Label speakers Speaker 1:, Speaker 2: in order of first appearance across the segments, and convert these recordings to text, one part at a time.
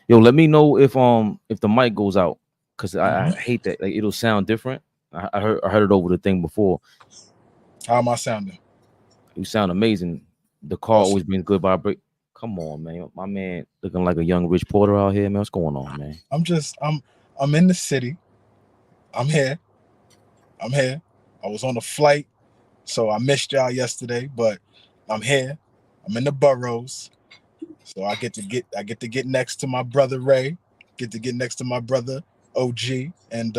Speaker 1: Yo, let me know if the mic goes out, because I hate that. Like, it'll sound different. I heard it over the thing before.
Speaker 2: How am I sounding?
Speaker 1: You sound amazing. The car always brings good vibration. Come on, man. My man looking like a young Rich Porter out here, man. What's going on, man?
Speaker 2: I'm in the city. I'm here. I was on a flight, so I missed y'all yesterday, but I'm here. I'm in the boroughs. So I get to get next to my brother Ray, get to get next to my brother OG, and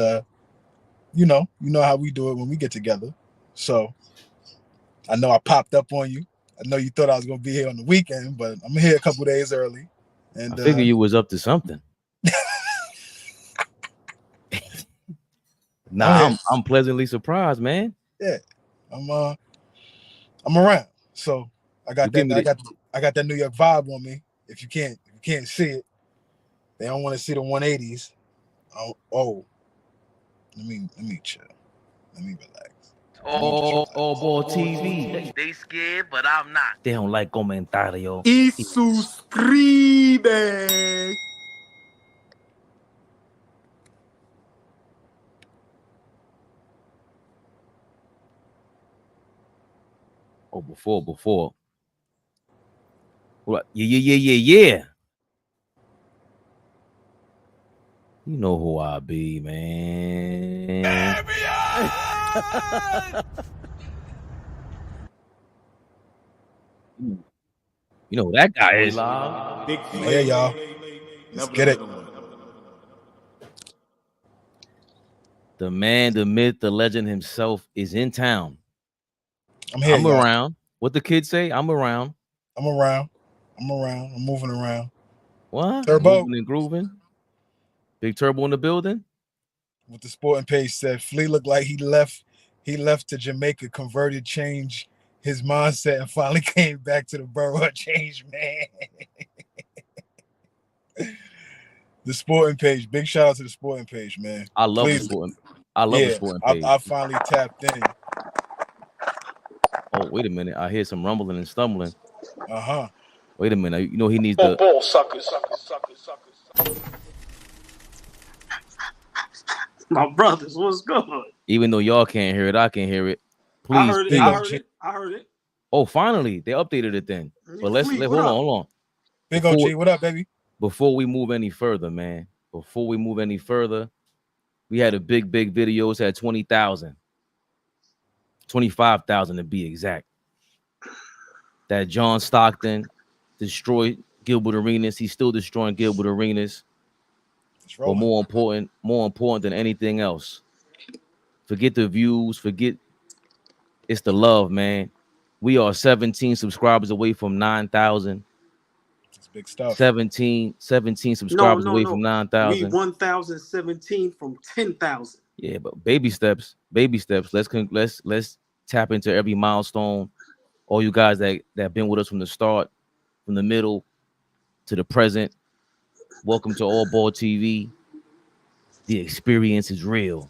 Speaker 2: you know how we do it when we get together. So I know I popped up on you. I know you thought I was gonna be here on the weekend, but I'm here a couple days early. And
Speaker 1: I figure you was up to something. Nah, I'm pleasantly surprised, man.
Speaker 2: Yeah, I'm around. So I got that New York vibe on me. If you can't see it, they don't want to see the 180s. Oh, let me chill. Let me relax.
Speaker 1: AllBall TV.
Speaker 3: They scared, but I'm not.
Speaker 1: They don't like comentario.
Speaker 4: Y suscribe.
Speaker 1: Oh, before. What? Yeah. You know who I be, man. You know who that guy is.
Speaker 2: Yeah, y'all. Let's get it.
Speaker 1: The man, the myth, the legend himself is in town.
Speaker 2: I'm here.
Speaker 1: I'm around. What the kids say? I'm around.
Speaker 2: I'm moving around.
Speaker 1: What?
Speaker 2: Turbo.
Speaker 1: Moving and grooving. Big Turbo in the building.
Speaker 2: What the sporting page said, Flea looked like he left to Jamaica, converted, changed his mindset, and finally came back to the borough. Change, man. The sporting page. Big shout out to the sporting page, man.
Speaker 1: I love the sporting page.
Speaker 2: I finally tapped in.
Speaker 1: Oh, wait a minute. I hear some rumbling and stumbling.
Speaker 2: Uh-huh.
Speaker 1: Wait a minute. You know he needs the
Speaker 4: Ball suckers. My brothers, what's good?
Speaker 1: Even though y'all can't hear it, I can hear it. Please.
Speaker 4: I heard it.
Speaker 1: Oh, finally, they updated it then. But let's hold on.
Speaker 2: Big OG, what up, baby?
Speaker 1: Before we move any further, man. We had a big video. It's at 20,000. 25,000 to be exact. That John Stockton destroyed Gilbert Arenas. He's still destroying Gilbert Arenas. But more important than anything else, forget the views, it's the love, man. We are 17 subscribers away from 9,000.
Speaker 2: It's big stuff.
Speaker 1: 17 subscribers away from 9,000.
Speaker 4: We 1,017 from 10,000.
Speaker 1: Yeah, but baby steps. Let's tap into every milestone. All you guys that been with us from the start, from the middle to the present. Welcome to AllBall TV. The experience is real.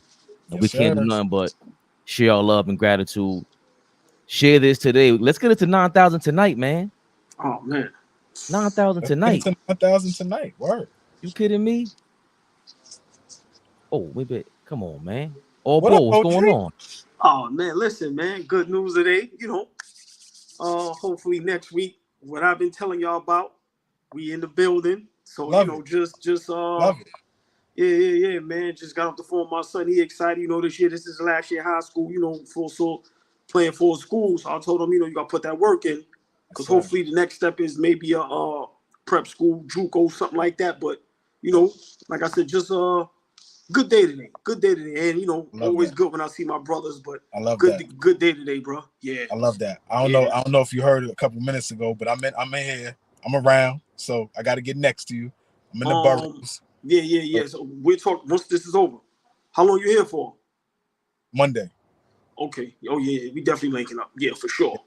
Speaker 1: And we can't do nothing but share our love and gratitude. Share this today. Let's get it to 9,000 tonight, man.
Speaker 4: Oh, man.
Speaker 1: 9,000 tonight.
Speaker 2: 9,000 tonight. Word.
Speaker 1: You kidding me? Oh, wait a bit. Come on, man. AllBall, what's going on?
Speaker 4: Oh, man. Listen, man. Good news today. Hopefully next week, what I've been telling y'all about, we in the building. So, just
Speaker 2: love it.
Speaker 4: Yeah, man. Just got off the phone with my son. He excited. This year, this is last year high school, playing for school. So I told him, you got to put that work in. Because hopefully the next step is maybe a prep school, JUCO, something like that. But, like I said, just good day today. And, always good when I see my brothers. But
Speaker 2: I love
Speaker 4: good day today, bro. Yeah.
Speaker 2: I love that. I don't know if you heard it a couple minutes ago, but I'm in here. I'm around. So I got to get next to you. I'm in the boroughs.
Speaker 4: Yeah. So we'll talk once this is over. How long you here for?
Speaker 2: Monday.
Speaker 4: Okay. Oh, yeah. We definitely linking up. Yeah, for sure.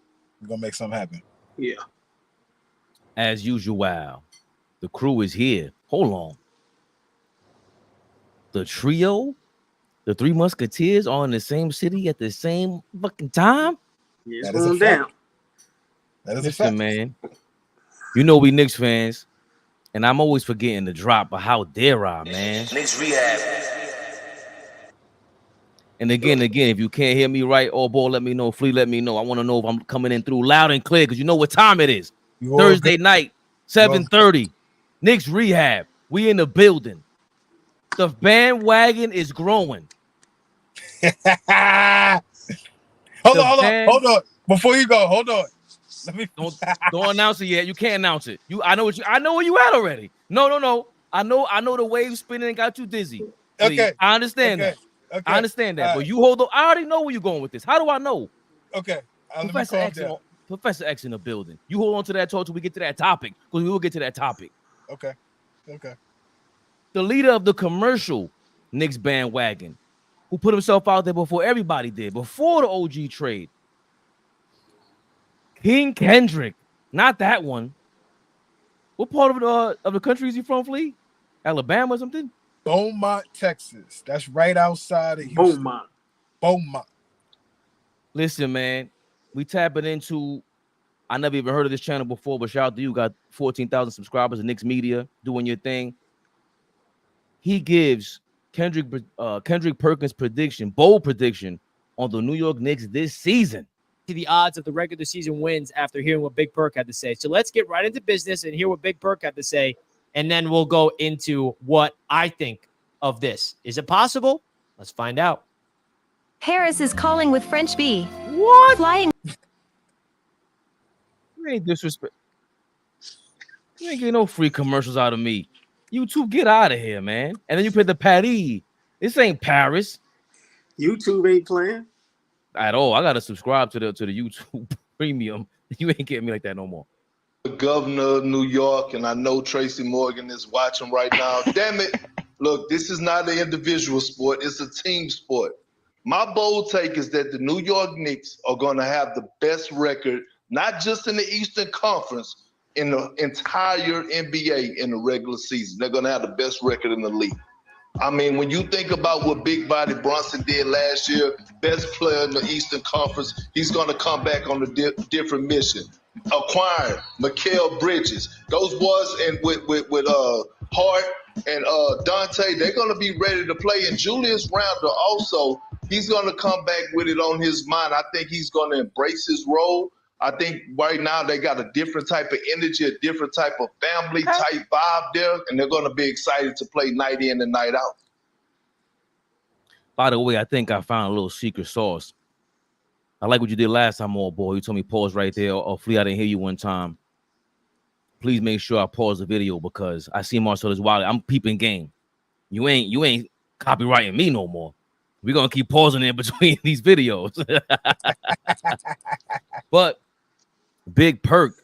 Speaker 2: We're going to make something happen.
Speaker 4: Yeah.
Speaker 1: As usual, the crew is here. Hold on. The trio, the Three Musketeers are in the same city at the same fucking time?
Speaker 4: Yeah, it's going down.
Speaker 2: That is a fact.
Speaker 1: Man. We Knicks fans. And I'm always forgetting to drop, but how dare I, man?
Speaker 3: Knicks Rehab.
Speaker 1: And again, if you can't hear me right, AllBall, let me know. Flea, let me know. I want to know if I'm coming in through loud and clear because you know what time it is. Thursday night, 7:30. Knicks Rehab. We in the building. The bandwagon is growing.
Speaker 2: Hold on. Before you go, hold on. Let me
Speaker 1: don't announce it yet. You can't announce it. I know where you at already. No. I know the wave spinning got you dizzy. Please.
Speaker 2: Okay.
Speaker 1: I understand that.
Speaker 2: Okay.
Speaker 1: I understand that. But you hold on. I already know where you're going with this. How do I know?
Speaker 2: Okay.
Speaker 1: Professor X in the building. You hold on to that talk till we get to that topic, because we will get to that topic.
Speaker 2: Okay.
Speaker 1: The leader of the commercial Knicks bandwagon, who put himself out there before everybody did, before the OG trade. King Kendrick, not that one. What part of the country is he from, Flea? Alabama or something?
Speaker 2: Beaumont, Texas. That's right outside of Houston. Beaumont.
Speaker 1: Listen, man, we tapping into. I never even heard of this channel before, but shout out to you. Got 14,000 subscribers in Knicks Media, doing your thing. He gives Kendrick Perkins' bold prediction on the New York Knicks this season.
Speaker 5: The odds of the regular season wins after hearing what Big Perk had to say. So let's get right into business and hear what Big Perk had to say, and then we'll go into what I think of this. Is it possible? Let's find out.
Speaker 6: Harris is calling with French B.
Speaker 1: What?
Speaker 6: Flying.
Speaker 1: You ain't disrespect. You ain't getting no free commercials out of me. You two get out of here, man. And then you put the Paris. This ain't Paris.
Speaker 4: YouTube ain't playing
Speaker 1: at all. I gotta subscribe to the YouTube premium. You ain't getting me like that no more.
Speaker 7: The governor of New York, and I know Tracy Morgan is watching right now. Damn it. Look, this is not an individual sport. It's a team sport. My bold take is that the New York Knicks are going to have the best record, not just in the Eastern Conference, in the entire NBA in the regular season. They're going to have the best record in the league. I mean, when you think about what Big Body Bronson did last year, best player in the Eastern Conference, he's going to come back on a different mission. Acquiring Mikal Bridges, those boys, and with Hart and Dante, they're going to be ready to play. And Julius Randle also, he's going to come back with it on his mind. I think he's going to embrace his role. I think right now they got a different type of energy, a different type of family type vibe there, and they're going to be excited to play night in and night out.
Speaker 1: By the way, I think I found a little secret sauce. I like what you did last time, AllBall. You told me pause right there. Or Flea, I didn't hear you one time. Please make sure I pause the video because I see Marcellus Wiley. I'm peeping game. You ain't copyrighting me no more. We're gonna keep pausing in between these videos. But Big Perk,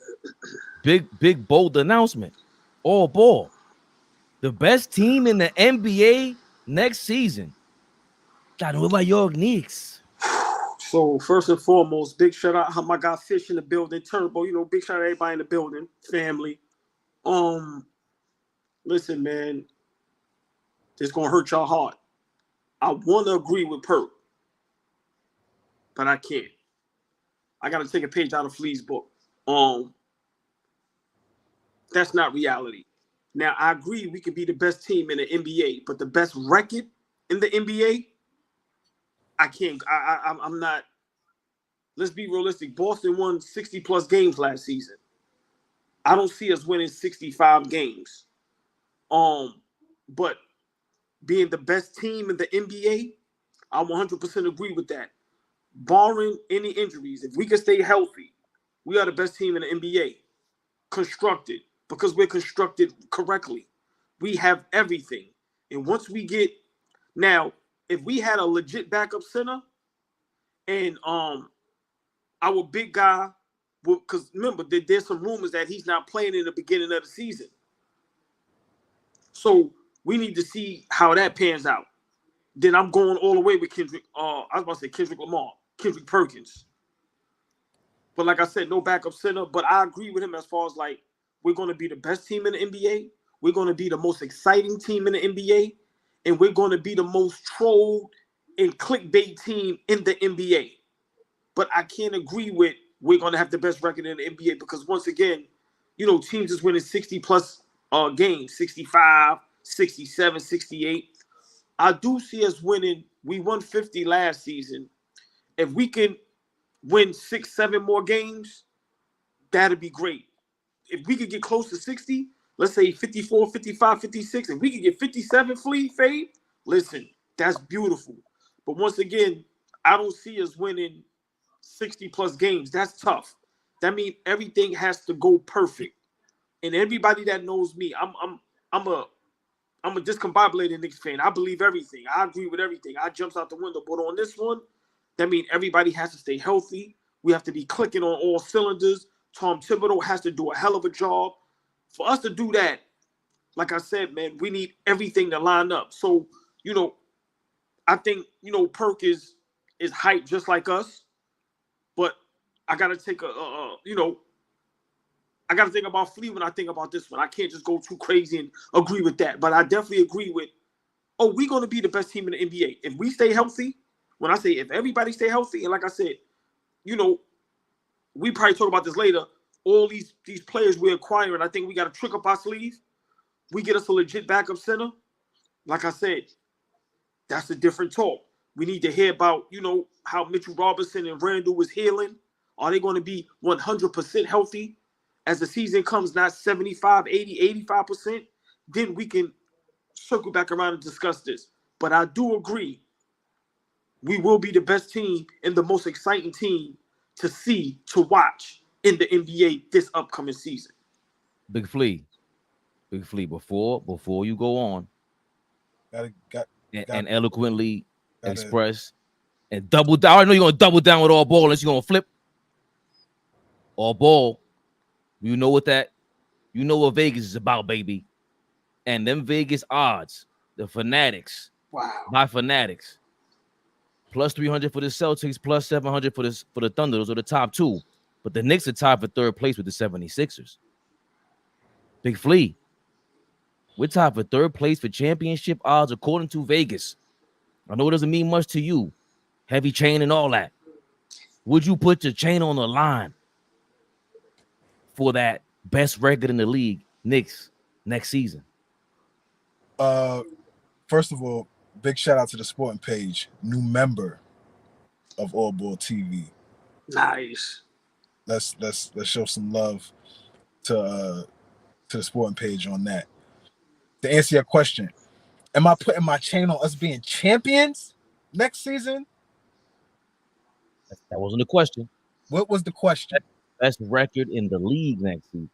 Speaker 1: big bold announcement. AllBall, the best team in the NBA next season. Got to know about your Knicks.
Speaker 4: So first and foremost, big shout out to my guy Fish in the building, Turbo. You know, big shout out to everybody in the building, family. Listen, man, it's gonna hurt y'all heart. I want to agree with Perk, but I can't. I got to take a page out of Flea's book. That's not reality. Now, I agree we could be the best team in the NBA, but the best record in the NBA, I can't. I'm not. Let's be realistic. Boston won 60-plus games last season. I don't see us winning 65 games. But being the best team in the NBA, I 100% agree with that. Barring any injuries, if we can stay healthy, we are the best team in the NBA. Constructed, because we're constructed correctly. We have everything. And once we get, now, if we had a legit backup center and our big guy, because remember, there's some rumors that he's not playing in the beginning of the season. So we need to see how that pans out. Then I'm going all the way with Kendrick. I was about to say Kendrick Lamar, Kendrick Perkins. But like I said, no backup center. But I agree with him as far as like we're going to be the best team in the NBA. We're going to be the most exciting team in the NBA. And we're going to be the most trolled and clickbait team in the NBA. But I can't agree with we're going to have the best record in the NBA because once again, you know, teams is winning 60-plus games, 65, 67, 68. I do see us winning. We won 50 last season. If we can win 6, 7 more games, that'd be great. If we could get close to 60, let's say 54, 55, 56, if we could get 57 Fade, listen, that's beautiful. But once again, I don't see us winning 60 plus games. That's tough. That means everything has to go perfect. And everybody that knows me, I'm a discombobulated Knicks fan. I believe everything. I agree with everything. I jumps out the window. But on this one, that means everybody has to stay healthy. We have to be clicking on all cylinders. Tom Thibodeau has to do a hell of a job. For us to do that, like I said, man, we need everything to line up. So, I think, Perk is hyped just like us. But I got to take I got to think about Flea when I think about this one. I can't just go too crazy and agree with that. But I definitely agree with, we're going to be the best team in the NBA. If we stay healthy, when I say if everybody stay healthy, and like I said, we probably talk about this later, all these players we're acquiring, I think we got a trick up our sleeve. We get us a legit backup center. Like I said, that's a different talk. We need to hear about, how Mitchell Robinson and Randall is healing. Are they going to be 100% healthy as the season comes, not 75, 80, 85%? Then we can circle back around and discuss this. But I do agree, we will be the best team and the most exciting team to see, to watch in the NBA this upcoming season.
Speaker 1: Big Flea, before you go on and eloquently express and double down. I know you're gonna double down with AllBall unless you're gonna flip. AllBall, you know what Vegas is about, baby. And them Vegas odds, the Fanatics.
Speaker 4: Wow.
Speaker 1: By Fanatics. Plus 300 for the Celtics, plus 700 for the Thunder. Those are the top two. But the Knicks are tied for third place with the 76ers. Big Flea, we're tied for third place for championship odds according to Vegas. I know it doesn't mean much to you. Heavy chain and all that. Would you put your chain on the line for that best record in the league, Knicks, next season?
Speaker 2: First of all, big shout out to the sporting page, new member of AllBall TV.
Speaker 4: Nice.
Speaker 2: Let's show some love to the sporting page on that. To answer your question, am I putting my chain on us being champions next season?
Speaker 1: That wasn't the question.
Speaker 2: What was the question?
Speaker 1: Best record in the league next season.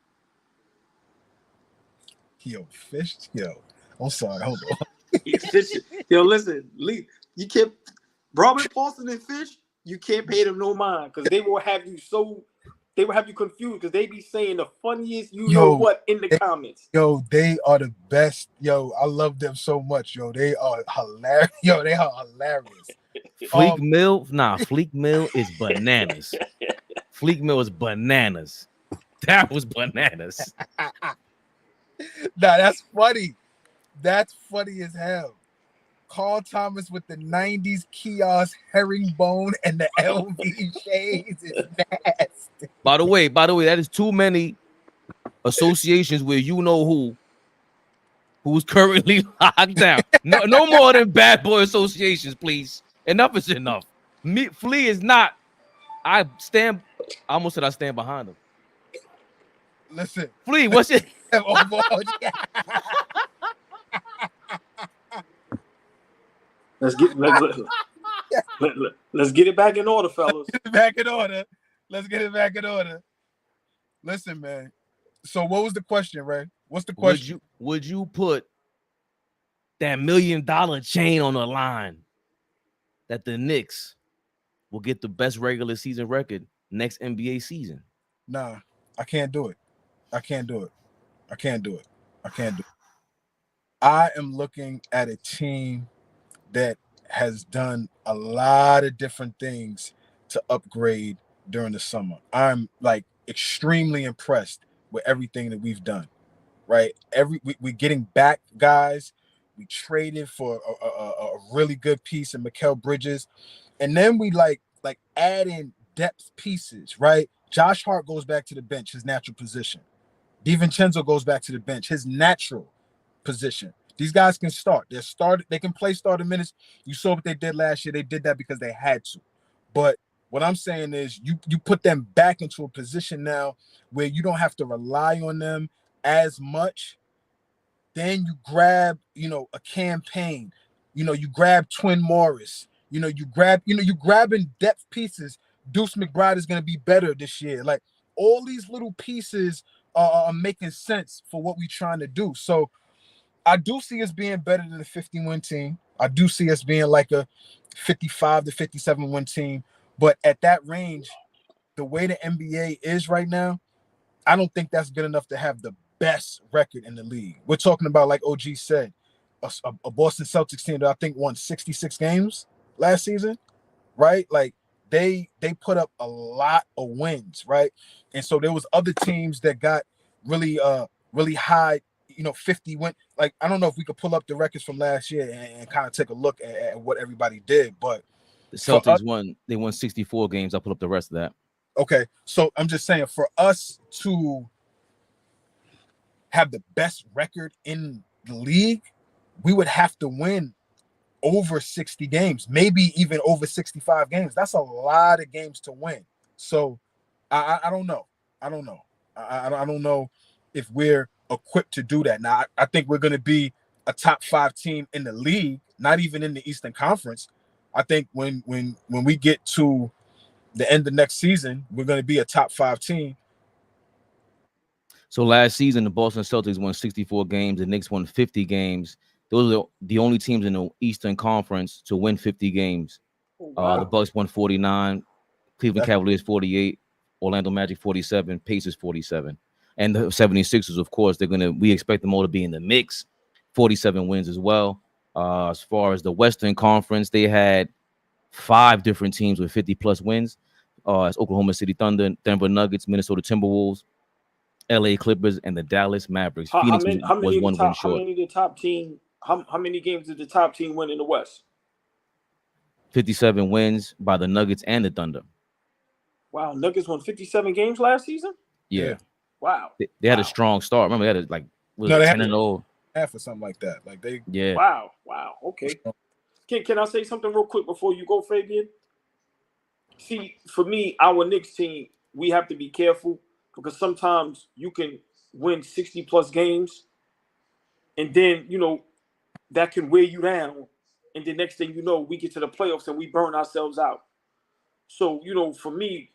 Speaker 2: Yo, Fish. Yo, I'm sorry. Hold on.
Speaker 4: Yo, listen, Lee, you can't. Robert Paulson and Fish, you can't pay them no mind because they will have you confused because they be saying the funniest know what in the comments.
Speaker 2: Yo, they are the best. Yo, I love them so much. Yo, they are hilarious. Yo, they are hilarious.
Speaker 1: Fleek Mill is bananas. Fleek Mill is bananas. That was bananas.
Speaker 2: That's funny. That's funny as hell. Carl Thomas with the 90s kiosk herringbone and the LV shades is nasty.
Speaker 1: By the way, that is too many associations where you know who's currently locked down. No more than bad boy associations, please. Enough is enough. Flea is not. I almost said I stand behind him.
Speaker 2: Listen,
Speaker 1: Flea, what's it?
Speaker 4: Let's get it back in order, fellas.
Speaker 2: Let's get it back in order. Listen, man. So what was the question, Ray? What's the question?
Speaker 1: Would you put that $1 million chain on the line that the Knicks will get the best regular season record next NBA season?
Speaker 2: Nah, I can't do it. I am looking at a team that has done a lot of different things to upgrade during the summer. I'm like extremely impressed with everything that we've done, right? We're getting back guys. We traded for a really good piece in Mikal Bridges. And then we like add in depth pieces, right? Josh Hart goes back to the bench, his natural position, DiVincenzo goes back to the bench, his natural position. These guys can start. They can play starter minutes. You saw what they did last year. They did that because they had to. But what I'm saying is you put them back into a position now where you don't have to rely on them as much. Then you grab, a campaign. You grab Twin Morris. You're grabbing depth pieces. Deuce McBride is going to be better this year. Like, all these little pieces are making sense for what we're trying to do. So I do see us being better than a 50-win team. I do see us being like a 55 to 57-win team. But at that range, the way the NBA is right now, I don't think that's good enough to have the best record in the league. We're talking about, like OG said, a Boston Celtics team that I think won 66 games last season, right? Like, they put up a lot of wins, right? And so there was other teams that got really high, 50 win. Like, I don't know if we could pull up the records from last year and kind of take a look at what everybody did, but
Speaker 1: the Celtics they won 64 games. I'll pull up the rest of that.
Speaker 2: Okay, so I'm just saying, for us to have the best record in the league, we would have to win over 60 games, maybe even over 65 games. That's a lot of games to win. So I don't know. I don't know if we're equipped to do that. Now, I think we're going to be a top 5 team in the league, not even in the Eastern Conference. I think when we get to the end of next season, we're going to be a top 5 team.
Speaker 1: So last season, the Boston Celtics won 64 games. The Knicks won 50 games. Those are the only teams in the Eastern Conference to win 50 games.
Speaker 4: Oh, wow.
Speaker 1: The Bucks won 49, Cleveland Cavaliers 48, Orlando Magic 47, Pacers 47. And the 76ers, of course, we expect them all to be in the mix. 47 wins as well. As far as the Western Conference, they had 5 different teams with 50-plus wins. It's Oklahoma City Thunder, Denver Nuggets, Minnesota Timberwolves, LA Clippers, and the Dallas Mavericks. Phoenix was 1 win short.
Speaker 4: How many games did the top team win in the West?
Speaker 1: 57 wins by the Nuggets and the Thunder.
Speaker 4: Wow, Nuggets won 57 games last season?
Speaker 1: Yeah.
Speaker 4: Wow.
Speaker 1: They had a strong start. Remember, they had 10-0.
Speaker 2: Half or something like that.
Speaker 1: Yeah.
Speaker 4: Wow. Okay. Can I say something real quick before you go, Fabian? See, for me, our Knicks team, we have to be careful because sometimes you can win 60-plus games and then, that can wear you down. And the next thing you know, we get to the playoffs and we burn ourselves out. So, for me,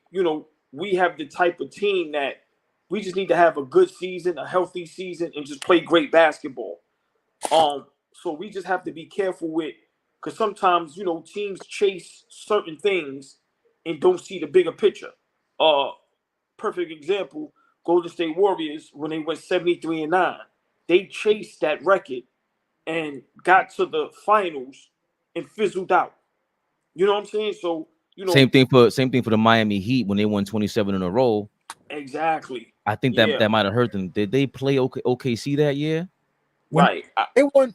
Speaker 4: we have the type of team that we just need to have a good season, a healthy season, and just play great basketball. So we just have to be careful with, because sometimes, teams chase certain things and don't see the bigger picture. Perfect example, Golden State Warriors, when they went 73-9, they chased that record and got to the finals and fizzled out. You know what I'm saying? So,
Speaker 1: same thing for the Miami Heat when they won 27 in a row.
Speaker 4: Exactly.
Speaker 1: I think that might have hurt them. Did they play OKC that year?
Speaker 4: Right.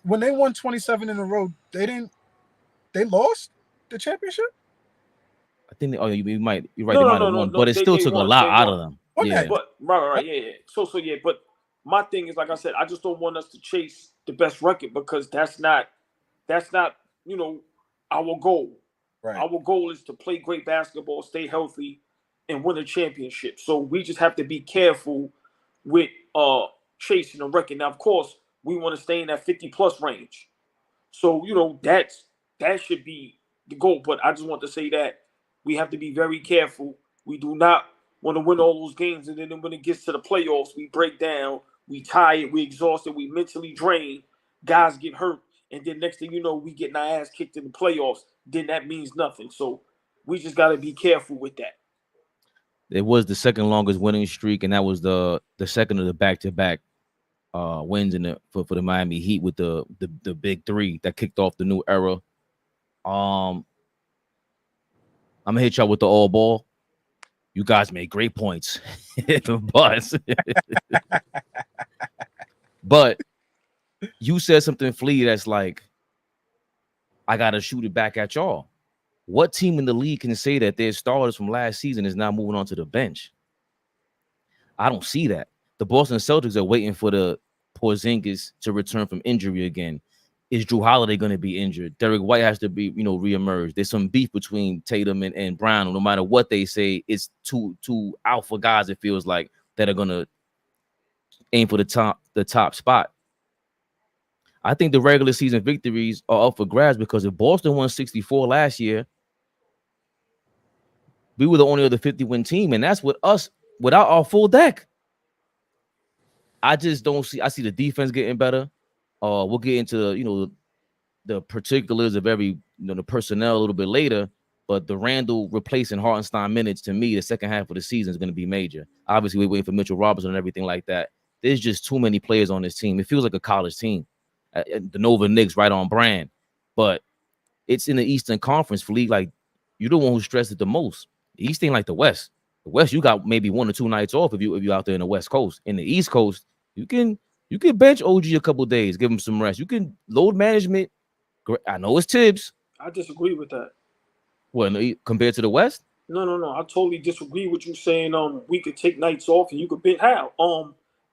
Speaker 2: When they won 27 in a row, they lost the championship?
Speaker 1: I think you're right.
Speaker 4: No,
Speaker 1: They might have won, but it still took a lot out of them.
Speaker 2: Yeah.
Speaker 4: But right, yeah. So yeah. But my thing is, like I said, I just don't want us to chase the best record because that's not our goal.
Speaker 2: Right.
Speaker 4: Our goal is to play great basketball, stay healthy, and win a championship. So we just have to be careful with chasing a record. Now, of course, we want to stay in that 50-plus range. So, that should be the goal. But I just want to say that we have to be very careful. We do not want to win all those games. And then when it gets to the playoffs, we break down, we tired, we exhausted, we mentally drained, guys get hurt. And then next thing you know, we getting our ass kicked in the playoffs. Then that means nothing. So we just got to be careful with that.
Speaker 1: It was the second longest winning streak, and that was the second of the back-to-back wins for the Miami Heat with the big 3 that kicked off the new era. I'm gonna hit y'all with the all ball. You guys made great points, but you said something, Flea, that's like, I gotta shoot it back at y'all. What team in the league can say that their starters from last season is now moving on to the bench? I don't see that. the Boston Celtics are waiting for the Porzingis to return from injury again. Is Drew Holiday going to be injured? Derek White has to be, reemerge. There's some beef between Tatum and Brown. No matter what they say, it's two alpha guys, it feels like, that are going to aim for the top spot. I think the regular season victories are up for grabs because if Boston won 64 last year, we were the only other 50-win team, and that's with us without our full deck. I just don't see. I see the defense getting better. We'll get into the particulars of every the personnel a little bit later. But the Randall replacing Hartenstein minutes, to me, the second half of the season is going to be major. Obviously, we're waiting for Mitchell Robinson and everything like that. There's just too many players on this team. It feels like a college team. The Nova Knicks right on brand, but it's in the Eastern Conference for league. Like, you're the one who stressed it the most. The East ain't like the West. The West, you got maybe 1 or 2 nights off if you out there in the West Coast. In the East Coast, you can bench OG a couple days, give him some rest. You can load management. I know it's Tibbs.
Speaker 4: I disagree with that.
Speaker 1: What, compared to the West?
Speaker 4: No. I totally disagree with you saying we could take nights off and you could bench. How?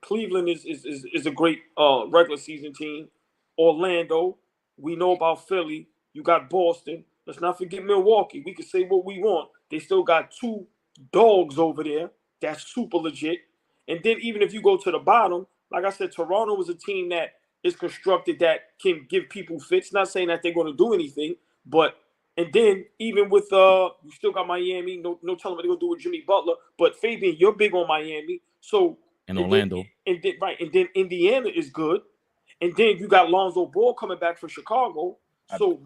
Speaker 4: Cleveland is a great regular season team. Orlando, we know about Philly. You got Boston. Let's not forget Milwaukee. We can say what we want. They still got 2 dogs over there. That's super legit. And then even if you go to the bottom, like I said, Toronto is a team that is constructed that can give people fits. Not saying that they're going to do anything, but and then even with you still got Miami. No telling what they're going to do with Jimmy Butler. But Fabian, you're big on Miami. So
Speaker 1: and Orlando.
Speaker 4: And then Indiana is good. And then you got Lonzo Ball coming back from Chicago. So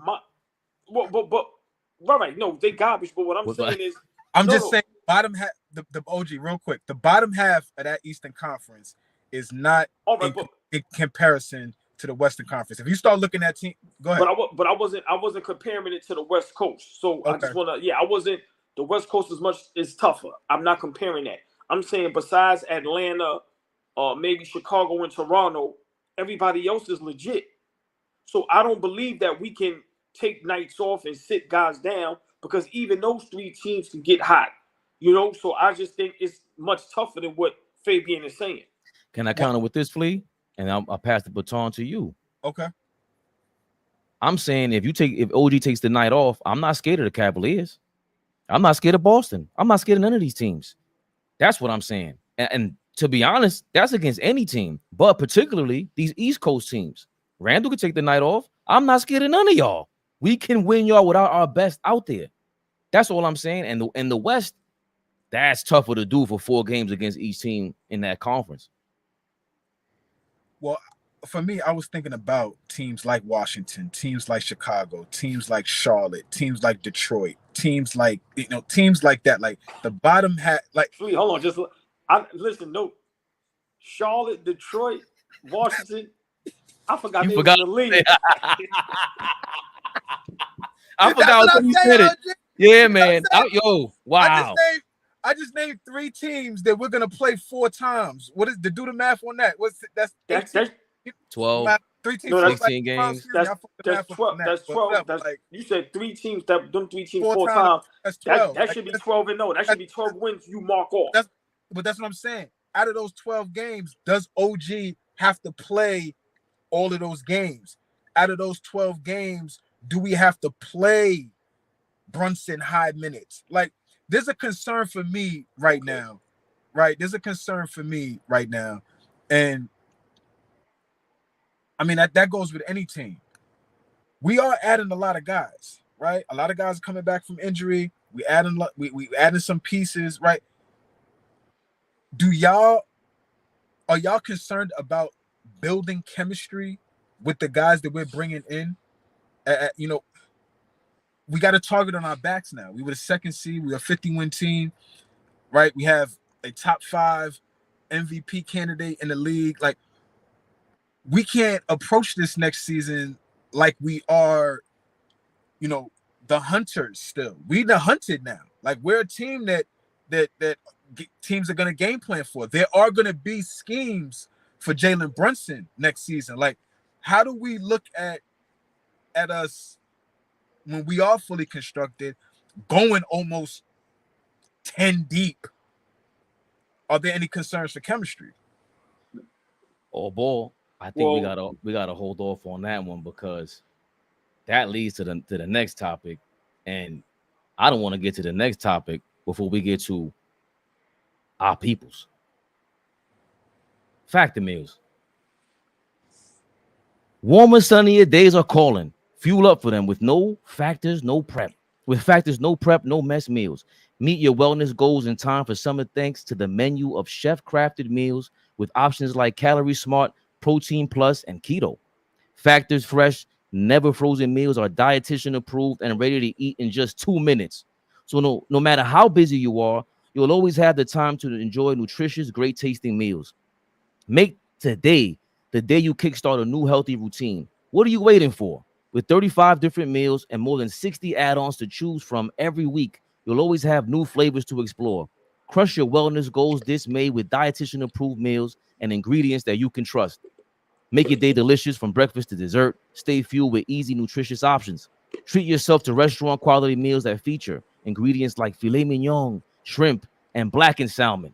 Speaker 4: right. No, they garbage. But what I'm saying is,
Speaker 2: I'm just saying, bottom half, the OG, real quick. The bottom half of that Eastern Conference is not in comparison to the Western Conference. If you start looking at team, go ahead.
Speaker 4: But I wasn't comparing it to the West Coast. So okay. I just want to, I wasn't. The West Coast is tougher. I'm not comparing that. I'm saying besides Atlanta, maybe Chicago and Toronto, everybody else is legit. So I don't believe that we can take nights off and sit guys down because even those 3 teams can get hot, So I just think it's much tougher than what Fabian is saying.
Speaker 1: Can I counter with this, Flea? And I'll pass the baton to you.
Speaker 2: Okay.
Speaker 1: I'm saying if OG takes the night off, I'm not scared of the Cavaliers. I'm not scared of Boston. I'm not scared of none of these teams. That's what I'm saying. And to be honest, that's against any team, but particularly these East Coast teams. Randall could take the night off. I'm not scared of none of y'all. We can win y'all without our best out there. That's all I'm saying. And in the West, that's tougher to do for 4 games against each team in that conference.
Speaker 2: Well, for me, I was thinking about teams like Washington, teams like Chicago, teams like Charlotte, teams like Detroit, teams like teams like that. Like the bottom half. Like,
Speaker 4: wait, hold on, listen. No, Charlotte, Detroit, Washington. I forgot they was in the league.
Speaker 1: I forgot what you said it. Yeah, man. Wow.
Speaker 2: I just named 3 teams that we're gonna play 4 times. What is to do the math on that? That's
Speaker 1: 12.
Speaker 2: 3 teams,
Speaker 1: no, 16 games.
Speaker 4: That's 12. That's 12. That's like, you said 3 teams. Them 3 teams 4 times.
Speaker 2: That's 12.
Speaker 4: That should be 12 and 0. That should be 12 wins. You mark off.
Speaker 2: But that's what I'm saying. Out of those 12 games, does OG have to play all of those games? Out of those 12 games, do we have to play Brunson high minutes? Like, there's a concern for me right now, right? There's a concern for me right now. And I mean, that goes with any team. We are adding a lot of guys, right? A lot of guys are coming back from injury. We adding some pieces, right? Are y'all concerned about building chemistry with the guys that we're bringing in? We got a target on our backs now. We were the 2nd seed. We're a 50-win team, right? We have a top 5 MVP candidate in the league. Like, we can't approach this next season like we are, the hunters still. We the hunted now. Like, we're a team that teams are going to game plan for. There are going to be schemes for Jalen Brunson next season. Like, how do we look at us when we are fully constructed, going almost 10 deep? Are there any concerns for chemistry?
Speaker 1: AllBall. I think we gotta hold off on that one because that leads to the next topic, and I don't want to get to the next topic before we get to our peoples. Factor meals. Warmer, sunnier days are calling. Fuel up for them with no factors, no prep. With Factors, no prep, no mess meals. Meet your wellness goals in time for summer thanks to the menu of chef-crafted meals with options like Calorie Smart, Protein Plus, and Keto. Factors fresh, never frozen meals are dietitian approved and ready to eat in just 2 minutes. So no matter how busy you are, you'll always have the time to enjoy nutritious, great tasting meals. Make today the day you kickstart a new healthy routine. What are you waiting for? With 35 different meals and more than 60 add-ons to choose from every week, you'll always have new flavors to explore. Crush your wellness goals this May with dietitian-approved meals and ingredients that you can trust. Make your day delicious from breakfast to dessert. Stay fueled with easy, nutritious options. Treat yourself to restaurant-quality meals that feature ingredients like filet mignon, shrimp, and blackened salmon.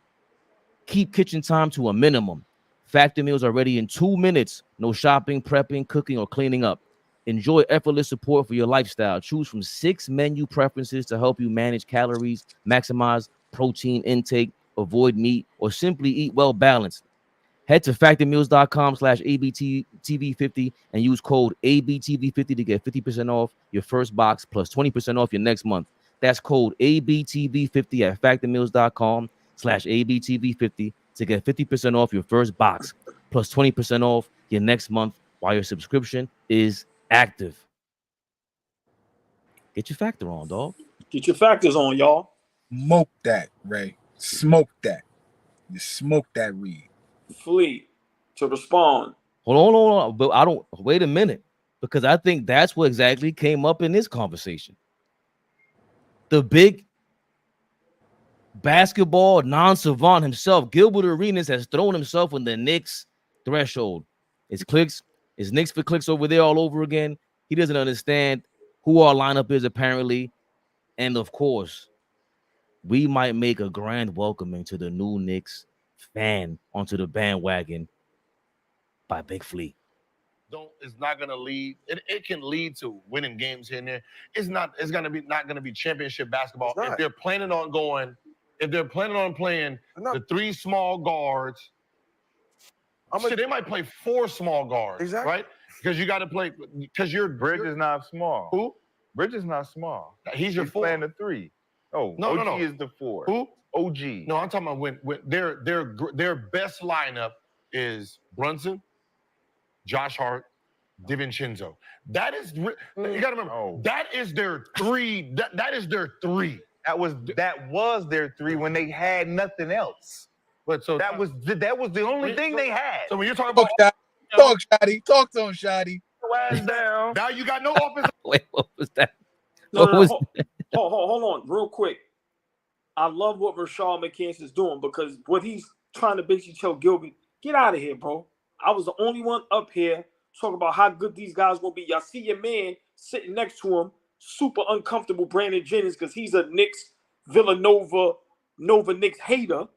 Speaker 1: Keep kitchen time to a minimum. Factor meals are ready in 2 minutes. No shopping, prepping, cooking, or cleaning up. Enjoy effortless support for your lifestyle. Choose from 6 menu preferences to help you manage calories, maximize protein intake, avoid meat, or simply eat well balanced. Head to factormeals.com/ABTV50 and use code ABTV50 to get 50% off your first box plus 20% off your next month. That's code ABTV50 at factormeals.com/ABTV50 to get 50% off your first box plus 20% off your next month while your subscription is active. Get your factor on, dog.
Speaker 4: Get your factors on, y'all.
Speaker 2: Smoke that, Ray. Smoke that. You smoke that weed.
Speaker 4: Fleet to respond.
Speaker 1: Hold on. But I don't wait a minute, because I think that's what exactly came up in this conversation. The big basketball non-savant himself, Gilbert Arenas, has thrown himself on the Knicks threshold. It's Knicks for clicks over there all over again. He doesn't understand who our lineup is, apparently. And of course, we might make a grand welcoming to the new Knicks fan onto the bandwagon by Big Flea.
Speaker 3: It's not going to lead. It can lead to winning games here and there. It's not going to be championship basketball. If they're planning on playing the 3 small guards, they might play 4 small guards, right? Because you got to play, because Bridge is not small. Who? Bridge is not small. He's your 4. Playing the 3. Oh, no, OG is the 4. Who? OG. No, I'm talking about when their best lineup is Brunson, Josh Hart, DiVincenzo. That is, you got to remember, that is their 3. That is their 3. That was their 3 when they had nothing else. But so that was the only thing they had. So when you're talking about
Speaker 2: Talk to him, Shotty.
Speaker 3: Down. Now you got no offense.
Speaker 1: Wait, what was that?
Speaker 4: Hold on, real quick. I love what Rashad McCants is doing, because what he's trying to basically tell Gilbert, get out of here, bro. I was the only one up here talking about how good these guys gonna be. Y'all see your man sitting next to him, super uncomfortable, Brandon Jennings, because he's a Knicks, Nova Knicks hater.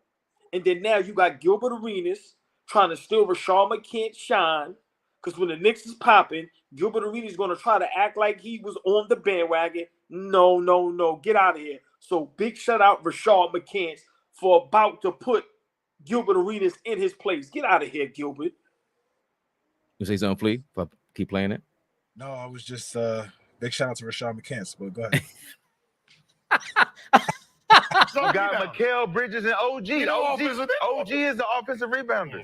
Speaker 4: And then now you got Gilbert Arenas trying to steal Rashad McCants' shine, because when the Knicks is popping, Gilbert Arenas is going to try to act like he was on the bandwagon. No. Get out of here. So big shout out Rashad McCants for about to put Gilbert Arenas in his place. Get out of here, Gilbert.
Speaker 1: You say something, Flea? If I keep playing it?
Speaker 2: No, I was just big shout out to Rashad McCants, but go ahead.
Speaker 3: You got Mikal Bridges and OG. OG is the offensive rebounder.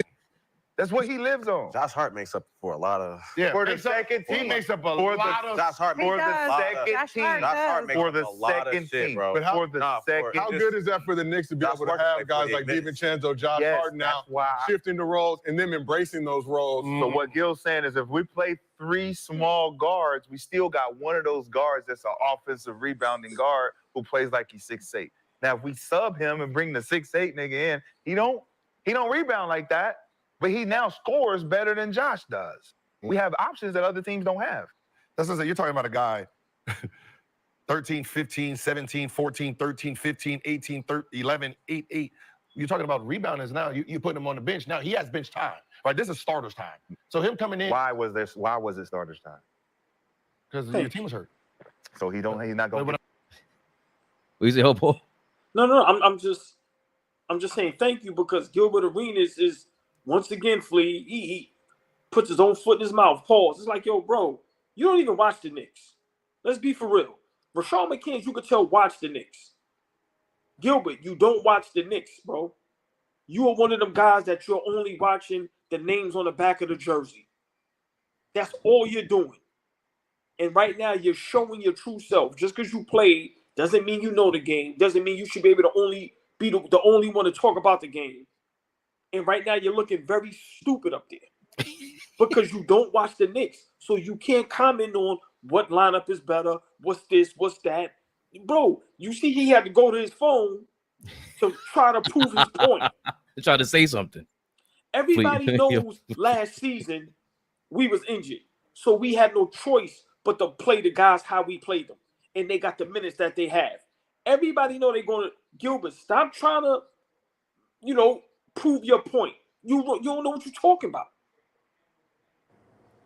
Speaker 3: That's what he lives on.
Speaker 8: Josh Hart makes up for a lot of.
Speaker 3: Yeah, for the second team. He makes up a lot of.
Speaker 8: Josh Hart
Speaker 3: for the second team.
Speaker 8: Josh Hart makes up a lot of shit, bro.
Speaker 3: But how good is that for the Knicks to be able to have guys like DiVincenzo, Josh Hart now shifting the roles and them embracing those roles?
Speaker 9: So what Gil's saying is, if we play 3 small guards, we still got one of those guards that's an offensive rebounding guard who plays like he's 6'8". Now, if we sub him and bring the 6'8" nigga in, he don't rebound like that, but he now scores better than Josh does. We have options that other teams don't have.
Speaker 3: That's what you're talking about, a guy 13, 15, 17, 14, 13, 15, 18, 11, 8, 8. You're talking about rebounders now. You're putting him on the bench. Now he has bench time. Right, this is starters time. So him coming in.
Speaker 9: Why was it starters time?
Speaker 3: Because your team was hurt.
Speaker 9: So he's not going.
Speaker 1: What you say, Paul?
Speaker 4: No. I'm just saying thank you because Gilbert Arenas is once again, Flea. He puts his own foot in his mouth. Pause. It's like, yo, bro, you don't even watch the Knicks. Let's be for real. Rashawn McCants, you could tell, watch the Knicks. Gilbert, you don't watch the Knicks, bro. You are one of them guys that you're only watching the names on the back of the jersey. That's all you're doing. And right now, you're showing your true self. Just because you played doesn't mean you know the game. Doesn't mean you should be able to only be the only one to talk about the game. And right now, you're looking very stupid up there because you don't watch the Knicks. So you can't comment on what lineup is better, what's this, what's that. Bro, you see he had to go to his phone to try to prove his point.
Speaker 1: To try to say something.
Speaker 4: Everybody knows last season we was injured. So we had no choice but to play the guys how we played them. And they got the minutes that they have. Everybody know they're going to – Gilbert, stop trying to, prove your point. You don't know what you're talking about.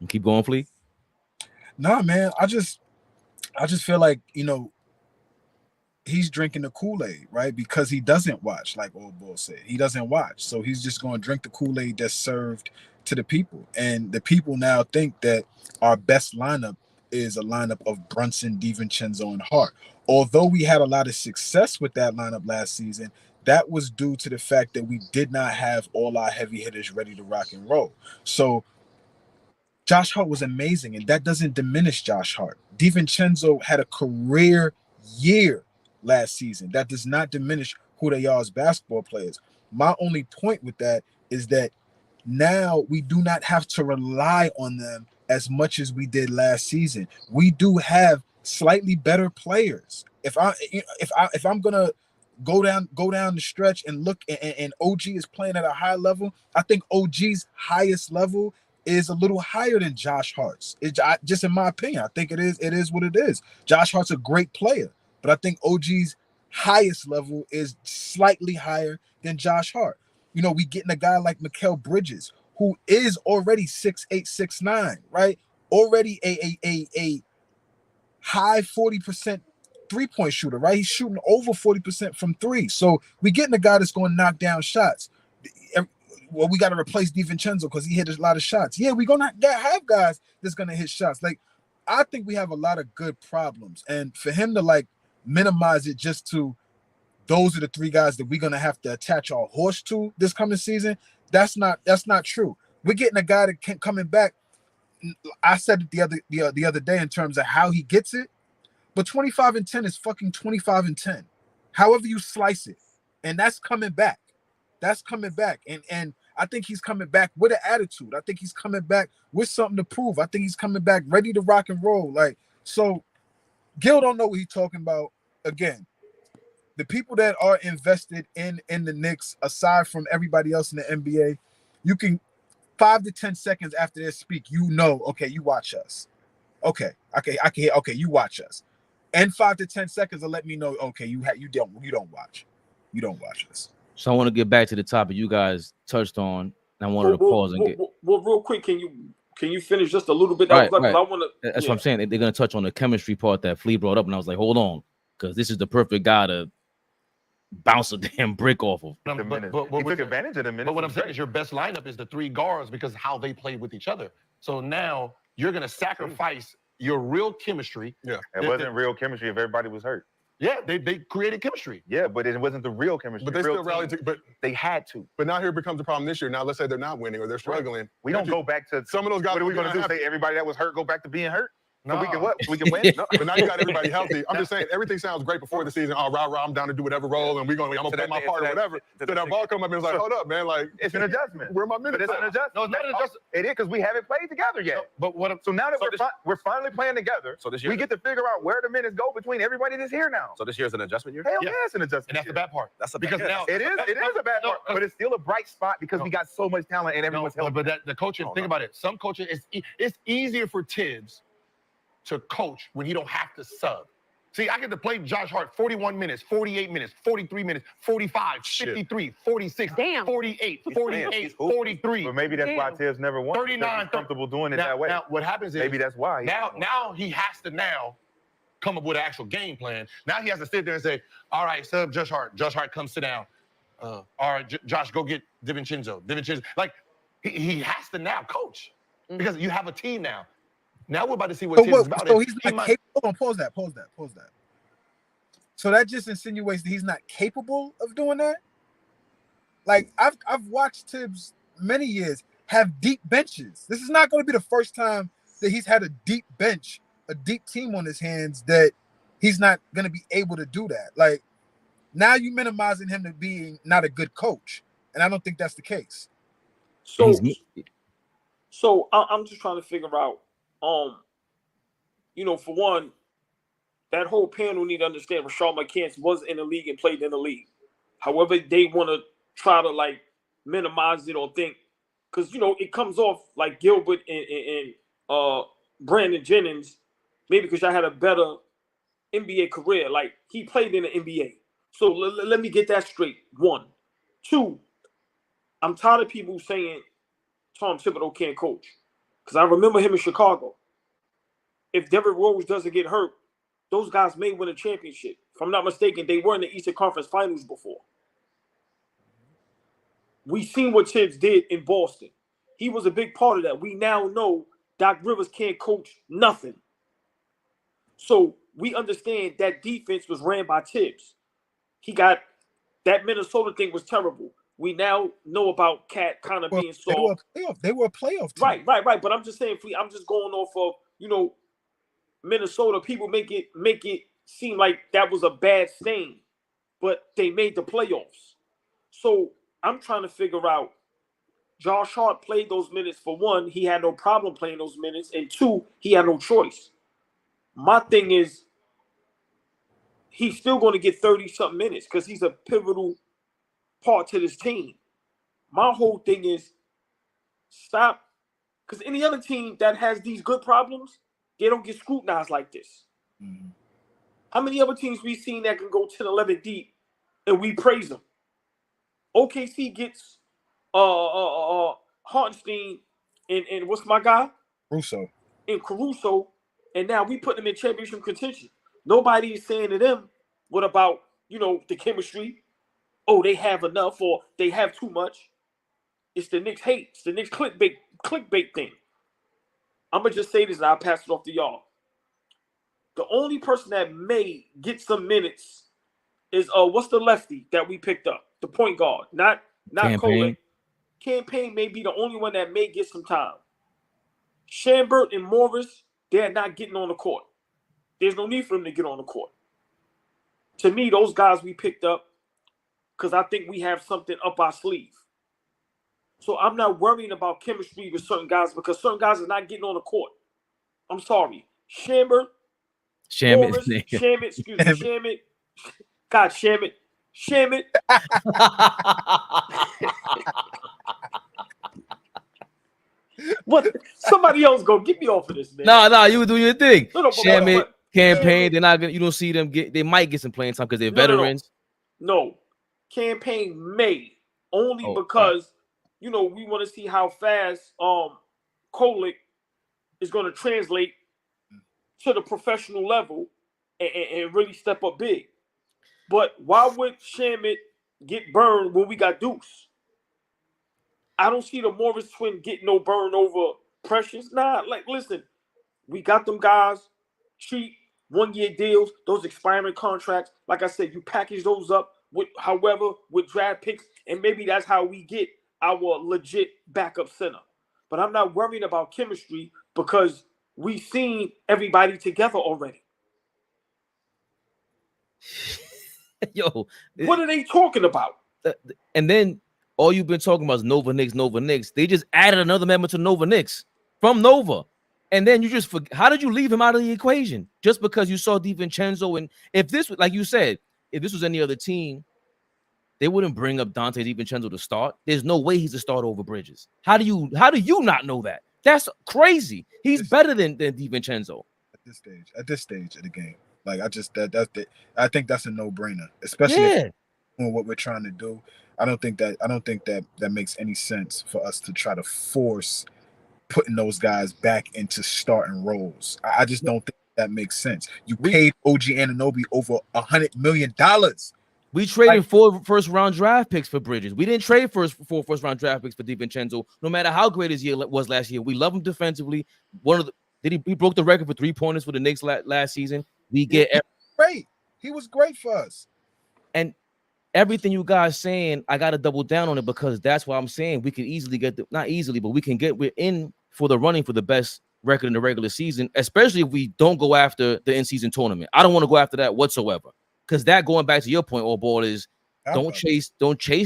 Speaker 1: Keep going, Flea.
Speaker 2: Nah, man. I just feel like, he's drinking the Kool-Aid, right? Because he doesn't watch, like AllBall said. He doesn't watch. So he's just going to drink the Kool-Aid that's served to the people. And the people now think that our best lineup is a lineup of Brunson, DiVincenzo, and Hart. Although we had a lot of success with that lineup last season, that was due to the fact that we did not have all our heavy hitters ready to rock and roll. So Josh Hart was amazing, and that doesn't diminish Josh Hart. DiVincenzo had a career year last season. That does not diminish who they are as basketball players. My only point with that is that now we do not have to rely on them as much as we did last season. We do have slightly better players. If I'm gonna go down the stretch and look, and OG is playing at a high level, I think OG's highest level is a little higher than Josh Hart's. Just in my opinion, I think it is what it is. Josh Hart's a great player, but I think OG's highest level is slightly higher than Josh Hart. We getting a guy like Mikal Bridges, who is already 6'8", 6'9", right? Already a high 40% three-point shooter, right? He's shooting over 40% from three. So we getting a guy that's going to knock down shots. Well, we got to replace DiVincenzo because he hit a lot of shots. Yeah, we're going to have guys that's going to hit shots. Like, I think we have a lot of good problems. And for him to, minimize it just to those are the three guys that we're going to have to attach our horse to this coming season, that's not true. We're getting a guy that coming back. I said it the other day in terms of how he gets it, but 25 and 10 is fucking 25 and 10. However you slice it. And that's coming back. And I think he's coming back with an attitude. I think he's coming back with something to prove. I think he's coming back ready to rock and roll. So Gil don't know what he's talking about. Again, the people that are invested in the Knicks, aside from everybody else in the NBA, you can 5 to 10 seconds after they speak, okay, you watch us. Okay, you watch us. And 5 to 10 seconds to let me know, okay, you don't watch. You don't watch us.
Speaker 1: So I want to get back to the topic you guys touched on. And I wanted to pause and get.
Speaker 4: Well, real quick, can you finish just a little bit?
Speaker 1: Right.
Speaker 4: I want to.
Speaker 1: That's what I'm saying. They're going to touch on the chemistry part that Flea brought up, and I was like, hold on, because this is the perfect guy to bounce a damn brick off of.
Speaker 3: But
Speaker 9: he took advantage of the minutes.
Speaker 3: But what I'm saying is your best lineup is the three guards because of how they play with each other. So now you're going to sacrifice your real chemistry.
Speaker 9: Yeah, it wasn't real chemistry if everybody was hurt.
Speaker 3: Yeah, they created chemistry.
Speaker 9: Yeah, but it wasn't the real chemistry.
Speaker 10: But they still rallied. But
Speaker 9: they had to.
Speaker 10: But now here becomes the problem this year. Now let's say they're not winning or they're struggling.
Speaker 9: We don't go back to
Speaker 10: some of those guys.
Speaker 9: What are we going to do? Say everybody that was hurt go back to being hurt?
Speaker 3: No.
Speaker 9: So we can what? We can win? No.
Speaker 10: But now you got everybody healthy. I'm just saying everything sounds great before the season. Oh, rah, I'm down to do whatever role, and I'm gonna play my part or whatever. So that ball come up and it's like, hold up, man.
Speaker 9: It's an adjustment.
Speaker 10: Where my minutes?
Speaker 9: But it's an adjustment.
Speaker 3: No, it's not an adjustment.
Speaker 9: It is because we haven't played together yet.
Speaker 3: No, but
Speaker 9: so now that we're finally playing together,
Speaker 8: so this year
Speaker 9: we get to figure out where the minutes go between everybody that's here now.
Speaker 8: So this year is an adjustment year?
Speaker 9: Hell yeah, it's an adjustment.
Speaker 3: And that's the bad part.
Speaker 8: That's
Speaker 3: because now
Speaker 9: it is a bad part, but it's still a bright spot because we got so much talent and everyone's healthy.
Speaker 3: But the coaching, think about it. Some coaching it's easier for Tibbs to coach when he don't have to sub. See, I get to play Josh Hart 41 minutes, 48 minutes, 43 minutes, 45, 53, 46, 48, 48, 43.
Speaker 9: But maybe that's why Tibbs never won.
Speaker 3: 39,
Speaker 9: comfortable doing it
Speaker 3: now,
Speaker 9: that way.
Speaker 3: Now, what happens is
Speaker 9: maybe that's why.
Speaker 3: Now he has to come up with an actual game plan. Now he has to sit there and say, all right, sub Josh Hart. Josh Hart, come sit down. All right, Josh, go get DiVincenzo. Like, he has to now coach because you have a team now. Now we're about to see what Tibbs is about.
Speaker 2: So he's not capable. Hold on, pause that. So that just insinuates that he's not capable of doing that. Like I've watched Tibbs many years have deep benches. This is not going to be the first time that he's had a deep bench, a deep team on his hands that he's not going to be able to do that. Like now you minimizing him to being not a good coach, and I don't think that's the case.
Speaker 4: So I'm just trying to figure out. For one, that whole panel need to understand Rashad McCants was in the league and played in the league. However, they want to try to like minimize it or think, because it comes off like Gilbert and Brandon Jennings, maybe because I had a better NBA career. Like he played in the NBA. So let me get that straight. 1, 2. I'm tired of people saying Tom Thibodeau can't coach. Because I remember him in Chicago. If Derrick Rose doesn't get hurt, those guys may win a championship. If I'm not mistaken, they were in the Eastern Conference Finals before. We seen what Tibbs did in Boston. He was a big part of that. We now know Doc Rivers can't coach nothing. So we understand that defense was ran by Tibbs. He got that Minnesota thing was terrible. We now know about Cat kind of being soft.
Speaker 2: They were a playoff team.
Speaker 4: Right. But I'm just saying, I'm just going off of, Minnesota. People make it seem like that was a bad stain, but they made the playoffs. So I'm trying to figure out, Josh Hart played those minutes. For one, he had no problem playing those minutes. And 2, he had no choice. My thing is, he's still going to get 30-something minutes because he's a pivotal part to this team. My whole thing is stop, because any other team that has these good problems, they don't get scrutinized like this. Mm-hmm. How many other teams we've seen that can go 10, 11 deep and we praise them? OKC gets Hartenstein and what's my guy?
Speaker 2: Caruso.
Speaker 4: And Caruso, and now we put them in championship contention. Nobody is saying to them, what about, the chemistry? Oh, they have enough or they have too much. It's the Knicks hate. It's the Knicks clickbait thing. I'm going to just say this and I'll pass it off to y'all. The only person that may get some minutes is what's the lefty that we picked up? The point guard. Not Cole. Campaign may be the only one that may get some time. Chambert and Morris, they're not getting on the court. There's no need for them to get on the court. To me, those guys we picked up because I think we have something up our sleeve. So I'm not worrying about chemistry with certain guys because certain guys are not getting on the court. I'm sorry. Shamit. God, Shamit. What? Somebody else go get me off of this, man.
Speaker 1: No, you do your thing.
Speaker 4: Shamit,
Speaker 1: Campaign. They're not gonna. You don't see them get. They might get some playing time because they're veterans.
Speaker 4: No. Campaign may only because we want to see how fast Kolek is going to translate to the professional level and really step up big. But why would Shamit get burned when we got Deuce? I don't see the Morris twin getting no burn over Precious. Nah, listen, we got them guys cheap 1-year deals, those expiring contracts. Like I said, you package those up with draft picks, and maybe that's how we get our legit backup center. But I'm not worrying about chemistry because we've seen everybody together already.
Speaker 1: Yo,
Speaker 4: what are they talking about?
Speaker 1: And then all you've been talking about is Nova Knicks. They just added another member to Nova Knicks from Nova. And then you just forget. How did you leave him out of the equation? Just because you saw DiVincenzo. And if this, like you said, if this was any other team, they wouldn't bring up Dante DiVincenzo to start. There's no way he's a starter over Bridges. How do you not know that? That's crazy. He's better than DiVincenzo.
Speaker 2: At this stage of the game. Like I think that's a no-brainer, especially if doing what we're trying to do. I don't think that makes any sense for us to try to force putting those guys back into starting roles. I just don't think that makes sense. You paid OG Anunoby over $100 million.
Speaker 1: We traded 4 first-round draft picks for Bridges. We didn't trade 4 first-round draft picks for DiVincenzo. No matter how great his year was last year, we love him defensively. He broke the record for 3-pointers for the Knicks last season.
Speaker 2: Great. He was great for us.
Speaker 1: And everything you guys saying, I got to double down on it because that's why I'm saying we can easily not easily, but we're in for the running for the best record in the regular season, especially if we don't go after the in-season tournament. I don't want to go after that whatsoever. Because that, going back to your point, AllBall, is don't chase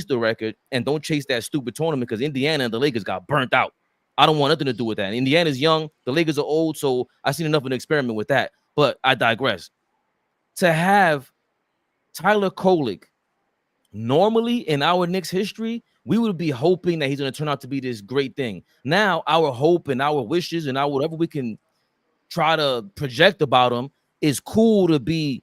Speaker 1: the record and don't chase that stupid tournament because Indiana and the Lakers got burnt out. I don't want nothing to do with that. Indiana's young, the Lakers are old, so I've seen enough of an experiment with that. But I digress. To have Tyler Kolek, normally in our Knicks history, we would be hoping that he's going to turn out to be this great thing. Now, our hope and our wishes and our whatever we can try to project about him is cool to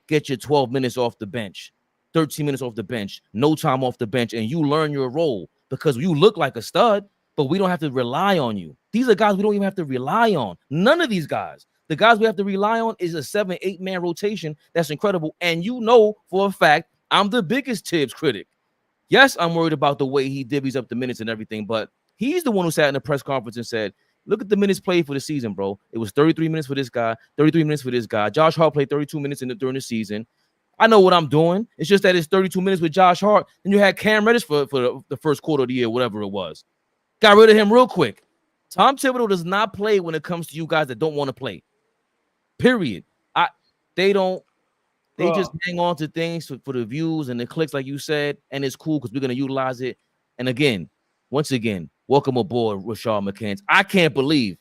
Speaker 1: get your 12 minutes off the bench, 13 minutes off the bench, no time off the bench, and you learn your role because you look like a stud, but we don't have to rely on you. These are guys we don't even have to rely on. None of these guys. The guys we have to rely on is a 7-8 man rotation. That's incredible. And you know for a fact, I'm the biggest Tibbs critic. Yes, I'm worried about the way he divvies up the minutes and everything, but he's the one who sat in the press conference and said, look at the minutes played for the season, bro. It was 33 minutes for this guy, 33 minutes for this guy. Josh Hart played 32 minutes during the season. I know what I'm doing. It's just that it's 32 minutes with Josh Hart. Then you had Cam Reddish for the first quarter of the year, whatever it was. Got rid of him real quick. Tom Thibodeau does not play when it comes to you guys that don't want to play. Period. They just hang on to things for the views and the clicks, like you said, and it's cool because we're going to utilize it. And again, once again, welcome aboard, Rashad McCants. I can't believe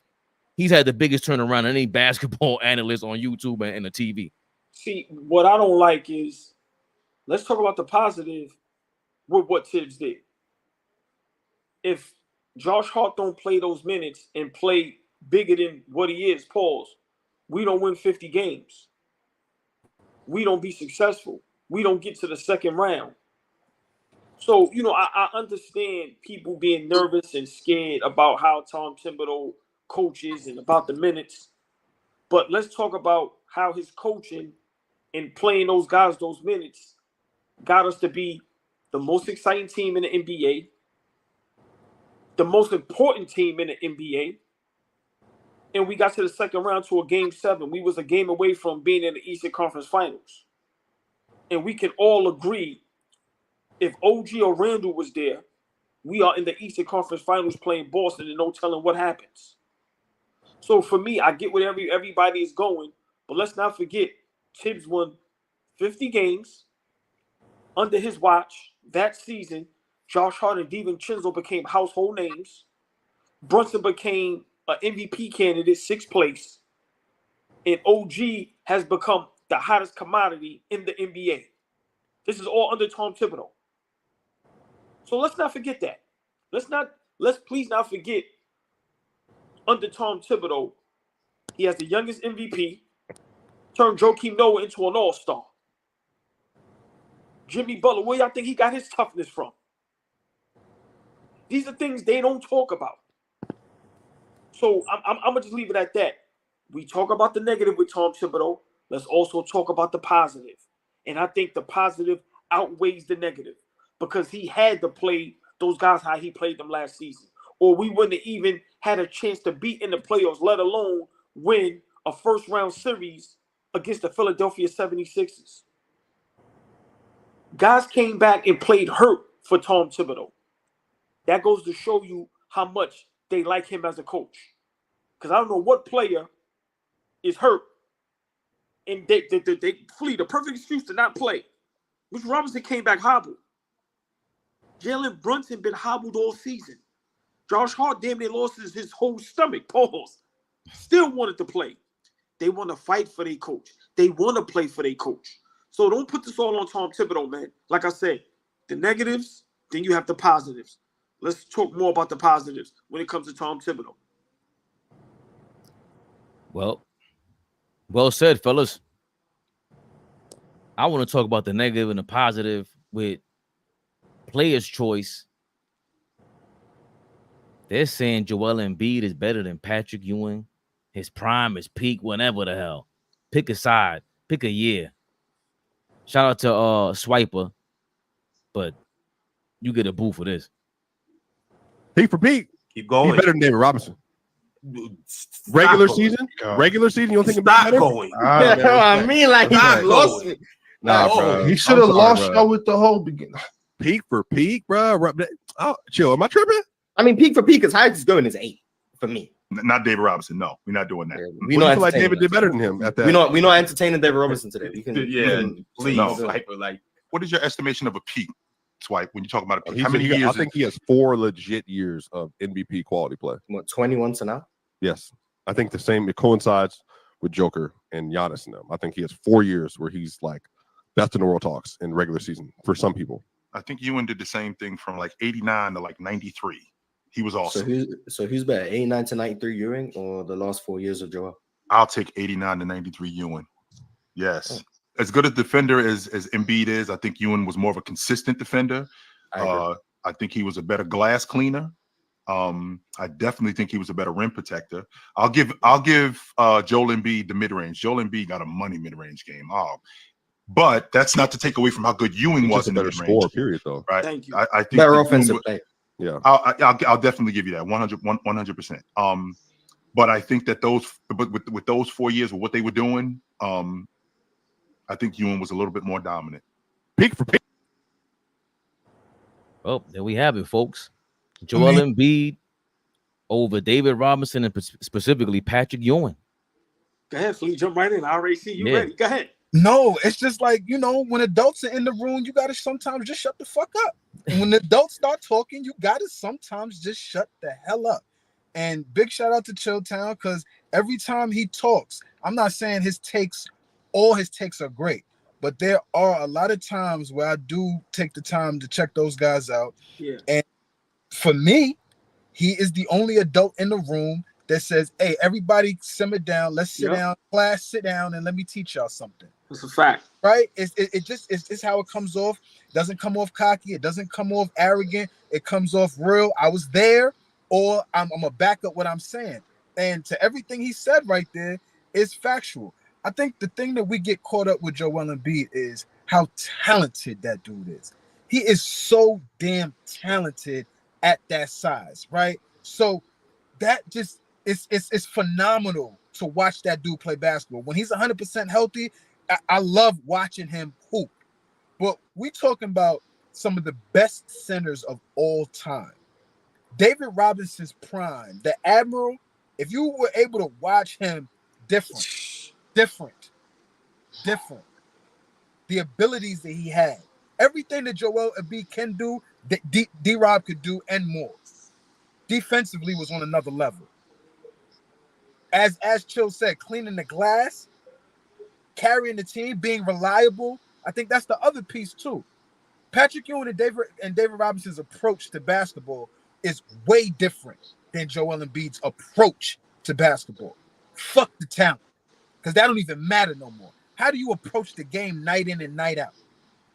Speaker 1: he's had the biggest turnaround of any basketball analyst on YouTube and the TV.
Speaker 4: See, what I don't like is, let's talk about the positive with what Tibbs did. If Josh Hart don't play those minutes and play bigger than what he is, pause, we don't win 50 games. We don't be successful. We don't get to the second round. So, I understand people being nervous and scared about how Tom Thibodeau coaches and about the minutes. But let's talk about how his coaching and playing those guys those minutes got us to be the most exciting team in the NBA, the most important team in the NBA, and we got to the second round to a Game 7. We was a game away from being in the Eastern Conference Finals. And we can all agree, if OG or Randall was there, we are in the Eastern Conference Finals playing Boston and no telling what happens. So for me, I get where everybody is going, but let's not forget, Tibbs won 50 games under his watch that season. Josh Hart and DiVincenzo became household names. Brunson became an MVP candidate, 6th place. And OG has become the hottest commodity in the NBA. This is all under Tom Thibodeau. So let's not forget that. Let's please not forget, under Tom Thibodeau, he has the youngest MVP, turned Joakim Noah into an all-star. Jimmy Butler, where y'all think he got his toughness from? These are things they don't talk about. So I'm going to just leave it at that. We talk about the negative with Tom Thibodeau. Let's also talk about the positive. And I think the positive outweighs the negative because he had to play those guys how he played them last season. Or we wouldn't have even had a chance to be in the playoffs, let alone win a first-round series against the Philadelphia 76ers. Guys came back and played hurt for Tom Thibodeau. That goes to show you how much they like him as a coach. Because I don't know what player is hurt and they flee the perfect excuse to not play. Mitch Robinson came back hobbled. Jalen Brunson been hobbled all season. Josh Hart damn near lost his whole stomach. Pause. Still wanted to play. They want to fight for their coach. They want to play for their coach. So don't put this all on Tom Thibodeau, man. Like I said, the negatives, then you have the positives. Let's talk more about the positives when it comes to Tom Thibodeau.
Speaker 1: Well said, fellas. I want to talk about the negative and the positive with player's choice. They're saying Joel Embiid is better than Patrick Ewing. His prime, his peak, whatever the hell. Pick a side. Pick a year. Shout out to Swiper, but you get a boo for this.
Speaker 11: Peak for peak.
Speaker 12: Keep going.
Speaker 11: He's better than David Robinson. Regular season? Regular season, you don't think about better?
Speaker 12: Going.
Speaker 13: I mean, like he lost it.
Speaker 11: Nah, bro.
Speaker 13: He should have lost y'all with the whole beginning.
Speaker 11: Peak for peak, bro. Oh, chill. Am I tripping?
Speaker 13: I mean, peak for peak, his highest going is 8 for me.
Speaker 10: Not David Robinson. No, we're not doing that.
Speaker 11: We feel like David did better than him at that.
Speaker 13: We not entertaining David Robinson today. We can,
Speaker 10: please. No, like, what is your estimation of a peak, Swipe? When you talk about a peak, how many years?
Speaker 11: I think he has 4 legit years of MVP quality play.
Speaker 13: What, 21 to now?
Speaker 11: Yes, I think the same. It coincides with Joker and Giannis and them. I think he has 4 years where he's like best in the world talks in regular season for some people.
Speaker 10: I think Ewing did the same thing from like 89 to like 93. He was awesome.
Speaker 13: So who's better, 89 to 93 Ewing or the last 4 years of Joel?
Speaker 10: I'll take 89 to 93 Ewing. Yes. As good a defender as Embiid is, I think Ewing was more of a consistent defender. I think he was a better glass cleaner. I definitely think he was a better rim protector. I'll give Joel Embiid the mid-range. Joel Embiid got a money mid-range game. But that's not to take away from how good Ewing was in the mid-range.
Speaker 11: Score, period, though.
Speaker 10: Right.
Speaker 13: Thank you.
Speaker 10: I think
Speaker 13: better offensive play.
Speaker 11: Yeah,
Speaker 10: I'll definitely give you that 100%. But I think that with those 4 years of what they were doing, I think Ewing was a little bit more dominant.
Speaker 11: Peak for peak.
Speaker 1: Well, there we have it, folks. Joel Embiid over David Robinson and specifically Patrick Ewing.
Speaker 4: Go ahead, Fleet. Jump right in. I already see you ready. Go ahead.
Speaker 2: No, it's just like, when adults are in the room, you got to sometimes just shut the fuck up. And when adults start talking, you got to sometimes just shut the hell up. And big shout out to Chilltown, because every time he talks, I'm not saying all his takes are great, but there are a lot of times where I do take the time to check those guys out.
Speaker 4: Yeah.
Speaker 2: And for me, he is the only adult in the room that says, hey, everybody simmer down. Let's sit down. Class, sit down, and let me teach y'all something.
Speaker 4: That's a fact.
Speaker 2: Right? It's how it comes off. It doesn't come off cocky. It doesn't come off arrogant. It comes off real. I was there, or I'm going to back up what I'm saying. And to everything he said right there is factual. I think the thing that we get caught up with Joel Embiid is how talented that dude is. He is so damn talented at that size, right? So that just it's phenomenal to watch that dude play basketball. When he's 100% healthy, I love watching him hoop. But we talking about some of the best centers of all time. David Robinson's prime, the Admiral, if you were able to watch him different. The abilities that he had. Everything that Joel Embiid can do, that D-Rob could do and more. Defensively was on another level. As Chill said, cleaning the glass, carrying the team, being reliable. I think that's the other piece too. Patrick Ewing and David Robinson's approach to basketball is way different than Joel Embiid's approach to basketball. Fuck the talent, because that don't even matter no more. How do you approach the game night in and night out?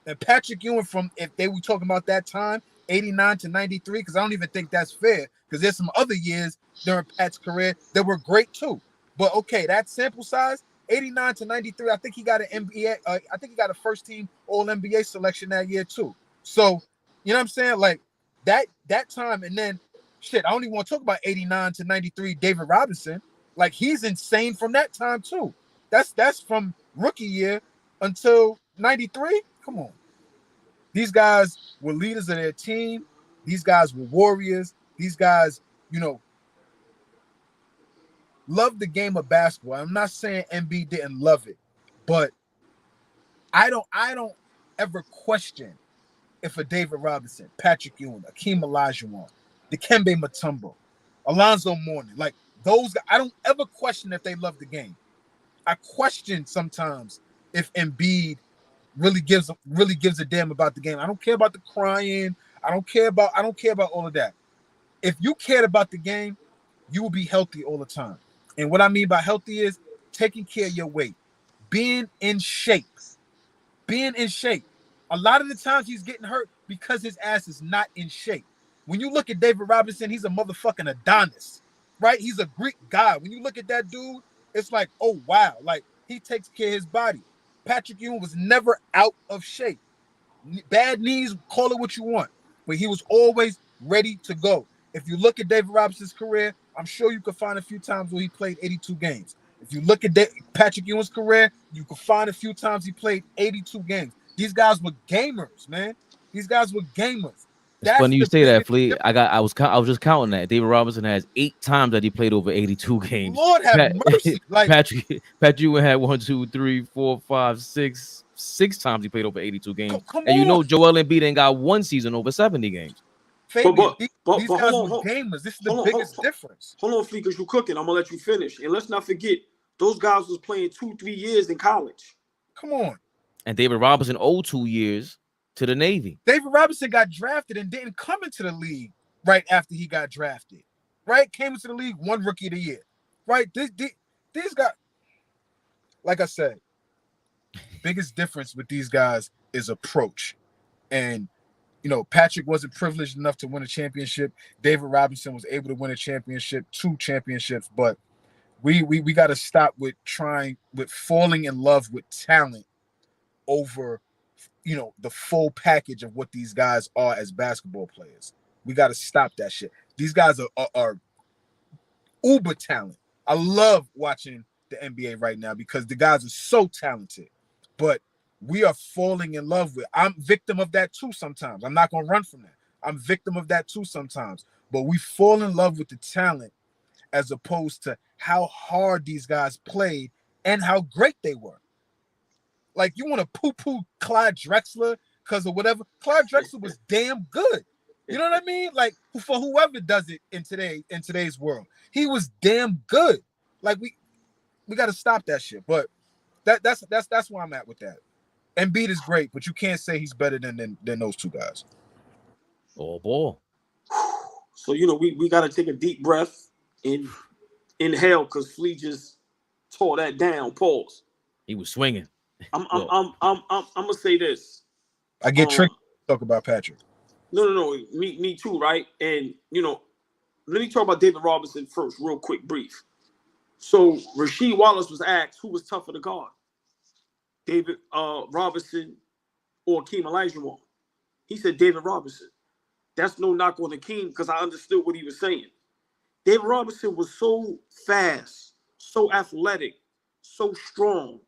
Speaker 2: And Patrick Ewing, from if they were talking about that time, 89 to 93, because I don't even think that's fair, because there's some other years during Pat's career that were great too. But okay, that sample size, 89 to 93, I think he got an NBA, I think he got a first team All-NBA selection that year too. So, you know what I'm saying? Like that time, and then shit, I don't even want to talk about 89 to 93 David Robinson. Like he's insane from that time too. That's from rookie year until 93. Come on. These guys were leaders of their team. These guys were warriors. These guys, loved the game of basketball. I'm not saying Embiid didn't love it, but I don't ever question if a David Robinson, Patrick Ewing, Akeem Olajuwon, Dikembe Mutombo, Alonzo Mourning, like those guys, I don't ever question if they love the game. I question sometimes if Embiid really gives a damn about the game. I don't care about the crying. I don't care about all of that. If you cared about the game, you will be healthy all the time. And what I mean by healthy is taking care of your weight, being in shape. being in shape. A lot of the times he's getting hurt because his ass is not in shape. When you look at David Robinson, he's a motherfucking Adonis, right? He's a Greek god. When you look at that dude, it's like, oh, wow. Like, he takes care of his body. Patrick Ewing was never out of shape. Bad knees, call it what you want. But he was always ready to go. If you look at David Robinson's career, I'm sure you could find a few times where he played 82 games. If you look at Patrick Ewing's career, you could find a few times he played 82 games. These guys were gamers, man. These guys were gamers.
Speaker 1: It's funny you say that, Flea. I was just counting that. David Robinson has 8 times that he played over 82 games.
Speaker 2: Lord have mercy. Like
Speaker 1: Patrick Ewing had 1, 2, 3, 4, 5, 6 times he played over 82 games. And you know Joel Embiid ain't got 1 season over 70 games.
Speaker 2: Fabian, these guys were gamers. This is the biggest difference.
Speaker 4: Hold on, Flea, because you're cooking. I'm gonna let you finish. And let's not forget, those guys was playing 2-3 years in college.
Speaker 2: Come on.
Speaker 1: And David Robinson owed 2 years to the Navy.
Speaker 2: David Robinson got drafted and didn't come into the league right after he got drafted. Right? Came into the league 1 rookie of the year. Right? These guys, like I said, biggest difference with these guys is approach. And you know, Patrick wasn't privileged enough to win a championship. David Robinson was able to win a championship, 2 championships, but we got to stop with falling in love with talent over, you know, the full package of what these guys are as basketball players. We got to stop that shit. These guys are uber talent. I love watching the NBA right now because the guys are so talented, but we are falling in love with. I'm victim of that too sometimes. I'm not going to run from that. I'm victim of that too sometimes. But we fall in love with the talent as opposed to how hard these guys played and how great they were. Like, you want to poo-poo Clyde Drexler because of whatever. Clyde Drexler was damn good. You know what I mean? Like, for whoever does it in today's world, he was damn good. Like, we got to stop that shit. But that's where I'm at with that. Embiid is great, but you can't say he's better than those 2 guys.
Speaker 1: Oh, boy.
Speaker 4: So, you know, we got to take a deep breath and inhale because Flea just tore that down. Pause.
Speaker 1: He was swinging.
Speaker 4: I'm gonna say this.
Speaker 2: I get tricked to talk about Patrick.
Speaker 4: No. Me too, right? And you know, let me talk about David Robinson first, real quick, brief. So Rasheed Wallace was asked who was tougher to guard, David Robinson or Akeem Olajuwon. He said David Robinson. That's no knock on Akeem because I understood what he was saying. David Robinson was so fast, so athletic, so strong.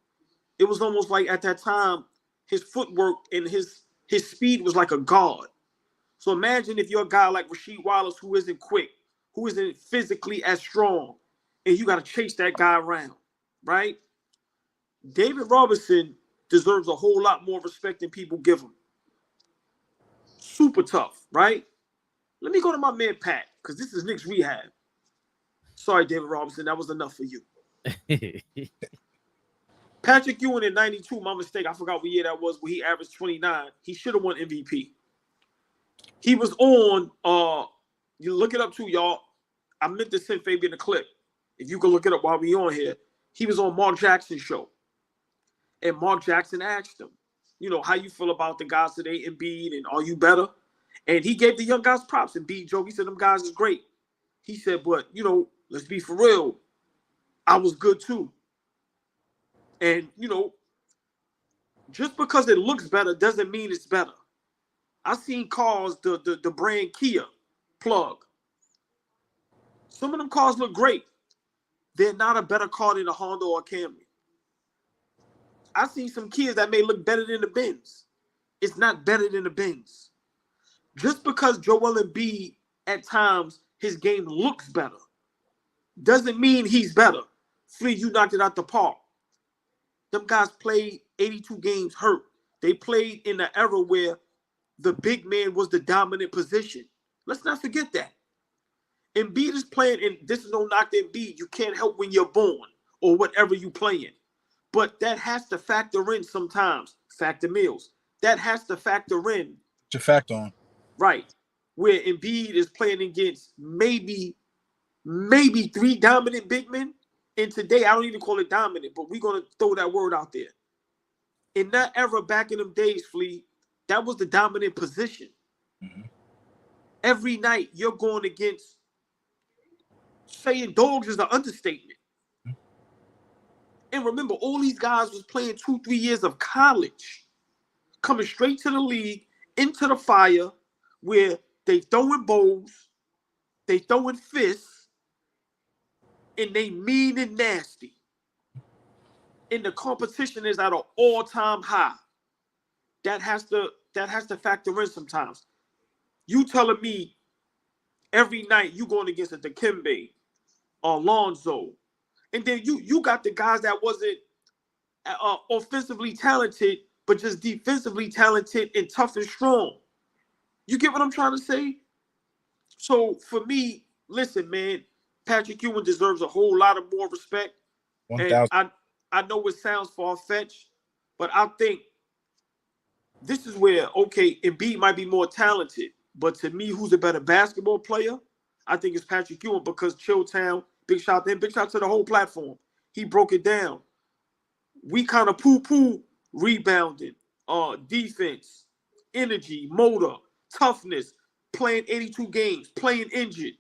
Speaker 4: It was almost like at that time, his footwork and his speed was like a guard. So imagine if you're a guy like Rasheed Wallace who isn't quick, who isn't physically as strong, and you got to chase that guy around, right? David Robinson deserves a whole lot more respect than people give him. Super tough, right? Let me go to my man Pat, because this is Knicks Rehab. Sorry, David Robinson, that was enough for you. Patrick Ewing in 92, my mistake. I forgot what year that was, where he averaged 29. He should have won MVP. He was on, you look it up too, y'all. I meant to send Fabian a clip. If you can look it up while we on here. He was on Mark Jackson's show. And Mark Jackson asked him, you know, how you feel about the guys today, Embiid, and are you better? And he gave the young guys props. Embiid joke, he said, them guys is great. He said, but, you know, let's be for real. I was good too. And, you know, just because it looks better doesn't mean it's better. I seen cars, the brand Kia plug. Some of them cars look great. They're not a better car than a Honda or a Camry. I seen some Kias that may look better than the Benz. It's not better than the Benz. Just because Joel Embiid, at times, his game looks better, doesn't mean he's better. Flea, you knocked it out the park. Them guys played 82 games hurt. They played in the era where the big man was the dominant position. Let's not forget that. Embiid is playing, and this is no knock to Embiid. You can't help when you're born or whatever you playing. But that has to factor in sometimes. Factor meals. That has to factor in.
Speaker 2: To factor on.
Speaker 4: Right. Where Embiid is playing against maybe 3 dominant big men. And today, I don't even call it dominant, but we're going to throw that word out there. In that era, back in them days, Flea, that was the dominant position. Every night you're going against, saying dogs is an understatement. And remember, all these guys was playing 2-3 years of college, coming straight to the league, into the fire, where they throwing bowls, they throwing fists, and they mean and nasty. And the competition is at an all-time high. That has to factor in sometimes. You telling me every night you going against a Dikembe, Alonzo, and then you got the guys that wasn't offensively talented, but just defensively talented and tough and strong. You get what I'm trying to say? So for me, listen, man, Patrick Ewing deserves a whole lot of more respect.
Speaker 2: 1,000.
Speaker 4: And I know it sounds far-fetched, but I think this is where, okay, Embiid might be more talented, but to me, who's a better basketball player? I think it's Patrick Ewing, because Chilltown, big shout to him, big shout to the whole platform. He broke it down. We kind of poo-poo rebounding, defense, energy, motor, toughness, playing 82 games, playing injured,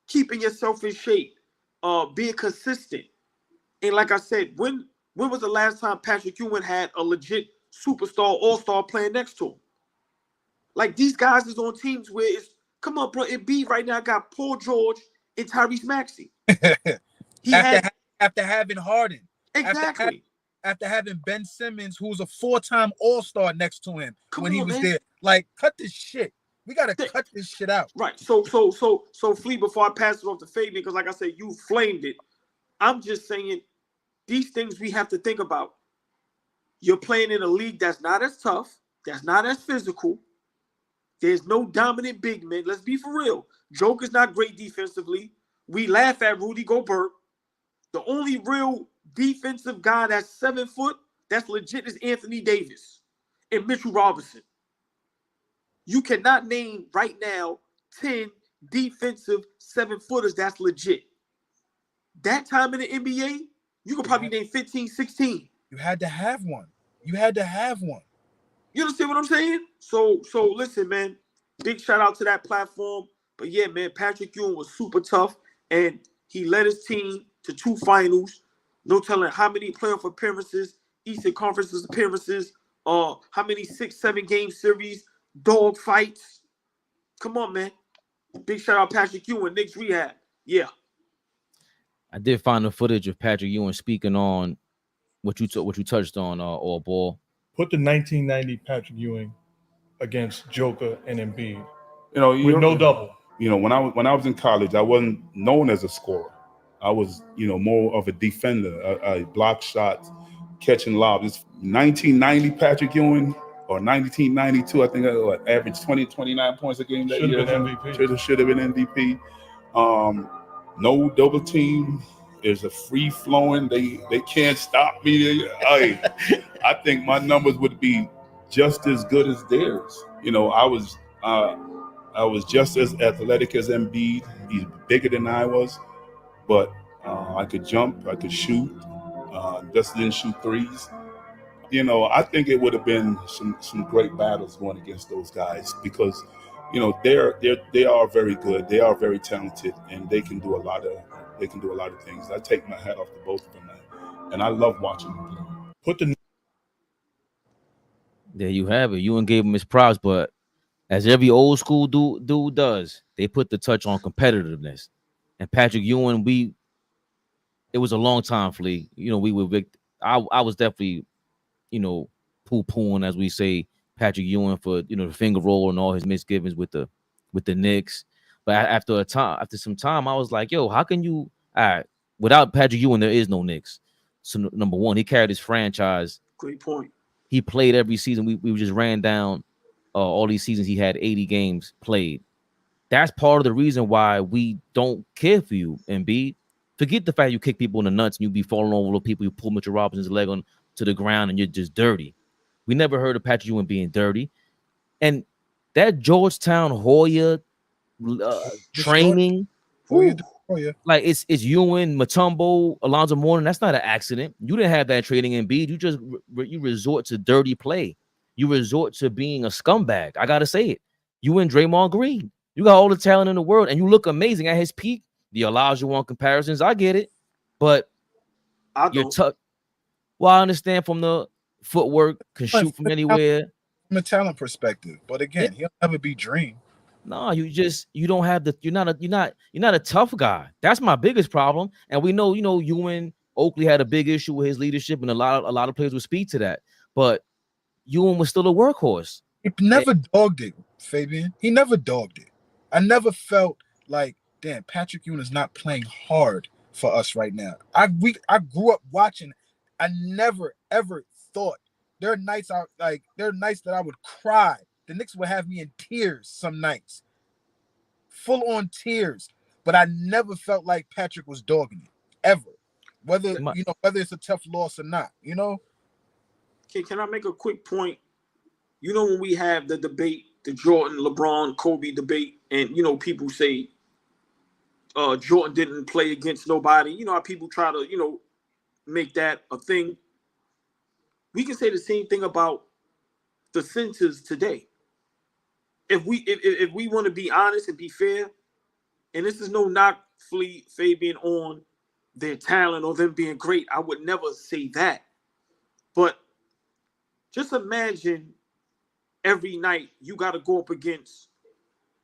Speaker 4: keeping yourself in shape, being consistent. And like I said, when was the last time Patrick Ewing had a legit superstar, all-star playing next to him? Like, these guys is on teams where it's, come on, bro, Embiid right now got Paul George and Tyrese Maxey.
Speaker 2: After having Harden.
Speaker 4: Exactly.
Speaker 2: After having Ben Simmons, who's a 4-time all-star next to him when he was there. Like, cut this shit. We gotta cut this shit out.
Speaker 4: Right. So Flea, before I pass it off to Fabian, because like I said, you flamed it. I'm just saying these things we have to think about. You're playing in a league that's not as tough, that's not as physical. There's no dominant big men. Let's be for real. Joker's not great defensively. We laugh at Rudy Gobert. The only real defensive guy that's 7 foot, that's legit, is Anthony Davis and Mitchell Robinson. You cannot name right now 10 defensive 7-footers that's legit. That time in the NBA, you could probably name 15, 16.
Speaker 2: You had to have one. You had to have one.
Speaker 4: You understand what I'm saying? So listen, man, big shout out to that platform. But yeah, man, Patrick Ewing was super tough, and he led his team to 2 finals. No telling how many playoff appearances, Eastern Conference appearances, how many 6-7 game series, dog fights. Come on, man. Big shout out Patrick Ewing, Knicks Rehab. Yeah.
Speaker 1: I did find the footage of Patrick Ewing speaking on what you touched on, AllBall.
Speaker 12: Put the 1990 Patrick Ewing against Joker and Embiid.
Speaker 14: You know,
Speaker 12: with no double.
Speaker 14: You know, when I was in college, I wasn't known as a scorer. I was, more of a defender, a block shots, catching lobs. It's 1990 Patrick Ewing or 1992, I think I averaged 20, 29 points a game that year. Should have been MVP. No double team. There's a free flowing. They can't stop me. I think my numbers would be just as good as theirs. I was just as athletic as Embiid. He's bigger than I was, but I could jump, I could shoot. Just didn't shoot threes. I think it would have been some great battles going against those guys because, they are very good. They are very talented, and they can do a lot of things. I take my hat off to both of them, and I love watching them play.
Speaker 1: There you have it. Ewing gave him his props, but as every old school dude does, they put the touch on competitiveness. And Patrick Ewing, it was a long time, Flea. We were big. I was definitely, poo-pooing, as we say, Patrick Ewing for the finger roll and all his misgivings with the Knicks. But after some time, I was like, yo, how can you? Without Patrick Ewing, there is no Knicks. So number one, he carried his franchise.
Speaker 4: Great point. He
Speaker 1: played every season. We just ran down all these seasons. He had 80 games played. That's part of the reason why we don't care for you, Embiid. Forget the fact you kick people in the nuts and you be falling over people. You pull Mitchell Robinson's leg to the ground and you're just dirty. We never heard of Patrick Ewing being dirty. And that Georgetown Hoya training,
Speaker 2: Oh yeah.
Speaker 1: Like it's Ewing, Mutombo, Alonzo Mourning. That's not an accident. You didn't have that trading in Embiid. You just you resort to dirty play. You resort to being a scumbag. I gotta say it. You and Draymond Green. You got all the talent in the world, and you look amazing at his peak. The Olajuwon comparisons, I get it, but you're tough. Well, I understand from the footwork, can shoot from anywhere.
Speaker 2: From a talent perspective, but again, he'll never be Dream.
Speaker 1: No, you don't have the you're not a tough guy. That's my biggest problem. And we know, Ewing, Oakley had a big issue with his leadership, and a lot of players would speak to that. But Ewing was still a workhorse.
Speaker 2: He never dogged it, Fabian. He never dogged it. I never felt like, damn, Patrick Ewing is not playing hard for us right now. I grew up watching. I never ever thought there are nights that I would cry. The Knicks would have me in tears some nights, full on tears. But I never felt like Patrick was dogging it ever, whether it's a tough loss or not.
Speaker 4: Okay, can I make a quick point? When we have the debate, the Jordan, LeBron, Kobe debate, and people say Jordan didn't play against nobody. You know how people try to make that a thing. We can say the same thing about the centers today. If we want to be honest and be fair, and this is no knock, Fabian, on their talent or them being great, I would never say that. But just imagine every night you got to go up against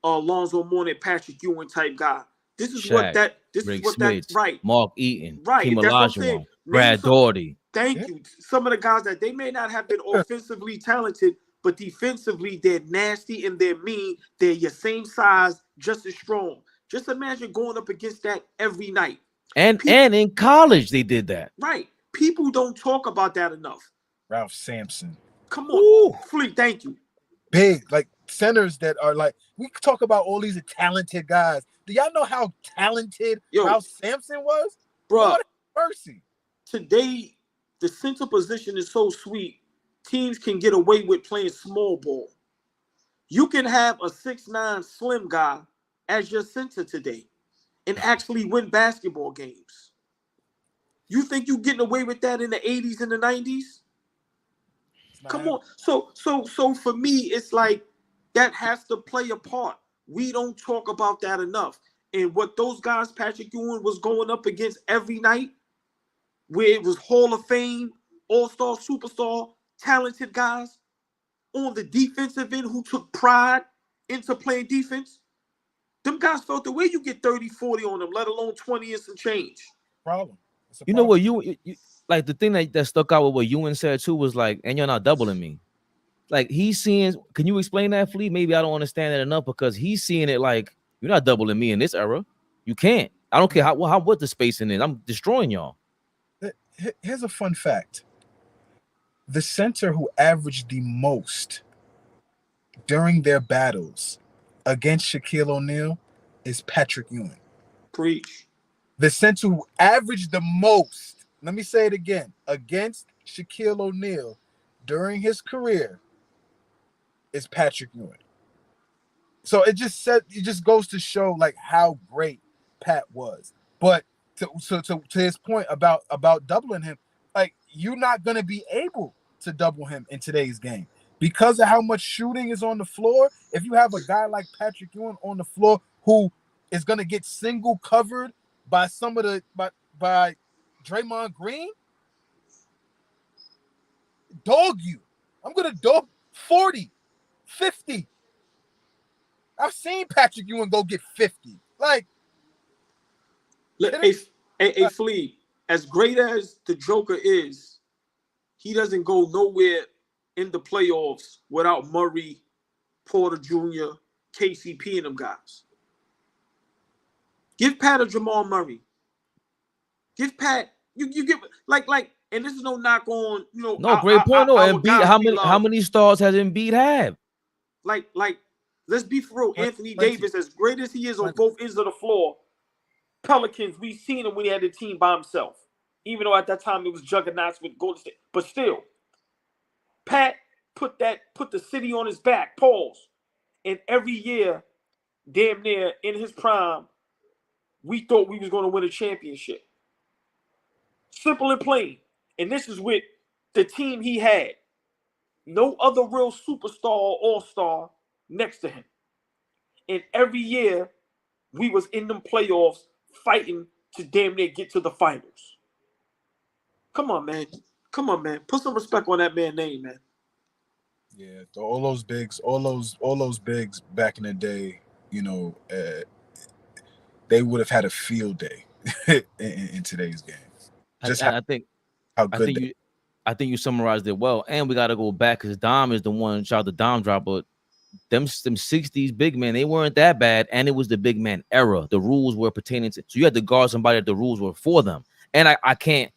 Speaker 4: Alonzo Mourning, Patrick Ewing type guy. This is
Speaker 1: Shaq,
Speaker 4: right.
Speaker 1: Mark Eaton,
Speaker 4: Right.
Speaker 1: Kim
Speaker 4: That's what I'm
Speaker 1: Olajuwon,
Speaker 4: saying.
Speaker 1: Brad Daugherty.
Speaker 4: Thank you. Some of the guys that they may not have been offensively talented, but defensively they're nasty and they're mean. They're your same size, just as strong. Just imagine going up against that every night.
Speaker 1: And in college they did that.
Speaker 4: Right. People don't talk about that enough.
Speaker 2: Ralph Sampson.
Speaker 4: Come on. Fleet, thank you.
Speaker 2: Big, like centers that are like, we talk about all these talented guys. Do y'all know how talented Ralph Sampson was?
Speaker 4: Bro,
Speaker 2: mercy.
Speaker 4: Today, the center position is so sweet. Teams can get away with playing small ball. You can have a 6'9" slim guy as your center today and actually win basketball games. You think you getting away with that in the 80s and the 90s? Come on. So for me, it's like that has to play a part. We don't talk about that enough. And what those guys, Patrick Ewing, was going up against every night, where it was Hall of Fame, all-star, superstar, talented guys on the defensive end who took pride into playing defense. Them guys felt the way you get 30, 40 on them, let alone 20 and some change.
Speaker 2: Problem.
Speaker 1: You know what you like, the thing that stuck out with what Ewing said too was like, and you're not doubling me. Like he's seeing, can you explain that, Fleet? Maybe I don't understand it enough, because he's seeing it like, you're not doubling me in this era. You can't. I don't care what the spacing is. I'm destroying y'all.
Speaker 2: Here's a fun fact. The center who averaged the most during their battles against Shaquille O'Neal is Patrick Ewing.
Speaker 4: Preach.
Speaker 2: The center who averaged the most, let me say it again, against Shaquille O'Neal during his career is Patrick Ewing. So it just goes to show like how great Pat was. But to his point about doubling him, like you're not gonna be able to double him in today's game because of how much shooting is on the floor. If you have a guy like Patrick Ewing on the floor who is gonna get single covered by some of the by Draymond Green, dog you. I'm gonna dog 40, 50. I've seen Patrick Ewing go get 50. Like,
Speaker 4: hey, Flea, as great as the Joker is, he doesn't go nowhere in the playoffs without Murray, Porter Jr., KCP, and them guys. Give Pat a Jamal Murray. Give Pat, you give like, and this is no knock on,
Speaker 1: No, great point. No, Embiid, how many stars has Embiid had?
Speaker 4: Like, let's be for real. Anthony Davis, as great as he is on both ends of the floor, Pelicans, we've seen him when he had the team by himself. Even though at that time it was juggernauts with Golden State. But still, Pat put the city on his back, pause. And every year, damn near in his prime, we thought we was going to win a championship. Simple and plain. And this is with the team he had. No other real superstar or all-star next to him. And every year, we was in them playoffs fighting to damn near get to the finals. Come on, man. Come on, man. Put some respect on that man's name, man.
Speaker 2: Yeah, all those bigs back in the day, you know, they would have had a field day in today's game. Just
Speaker 1: I think
Speaker 2: how good
Speaker 1: I think you summarized it well. And we got to go back because Dom is the one, shout out to Dom drop, but them 60s big men, they weren't that bad. And it was the big man era. The rules were pertaining to, so you had to guard somebody that the rules were for them. And I can't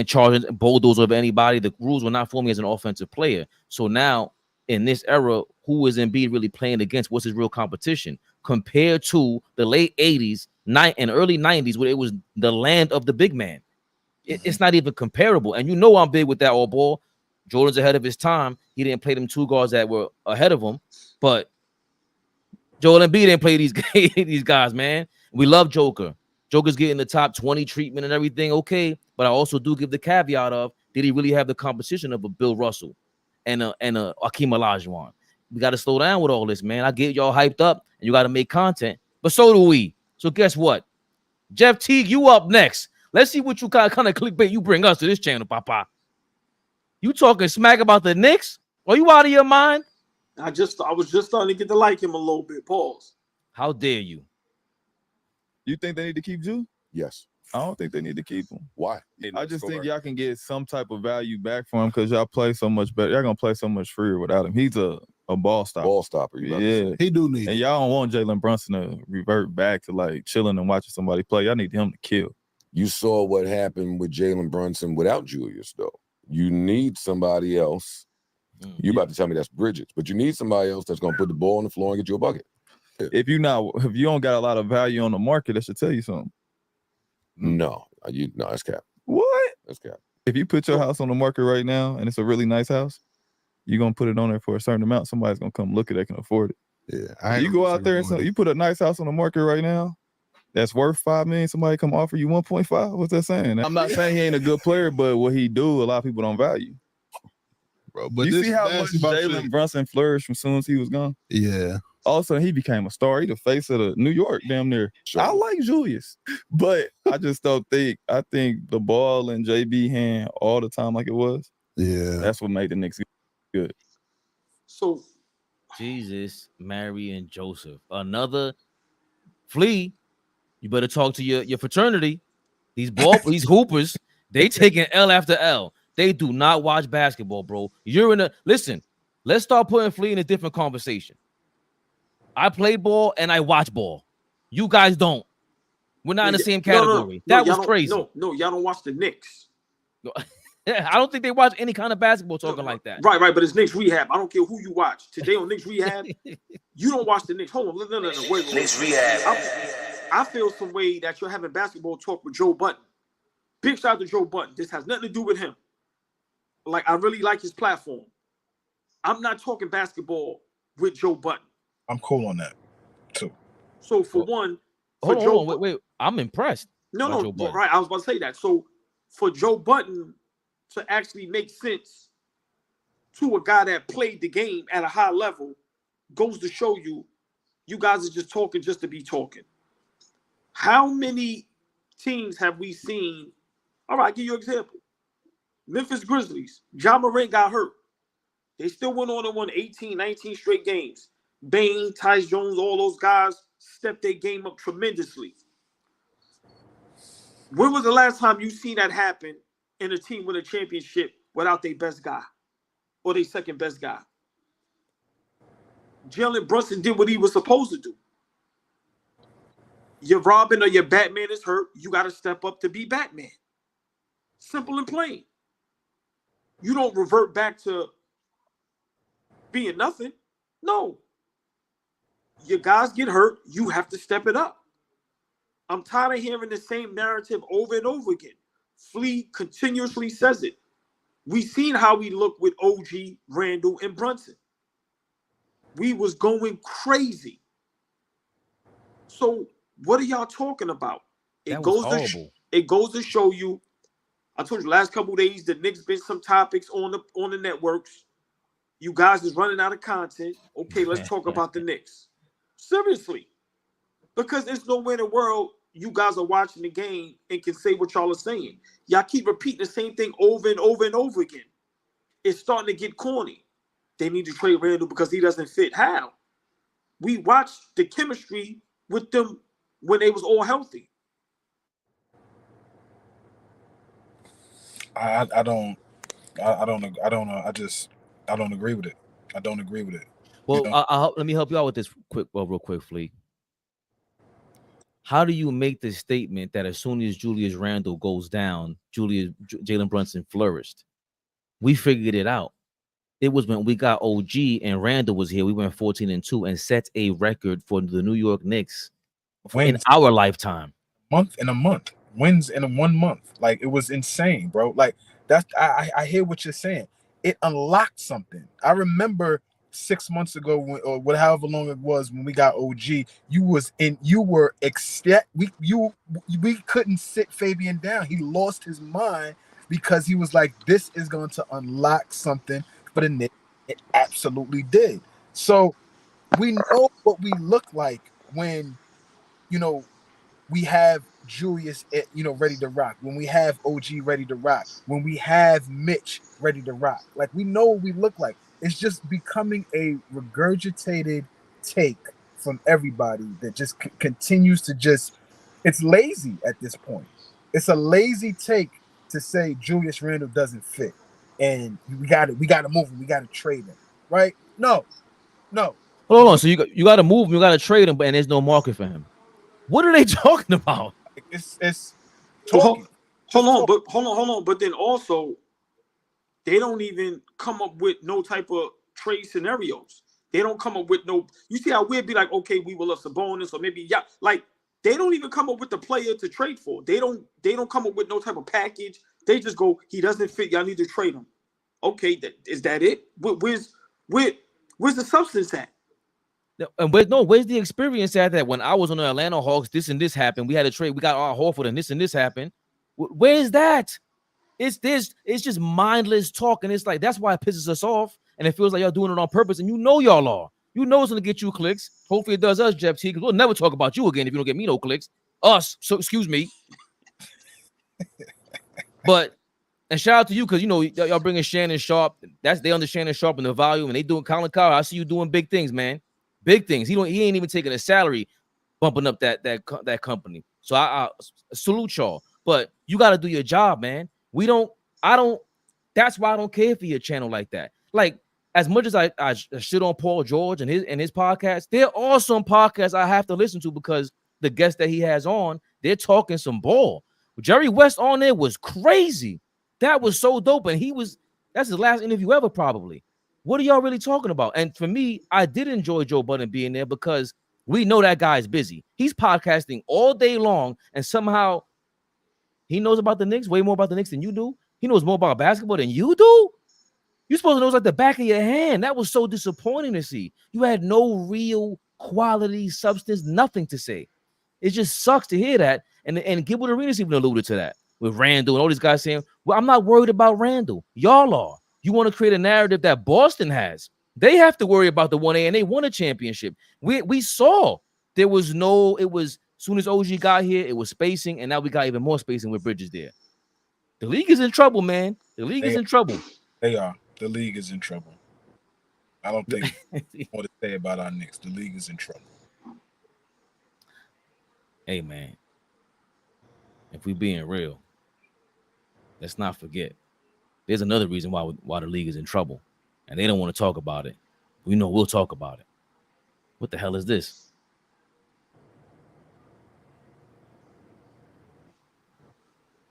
Speaker 1: charge and bulldoze over anybody. The rules were not for me as an offensive player. So now in this era, who is Embiid really playing against? What's his real competition compared to the late 80s, and early 90s, where it was the land of the big man? It's not even comparable. And you know I'm big with that all ball. Jordan's ahead of his time. He didn't play them two guards that were ahead of him, but Joel Embiid didn't play these guys, man. We love Joker. Joker's getting the top 20 treatment and everything, okay. But I also do give the caveat of, did he really have the competition of a Bill Russell and a Akeem Olajuwon? We got to slow down with all this, man. I get y'all hyped up and you got to make content, but so do we. So guess what? Jeff Teague, you up next. Let's see what you kind of clickbait you bring us to this channel, Papa. You talking smack about the Knicks? Are you out of your mind?
Speaker 4: I was just starting to get to like him a little bit. Pause.
Speaker 1: How dare you?
Speaker 15: You think they need to keep Drew?
Speaker 11: Yes.
Speaker 15: I don't think they need to keep him.
Speaker 11: Why?
Speaker 15: I just think y'all can get some type of value back for him because y'all play so much better. Y'all gonna play so much freer without him. He's a ball stopper.
Speaker 11: Ball stopper.
Speaker 15: Yeah,
Speaker 16: he do need.
Speaker 15: And y'all don't want Jalen Brunson to revert back to like chilling and watching somebody play. Y'all need him to kill.
Speaker 17: You saw what happened with Jalen Brunson without Julius, though. You need somebody else. You about to tell me that's Bridges, but you need somebody else that's gonna put the ball on the floor and get you a bucket.
Speaker 15: If you don't got a lot of value on the market, that should tell you something.
Speaker 17: No, that's cap.
Speaker 15: What?
Speaker 17: That's cap.
Speaker 15: If you put your house on the market right now and it's a really nice house, you're gonna put it on there for a certain amount. Somebody's gonna come look at it, can afford it.
Speaker 16: Yeah,
Speaker 15: you go out there and you put a nice house on the market right now that's worth $5 million. Somebody come offer you 1.5. What's that saying? I'm not saying he ain't a good player, but what he do, a lot of people don't value.
Speaker 16: Bro, but
Speaker 15: you see how much Jalen Brunson flourished from soon as he was gone?
Speaker 16: Yeah.
Speaker 15: Also, he became a star. He the face of the New York, damn near. Sure. I like Julius, but I just don't think. I think the ball in JB hand all the time, like it was.
Speaker 16: Yeah,
Speaker 15: that's what made the Knicks good.
Speaker 4: So,
Speaker 1: Jesus, Mary, and Joseph, another flea. You better talk to your fraternity. These hoopers, they taking L after L. They do not watch basketball, bro. You're in a listen. Let's start putting Flea in a different conversation. I play ball and I watch ball. You guys don't. We're not in the same category. That was crazy.
Speaker 4: No, y'all don't watch the Knicks.
Speaker 1: I don't think they watch any kind of basketball talking like that.
Speaker 4: Right, but it's Knicks Rehab. I don't care who you watch. Today on Knicks Rehab, you don't watch the Knicks. Hold on, no. Wait.
Speaker 18: Knicks Rehab.
Speaker 4: I feel some way that you're having basketball talk with Joe Button. Big shout out to Joe Button. This has nothing to do with him. Like, I really like his platform. I'm not talking basketball with Joe Button.
Speaker 2: I'm cool on that, too.
Speaker 4: So, for one...
Speaker 1: Hold on, wait. I'm impressed.
Speaker 4: No, right. I was about to say that. So, for Joe Button to actually make sense to a guy that played the game at a high level goes to show you guys are just talking just to be talking. How many teams have we seen? All right, I'll give you an example. Memphis Grizzlies. Ja Morant got hurt. They still went on and won 18, 19 straight games. Bane, Tyus Jones, all those guys stepped their game up tremendously. When was the last time you seen that happen in a team win a championship without their best guy or their second best guy? Jalen Brunson did what he was supposed to do. Your Robin or your Batman is hurt. You got to step up to be Batman. Simple and plain. You don't revert back to being nothing. No. Your guys get hurt. You have to step it up. I'm tired of hearing the same narrative over and over again. Flea continuously says it. We seen how we look with OG, Randall, and Brunson. We was going crazy. So What are y'all talking about?
Speaker 1: That was horrible.
Speaker 4: It goes to show you. I told you last couple of days the Knicks been some topics on the networks. You guys is running out of content. Okay, let's talk about the Knicks. Seriously. Because there's nowhere in the world you guys are watching the game and can say what y'all are saying. Y'all keep repeating the same thing over and over and over again. It's starting to get corny. They need to trade Randall because he doesn't fit. How? We watched the chemistry with them when they was all healthy.
Speaker 2: I don't agree with it. I don't agree with it.
Speaker 1: Well, let me help you out with this real quick, Flea. How do you make the statement that as soon as Julius Randle goes down, Jalen Brunson flourished? We figured it out. It was when we got OG and Randle was here. We went 14-2 and set a record for the New York Knicks in our lifetime.
Speaker 2: In a month. Wins in 1 month. Like, it was insane, bro. Like, that's I hear what you're saying. It unlocked something. I remember 6 months ago, or however long it was, when we got OG, we couldn't sit Fabian down. He lost his mind because he was like, this is going to unlock something for the Knicks. It absolutely did. So we know what we look like when, we have Julius, ready to rock. When we have OG ready to rock. When we have Mitch ready to rock. Like, we know what we look like. It's just becoming a regurgitated take from everybody that just continues to it's lazy at this point. It's a lazy take to say Julius Randle doesn't fit. And we got to move him. We got to trade him. Right? No.
Speaker 1: Hold on. So you got to move him. You got to trade him, and there's no market for him. What are they talking about?
Speaker 2: It's talking.
Speaker 4: Hold on. But then also, they don't even come up with no type of trade scenarios. They don't come up with no. You see how we'd be like, okay, we will have Sabonis or maybe like they don't even come up with the player to trade for. They don't come up with no type of package. They just go, he doesn't fit. Y'all need to trade him. Okay, is that it? Where's the substance at?
Speaker 1: And where's the experience at that when I was on the Atlanta Hawks, this and this happened. We had a trade. We got our Horford and this happened. Where's that? It's just mindless talk. And it's like, that's why it pisses us off. And it feels like y'all doing it on purpose. And y'all are. It's going to get you clicks. Hopefully it does us, Jeff T, because we'll never talk about you again if you don't get me no clicks. Us. So excuse me. And shout out to you because, y'all bringing Shannon Sharp. They under Shannon Sharp and the volume. And they doing Colin Cowherd. I see you doing big things, man. Big things. He ain't even taking a salary bumping up that company. So I salute y'all. But you got to do your job, man. That's why I don't care for your channel like that. Like, as much as I shit on Paul George and his podcast, there are some podcasts I have to listen to because the guests that he has on, they're talking some ball. Jerry West on there was crazy. That was so dope. And that's his last interview ever, probably. What are y'all really talking about? And for me, I did enjoy Joe Budden being there because we know that guy's busy. He's podcasting all day long, and somehow he knows about the Knicks way more about the Knicks than you do. He knows more about basketball than you do. You're supposed to know it's like the back of your hand. That was so disappointing to see. You had no real quality, substance, nothing to say. It just sucks to hear that. And Gilbert Arenas even alluded to that with Randle and all these guys saying, well, I'm not worried about Randle. Y'all are. You want to create a narrative that Boston has. They have to worry about the 1A, and they won a championship. We saw it was as soon as OG got here, it was spacing, and now we got even more spacing with Bridges there. The league is in trouble, man. The league is in trouble.
Speaker 2: They are. The league is in trouble. I don't think more to say about our Knicks. The league is in trouble.
Speaker 1: Hey, man. If we being real, let's not forget. There's another reason why the league is in trouble, and they don't want to talk about it. We know we'll talk about it. What the hell is this?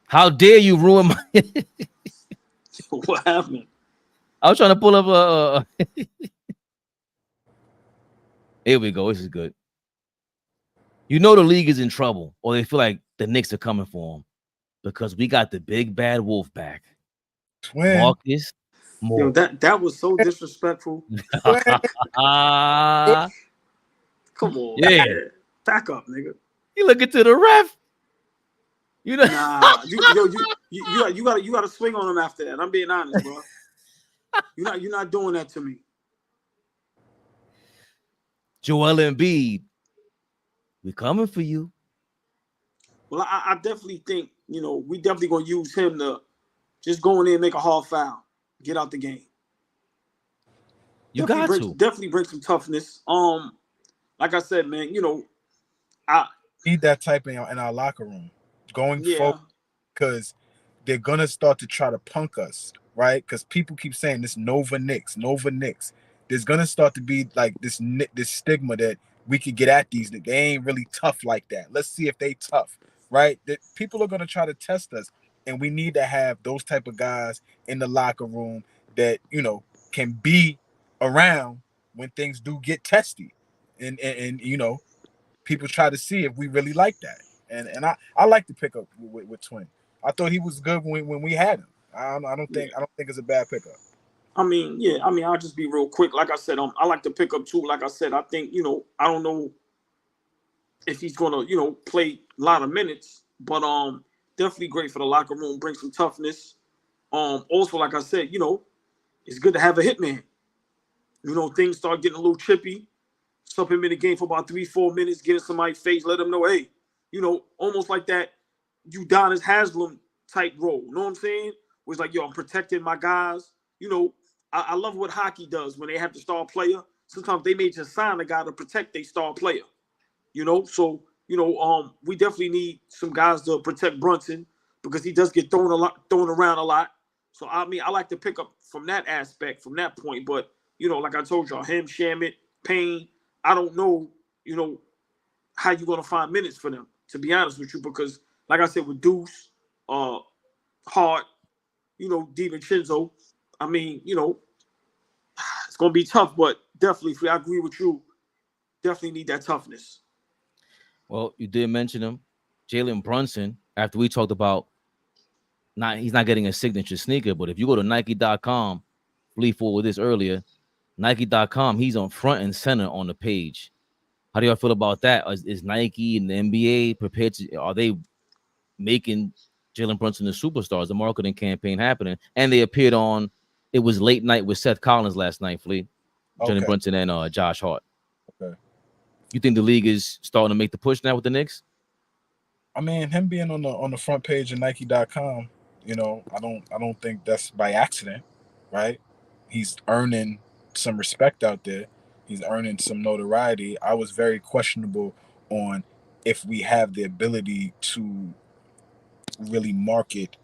Speaker 1: How dare you ruin my...
Speaker 4: What happened?
Speaker 1: I was trying to pull up Here we go. This is good. You know the league is in trouble, or they feel like the Knicks are coming for them because we got the big bad wolf back. Marcus Moore.
Speaker 4: Yo, that was so disrespectful. Come on,
Speaker 1: yeah.
Speaker 4: man. Back up, nigga.
Speaker 1: You looking to the ref. You know,
Speaker 4: Nah, you gotta swing on him after that. I'm being honest, bro. You're not doing that to me.
Speaker 1: Joel Embiid, we coming for you.
Speaker 4: Well, I definitely think, we definitely gonna use him to just go in there and make a hard foul, get out the game.
Speaker 1: You
Speaker 4: Definitely bring some toughness. Like I said, man, I
Speaker 2: need that type in our locker room going forward, because they're gonna start to try to punk us, right? Because people keep saying this Nova Knicks. There's gonna start to be like this stigma that we could get at these. They ain't really tough like that. Let's see if they tough, right? That people are gonna try to test us, and we need to have those type of guys in the locker room that can be around when things do get testy, and people try to see if we really like that. And I like to pick up with Twin. I thought he was good when we had him. I don't think it's a bad pickup.
Speaker 4: I mean, I'll just be real quick. Like I said, I like to pick up too. Like I said, I think, I don't know if he's gonna, play a lot of minutes, but definitely great for the locker room, bring some toughness. Also, like I said, it's good to have a hitman. Things start getting a little chippy. Stop him in the game for about 3-4 minutes, get in somebody's face, let them know, hey, almost like that Udonis Haslem type role. You know what I'm saying? Where it's like, yo, I'm protecting my guys. I love what hockey does when they have the star player. Sometimes they may just sign a guy to protect their star player. So we definitely need some guys to protect Brunson because he does get thrown around a lot. So I like to pick up from that aspect, from that point. But like I told y'all, him, Shamet, Payne, I don't know, how you're gonna find minutes for them, to be honest with you, because like I said, with Deuce, Hart, DiVincenzo, it's gonna be tough, but definitely, I agree with you. Definitely need that toughness.
Speaker 1: Well, you did mention him, Jalen Brunson. After we talked about he's not getting a signature sneaker, but if you go to Nike.com, Lee forward with this earlier, Nike.com, he's on front and center on the page. How do y'all feel about that? Is Nike and the NBA prepared to? Are they making Jalen Brunson the superstar? Is the marketing campaign happening? And they appeared on. It was late night with Seth Collins last night, Flea. Jalen Brunson and Josh Hart.
Speaker 2: Okay.
Speaker 1: You think the league is starting to make the push now with the Knicks?
Speaker 2: I mean, him being on the front page of Nike.com, I don't think that's by accident, right? He's earning some respect out there. He's earning some notoriety. I was very questionable on if we have the ability to really market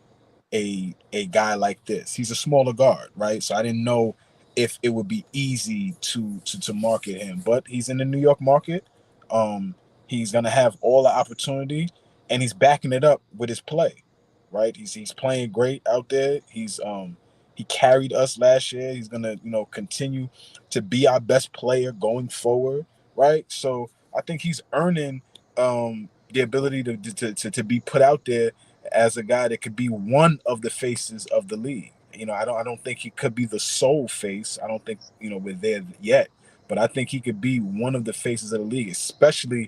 Speaker 2: a guy like this. He's a smaller guard, right? So I didn't know if it would be easy to market him, but he's in the New York market. He's gonna have all the opportunity, and he's backing it up with his play, right? He's playing great out there. He carried us last year. He's gonna continue to be our best player going forward, right? So I think he's earning the ability to be put out there as a guy that could be one of the faces of the league. I don't think he could be the sole face. I don't think we're there yet, but I think he could be one of the faces of the league, especially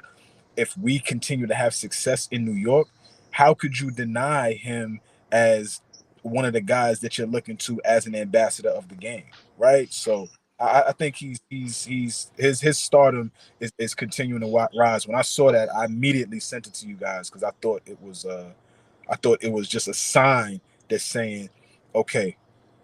Speaker 2: if we continue to have success in New York. How could you deny him as one of the guys that you're looking to as an ambassador of the game, right? So I think his stardom is continuing to rise. When I saw that, I immediately sent it to you guys because I thought it was just a sign that's saying, okay,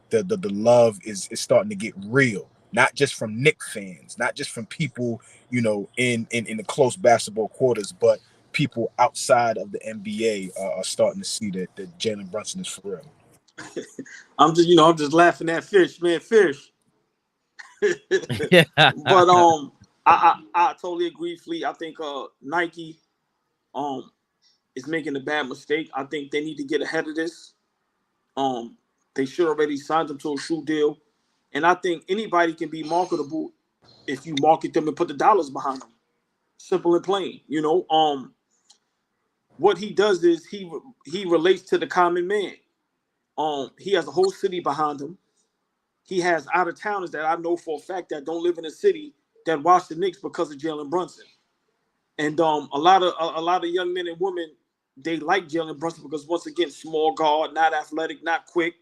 Speaker 2: the love is starting to get real, not just from Knicks fans, not just from people in the close basketball quarters, but people outside of the NBA are starting to see that Jalen Brunson is for real.
Speaker 4: I'm just laughing at Fish, man. Fish.
Speaker 1: Yeah.
Speaker 4: But I totally agree, Fleet. I think Nike is making a bad mistake. I think they need to get ahead of this. They should already signed them to a shoe deal. And I think anybody can be marketable if you market them and put the dollars behind them. Simple and plain. What he does is he relates to the common man. He has a whole city behind him. He has out-of-towners that I know for a fact that don't live in the city that watch the Knicks because of Jalen Brunson. And a lot of young men and women, they like Jalen Brunson because once again, small guard, not athletic, not quick,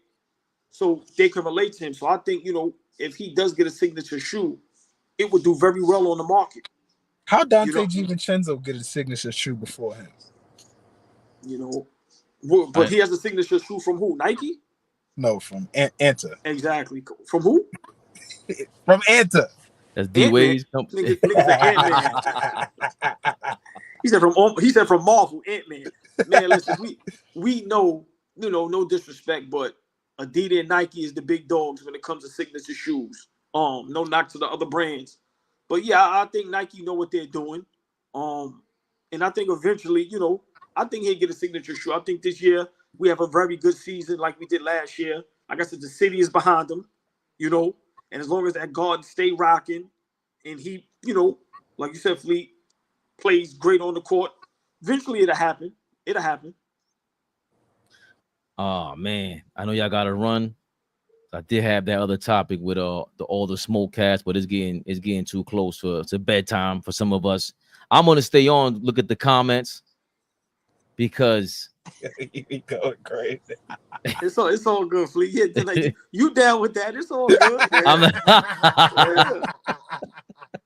Speaker 4: so they can relate to him. So I think, you know, if he does get a signature shoe, it would do very well on the market.
Speaker 2: How Dante DiVincenzo get a signature shoe before him?
Speaker 4: You know, but he has a signature shoe from who? Nike?
Speaker 2: No, from Anta.
Speaker 4: Exactly. From who?
Speaker 2: From Anta.
Speaker 1: That's D-Wade's
Speaker 4: company. Niggas said Ant-Man. He said from Marvel, Ant-Man. Man, listen, we know, you know, no disrespect, but Adidas and Nike is the big dogs when it comes to signature shoes. No knock to the other brands. But yeah, I think Nike know what they're doing. And I think eventually, you know, I think he'll get a signature shoe. I think this year we have a very good season like we did last year. Like I said, the city is behind him, you know, and as long as that guard stay rocking and he, you know, like you said, Fleet, plays great on the court, eventually it'll happen. It'll happen.
Speaker 1: Oh man, I know y'all gotta run. I did have that other topic with all the smoke cast, but it's getting too close to bedtime for some of us. I'm gonna stay on, look at the comments because
Speaker 2: you going crazy.
Speaker 4: It's all good, Fleet. Yeah, like, you down with that? It's all good.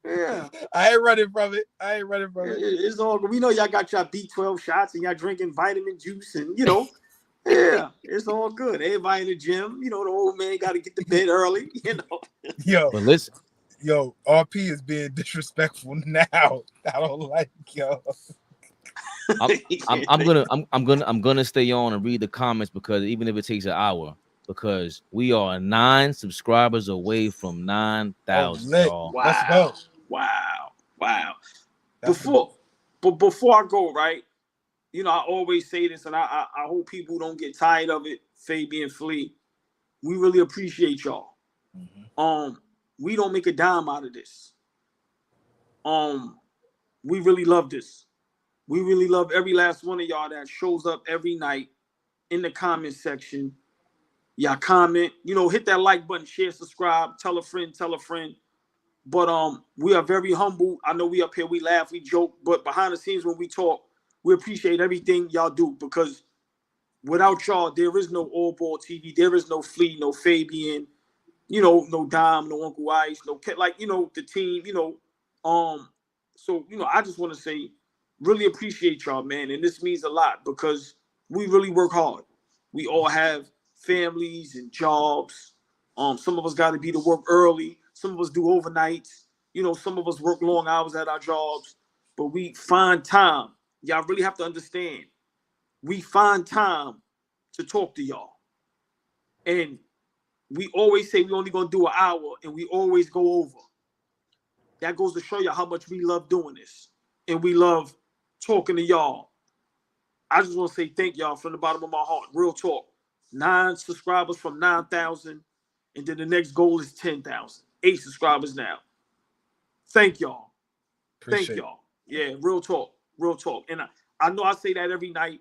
Speaker 4: Yeah.
Speaker 2: I ain't running from it.
Speaker 4: It's all good. We know y'all got your B12 shots and y'all drinking vitamin juice and, you know, yeah, it's all good. Everybody in the gym, you know, the old man got to get to bed early, you know.
Speaker 2: Yo,
Speaker 1: but listen,
Speaker 2: RP is being disrespectful now. I don't like yo.
Speaker 1: I'm gonna stay on and read the comments because even if it takes an hour, because we are 9 subscribers away from 9,000.
Speaker 2: Wow. Let's go.
Speaker 4: Wow. Before I go, right? You know, I always say this, and I hope people don't get tired of it. Fabian Flea, we really appreciate y'all. Mm-hmm. We don't make a dime out of this. We really love this. We really love every last one of y'all that shows up every night in the comment section. Y'all comment, you know, hit that like button, share, subscribe, tell a friend. But we are very humble. I know we up here, we laugh, we joke, but behind the scenes when we talk, we appreciate everything y'all do because without y'all, there is no AllBall TV, there is no Flea, no Fabian, you know, no Dom, no Uncle Ice, no like, you know, the team, you know. So, you know, I just want to say, really appreciate y'all, man, and this means a lot because we really work hard. We all have families and jobs. Some of us got to be to work early. Some of us do overnights. You know, some of us work long hours at our jobs, but we find time. Y'all really have to understand. We find time to talk to y'all. And we always say we only going to do an hour, and we always go over. That goes to show you how much we love doing this. And we love talking to y'all. I just want to say thank y'all from the bottom of my heart. Real talk. 9 subscribers from 9,000. And then the next goal is 10,000. 8 subscribers now. Thank y'all. Thank y'all. Yeah, real talk. And I know I say that every night,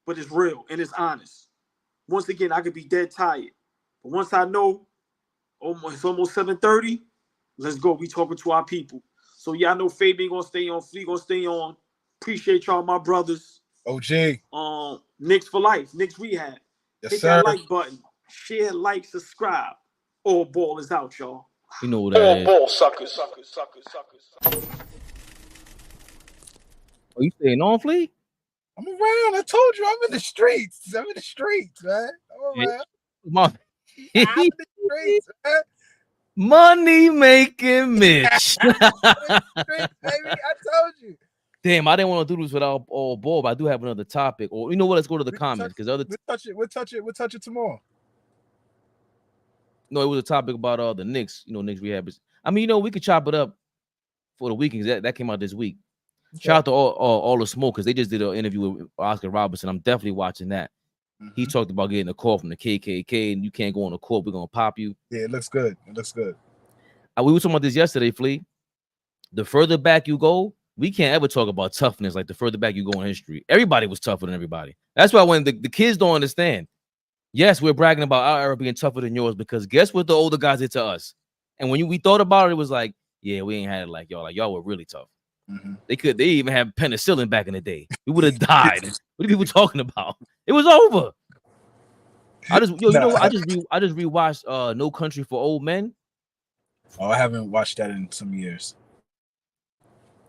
Speaker 4: but it's real and it's honest. Once again, I could be dead tired. But once I know it's almost 7:30, let's go. We talking to our people. So y'all know Fabian gonna stay on, Flea gonna stay on. Appreciate y'all, my brothers.
Speaker 2: OG.
Speaker 4: Knicks for life, Knicks Rehab.
Speaker 2: Yes,
Speaker 4: hit
Speaker 2: sir.
Speaker 4: that like button. Share, like, subscribe. AllBall is out, y'all.
Speaker 1: You know what that is.
Speaker 4: AllBall suckers.
Speaker 1: Are you staying on, Flea?
Speaker 2: I'm around. I told you I'm in the streets. Man. I'm around. I'm in the streets, man.
Speaker 1: Money making Mitch.
Speaker 2: Baby, I told you.
Speaker 1: Damn, I didn't want to do this without AllBall, but I do have another topic. Or you know what? Let's go to the comments because
Speaker 2: We'll touch it tomorrow.
Speaker 1: No, it was a topic about the Knicks. You know, Knicks Rehab. I mean, you know, we could chop it up for the weekends. That came out this week. Okay. Shout out to all the smoke because they just did an interview with Oscar Robertson. I'm definitely watching that. Mm-hmm. He talked about getting a call from the KKK and you can't go on the court. We're gonna pop you.
Speaker 2: Yeah, it looks good. We
Speaker 1: were talking about this yesterday, Flea. The further back you go, we can't ever talk about toughness like the further back you go in history. Everybody was tougher than everybody. That's why when the kids don't understand. Yes, we're bragging about our era being tougher than yours because guess what the older guys did to us? And when we thought about it, it was like, yeah, we ain't had it like y'all. Like y'all were really tough. They even had penicillin back in the day. We would have died. What are people talking about? It was over. I just I just rewatched No Country for Old Men.
Speaker 2: Oh, I haven't watched that in some years.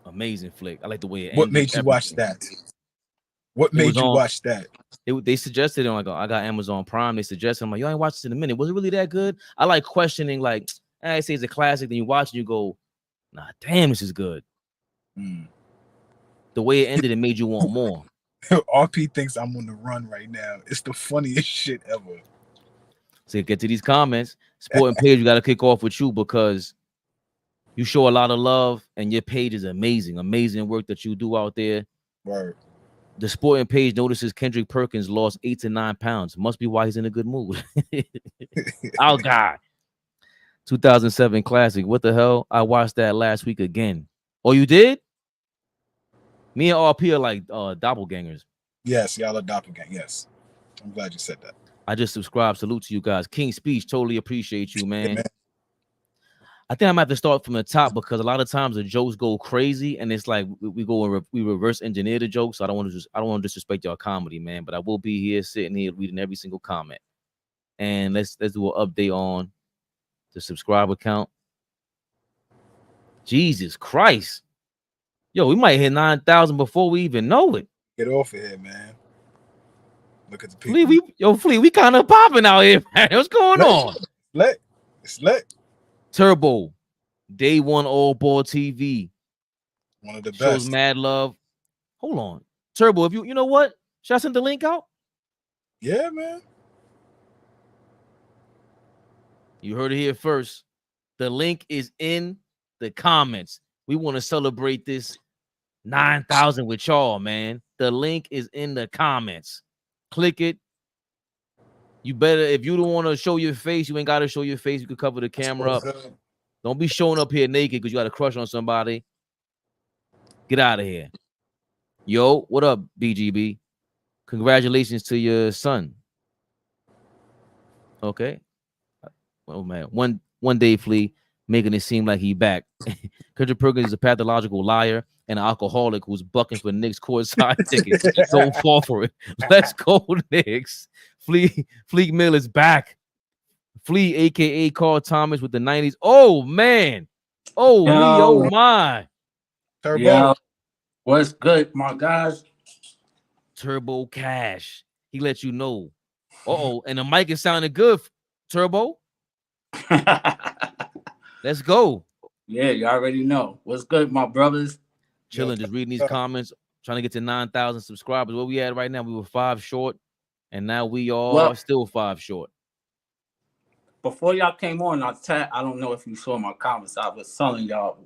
Speaker 1: Amazing flick. I like the way it
Speaker 2: What
Speaker 1: ended,
Speaker 2: made you watch that? What made you watch that?
Speaker 1: They suggested it on I got Amazon Prime. They suggested, I'm like, yo, I ain't watched this in a minute. Was it really that good? I like questioning, like, I say it's a classic. Then you watch and you go, nah, damn, this is good. The way it ended, it made you want more.
Speaker 2: RP thinks I'm on the run right now. It's the funniest shit ever.
Speaker 1: So get to these comments. Sporting page, we got to kick off with you because you show a lot of love and your page is amazing. Amazing work that you do out there.
Speaker 2: Word.
Speaker 1: The sporting page notices Kendrick Perkins lost 8 to 9 pounds. Must be why he's in a good mood. Oh, God. 2007 classic. What the hell? I watched that last week again. Oh, you did? Me and RP are like doppelgangers.
Speaker 2: Yes, y'all are doppelgangers. Yes. I'm glad you said that.
Speaker 1: I just subscribed. Salute to you guys. King Speech, totally appreciate you, man.
Speaker 2: Yeah, man.
Speaker 1: I think I might have to start from the top because a lot of times the jokes go crazy and it's like we reverse engineer the jokes. So I don't want to disrespect y'all comedy, man. But I will be here sitting here reading every single comment. And let's do an update on the subscriber count. Jesus Christ. Yo, we might hit 9,000 before we even know it.
Speaker 2: Get off of here, man. Look at the people.
Speaker 1: Flea, we kind of popping out here, man. What's going on?
Speaker 2: It's lit.
Speaker 1: Turbo, Day One AllBall TV.
Speaker 2: One of the best.
Speaker 1: Shows mad love. Hold on. Turbo, if you know what? Should I send the link out?
Speaker 2: Yeah, man.
Speaker 1: You heard it here first. The link is in the comments. We want to celebrate this 9,000 with y'all, man. The link is in the comments. Click it. You better, if you don't want to show your face, you ain't got to show your face. You can cover the camera up. Don't be showing up here naked because you got a crush on somebody. Get out of here. Yo, what up, BGB? Congratulations to your son. Okay. Oh, man. One day, Flea, making it seem like he back. Kendrick Perkins is a pathological liar and an alcoholic who's bucking for Knicks courtside tickets. Don't fall for it. Let's go, Knicks. Fleek Mill is back. Flea, aka Carl Thomas with the 90s. Oh, man. Oh, oh my.
Speaker 2: Turbo.
Speaker 18: Yeah. What's good, my guys?
Speaker 1: Turbo Cash. He let you know. Uh-oh. And the mic is sounding good, Turbo. Let's go.
Speaker 18: Yeah, you already know. What's good, my brothers?
Speaker 1: Chilling, just reading these comments, trying to get to 9,000 subscribers. Where we at right now? We were 5 short, and now we are still 5 short.
Speaker 18: Before y'all came on, I don't know if you saw my comments. I was telling y'all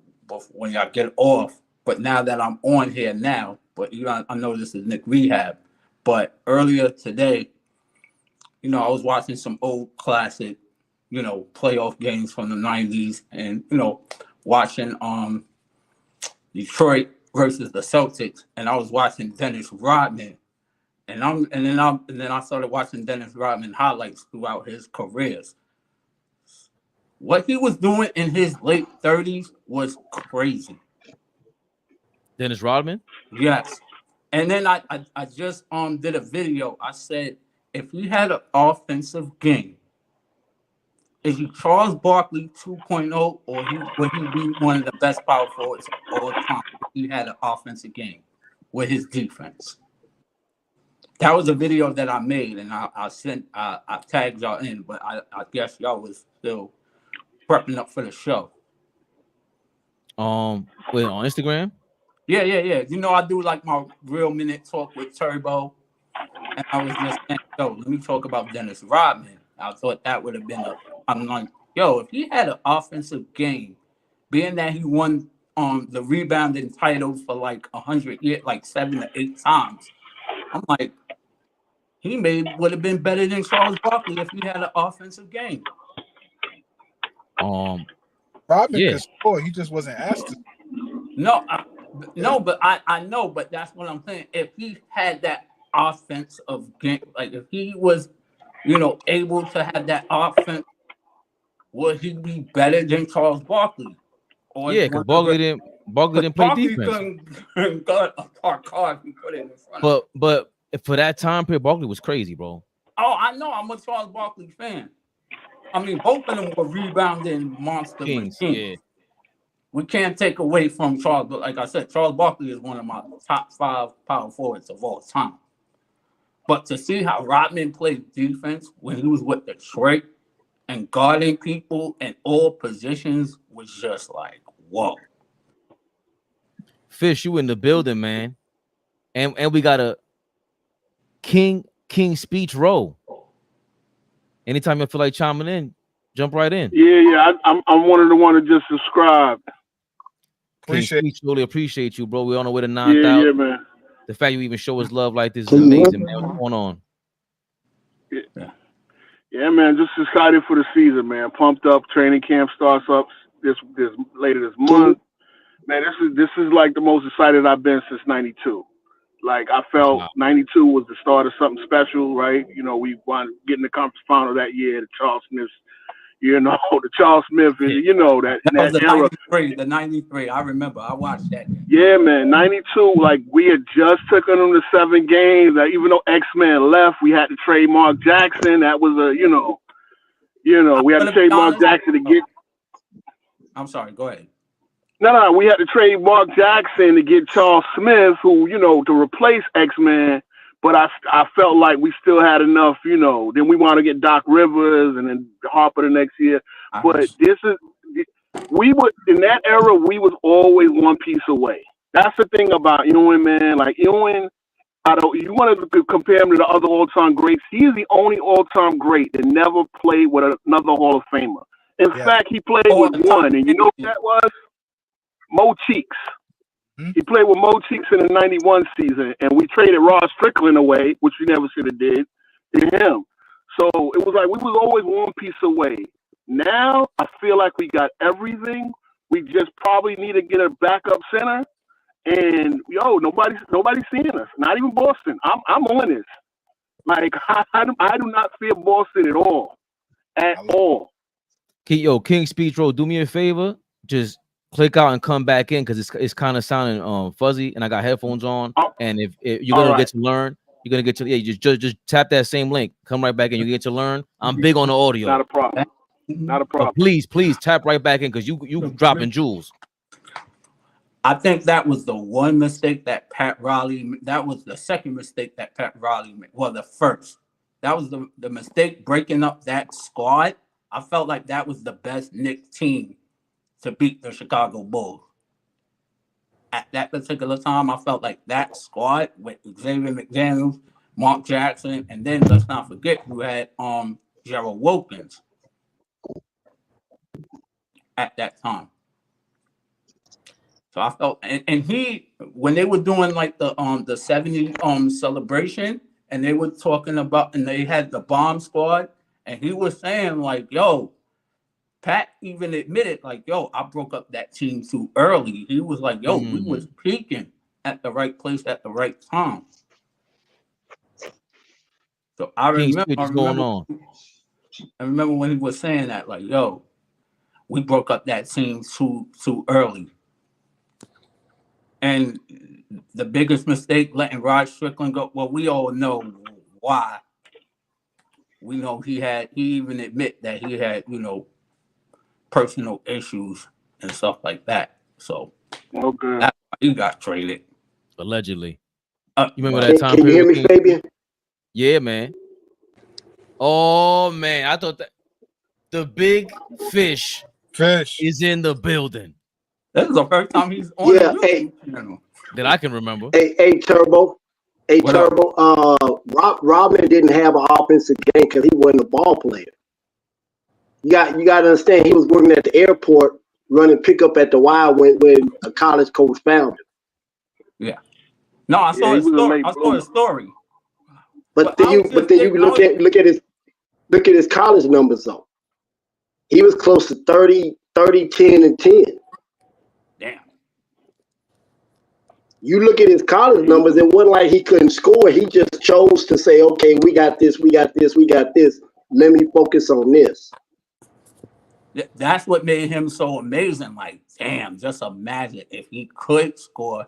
Speaker 18: when y'all get off, but now that I'm on here now, but I know this is Knicks Rehab, but earlier today, I was watching some old classic, playoff games from the 90s and, watching Detroit versus the Celtics, and I was watching Dennis Rodman, and then I started watching Dennis Rodman highlights throughout his careers. What he was doing in his late 30s was crazy.
Speaker 1: Dennis Rodman?
Speaker 18: Yes. And then I just did a video. I said, if he had an offensive game, is he Charles Barkley 2.0 or would he be one of the best power forwards of all time if he had an offensive game with his defense? That was a video that I made, and I tagged y'all in, but I guess y'all was still prepping up for the show.
Speaker 1: Wait, on Instagram?
Speaker 18: Yeah. I do like my real minute talk with Turbo, and I was just saying, let me talk about Dennis Rodman. I thought that would have been I'm like, if he had an offensive game, being that he won the rebounding title for like 100 years, like 7 to 8 times, I'm like, he would have been better than Charles Barkley if he had an offensive game.
Speaker 2: Rodman could score. He just wasn't asked to.
Speaker 18: But I know, but that's what I'm saying. If he had that offensive game, like if he was, able to have that offense, would he be better than Charles Barkley?
Speaker 1: Because Barkley Barkley didn't play
Speaker 18: Barkley
Speaker 1: defense.
Speaker 18: couldn't guard a card he put in front of him.
Speaker 1: But for that time period, Barkley was crazy, bro.
Speaker 18: Oh, I know. I'm a Charles Barkley fan. I mean, both of them were rebounding monster
Speaker 1: Kings.
Speaker 18: machines. Yeah. We can't take away from Charles, but like I said, Charles Barkley is one of my top 5 power forwards of all time. But to see how Rodman played defense when he was with Detroit and guarding people in all positions was just like, whoa.
Speaker 1: Fish, you in the building, man. And we got a King speech roll. Anytime you feel like chiming in, jump right in.
Speaker 19: Yeah. I'm one of the one to just subscribe.
Speaker 1: Really appreciate you, bro. We're on the way to 9,000.
Speaker 19: Yeah, man.
Speaker 1: The fact you even show us love like this is amazing, man. What's going on?
Speaker 19: Yeah, man. Just excited for the season, man. Pumped up. Training camp starts up this later this month. Man, this is like the most excited I've been since '92. Like I felt '92 was the start of something special, right? You know, we won getting the conference final that year. The Charles Smith, the Charles Smith, you know that
Speaker 18: was the
Speaker 19: era.
Speaker 18: 93. The '93. I remember. I watched that.
Speaker 19: Yeah, man. '92. Like we had just taken them to 7 games. Like, even though X-Men left, we had to trade Mark Jackson. That was we had to trade Mark Jackson to get.
Speaker 18: I'm sorry. Go ahead.
Speaker 19: No, we had to trade Mark Jackson to get Charles Smith, who, to replace X-Men. But I felt like we still had enough, Then we want to get Doc Rivers and then Harper the next year. But in that era, we was always one piece away. That's the thing about Ewing, man. Like Ewing, you want to compare him to the other all-time greats. He is the only all-time great that never played with another Hall of Famer. In fact, he played with one, and you know what that was? Mo Cheeks. He played with Mo Cheeks in the '91 season, and we traded Ross Strickland away, which we never should have did, to him. So it was like we was always one piece away. Now I feel like we got everything. We just probably need to get a backup center, and nobody's seeing us. Not even Boston. I'm on this. Like I do not fear Boston at all,
Speaker 1: King Speech Road, do me a favor, just click out and come back in because it's kind of sounding fuzzy, and I got headphones on. And if you're gonna get to learn, you're gonna get to just tap that same link, come right back in. You get to learn. I'm big on the audio.
Speaker 19: Not a problem. Not a problem.
Speaker 1: So please tap right back in because you dropping jewels.
Speaker 18: I think that was the one mistake that Pat Riley. That was the second mistake that Pat Riley made. Well, the first. That was the mistake breaking up that squad. I felt like that was the best Knicks team to beat the Chicago Bulls. At that particular time, I felt like that squad with Xavier McDaniels, Mark Jackson, and then let's not forget you had Gerald Wilkins at that time. So I felt, and he, when they were doing like the 70 celebration, and they were talking about, and they had the bomb squad, and he was saying like, yo, Pat even admitted, like, yo, I broke up that team too early. He was like, yo, we was peaking at the right place at the right time. So I remember when he was saying that, like, yo, we broke up that team too early. And the biggest mistake, letting Rod Strickland go, well, we all know why. We know he even admit that he had, personal issues and stuff like that. So that's why he got traded.
Speaker 1: Allegedly. You remember that time
Speaker 20: Can you
Speaker 1: period?
Speaker 20: hear me, Fabian?
Speaker 1: Yeah, man. Oh man, I thought that the big fish is in the building.
Speaker 18: This is the first time he's on the YouTube channel
Speaker 1: that I can remember.
Speaker 20: Hey, Turbo. Hey,
Speaker 1: What
Speaker 20: Turbo. Robin didn't have an offensive game because he wasn't a ball player. You got to understand, he was working at the airport, running pickup at the Y when a college coach found him.
Speaker 18: Yeah. No, I saw his story. I saw his story.
Speaker 20: But then you look at his college numbers though. He was close to 30, 10, and 10.
Speaker 18: Damn.
Speaker 20: You look at his college numbers, it wasn't like he couldn't score. He just chose to say, okay, we got this. Let me focus on this.
Speaker 18: That's what made him so amazing. Like, damn, just imagine if he could score,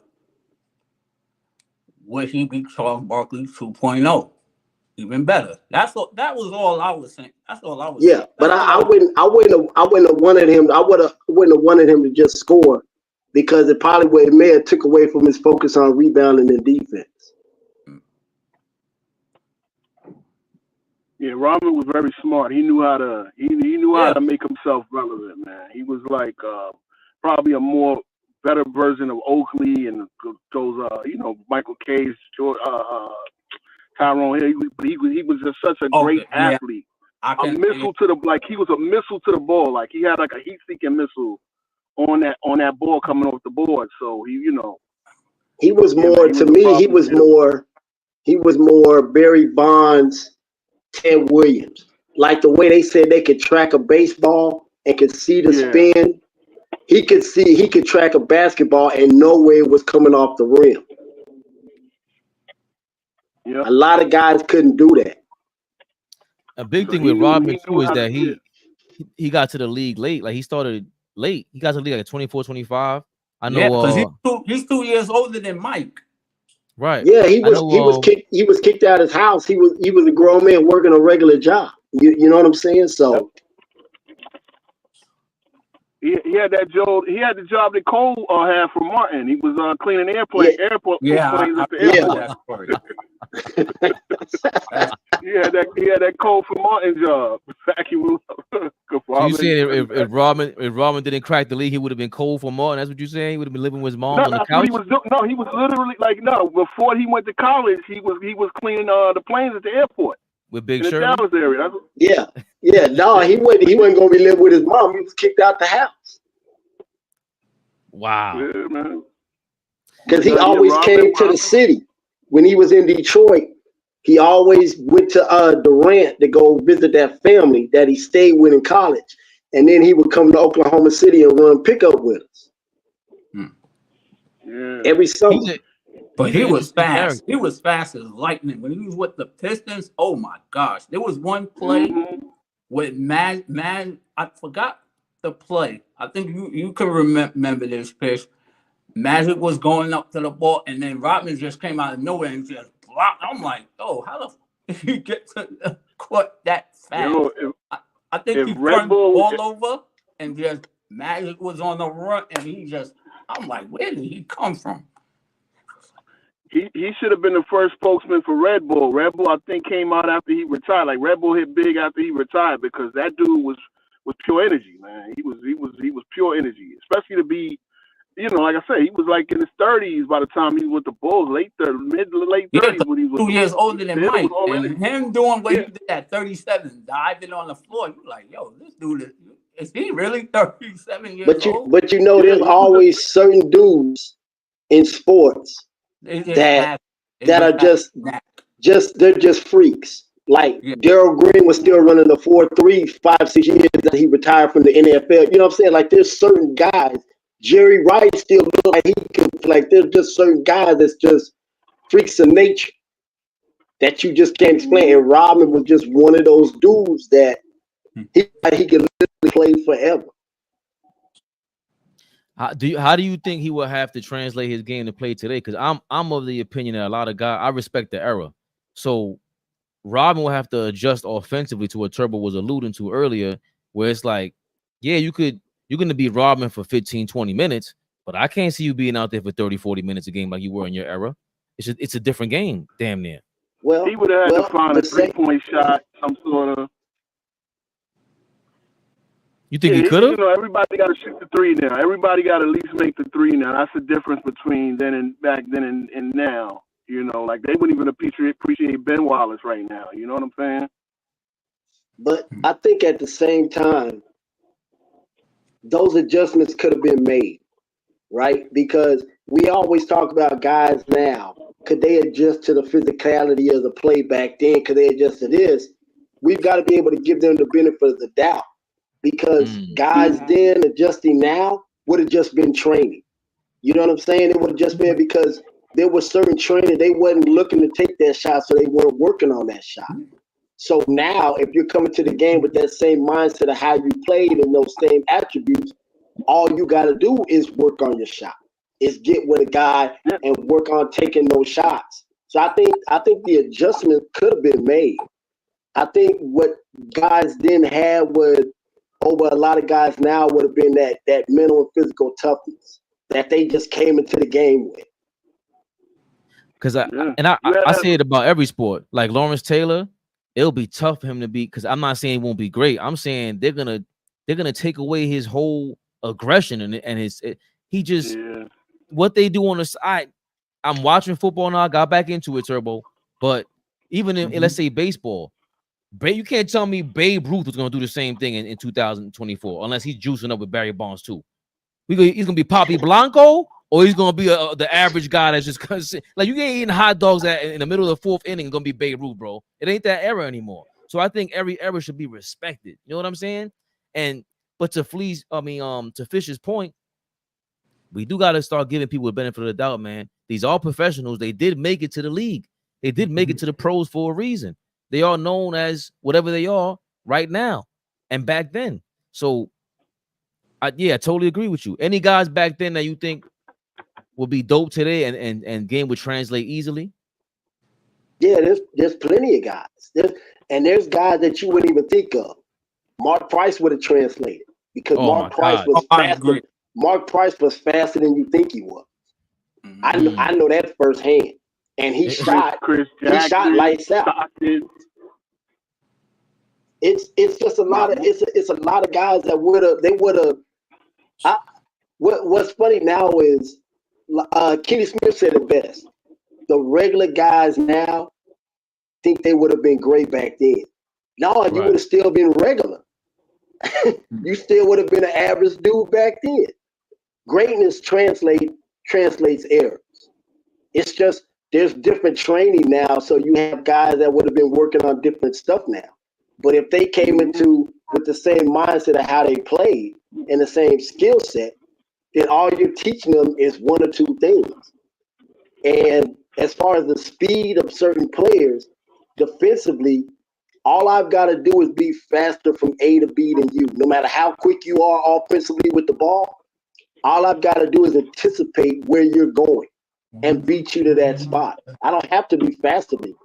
Speaker 18: would he be Charles Barkley 2.0? Even better. That was all I was saying. That's all I was saying.
Speaker 20: Yeah, but I wouldn't have wanted him. I wouldn't have wanted him to just score, because it may have took away from his focus on rebounding and defense.
Speaker 19: Yeah, Robin was very smart. He knew how to make himself relevant, man. He was like probably a more better version of Oakley and those Michael Cage, Tyrone Hill. He was just such a great athlete. A missile to the he was a missile to the ball. Like he had like a heat-seeking missile on that ball coming off the board. So he
Speaker 20: was more to me. He was more Barry Bonds, Ted Williams. Like the way they said they could track a baseball and could see the spin. He could track a basketball and know where it was coming off the rim.
Speaker 19: Yep.
Speaker 20: A lot of guys couldn't do that.
Speaker 1: A big thing with Rodman too is that he got to the league late. Like he started late. He got to the league like 24, 25. I know.
Speaker 18: Because he's 2 years older than Mike.
Speaker 1: Right.
Speaker 20: Yeah, he was kicked out of his house. He was a grown man working a regular job. You know what I'm saying? So
Speaker 19: he had that job. He had the job that Cole had for Martin. He was cleaning airport planes at the airport. He had that Cole for Martin job.
Speaker 1: So you saying if Rodman didn't crack the league, he would have been Cole for Martin? That's what you're saying? He would have been living with his mom on the couch?
Speaker 19: He was literally before he went to college, he was cleaning the planes at the airport.
Speaker 1: With Big
Speaker 19: in
Speaker 1: Sherman?
Speaker 19: the Dallas area.
Speaker 20: Yeah. No, he wasn't gonna be living with his mom. He was kicked out the house.
Speaker 1: Wow.
Speaker 19: Yeah, man.
Speaker 20: Because he always came to the city. When he was in Detroit, he always went to Durant to go visit that family that he stayed with in college. And then he would come to Oklahoma City and run pickup with us.
Speaker 19: Yeah.
Speaker 20: Every summer.
Speaker 18: But he was fast. He was fast as lightning. When he was with the Pistons, oh my gosh. There was one play with man, I forgot the play. I think you can remember this, Pish. Magic was going up to the ball, and then Rodman just came out of nowhere and just blocked. I'm like, oh, how the f you get to the court that fast? I think he turned the ball over, and just Magic was on the run, and I'm like, where did he come from?
Speaker 19: He should have been the first spokesman for Red Bull. Red Bull, I think, came out after he retired. Like Red Bull hit big after he retired because that dude was pure energy, man. He was pure energy, especially to be, like I said, he was like in his 30s by the time he was with the Bulls, mid to late 30s when he was
Speaker 18: 2 years older than Mike, and him doing what he did at 37, diving on the floor. You're like, yo, this dude is he really 37 years old?
Speaker 20: But there's always certain dudes in sports that are they're just freaks. Like Darryl Green was still running the 4.3 5-6 years that he retired from the NFL. You know what I'm saying? Like there's certain guys. Jerry Rice still look like he can. Like there's just certain guys that's just freaks of nature that you just can't explain. And Rodman was just one of those dudes that he could literally play forever.
Speaker 1: How do you think he will have to translate his game to play today? Because I'm of the opinion that a lot of guys, I respect the era. So Rodman will have to adjust offensively to what Turbo was alluding to earlier, where it's like, yeah, you're going to be Rodman for 15, 20 minutes, but I can't see you being out there for 30, 40 minutes a game like you were in your era. It's a different game, damn near.
Speaker 20: Well,
Speaker 19: he would have had to find a 3-point shot, some sort of.
Speaker 1: You think he could have?
Speaker 19: Everybody got to shoot the three now. Everybody got to at least make the three now. That's the difference between back then and now. Like they wouldn't even appreciate Ben Wallace right now. You know what I'm saying?
Speaker 20: But I think at the same time, those adjustments could have been made, right? Because we always talk about guys now. Could they adjust to the physicality of the play back then? Could they adjust to this? We've got to be able to give them the benefit of the doubt. Because guys then adjusting now would have just been training. You know what I'm saying? It would have just been because there was certain training. They wasn't looking to take that shot, so they weren't working on that shot. So now, if you're coming to the game with that same mindset of how you played and those same attributes, all you got to do is work on your shot. Is get with a guy and work on taking those shots. So I think the adjustment could have been made. I think what guys didn't have was over a lot of guys now would have been that mental and physical toughness that they just came into the game with.
Speaker 1: Because I say it about every sport. Like Lawrence Taylor, it'll be tough for him to beat. Because I'm not saying he won't be great. I'm saying they're gonna take away his whole aggression and his what they do on the side. I'm watching football now. I got back into it, Turbo. But even in let's say baseball, you can't tell me Babe Ruth was gonna do the same thing in 2024 unless he's juicing up with Barry Bonds too. He's gonna be Poppy Blanco, or he's gonna be the average guy that's just like you ain't eating hot dogs in the middle of the fourth inning. Gonna be Babe Ruth, bro. It ain't that era anymore. So I think every era should be respected. You know what I'm saying? But to Fish's point, we do got to start giving people the benefit of the doubt, man. These are professionals. They did make it to the league. They did make it to the pros for a reason. They are known as whatever they are right now and back then. So, I totally agree with you. Any guys back then that you think would be dope today and game would translate easily?
Speaker 20: Yeah, there's plenty of guys. There's guys that you wouldn't even think of. Mark Price would have translated because Mark Price was faster. Mark Price was faster than you think he was. I know that firsthand. And he shot lights out. It's just a lot of it's a lot of guys that would have. What's funny now is Kenny Smith said it best. The regular guys now think they would have been great back then. No, you would have still been regular. You still would have been an average dude back then. Greatness translates errors. It's just there's different training now, so you have guys that would have been working on different stuff now. But if they came into with the same mindset of how they played and the same skill set, then all you're teaching them is one or two things. And as far as the speed of certain players, defensively, all I've got to do is be faster from A to B than you. No matter how quick you are offensively with the ball, all I've got to do is anticipate where you're going and beat you to that spot. I don't have to be faster than you.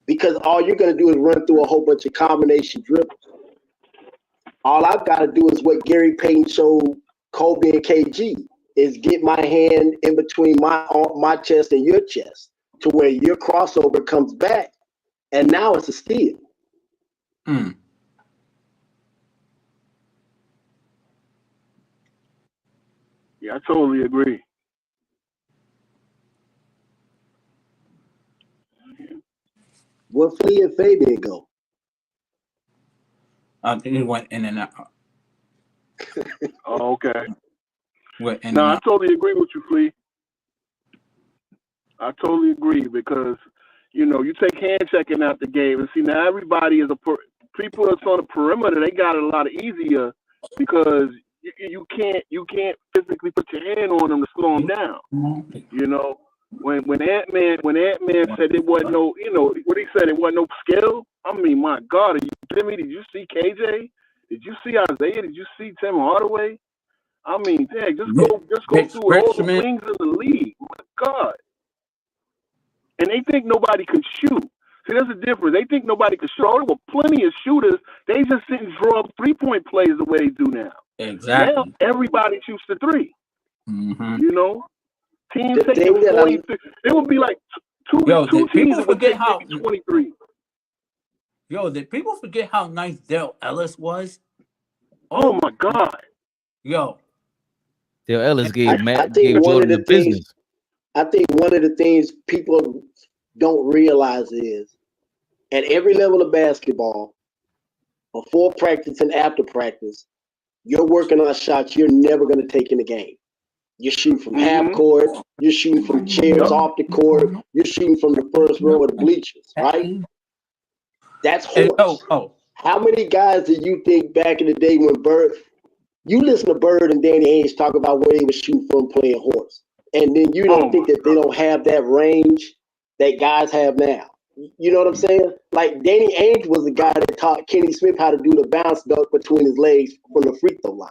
Speaker 20: Because all you're going to do is run through a whole bunch of combination dribbles. All I've got to do is what Gary Payton showed Kobe and KG, is get my hand in between my chest and your chest to where your crossover comes back, and now it's a steal.
Speaker 19: Yeah, I totally agree.
Speaker 20: Where Flea and Fabian go?
Speaker 18: I think he went in and out.
Speaker 19: Oh, okay.
Speaker 18: Went in
Speaker 19: No,
Speaker 18: and
Speaker 19: I
Speaker 18: out.
Speaker 19: totally agree with you, Flea. I totally agree because, you take hand checking out the game. And see, now everybody is people that's on the perimeter, they got it a lot easier because you can't physically put your hand on them to slow them down. When Ant-Man said it wasn't no, what he said, it wasn't no skill. I mean, my God, are you kidding me? Did you see KJ? Did you see Isaiah? Did you see Tim Hardaway? I mean, dang, just go through all the wings of the league. My God. And they think nobody can shoot. See, there's a difference. They think nobody can shoot. Oh, there were plenty of shooters. They just didn't draw up 3-point plays the way they do now.
Speaker 18: Exactly.
Speaker 19: Now everybody shoots the three. Teams
Speaker 20: They
Speaker 19: taking
Speaker 20: will-
Speaker 19: 26. It would be like two
Speaker 18: did
Speaker 19: teams
Speaker 18: people
Speaker 19: that would
Speaker 18: forget
Speaker 19: take
Speaker 18: how?
Speaker 19: maybe 23.
Speaker 18: Yo, did people forget how nice Dale Ellis was?
Speaker 19: Oh my God.
Speaker 18: Yo.
Speaker 1: Dale Ellis gave
Speaker 20: I think one
Speaker 1: Jordan
Speaker 20: of
Speaker 1: the
Speaker 20: the things
Speaker 1: business.
Speaker 20: I think one of the things people don't realize is at every level of basketball, before practice and after practice, you're working on shots you're never going to take in the game. You're shooting from half court, you're shooting from chairs off the court, you're shooting from the first row of the bleachers, right? That's horse. How many guys do you think back in the day when you listen to Bird and Danny Ainge talk about where they was shooting from playing horse, and then you don't think that they don't have that range that guys have now? You know what I'm saying? Like Danny Ainge was the guy that taught Kenny Smith how to do the bounce dunk between his legs from the free throw line.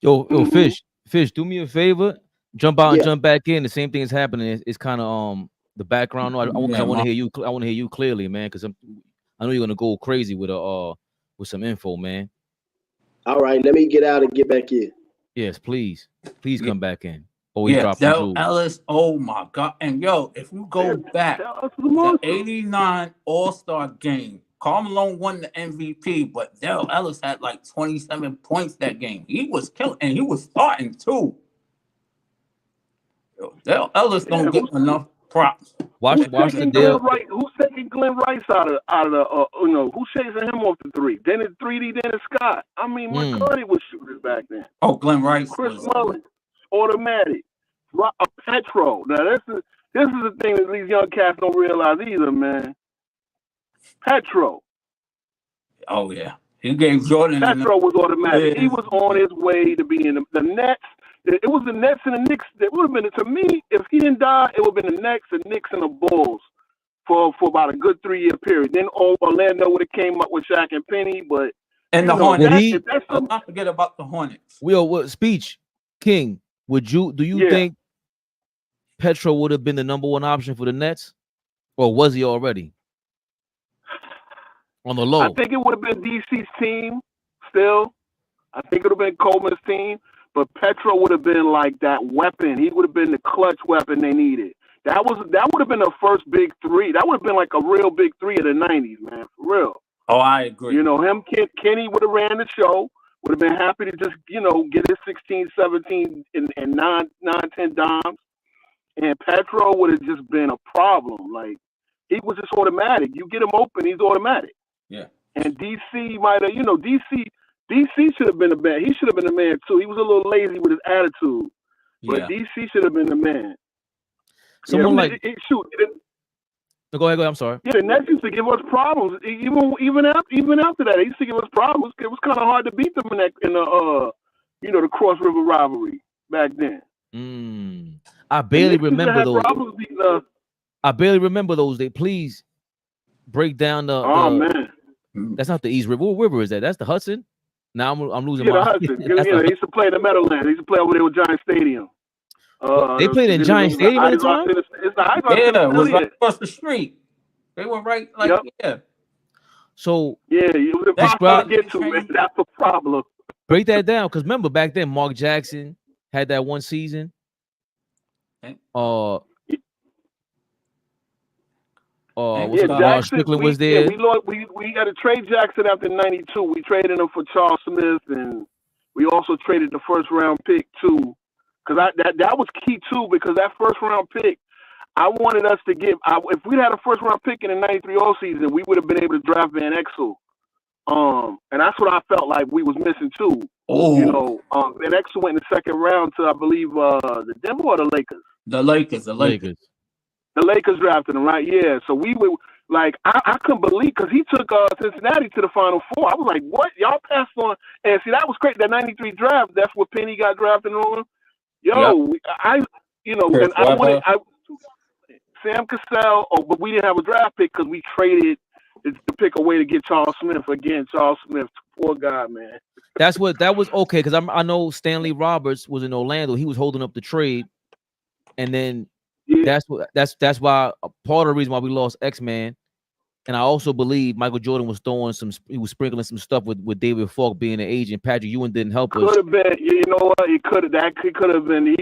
Speaker 1: Yo, Fish, do me a favor. Jump out and
Speaker 20: Yeah.
Speaker 1: jump back in. The same thing is happening. It's kind of the background. I want to hear you. I want to hear you clearly, man, because I know you're gonna go crazy with some info, man.
Speaker 20: All right, let me get out and get back in.
Speaker 1: Yes, please come back in. Oh,
Speaker 18: Del Ellis. Oh my God! And yo, if you go back, the '89 All-Star game, Karl Malone won the MVP, but Del Ellis had like 27 points that game. He was killing, and he was starting too. Yo, Del Ellis don't get enough props.
Speaker 1: Watch the deal.
Speaker 19: Who's taking Glenn Rice out of the who's chasing him off the three? Dennis 3D Dennis Scott. I mean, McCarty was shooters back then.
Speaker 18: Oh, Glenn Rice.
Speaker 19: Chris Mullin, automatic. Petro. Now this is the thing that these young cats don't realize either, man. Petro.
Speaker 18: Oh yeah, he gave Jordan.
Speaker 19: Petro was automatic. He was on his way to be in the Nets. It was the Nets and the Knicks. It would have been, to me, if he didn't die, it would have been the Nets, the Knicks, and the Bulls for about a good 3-year period. Then Orlando would have came up with Shaq and Penny, but
Speaker 18: and the Hornets. Let's not forget about the Hornets.
Speaker 1: What speech, King? Do you think Petro would have been the number one option for the Nets, or was he already on the low?
Speaker 19: I think it would have been DC's team still. I think it would have been Coleman's team, but Petro would have been like that weapon. He would have been the clutch weapon they needed. That would have been the first big three. That would have been like a real big three of the 90s, man, for real.
Speaker 18: Oh, I agree.
Speaker 19: You know, Kenny would have ran the show, would have been happy to just, get his 16, 17, and 9, 10 dimes. And Petro would have just been a problem. Like, he was just automatic. You get him open, he's automatic.
Speaker 18: Yeah.
Speaker 19: And DC might have, DC should have been a man. He should have been the man too. He was a little lazy with his attitude. But DC should have been the man.
Speaker 1: Someone Go ahead. I'm sorry.
Speaker 19: Yeah, the Nets used to give us problems. Even after that, they used to give us problems. It was kind of hard to beat them in the Cross River rivalry back then.
Speaker 1: I barely remember those. I barely remember those days. Please break down
Speaker 19: man.
Speaker 1: That's not the East River. What river is that? That's the Hudson. Now I'm losing
Speaker 19: the
Speaker 1: my.
Speaker 19: Hudson. They used to play in the Meadowlands. They used to play over there with Giant Stadium.
Speaker 1: They played in Giant Stadium at the time?
Speaker 19: It's the High
Speaker 18: it was right across the street. They were right,
Speaker 1: So
Speaker 19: it was impossible to get to, man. That's the problem.
Speaker 1: Break that down, because remember back then, Mark Jackson had that one season. Strickland was there.
Speaker 19: We got to trade Jackson after '92. We traded him for Charles Smith, and we also traded the first round pick too. Because that was key too, because that first round pick, I wanted us to give. If we'd had a first round pick in the '93 all season, we would have been able to draft Van Exel. And that's what I felt like we was missing too. Van Exel went in the second round to, I believe, the Denver or the Lakers.
Speaker 18: The Lakers.
Speaker 19: The Lakers drafted him, right? Yeah. So we were like, I couldn't believe, because he took Cincinnati to the Final Four. I was like, what? Y'all passed on? And see, that was great. That '93 draft. That's what Penny got drafted on. Sam Cassell. But we didn't have a draft pick because we traded to pick a way to get Charles Smith again. Charles Smith, poor guy, man.
Speaker 1: That was okay, because I know Stanley Roberts was in Orlando. He was holding up the trade, and then that's why part of the reason why we lost X-Man. And I also believe Michael Jordan was sprinkling some stuff with David Falk being an agent. Patrick Ewing didn't help us.
Speaker 19: Could have been, you know what? He could have been. He could have done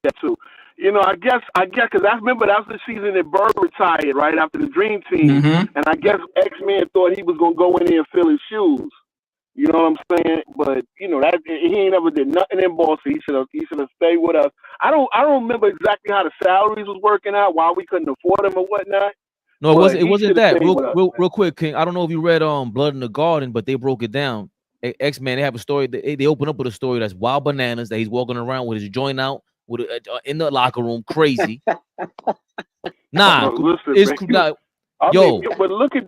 Speaker 19: that too. I guess, because I remember that was the season that Bird retired right after the Dream Team, and I guess X-Man thought he was gonna go in there and fill his shoes. You know what I'm saying? But that he ain't ever did nothing in Boston. He should have stayed with us. I don't remember exactly how the salaries was working out, why we couldn't afford them or whatnot.
Speaker 1: No, it wasn't that. Real quick, King. I don't know if you read Blood in the Garden, but they broke it down. X-Man, they have a story. They open up with a story that's wild bananas, that he's walking around with his joint out in the locker room, crazy. Nah,
Speaker 19: but look at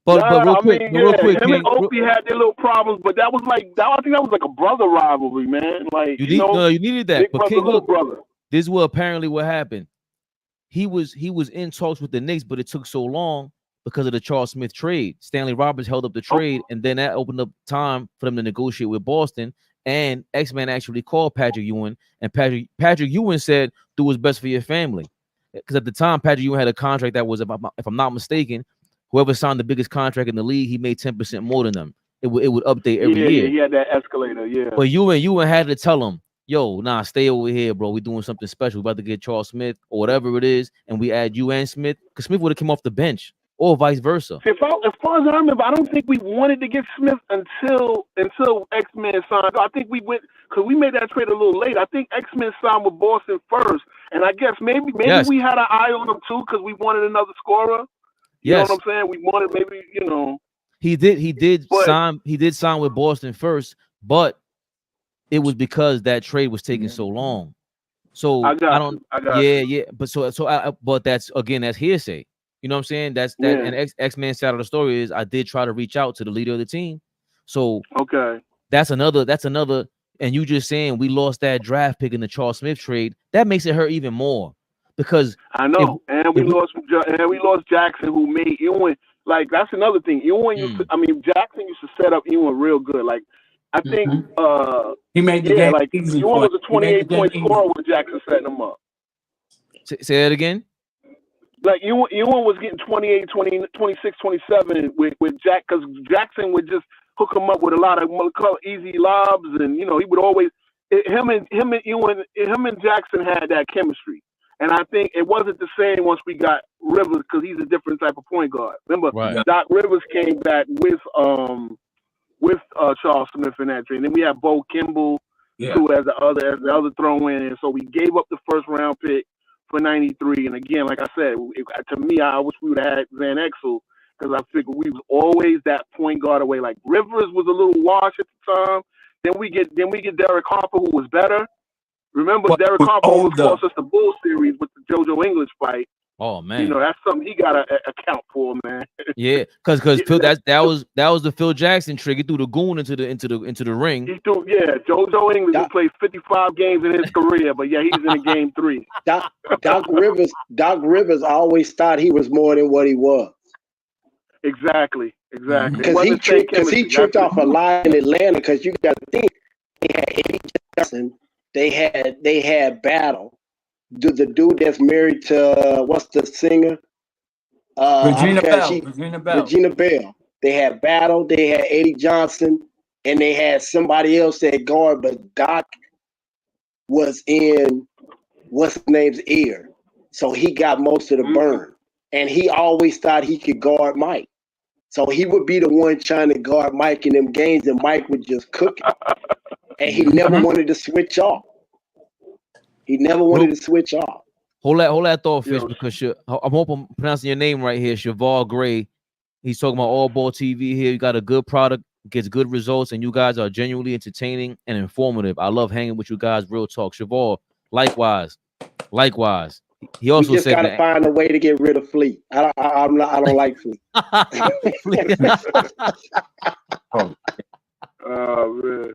Speaker 1: But real quick,
Speaker 19: him and Opie had their little problems, but I think that was like a brother rivalry, man. Like
Speaker 1: you needed that.
Speaker 19: big
Speaker 1: But
Speaker 19: brother,
Speaker 1: King,
Speaker 19: little brother.
Speaker 1: This is what happened. he was in talks with the Knicks, but it took so long because of the Charles Smith trade. Stanley Roberts held up the trade, and then that opened up time for them to negotiate with Boston. And X-Man actually called Patrick Ewing, and Patrick Ewing said, "Do what's best for your family." Because at the time, Patrick Ewing had a contract that was, if I'm not mistaken, whoever signed the biggest contract in the league, he made 10% more than them. It would update every year.
Speaker 19: Yeah, he had that escalator. Yeah.
Speaker 1: But Ewing had to tell him, "Yo, nah, stay over here, bro. We're doing something special. We're about to get Charles Smith or whatever it is, and we add you and Smith, because Smith would have come off the bench, or vice versa."
Speaker 19: As far as I remember, I don't think we wanted to get Smith until X-Men signed. I think we went because we made that trade a little late. I think X-Men signed with Boston first, and I guess maybe
Speaker 1: Yes.
Speaker 19: we had an eye on him too because we wanted another scorer. You
Speaker 1: Yes.
Speaker 19: know what I'm saying? We wanted maybe
Speaker 1: He did sign with Boston first, but it was because that trade was taking so long. So
Speaker 19: I got
Speaker 1: don't.
Speaker 19: you. I got
Speaker 1: yeah,
Speaker 19: you.
Speaker 1: yeah. But but that's hearsay. You know what I'm saying? That's that.
Speaker 19: Yeah.
Speaker 1: And X-Man side of the story is I did try to reach out to the leader of the team. So
Speaker 19: Okay.
Speaker 1: that's another. And you just saying we lost that draft pick in the Charles Smith trade. That makes it hurt even more because
Speaker 19: I know, and we lost Jackson, who made Ewing. Like that's another thing. Ewing used to, Jackson used to set up Ewing real good. Like I think
Speaker 18: he made the game
Speaker 19: like
Speaker 18: easy
Speaker 19: Ewing
Speaker 18: for
Speaker 19: was a 28-point scorer with Jackson setting him up.
Speaker 1: Say that again.
Speaker 19: Like Ewing was getting 28, 20, 26, 27 with Jack, because Jackson would just hook him up with a lot of easy lobs, and he would always him and Jackson had that chemistry. And I think it wasn't the same once we got Rivers, because he's a different type of point guard. Remember, Doc Rivers came back with Charles Smith in that trade. And then we had Bo Kimball too as the other throw in. And so we gave up the first round pick for 93. And again, like I said, to me, I wish we would have had Van Exel, because I figured we was always that point guard away. Like Rivers was a little wash at the time. Then we get Derek Harper, who was better. Remember, Derek Harper almost cost us the Bull series with the JoJo English fight.
Speaker 1: Oh man,
Speaker 19: that's something he got to account for, man.
Speaker 1: Yeah, because Phil, that was the Phil Jackson trick. He threw the goon into the ring.
Speaker 19: He threw, JoJo English who played 55 games in his career, but he's in game 3.
Speaker 20: Doc Rivers always thought he was more than what he was.
Speaker 19: Exactly.
Speaker 20: Because he tripped off a lie in Atlanta. Because you got to think they had Eddie Johnson, they had Battle. The dude that's married to what's the singer?
Speaker 18: Regina Bell.
Speaker 20: They had Battle, they had Eddie Johnson, and they had somebody else that guard, but Doc was in what's his name's ear. So he got most of the burn. And he always thought he could guard Mike. So he would be the one trying to guard Mike in them games, and Mike would just cook it. And he never wanted to switch off. Hold
Speaker 1: that thought, Fish, because I hope I'm pronouncing your name right here, Cheval Gray. He's talking about AllBall TV here. You got a good product, gets good results, and you guys are genuinely entertaining and informative. I love hanging with you guys. Real talk, Cheval. Likewise. He also
Speaker 20: just
Speaker 1: said
Speaker 20: gotta
Speaker 1: that
Speaker 20: find a way to get rid of Fleet. I don't like Fleet.
Speaker 19: Oh man.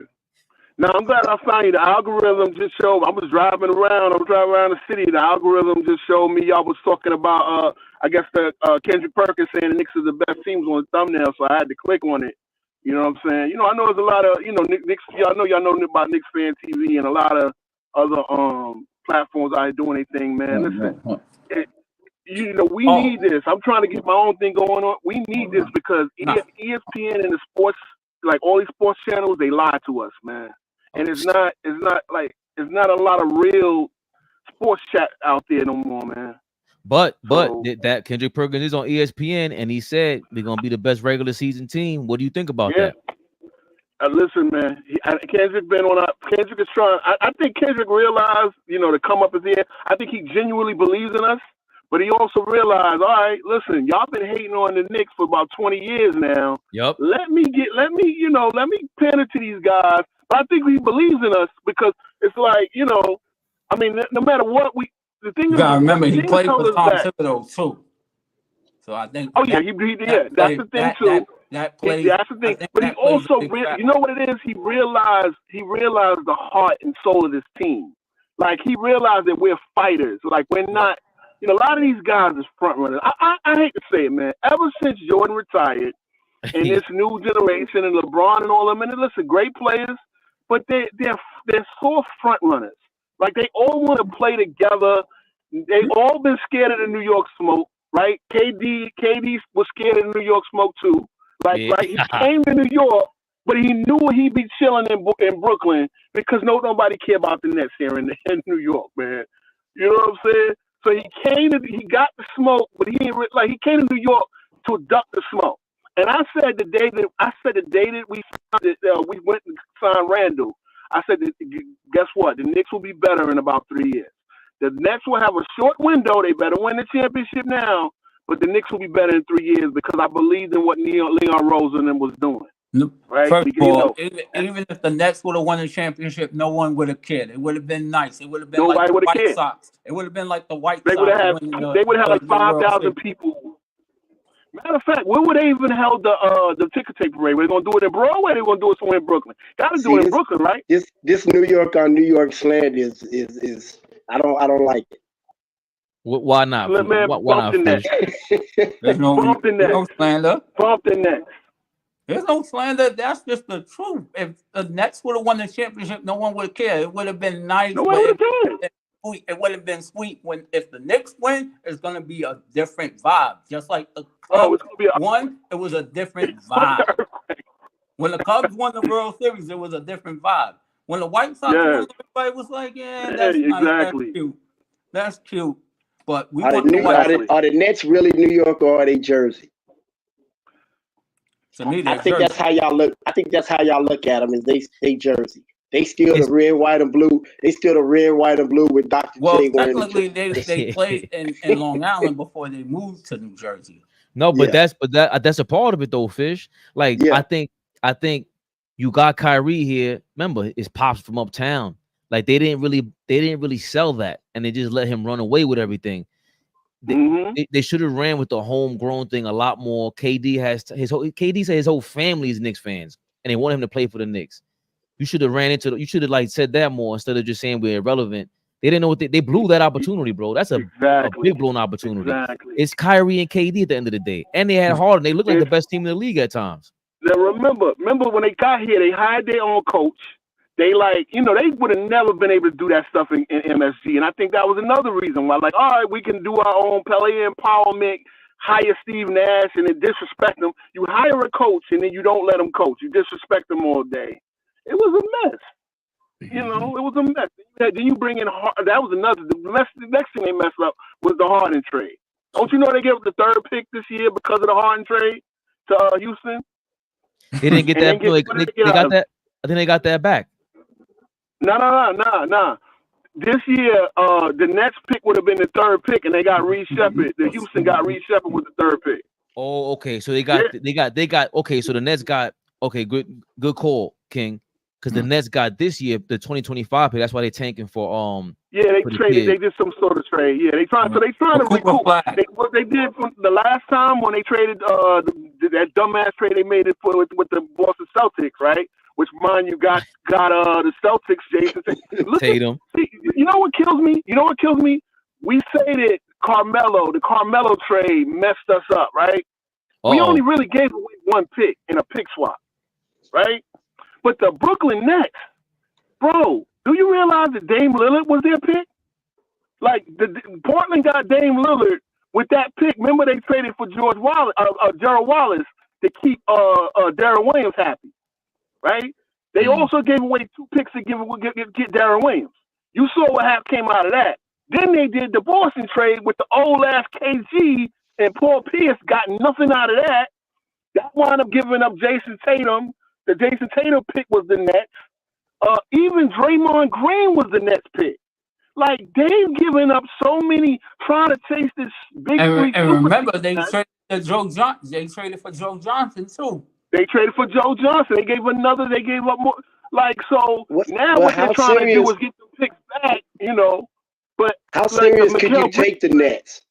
Speaker 19: Now I'm glad I found you. The algorithm just showed. I was driving around the city. The algorithm just showed me y'all was talking about I guess the Kendrick Perkins saying the Knicks are the best teams on the thumbnail, so I had to click on it. You know what I'm saying? I know there's a lot of Knicks. Y'all know about Knicks Fan TV and a lot of other platforms out here doing anything, man. Listen, we need this. I'm trying to get my own thing going on. We need this because ESPN and the sports, like all these sports channels, they lie to us, man. And it's not a lot of real sports chat out there no more, man.
Speaker 1: But that Kendrick Perkins is on ESPN, and he said they're gonna be the best regular season team. What do you think about that?
Speaker 19: Listen, man. Kendrick is trying. I think Kendrick realized, to come up as here. I think he genuinely believes in us, but he also realized, all right, listen, y'all been hating on the Knicks for about 20 years now.
Speaker 1: Yep.
Speaker 19: Let me pander to these guys. But I think he believes in us because it's like, I mean, no matter what the thing
Speaker 18: you gotta remember he played with Tom Thibodeau too. So I think.
Speaker 19: Oh yeah, he did. That's the thing too.
Speaker 18: That play.
Speaker 19: That's the thing. But he also, you know what it is? He realized the heart and soul of this team. Like he realized that we're fighters. Like we're not You know, a lot of these guys is front runners. I hate to say it, man. Ever since Jordan retired, and this new generation and LeBron and all of them, and listen, great players, but they're sore front runners. Like they all want to play together. They all been scared of the New York smoke, right? KD was scared of the New York smoke too. Like he came to New York, but he knew he'd be chilling in Brooklyn because nobody care about the Nets here in New York, man. You know what I'm saying? So he got the smoke, but he came to New York to duck the smoke. And I said the day that we went and signed Randall, I said, guess what? The Knicks will be better in about 3 years. The Nets will have a short window. They better win the championship now, but the Knicks will be better in 3 years because I believed in what Leon Rose and them was doing. Right?
Speaker 18: First of all, even if the Nets would have won the championship, no one would have cared. It would have been nice. It would have been like the White Sox. It would have been like the White Sox.
Speaker 19: They would have like 5,000 people. Matter of fact, where would they even held the ticker tape parade? Were they gonna do it in Broadway? They gonna do it somewhere in Brooklyn? Gotta do it in Brooklyn, right?
Speaker 20: This New York on New York slant is I don't like it.
Speaker 1: Why not?
Speaker 19: Man,
Speaker 1: why not?
Speaker 18: There's no slander.
Speaker 19: Bump the Nets.
Speaker 18: There's no slander. That's just the truth. If the Nets would have won the championship, no one would care. It would have been nice.
Speaker 19: No one would have cared.
Speaker 18: It would have been sweet if the Knicks win. It's gonna be a different vibe, just like the Cubs won. It was a different vibe. When the Cubs won the World Series, it was a different vibe. When the White Sox won, everybody was like, "Yeah, that's nice,
Speaker 19: exactly.
Speaker 18: That's cute. That's cute." But we
Speaker 20: Are the Nets really New York or are they Jersey?
Speaker 18: To me,
Speaker 20: I think that's how y'all look. I think that's how y'all look at them. Is they Jersey? They still the red, white, and blue. They still the red, white, and blue with Dr.
Speaker 18: Well,
Speaker 20: J.
Speaker 18: technically, they played in Long Island before they moved to New Jersey.
Speaker 1: No, but that's a part of it though, Fish. Like I think you got Kyrie here. Remember, it's pops from uptown. Like they didn't really sell that, and they just let him run away with everything. They should have ran with the homegrown thing a lot more. KD said his whole family is Knicks fans, and they want him to play for the Knicks. You should have ran into you should have like said that more instead of just saying we're irrelevant. They didn't know what they blew that opportunity, bro. That's a big blown opportunity.
Speaker 19: Exactly.
Speaker 1: It's Kyrie and KD at the end of the day, and they had Harden. They looked like the best team in the league at times.
Speaker 19: Now remember when they got here, they hired their own coach. They they would have never been able to do that stuff in MSG, and I think that was another reason why. Like, all right, we can do our own Pelé empowerment. Hire Steve Nash and then disrespect him. You hire a coach and then you don't let him coach. You disrespect him all day. It was a mess. You know, it was a mess. Then you bring in that was another. The next thing they messed up was the Harden trade. Don't you know they gave up the 3rd pick this year because of the Harden trade to Houston?
Speaker 1: They didn't get that. They got that. I think they got that back.
Speaker 19: No. This year, the Nets pick would have been the 3rd pick, and they got Reed Shepard. The Houston got Reed Shepard with the 3rd pick.
Speaker 1: Oh, okay. So they got. Okay, so the Nets got. Okay, good call, King. Because the Nets got this year the 2025 pick. That's why they're tanking for
Speaker 19: Yeah, they traded. They did some sort of trade. Yeah, they trying. So they trying to recoup. What they did from the last time when they traded that dumbass trade they made it with the Boston Celtics, right? Which mind you got the Celtics, Jason
Speaker 1: Tatum.
Speaker 19: See, you know what kills me? We say that the Carmelo trade messed us up, right? We only really gave away 1 pick in a pick swap, right? But the Brooklyn Nets, bro, do you realize that Dame Lillard was their pick? Like Portland got Dame Lillard with that pick. Remember they traded for Gerald Wallace to keep Darren Williams happy, right? They also gave away 2 picks to get Darren Williams. You saw what came out of that. Then they did the Boston trade with the old ass KG and Paul Pierce. Got nothing out of that. That wound up giving up Jason Tatum. The Jason Tatum pick was the Nets. Even Draymond Green was the Nets pick. Like they've given up so many trying to chase this big three.
Speaker 18: And remember, they traded Joe Johnson. They traded for Joe Johnson too.
Speaker 19: They traded for Joe Johnson. They gave up more. Like so now what they're trying to do is get the picks back. You know, but
Speaker 20: how serious could you take the Nets?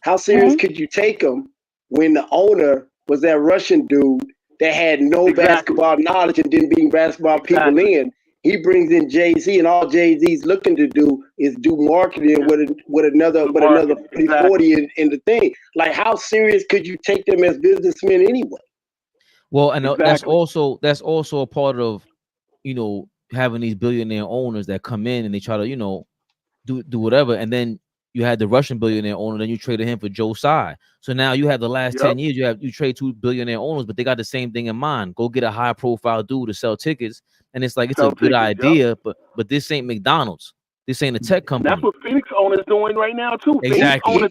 Speaker 20: How serious could you take them when the owner was that Russian dude that had no basketball knowledge and didn't bring basketball people in? He brings in Jay-Z, and all Jay-Z's looking to do is do marketing with another 40 in the thing. Like, how serious could you take them as businessmen anyway?
Speaker 1: Well, and that's also a part of, you know, having these billionaire owners that come in and they try to, you know, do whatever, and then you had the Russian billionaire owner, then you traded him for Joe Tsai. So now you have the last 10 years, you trade 2 billionaire owners, but they got the same thing in mind. Go get a high profile dude to sell tickets, and it's like, it's a good idea, but this ain't McDonald's. This ain't a tech company.
Speaker 19: That's what Phoenix owner's doing right now too.
Speaker 1: Exactly.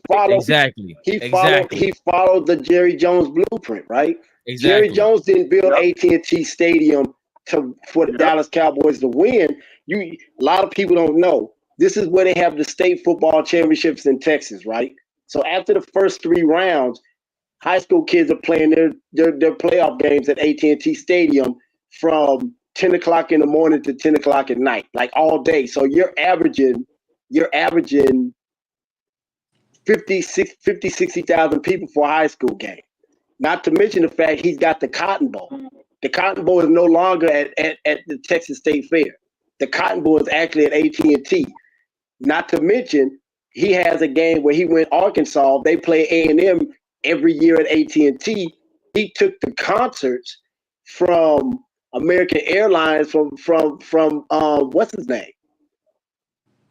Speaker 20: He followed the Jerry Jones blueprint, right?
Speaker 1: Exactly.
Speaker 20: Jerry Jones didn't build AT&T Stadium for the Dallas Cowboys to win. A lot of people don't know. This is where they have the state football championships in Texas, right? So after the first 3 rounds, high school kids are playing their playoff games at AT&T Stadium from 10 o'clock in the morning to 10 o'clock at night, like all day. So you're averaging 60,000 people for a high school game. Not to mention the fact he's got the Cotton Bowl. The Cotton Bowl is no longer at the Texas State Fair. The Cotton Bowl is actually at AT&T. Not to mention, he has a game where he went Arkansas. They play A&M every year at AT&T. He took the concerts from American Airlines from what's his name?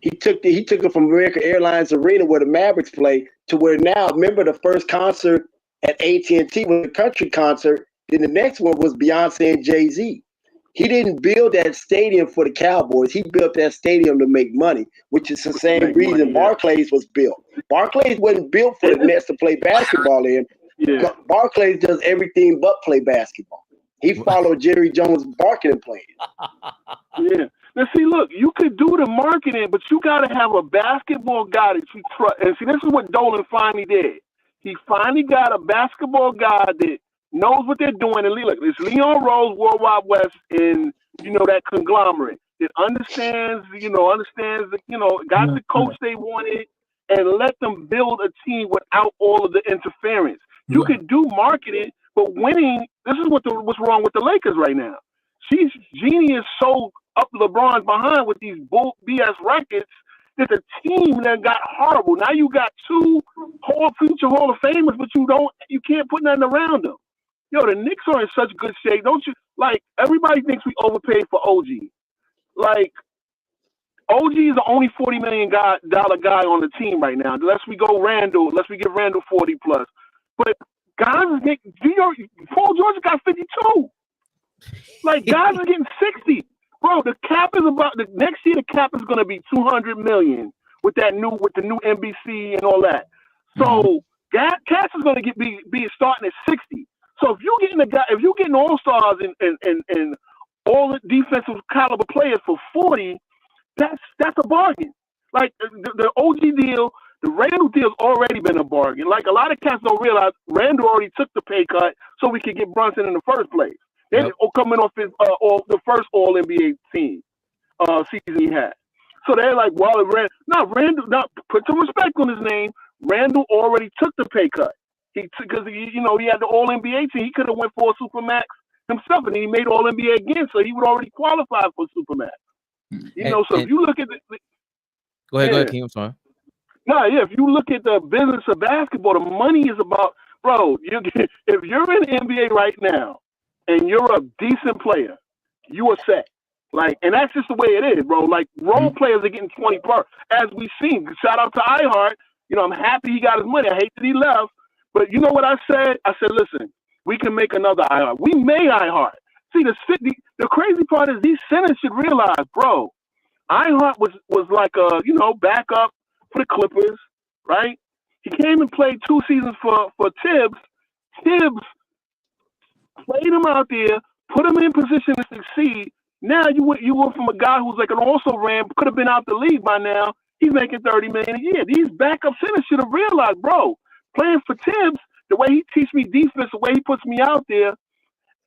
Speaker 20: He took it from American Airlines Arena where the Mavericks play to where now. Remember, the first concert at AT&T was a country concert. Then the next one was Beyonce and Jay-Z. He didn't build that stadium for the Cowboys. He built that stadium to make money, which is the same reason Barclays was built. Barclays wasn't built for the Nets to play basketball in. Yeah. Barclays does everything but play basketball. He followed Jerry Jones' marketing plan.
Speaker 19: Yeah. Now, see, look, you could do the marketing, but you got to have a basketball guy that you trust. And see, this is what Dolan finally did. He finally got a basketball guy that knows what they're doing. And look, it's Leon Rose, World Wide West, and, you know, that conglomerate that understands, got the coach they wanted, and let them build a team without all of the interference. You could do marketing, but winning, this is what's wrong with the Lakers right now. Jeannie is so up LeBron's behind with these BS records that the team that got horrible. Now you got 2 future Hall of Famers, but you can't put nothing around them. Yo, the Knicks are in such good shape. Don't you, like, everybody thinks we overpaid for OG. Like, OG is the only $40 million guy on the team right now. Unless we give Randall 40 plus. But guys are getting, Paul George got 52. Like, guys are getting 60. Bro, the cap is next year the cap is gonna be $200 million with the new NBC and all that. So Cash is gonna be starting at 60. So if you're getting all-stars and all the defensive caliber players for 40, that's a bargain. Like the OG deal, the Randall deal's already been a bargain. Like, a lot of cats don't realize Randall already took the pay cut so we could get Brunson in the first place. Then coming off his the first All NBA team season he had. So they're like, well, Randall, put some respect on his name. Randall already took the pay cut. Because he had the All NBA team. He could have went for a Supermax himself, and he made All NBA again, so he would already qualify for Supermax. If you look at
Speaker 1: go ahead, King. I'm sorry.
Speaker 19: If you look at the business of basketball, the money is about, bro. If you're in the NBA right now and you're a decent player, you are set. Like, and that's just the way it is, bro. Like, role players are getting 20 per, as we've seen. Shout out to iHeart. I'm happy he got his money. I hate that he left. But you know what I said? I said, listen, we can make another iHeart. We made iHeart. See, the crazy part is these centers should realize, bro, iHeart was like a, backup for the Clippers, right? He came and played 2 seasons for Tibbs. Tibbs played him out there, put him in position to succeed. Now you went from a guy who's like an also-ran, could have been out the league by now. He's making $30 million a year. These backup centers should have realized, bro, playing for Tibbs, the way he teaches me defense, the way he puts me out there,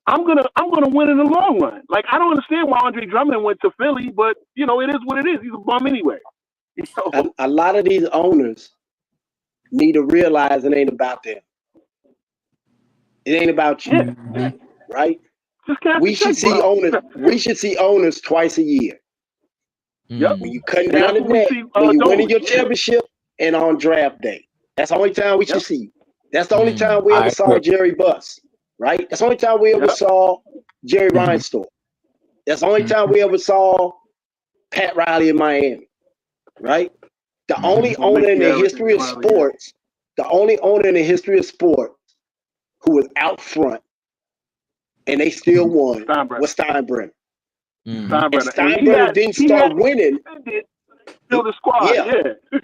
Speaker 19: I'm gonna win in the long run. Like, I don't understand why Andre Drummond went to Philly, but it is what it is. He's a bum anyway.
Speaker 20: A lot of these owners need to realize it ain't about them. It ain't about you, right?
Speaker 19: Just cash
Speaker 20: We
Speaker 19: the
Speaker 20: should
Speaker 19: check,
Speaker 20: see
Speaker 19: bro.
Speaker 20: owners. We should see owners twice a year.
Speaker 19: Yep.
Speaker 20: When you cutting
Speaker 19: And
Speaker 20: down
Speaker 19: that's
Speaker 20: the
Speaker 19: what we
Speaker 20: net,
Speaker 19: see,
Speaker 20: when you winning
Speaker 19: Dolan.
Speaker 20: your
Speaker 19: Yeah.
Speaker 20: championship, and on draft day. That's the only time we should see you. That's the only time we
Speaker 18: I
Speaker 20: ever saw
Speaker 18: agree.
Speaker 20: Jerry Buss, right? That's the only time we ever saw Jerry Reinsdorf. That's the only time we ever saw Pat Riley in Miami, right? The only
Speaker 19: Or
Speaker 20: owner in
Speaker 19: Mickey
Speaker 20: the
Speaker 19: Harris
Speaker 20: history of
Speaker 19: in Riley,
Speaker 20: sports, the only owner in the history of sports who was out front and they still won was Steinbrenner. And
Speaker 19: Steinbrenner. And
Speaker 20: Steinbrenner didn't start winning.
Speaker 19: Build a squad.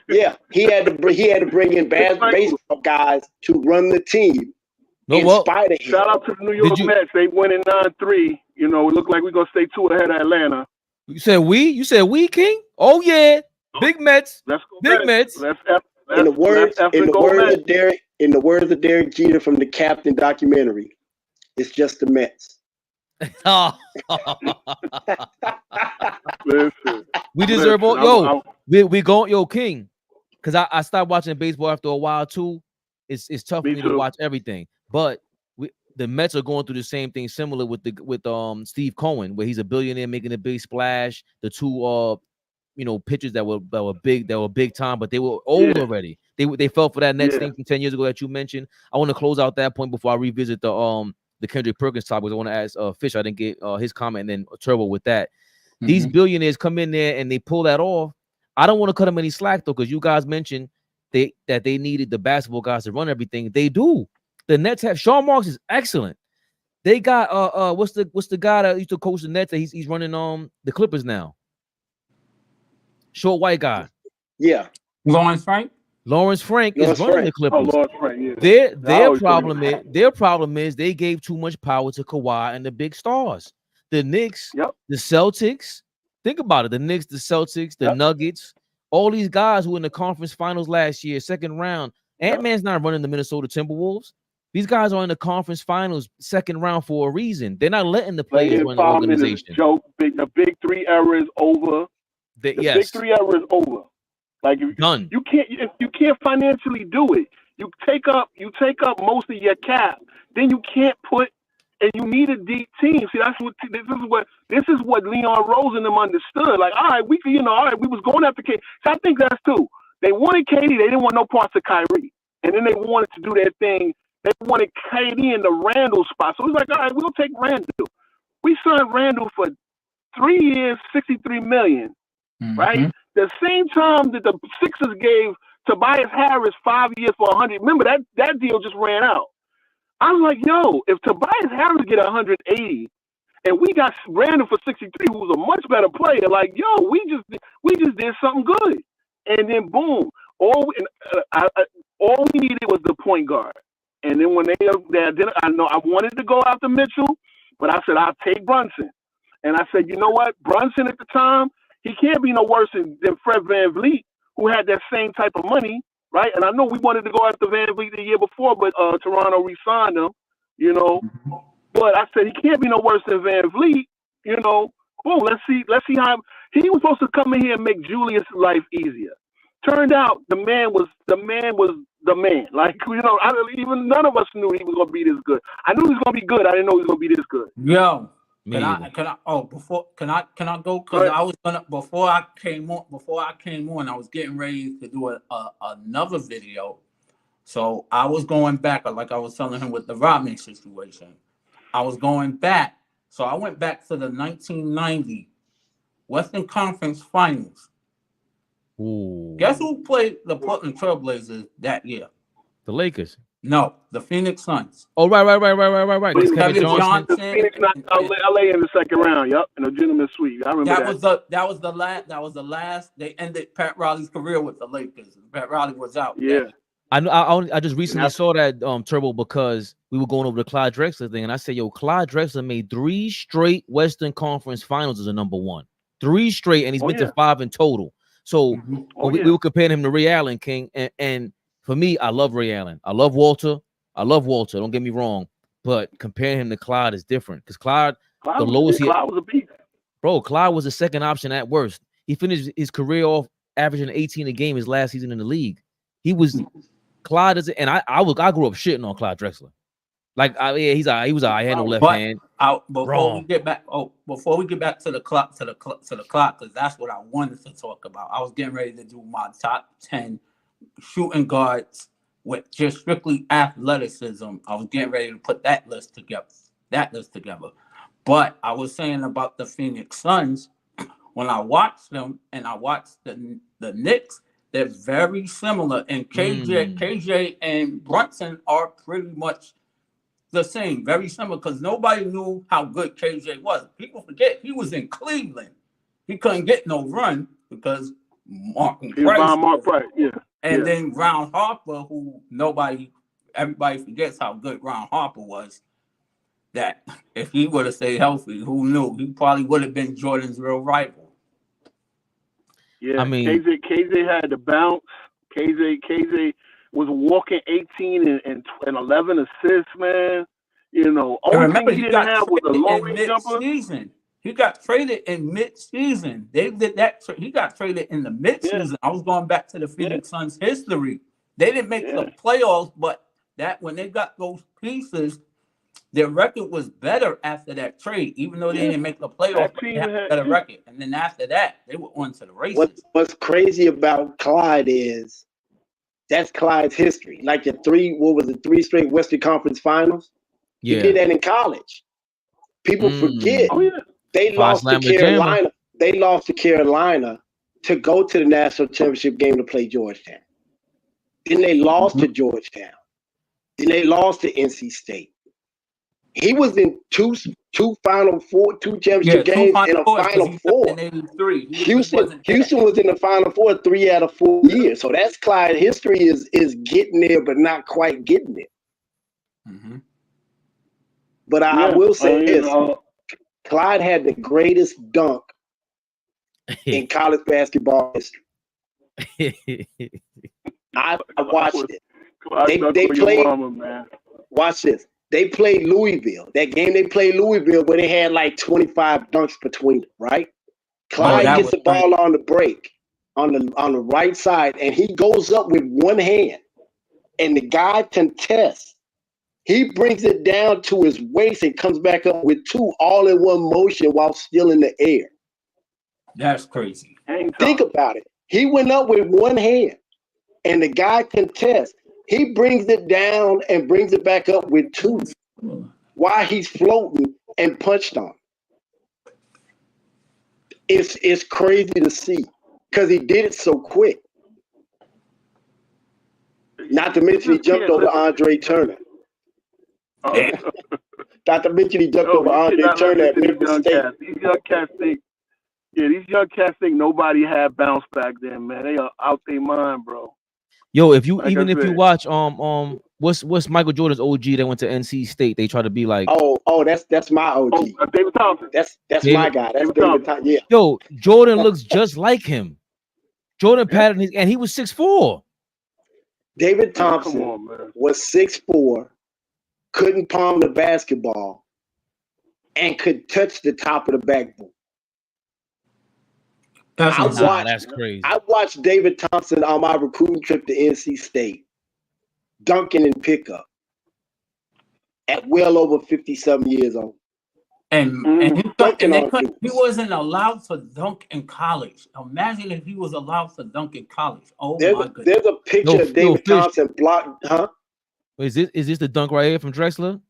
Speaker 20: Yeah. He had to bring in baseball guys to run the team. In spite of him.
Speaker 19: Shout out to the New York Mets. They went in 9-3. You know, it looked like we're gonna stay 2 ahead of Atlanta.
Speaker 1: You said we? You said we, King? Oh yeah. Big Mets.
Speaker 19: Let's go
Speaker 1: Big Mets.
Speaker 20: In the words of Derek Jeter from the Captain documentary, it's just the Mets.
Speaker 19: Listen,
Speaker 1: we deserve all. We going, King. Because I stopped watching baseball after a while too. It's tough for me to watch everything. But the Mets are going through the same thing, similar with Steve Cohen, where he's a billionaire making a big splash. The two pitchers that were big time, but they were old already. They fell for that next thing from 10 years ago that you mentioned. I want to close out that point before I revisit the Kendrick Perkins topic. Because I want to ask Fish. I didn't get his comment, and then Turbo with that. These billionaires come in there and they pull that off. I don't want to cut them any slack though, because you guys mentioned that they needed the basketball guys to run everything. They do. The Nets have Sean Marks is excellent. They got what's the guy that used to coach the Nets? That he's running the Clippers now. Short white guy.
Speaker 20: Yeah.
Speaker 18: Lawrence Frank.
Speaker 1: Lawrence Frank is running the Clippers.
Speaker 19: Oh, Lawrence Frank, yeah.
Speaker 1: Their problem is they gave too much power to Kawhi and the big stars. The Knicks, the Celtics. Think about it. The Knicks, the Celtics, the Nuggets, all these guys who were in the conference finals last year, second round. Ant-Man's not running the Minnesota Timberwolves. These guys are in the conference finals, second round for a reason. They're not letting the players run the organization.
Speaker 19: The big 3 era is over. The big 3 era is over. Like you can't financially do it. You take up most of your cap, then you can't put, and you need a deep team. See, this is what Leon Rose and them understood. Like, all right, we was going after KD. So I think that's too. They wanted KD, they didn't want no parts of Kyrie, and then they wanted to do their thing. They wanted KD in the Randall spot. So it was like, all right, we'll take Randall. We signed Randall for 3 years, $63 million, right? The same time that the Sixers gave Tobias Harris 5 years for 100. Remember that deal just ran out. I was like, yo, if Tobias Harris get 180 and we got Randall for 63, who was a much better player, like, yo, we just did something good. And then boom, all we needed was the point guard. And then when I know I wanted to go after Mitchell, but I said I'll take Brunson. And I said, you know what, Brunson at the time, he can't be no worse than Fred VanVleet, who had that same type of money, right? And I know we wanted to go after VanVleet the year before, but Toronto re-signed him, you know. But I said he can't be no worse than VanVleet, you know. Boom, let's see how he was supposed to come in here and make Julius' life easier. Turned out the man was the man. Like, you know, even none of us knew he was gonna be this good. I knew he was gonna be good. I didn't know he was gonna be this good.
Speaker 18: Yo, can I go? Because I was gonna before I came on, I was getting ready to do another video. So I was going back, like I was telling him with the Rodman situation. I was going back. So I went back to the 1990 Western Conference Finals.
Speaker 1: Ooh.
Speaker 18: Guess who played the Portland Trailblazers that year?
Speaker 1: The Lakers.
Speaker 18: No, the Phoenix Suns.
Speaker 1: Oh, right.
Speaker 18: Kevin Johnson.
Speaker 19: The Phoenix LA in the second round, in the gentleman's suite. I remember
Speaker 18: that was the last. They ended Pat Riley's career with the Lakers. Pat Riley was out.
Speaker 19: Yeah.
Speaker 1: I just recently saw that Turbo, because we were going over the Clyde Drexler thing, and I said, yo, Clyde Drexler made 3 straight Western Conference Finals as a number 1. 3 straight, and he's been to 5 in total. So we were comparing him to Ray Allen, King, and for me, I love Ray Allen. I love Walter. Don't get me wrong, but comparing him to Clyde is different, because Clyde was
Speaker 19: a beast.
Speaker 1: Bro, Clyde was the second option at worst. He finished his career off averaging 18 a game his last season in the league. He was Clyde, and I grew up shitting on Clyde Drexler. Like, yeah, he was I had no left
Speaker 18: But
Speaker 1: hand.
Speaker 18: before we get back to the clock, because that's what I wanted to talk about. I was getting ready to do my top 10 shooting guards with just strictly athleticism. I was getting ready to put that list together. But I was saying about the Phoenix Suns, when I watched them and I watched the Knicks, they're very similar. And KJ and Brunson are pretty much the same, very similar, because nobody knew how good KJ was. People forget he was in Cleveland. He couldn't get no run because Mark Price.
Speaker 19: Yeah.
Speaker 18: And then Ron Harper, who everybody forgets how good Ron Harper was. That if he would have stayed healthy, who knew? He probably would have been Jordan's real rival.
Speaker 19: Yeah,
Speaker 1: I mean,
Speaker 19: KJ had the bounce. KJ was walking 18 and 11 assists, man. You know, only thing he didn't have was a long range jumper.
Speaker 18: He got traded in mid-season. They did that. He got traded in the mid-season. I was going back to the Phoenix Suns history. They didn't make the playoffs, but that when they got those pieces, their record was better after that trade. Even though they didn't make the playoffs, they had a better record. And then after that, they were on to the races.
Speaker 20: What's crazy about Clyde is that's Clyde's history. Like the three straight Western Conference Finals.
Speaker 1: Yeah.
Speaker 20: He did that in college. People forget.
Speaker 19: Oh, yeah.
Speaker 20: They lost to Carolina. They lost to Carolina to go to the national championship game to play Georgetown. Then they lost to Georgetown. Then they lost to NC State. He was in two championship games and a Final Four. Houston was in the Final Four 3 out of 4 years. So that's Clyde history is getting there, but not quite getting there.
Speaker 18: Mm-hmm.
Speaker 20: But I will say this. Clyde had the greatest dunk in college basketball history. I watched it. They played. Watch this. They played Louisville. That game they played Louisville, where they had like 25 dunks between them. Right? Clyde gets the ball on the break on the right side, and he goes up with one hand, and the guy contests. He brings it down to his waist and comes back up with two all in one motion while still in the air.
Speaker 18: That's crazy.
Speaker 20: Think about it. He went up with one hand and the guy contests. He brings it down and brings it back up with two while he's floating and punched on. It's crazy to see because he did it so quick. Not to mention he jumped over Andre Turner. Not to mention he jumped over Andre Turner at Memphis State.
Speaker 19: These young cats think nobody had bounce back then, man. They are out their mind, bro.
Speaker 1: Yo, if you watch what's Michael Jordan's OG that went to NC State, they try to be like
Speaker 20: that's my OG.
Speaker 19: David Thompson.
Speaker 20: That's my guy. That's David Thompson. Yeah.
Speaker 1: Yo, Jordan looks just like him. Jordan patterned and he was 6'4".
Speaker 20: David Thompson was 6'4". Couldn't palm the basketball, and could touch the top of the backboard.
Speaker 1: That's crazy.
Speaker 20: I watched David Thompson on my recruiting trip to NC State, dunking in pickup at well over 57 years old.
Speaker 18: And he wasn't allowed to dunk in college. Imagine if he was allowed to dunk in college. Oh my goodness.
Speaker 20: There's a picture of David Thompson blocked, huh?
Speaker 1: Is this the dunk right here from Drexler?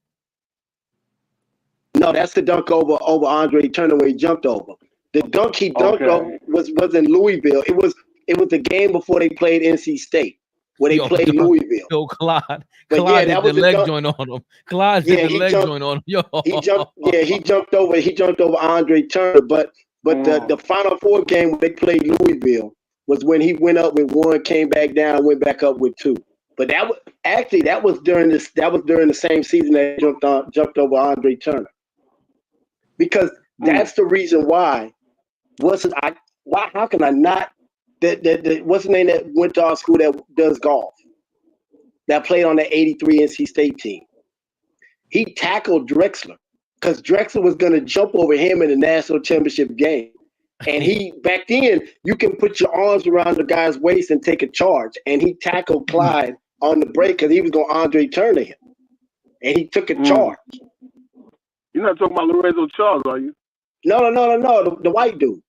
Speaker 20: No, that's the dunk over Andre Turner where he jumped over. The dunk he dunked over was in Louisville. It was the game before they played NC State, where they played Louisville.
Speaker 1: Yo, Clyde did the leg joint on him. Clyde did the leg joint on him. Yo.
Speaker 20: He jumped over Andre Turner. But the Final Four game when they played Louisville was when he went up with one, came back down, went back up with two. But that was during the same season that he jumped over Andre Turner. Because that's the reason why. How can I not? What's the name that went to our school that does golf? That played on the '83 NC State team. He tackled Drexler because Drexler was going to jump over him in the national championship game. And back then, you can put your arms around the guy's waist and take a charge. And he tackled Clyde on the break because he was going to Andre Turner him. and he took a charge.
Speaker 19: You're not talking about Lorenzo Charles, are you?
Speaker 20: No, the white dude.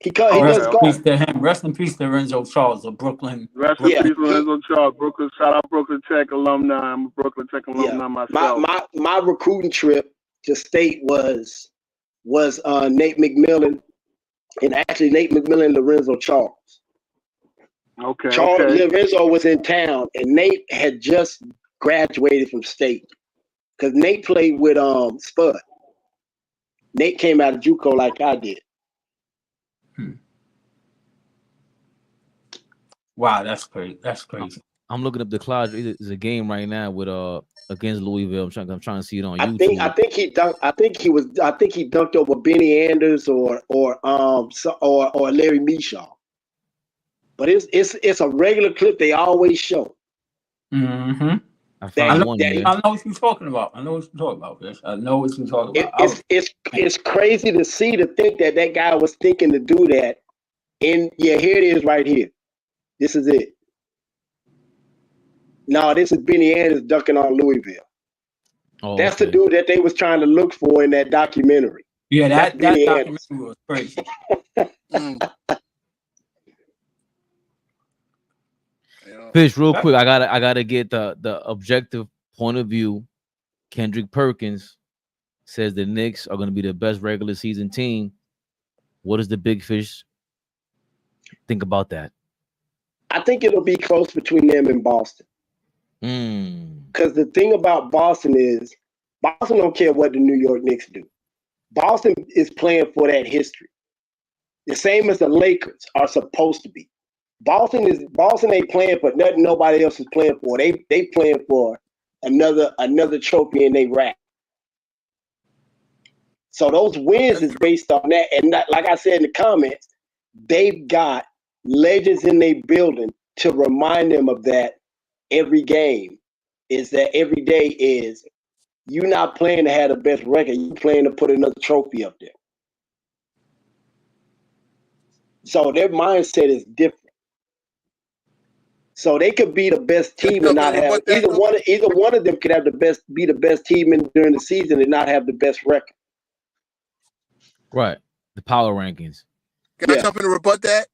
Speaker 20: He
Speaker 18: Rest
Speaker 20: does
Speaker 18: in
Speaker 20: golf.
Speaker 18: peace to him. Rest in peace to Lorenzo Charles of Brooklyn.
Speaker 19: Rest in peace, Lorenzo Charles. Brooklyn, shout out Brooklyn Tech alumni. I'm a Brooklyn Tech alumni myself.
Speaker 20: My recruiting trip to state was Nate McMillan, and actually Nate McMillan and Lorenzo Charles.
Speaker 19: Okay.
Speaker 20: Lorenzo was in town, and Nate had just graduated from state because Nate played with Spud. Nate came out of JUCO like I did.
Speaker 18: Wow, that's crazy. That's crazy.
Speaker 1: I'm looking up the Clyde. It's a game right now with against Louisville. I'm trying to see it on YouTube.
Speaker 20: I think he dunked over Benny Anders or Larry Mishaw. But it's a regular clip they always show.
Speaker 18: Mm-hmm.
Speaker 20: I know
Speaker 18: what you're talking about. I know what you're talking about, Fish. I know what you're talking about.
Speaker 20: It's crazy to think that guy was thinking to do that. And yeah, here it is right here. This is it. No, this is Benny Anders dunking on Louisville.
Speaker 1: Oh,
Speaker 20: that's the dude that they was trying to look for in that documentary.
Speaker 18: Yeah, that documentary was crazy.
Speaker 1: Fish, real quick, I gotta get the objective point of view. Kendrick Perkins says the Knicks are gonna be the best regular season team. What does the Big Fish think about that?
Speaker 20: I think it'll be close between them and Boston. Because the thing about Boston is Boston don't care what the New York Knicks do. Boston is playing for that history. The same as the Lakers are supposed to be. Boston ain't playing for nothing nobody else is playing for. They playing for another trophy in they rack. So those wins is based on that. And like I said in the comments, they've got legends in their building to remind them of that every game. Is that every day is you not playing to have the best record, you playing to put another trophy up there. So their mindset is different. So they could be the best team and not have either one of them could have be the best team during the season and not have the best record.
Speaker 1: Right. The power rankings.
Speaker 21: Can I jump in and rebut that?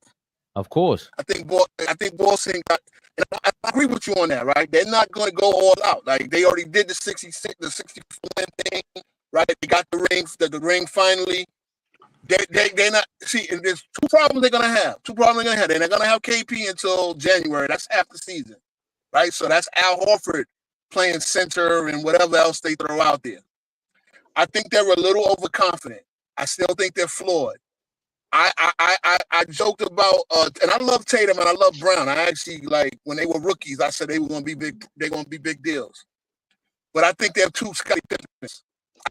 Speaker 1: Of course.
Speaker 21: I think Boston got. And I agree with you on that, right? They're not going to go all out. Like they already did the 64 thing, right? They got the ring finally. They're not. See, there's two problems they're gonna have. They're not gonna have KP until January. That's half the season, right? So that's Al Horford playing center and whatever else they throw out there. I think they're a little overconfident. I still think they're flawed. I joked about and I love Tatum and I love Brown. I actually like when they were rookies, I said they were gonna be big, they're gonna be big deals. But I think they're two Scottie Pippins.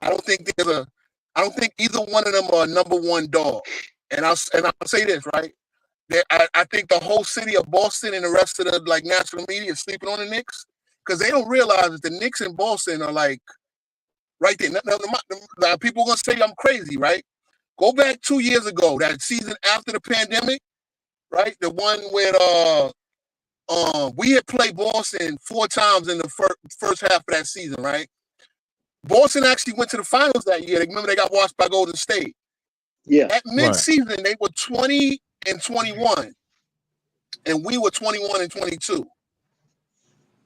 Speaker 21: I don't think either one of them are a number one dog. And I'll say this, right? I think the whole city of Boston and the rest of the like national media is sleeping on the Knicks because they don't realize that the Knicks and Boston are like right there. Now, people are gonna say I'm crazy, right? Go back 2 years ago, that season after the pandemic, right? The one where we had played Boston 4 times in the first half of that season, right? Boston actually went to the finals that year. Remember, they got washed by Golden State.
Speaker 20: Yeah.
Speaker 21: At mid-season, they were 20-21, and we were 21-22.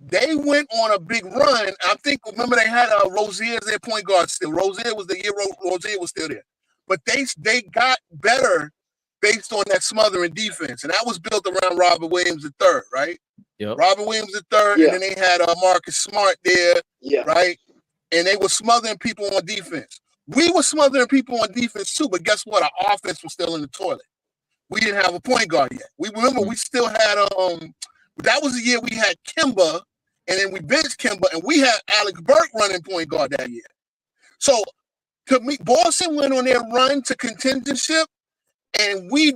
Speaker 21: They went on a big run. I think, remember, they had Rozier as their point guard still. Rozier was the year Rozier was still there. But they got better based on that smothering defense, and that was built around Robert Williams III, right?
Speaker 1: Yep.
Speaker 21: Robert Williams III, and then they had Marcus Smart there, right? And they were smothering people on defense. We were smothering people on defense too, but guess what? Our offense was still in the toilet. We didn't have a point guard yet. We remember we still had that was the year we had Kemba, and then we benched Kemba, and we had Alex Burke running point guard that year. So to me, Boston went on their run to contendership, and we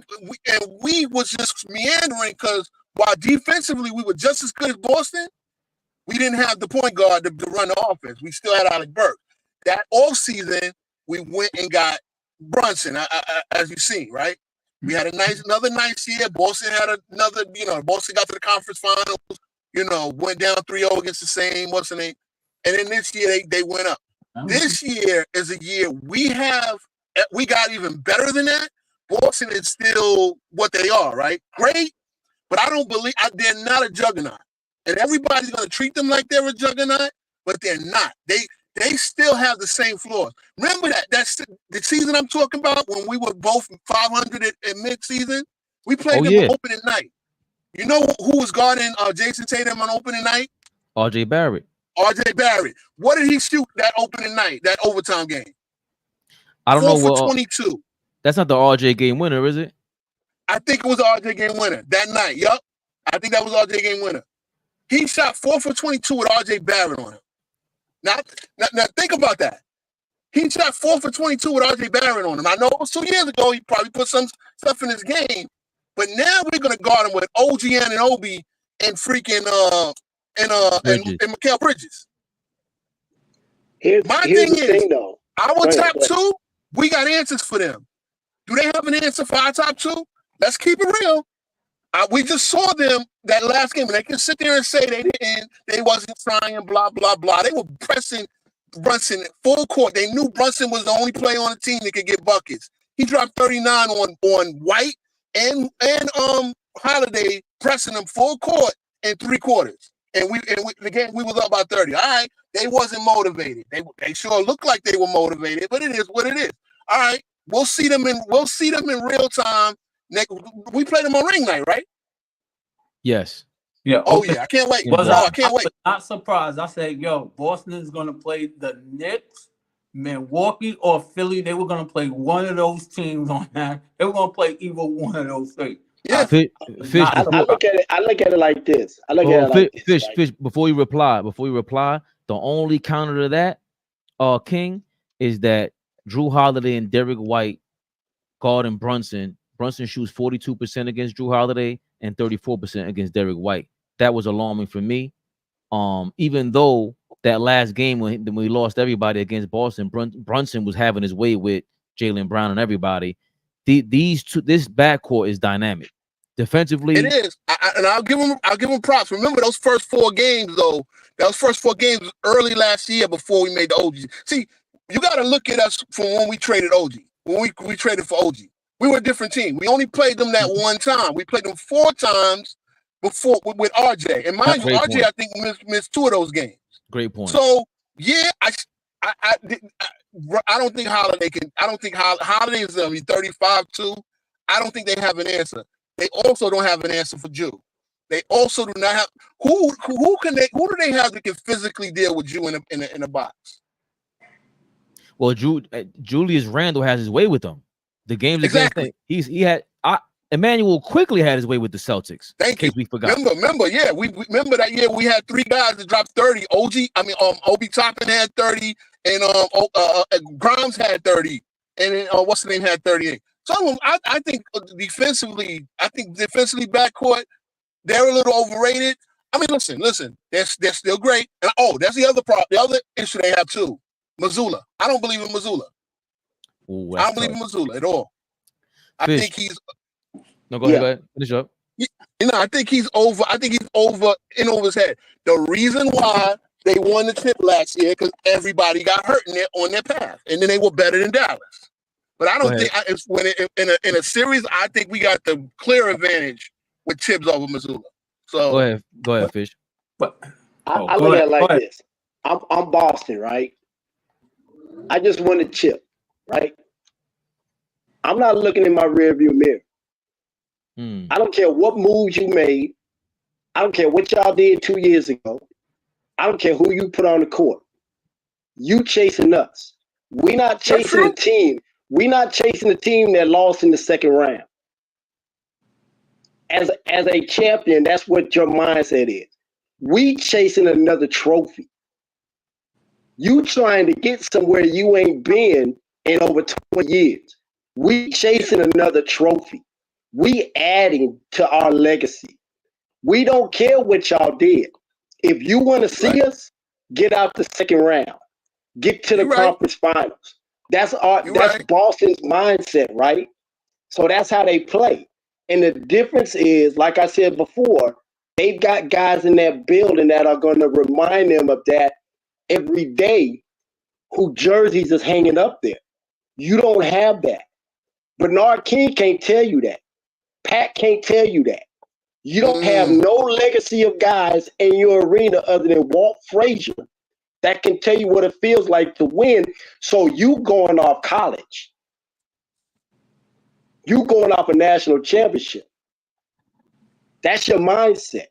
Speaker 21: was just meandering because while defensively we were just as good as Boston, we didn't have the point guard to run the offense. We still had Alex Burke. That offseason, we went and got Brunson, as you see, right? We had another nice year. Boston had another, Boston got to the conference finals, went down 3-0 against the same, what's the name? and then this year they went up. This year is a year we got even better than that. Boston is still what they are, right? Great, but I don't believe they're not a juggernaut. And everybody's going to treat them like they're a juggernaut, but they're not. They still have the same flaws. Remember that's the season I'm talking about when we were both 500 at mid-season? We played them on opening night. You know who was guarding Jason Tatum on opening night?
Speaker 1: RJ Barrett.
Speaker 21: RJ Barrett. What did he shoot that opening night, that overtime game?
Speaker 1: I don't know
Speaker 21: 4
Speaker 1: what.
Speaker 21: for 22.
Speaker 1: That's not the RJ game winner, is it?
Speaker 21: I think it was RJ game winner that night. Yup. I think that was RJ game winner. He shot 4 for 22 with RJ Barrett on him. Now think about that. He shot 4 for 22 with RJ Barrett on him. I know it was 2 years ago. He probably put some stuff in his game, but now we're gonna guard him with OG Anunoby and freaking and Mikal Bridges. My thing is,
Speaker 20: though.
Speaker 21: Our top two, we got answers for them. Do they have an answer for our top two? Let's keep it real. We just saw them that last game, and they can sit there and say they wasn't trying, blah, blah, blah. They were pressing Brunson full court. They knew Brunson was the only player on the team that could get buckets. He dropped 39 on White and Holiday, pressing them full court in 3 quarters. And the game we was up by 30. All right, they wasn't motivated. They sure looked like they were motivated, but it is what it is. All right, we'll see them in real time. We played them on ring night, right?
Speaker 1: Yes.
Speaker 18: Yeah.
Speaker 21: Oh yeah, I can't wait. I can't wait.
Speaker 18: Not surprised. I said, yo, Boston is gonna play the Knicks, Milwaukee, or Philly. They were gonna play one of those teams on that. They were gonna play either one of those 3.
Speaker 21: Yeah.
Speaker 1: Fish,
Speaker 20: I look at it like this.
Speaker 1: Fish. Before you reply, the only counter to that, King, is that Drew Holiday and Derek White guarding Brunson. Brunson shoots 42% against Drew Holiday and 34% against Derek White. That was alarming for me. Even though that last game when we lost everybody against Boston, Brunson was having his way with Jaylen Brown and everybody. This backcourt is dynamic. Defensively,
Speaker 21: it is, and I'll give them props. Remember those first 4 games though. Those first 4 games early last year before we made the OG. See, you got to look at us from when we traded OG. When we traded for OG, we were a different team. We only played them that one time. We played them 4 times before with RJ. And mind you, RJ, I think missed 2 of those games.
Speaker 1: Great point.
Speaker 21: So yeah, I don't think Holiday can. I don't think Holiday is 35 too. I don't think they have an answer. They also don't have an answer for Jew. They also do not have who do they have that can physically deal with Jew in a box?
Speaker 1: Well, Julius Randle has his way with them. The games exactly. Emmanuel quickly had his way with the Celtics.
Speaker 21: Thank you.
Speaker 1: We forgot.
Speaker 21: Remember, yeah, we remember that year we had 3 guys that dropped 30. Obi Toppin had 30, and Grimes had 30, and then what's the name had 38. Some of them, I think defensively backcourt, they're a little overrated. I mean, listen, they're still great. And that's the other problem. The other issue they have too, Mazzulla. I don't believe in Mazzulla.
Speaker 1: Ooh,
Speaker 21: I don't believe in Mazzulla at all. I think he's.
Speaker 1: No, go ahead. Finish up.
Speaker 21: I think he's over. I think he's over his head. The reason why they won the chip last year because everybody got hurt on their path, and then they were better than Dallas. But I don't think in a series, I think we got the clear advantage with Tibbs over Mazzulla. So
Speaker 1: go ahead, Fish.
Speaker 20: I look at it like this. I'm Boston, right? I just won a chip, right? I'm not looking in my rearview mirror. I don't care what moves you made. I don't care what y'all did 2 years ago. I don't care who you put on the court. You chasing us. We're not chasing a team. We're not chasing a team that lost in the second round. As a champion, that's what your mindset is. We chasing another trophy. You trying to get somewhere you ain't been in over 20 years. We chasing another trophy. We adding to our legacy. We don't care what y'all did. If you want to see us, get out the second round. Get to the conference finals. That's Boston's mindset, right? So that's how they play. And the difference is, like I said before, they've got guys in that building that are going to remind them of that every day who jerseys is hanging up there. You don't have that. Bernard King can't tell you that. Pat can't tell you that. You don't have no legacy of guys in your arena other than Walt Frazier that can tell you what it feels like to win. So you going off college. You going off a national championship. That's your mindset.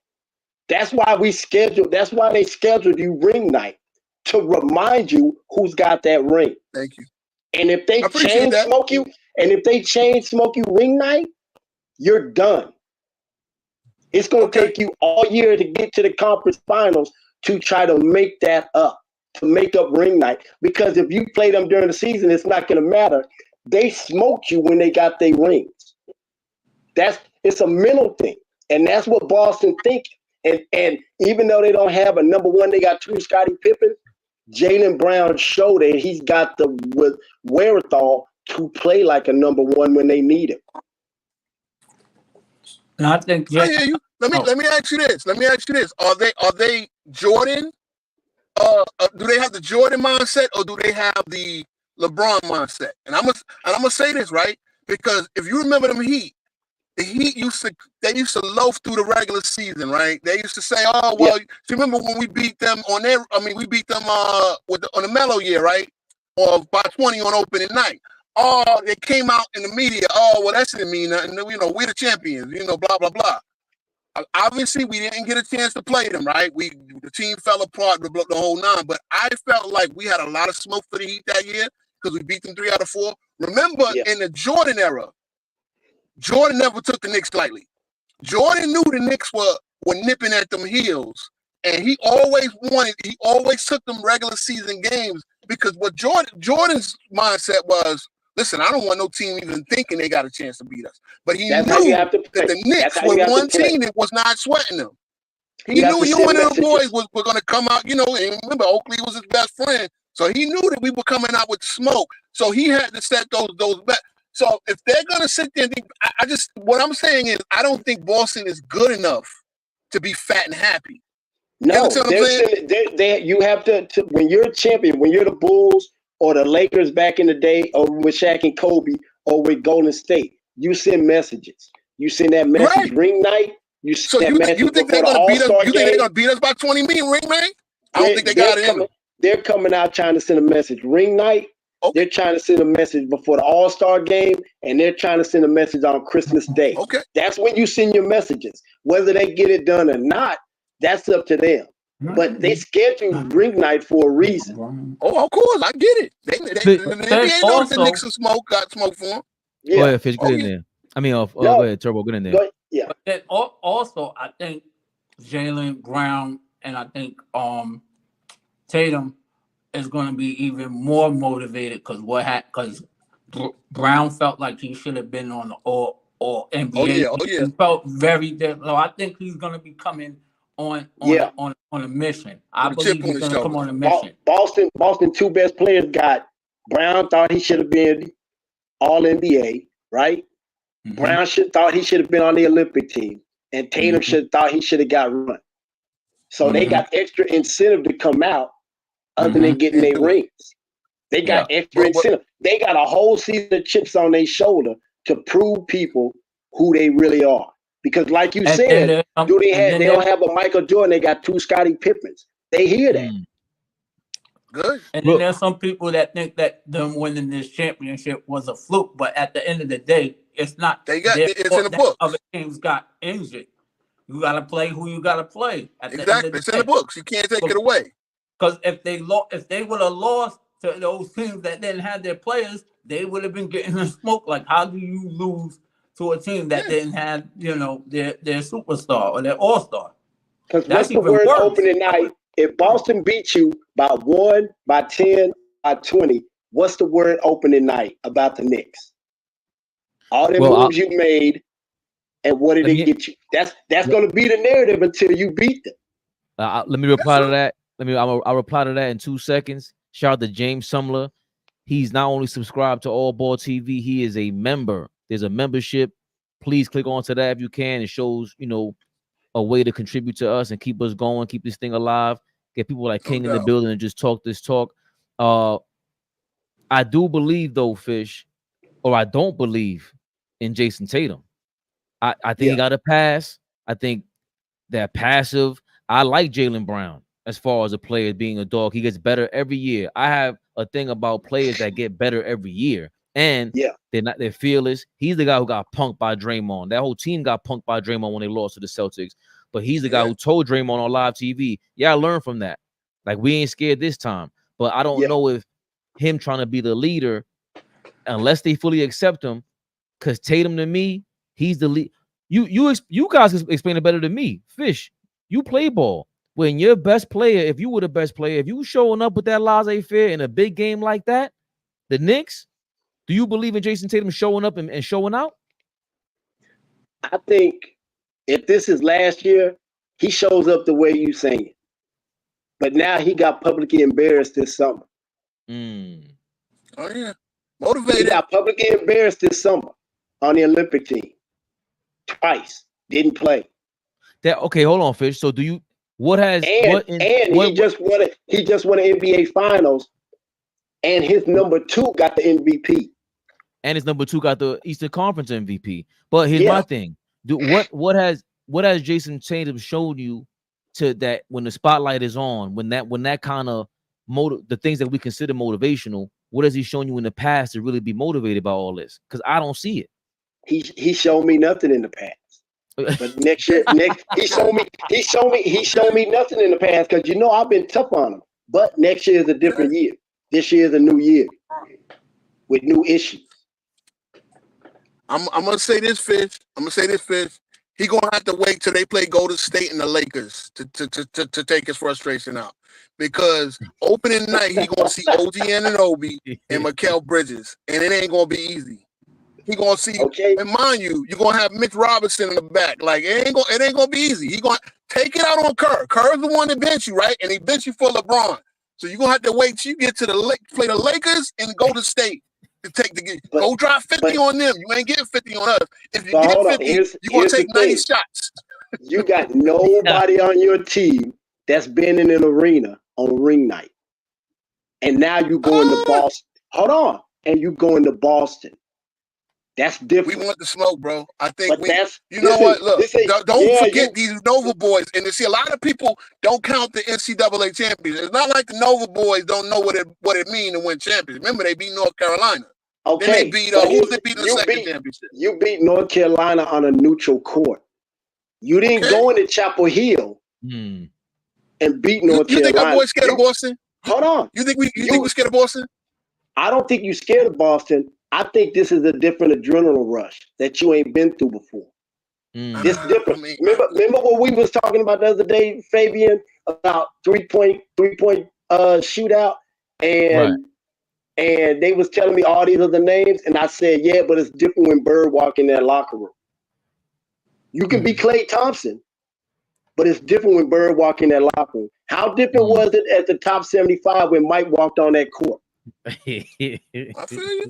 Speaker 20: That's why they scheduled you ring night to remind you who's got that ring.
Speaker 21: Thank you.
Speaker 20: And if they chain smoke you ring night, you're done. It's going to take you all year to get to the conference finals to try to make that up, to make up ring night. Because if you play them during the season, it's not going to matter. They smoked you when they got their rings. It's a mental thing. And that's what Boston thinking. And even though they don't have a number one, they got 2 Scottie Pippen. Jaylen Brown showed that he's got the wherewithal to play like a number one when they need him.
Speaker 18: And I think
Speaker 21: I hear you. Let me ask you this. Are they Jordan? Do they have the Jordan mindset or do they have the LeBron mindset? And I'm gonna say this, right? Because if you remember the Heat used to loaf through the regular season, right? They used to say, "Oh, well, you remember when we beat them on their? I mean, we beat them on the Melo year, right? Or by 20 on opening night. Oh, they came out in the media. Oh, well, that didn't mean nothing. You know, we're the champions. You know, blah blah blah. Obviously, we didn't get a chance to play them, right? The team fell apart, the whole nine. But I felt like we had a lot of smoke for the Heat that year because we beat them 3 out of 4. Remember, in the Jordan era, Jordan never took the Knicks lightly. Jordan knew the Knicks were nipping at them heels, and he always took them regular season games because what Jordan's mindset was, listen, I don't want no team even thinking they got a chance to beat us. But he knew that the Knicks were one team that was not sweating them. He knew you and the boys were going to come out, you know, and remember, Oakley was his best friend. So he knew that we were coming out with the smoke. So he had to set those back. So if they're going to sit there and think, what I'm saying is, I don't think Boston is good enough to be fat and happy.
Speaker 20: No, you have to, when you're a champion, when you're the Bulls or the Lakers back in the day, or with Shaq and Kobe, or with Golden State, you send messages. You send that message ring night. You think
Speaker 21: they're going to beat us? You think they're going to beat us by 20 million ring night? I don't think they got it in them.
Speaker 20: They're coming out trying to send a message. Ring night. Okay. They're trying to send a message before the All-Star game, and they're trying to send a message on Christmas Day.
Speaker 21: Okay.
Speaker 20: That's when you send your messages. Whether they get it done or not, that's up to them. But they scheduled ring night for a reason.
Speaker 21: Oh, of course, I get it. They ain't know the Knicks of smoke got smoke for them.
Speaker 20: Yeah.
Speaker 1: Go ahead, Fish, get in there. I mean, go ahead, Turbo, get in there.
Speaker 20: Yeah.
Speaker 18: But then also, I think Jaylen Brown and I think Tatum is going to be even more motivated because Brown felt like he should have been on the all NBA. He felt very different. So I think he's going to be coming on a mission. I believe he's going to come on a mission.
Speaker 20: Boston 2 best players got Brown thought he should have been all NBA, right? Mm-hmm. Brown thought he should have been on the Olympic team, and Tatum thought he should have got run. So they got extra incentive to come out. Other than getting their rings, they got extra incentive. They got a whole season of chips on their shoulder to prove people who they really are. Because, like you said, they don't have a Michael Jordan. They got 2 Scottie Pippens. They hear that.
Speaker 21: Good.
Speaker 18: And then there's some people that think that them winning this championship was a fluke, but at the end of the day, it's not.
Speaker 21: It's in the book.
Speaker 18: Other teams got injured. You got to play who you got to play.
Speaker 21: Exactly, it's in the books. You can't take it away.
Speaker 18: Because if they would have lost to those teams that didn't have their players, they would have been getting the smoke. Like, how do you lose to a team that didn't have, their superstar or their all-star?
Speaker 20: Because what's the word opening night? If Boston beats you by 1, by 10, by 20, what's the word opening night about the Knicks? All the moves you made, and what did it get you? That's going to be the narrative until you beat them.
Speaker 1: Let me reply to that. I'll reply to that in 2 seconds. Shout out to James Sumler. He's not only subscribed to AllBall TV, he is a member. There's a membership. Please click onto that if you can. It shows, a way to contribute to us and keep us going, keep this thing alive. get people like King in the building and just talk this talk. I do believe though, Fish, or I don't believe in Jason Tatum. I think he got a pass. I think that passive. I like Jaylen Brown as far as a player being a dog. He gets better every year. I have a thing about players that get better every year. And they're fearless. He's the guy who got punked by Draymond. That whole team got punked by Draymond when they lost to the Celtics. But he's the guy who told Draymond on live TV, I learned from that. Like, we ain't scared this time. But I don't know if him trying to be the leader, unless they fully accept him, because Tatum to me, he's the lead. You guys can explain it better than me. Fish, you play ball. When your best player, if you were the best player, if you showing up with that laissez-faire in a big game like that, the Knicks, do you believe in Jason Tatum showing up and showing out?
Speaker 20: I think if this is last year, he shows up the way you saying it. But now he got publicly embarrassed this summer.
Speaker 21: Oh, yeah. Motivated.
Speaker 20: He got publicly embarrassed this summer on the Olympic team. Twice. Didn't play.
Speaker 1: Okay, hold on, Fish. So do you he just won an NBA Finals,
Speaker 20: and his number 2 got the MVP.
Speaker 1: And his number 2 got the Eastern Conference MVP. But here's my thing. What has Jason Tatum showed you to that when the spotlight is on, when that kind of the things that we consider motivational, what has he shown you in the past to really be motivated by all this? Because I don't see it.
Speaker 20: He showed me nothing in the past. But next year, he showed me nothing in the past, because I've been tough on him. But next year is a different year. This year is a new year with new issues.
Speaker 21: I'm gonna say this, Fish. He gonna have to wait till they play Golden State and the Lakers to take his frustration out. Because opening night, he gonna see OG Anunoby and Mikal Bridges, and it ain't gonna be easy. He gonna see, and mind you, you're gonna have Mitch Robinson in the back. Like, it ain't gonna be easy. He gonna take it out on Kerr. Kerr's the one that bench you, right? And he bench you for LeBron. So you're gonna have to wait till you get to play the Lakers and Golden State to go drop 50 on them. You ain't getting 50 on us. If you get 50, you're gonna take 90 shots.
Speaker 20: You got nobody on your team that's been in an arena on ring night. And now you going to Boston. Hold on. And you going to Boston. That's different.
Speaker 21: We want the smoke, bro. I think
Speaker 20: what?
Speaker 21: Look, don't forget these Nova boys. And you see, a lot of people don't count the NCAA champions. It's not like the Nova boys don't know what it means to win champions. Remember, they beat North Carolina.
Speaker 20: Okay.
Speaker 21: Then they beat who they beat in the second championship?
Speaker 20: You beat North Carolina on a neutral court. You didn't go into Chapel Hill and beat North Carolina.
Speaker 21: You think our boys scared of Boston?
Speaker 20: Hold on.
Speaker 21: You think we're scared of Boston?
Speaker 20: I don't think you're scared of Boston. I think this is a different adrenaline rush that you ain't been through before. This different. Remember what we was talking about the other day, Fabian, about three-point shootout, and they was telling me all these other names, and I said, yeah, but it's different when Bird walk in that locker room. You can be Klay Thompson, but it's different when Bird walk in that locker room. How different was it at the top 75 when Mike walked on that court?
Speaker 21: I feel you.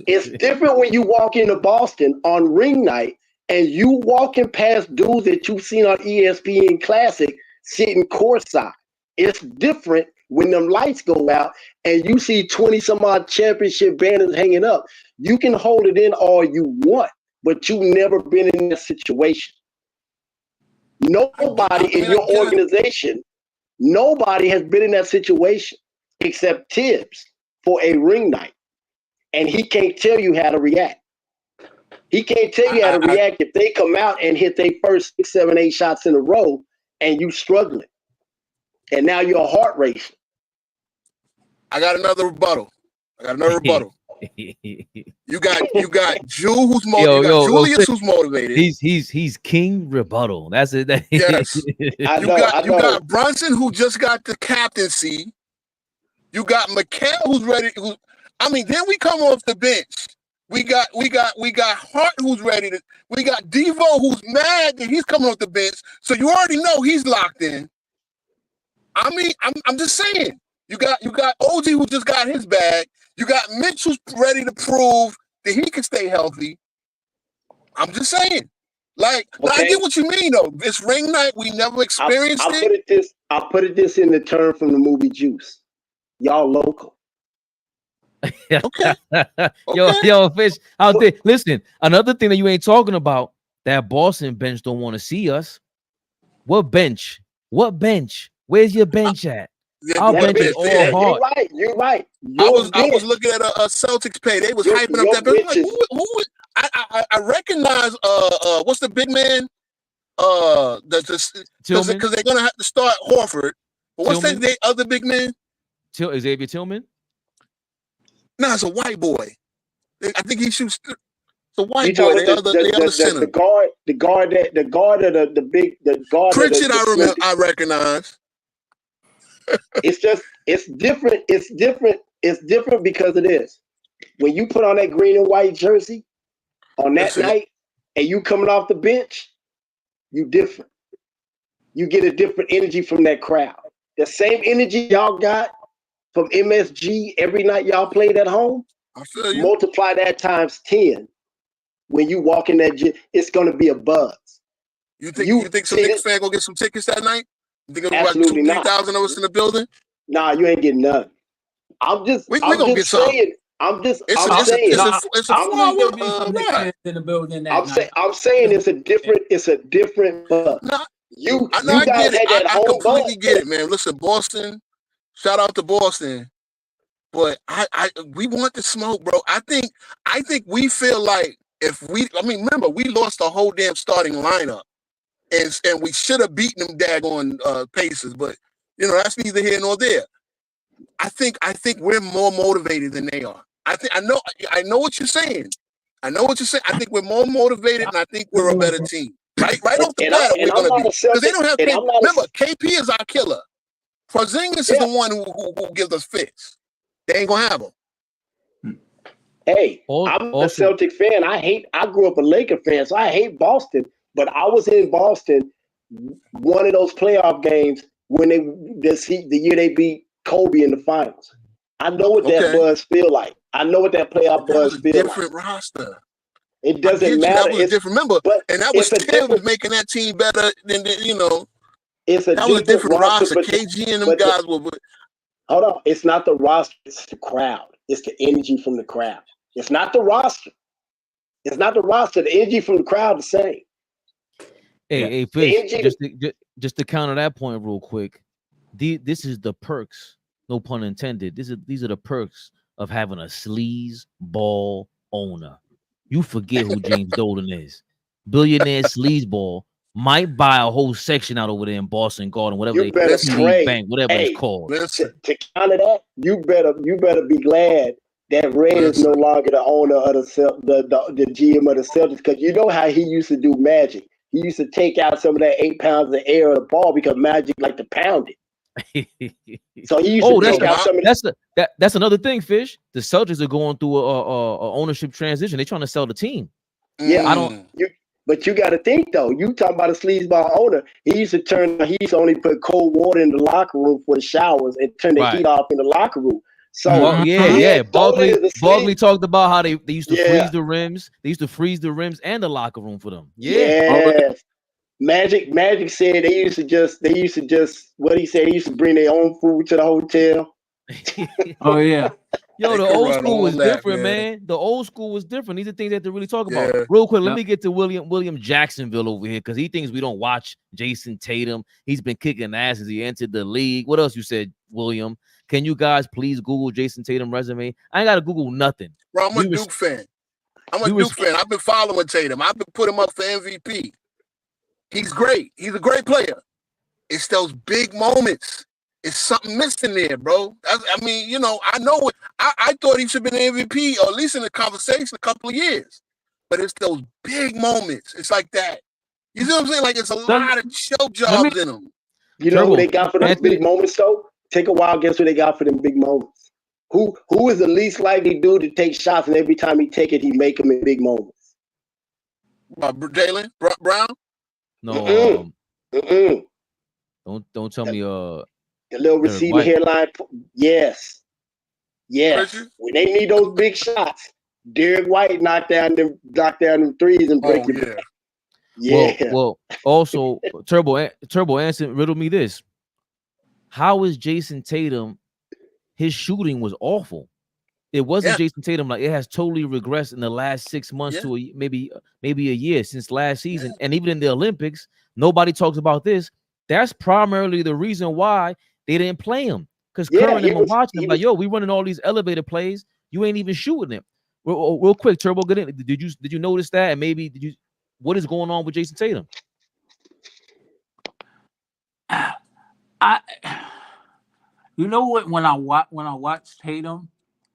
Speaker 20: It's different when you walk into Boston on ring night and you walking past dudes that you've seen on ESPN Classic sitting courtside. It's different when them lights go out and you see 20-some-odd championship banners hanging up. You can hold it in all you want, but you've never been in that situation. Nobody in your organization, nobody has been in that situation except Tibbs for a ring night, and he can't tell you how to react. He can't tell you how to react if they come out and hit their first 6, 7, 8 shots in a row, and you struggling, and now your heart racing.
Speaker 21: I got another rebuttal. You got Jew who's motivated. Julius who's motivated.
Speaker 1: He's king rebuttal. That's it.
Speaker 21: Yes. You got Brunson who just got the captaincy. You got Mikal who's ready. Then we come off the bench. We got Hart who's ready to. We got Devo who's mad that he's coming off the bench. So you already know he's locked in. I'm just saying. You got OG who just got his bag. You got Mitch who's ready to prove that he can stay healthy. I'm just saying. Like, I get what you mean though. It's ring night. We never experienced it.
Speaker 20: I'll put it this in the term from the movie Juice. Y'all local.
Speaker 21: Okay.
Speaker 1: Yo, Fish out there. Listen, another thing that you ain't talking about, that Boston bench don't want to see us. What bench? What bench? Where's your bench at? Our bench is all hard.
Speaker 20: You're right.
Speaker 21: I was looking at a Celtics pay. They was hyping up that bench. Like, who I recognize what's the big man? Because they're gonna have to start Horford. But what's the other big man?
Speaker 1: Xavier Tillman?
Speaker 21: No, it's a white boy. I think he shoots. It's a white
Speaker 20: You
Speaker 21: boy.
Speaker 20: talking about
Speaker 21: The other center.
Speaker 20: the guard of the big guard.
Speaker 21: Pritchard, I recognize.
Speaker 20: It's different. It's different because of this. When you put on that green and white jersey on that night and you coming off the bench, you different. You get a different energy from that crowd. The same energy y'all got from MSG every night y'all played at home,
Speaker 21: I feel you.
Speaker 20: multiply that times 10. When you walk in that gym, it's gonna be a buzz.
Speaker 21: You think some Knicks fan gonna get some tickets that night? You think there's about 3,000 of us in the building?
Speaker 20: Nah, you ain't getting none. I'm just saying.
Speaker 21: It's
Speaker 20: a different buzz.
Speaker 21: I completely get it, man. Listen, Boston, shout out to Boston. But we want the smoke, bro. I think we feel like remember, we lost the whole damn starting lineup. And we should have beaten them daggone Pacers, but that's neither here nor there. I think we're more motivated than they are. I know what you're saying. I think we're more motivated, and I think we're a better team. Right off the bat, we're gonna be, because they don't have. Remember, KP is our killer. Porzingis is the one who gives us fits. They ain't gonna have him.
Speaker 20: Hey, I'm a Celtic fan. I grew up a Laker fan, so I hate Boston. But I was in Boston one of those playoff games when the year they beat Kobe in the finals. I know what that buzz feel like. I know what that playoff buzz feel like.
Speaker 21: Different roster.
Speaker 20: It doesn't matter.
Speaker 21: That was different. Remember, and that was Tim making that team better than
Speaker 20: It's a
Speaker 21: that was a different roster.
Speaker 20: but
Speaker 21: KG and them guys were.
Speaker 20: Hold on, it's not the roster. It's the crowd. It's the energy from the crowd. It's not the roster. It's not the roster. The energy from the crowd the same.
Speaker 1: Hey, Fish, just to counter that point real quick. This is the perks, no pun intended. These are the perks of having a sleaze ball owner. You forget who James Dolan is. Billionaire sleaze ball might buy a whole section out over there in Boston Garden, whatever bank, whatever it's called.
Speaker 20: To counter that, you better be glad that Red is no longer the owner of the GM of the Celtics, because you know how he used to do Magic. He used to take out some of that 8 pounds of air of the ball because Magic liked to pound it. So he used to take out some of
Speaker 1: that's another thing, Fish. The Celtics are going through a ownership transition. They're trying to sell the team.
Speaker 20: Yeah, but you got to think though. You talking about a sleazeball owner? He used to only put cold water in the locker room for the showers and turn the heat off in the locker room. So
Speaker 1: Barkley talked about how they used to freeze the rims. They used to freeze the rims and the locker room for them.
Speaker 20: Yes. Magic said they used to just what he said, they used to bring their own food to the hotel.
Speaker 18: Oh yeah.
Speaker 1: Yo, the old school was different, man. The old school was different. These are things that to really talk about. Real quick, let me get to William Jacksonville over here, because he thinks we don't watch Jason Tatum. He's been kicking ass as he entered the league. What else you said, William? Can you guys please Google Jason Tatum resume? I ain't got to Google nothing.
Speaker 21: Bro, I'm a Duke fan. I've been following Tatum. I've been putting him up for MVP. He's great. He's a great player. It's those big moments. It's something missing there, bro. I know it. I thought he should have been MVP, or at least in the conversation, a couple of years. But it's those big moments. It's like that. You see what I'm saying? Like, it's a lot of show jobs in them.
Speaker 20: You know who they got for those big moments, though? Take a wild guess who they got for them big moments. Who is the least likely dude to take shots, and every time he take it, he make them in big moments?
Speaker 21: Jaylen Brown?
Speaker 1: No. Don't tell me.
Speaker 20: The little receiver hairline. Yes. When they need those big shots, Derek White knocked down them threes and break it. Yeah.
Speaker 1: Well, also Turbo answer riddle me this. How is Jason Tatum? His shooting was awful. It wasn't Jason Tatum. Like, it has totally regressed in the last 6 months to maybe a year since last season. And even in the Olympics, nobody talks about this. That's primarily the reason why they didn't play him. Because Curran and watching him like, yo, we running all these elevator plays. You ain't even shooting them. Real quick, Turbo, get in. Did you notice that? And maybe what is going on with Jason Tatum?
Speaker 18: You know what? When I watch Tatum,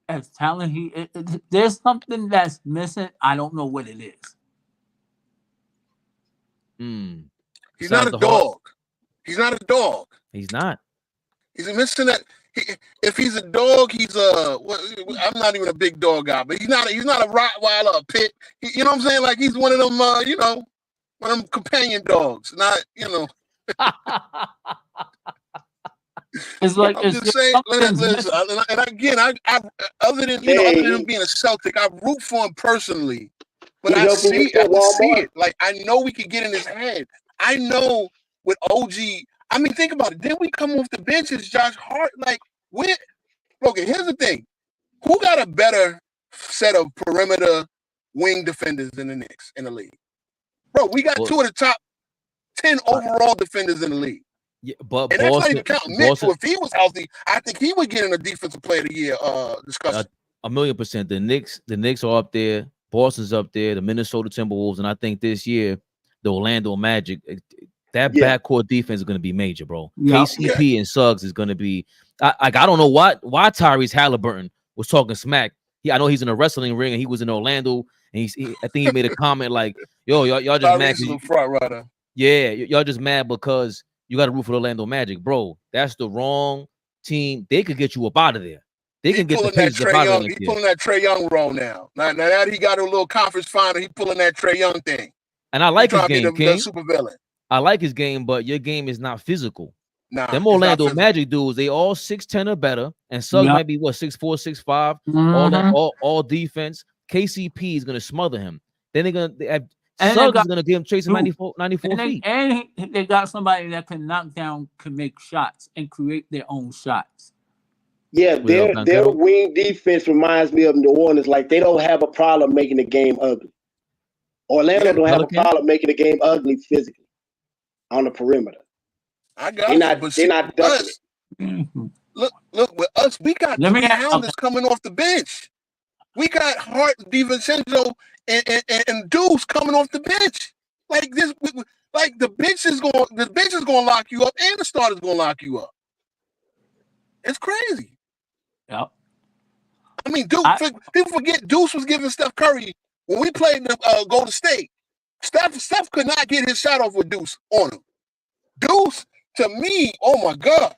Speaker 18: as talent, there's something that's missing. I don't know what it is.
Speaker 21: He's not a dog. He's not a dog.
Speaker 1: He's not.
Speaker 21: He's missing that. If he's a dog, he's a. I'm not even a big dog guy, but he's not a Rottweiler, a pit. You know what I'm saying? Like, he's one of them. You know, one of them companion dogs. Not, you know.
Speaker 18: It's like
Speaker 21: I'm just saying. Listen, and again, I other than him being a Celtic, I root for him personally. But I see it. Like, I know we could get in his head. I know with OG. I mean, think about it. Then we come off the bench as Josh Hart. Like, okay, here's the thing. Who got a better set of perimeter wing defenders than the Knicks in the league? Bro, we got two of the top 10 overall defenders in the league.
Speaker 1: Yeah, but
Speaker 21: and that's not even counting Mitchell. If he was healthy, I think he would get in a defensive player of the year discussion.
Speaker 1: 1,000,000%. The Knicks are up there. Boston's up there. The Minnesota Timberwolves, and I think this year the Orlando Magic. That backcourt defense is going to be major, bro.
Speaker 18: Yeah.
Speaker 1: KCP and Suggs is going to be. I don't know why Tyrese Halliburton was talking smack. I know he's in a wrestling ring and he was in Orlando, and I think he made a comment like, "Yo, y'all just mad."
Speaker 21: Front runner.
Speaker 1: Yeah, y'all just mad because you got to root for the Orlando Magic, bro. That's the wrong team. They could get you up out of there. They can get the Pacers up out of there.
Speaker 21: He's pulling that Trae Young role now. Now that he got a little conference final, he's pulling that Trae Young thing.
Speaker 1: And I like his game, King.
Speaker 21: Super villain.
Speaker 1: I like his game, but your game is not physical.
Speaker 21: Nah,
Speaker 1: them Orlando Magic dudes, they all 6'10" or better, and Suggs might be 6'4", 6'5", all defense. KCP is gonna smother him. Then they're gonna Suggs is gonna give him chasing 94 feet.
Speaker 18: And they got somebody that can knock down, can make shots and create their own shots.
Speaker 20: Yeah, their wing defense reminds me of New Orleans. Like, they don't have a problem making the game ugly. Orlando don't have a problem making the game ugly physically on the perimeter.
Speaker 21: I got
Speaker 20: they're not ducking it.
Speaker 21: Look, with us, we got three hounders coming off the bench. We got Hart, DiVincenzo, and Deuce coming off the bench. Like this, like the bench is going to lock you up, and the starter's going to lock you up. It's crazy.
Speaker 18: Yep.
Speaker 21: I mean, Deuce. People forget Deuce was giving Steph Curry when we played the Golden State. Steph could not get his shot off with Deuce on him. Deuce, to me, oh my God,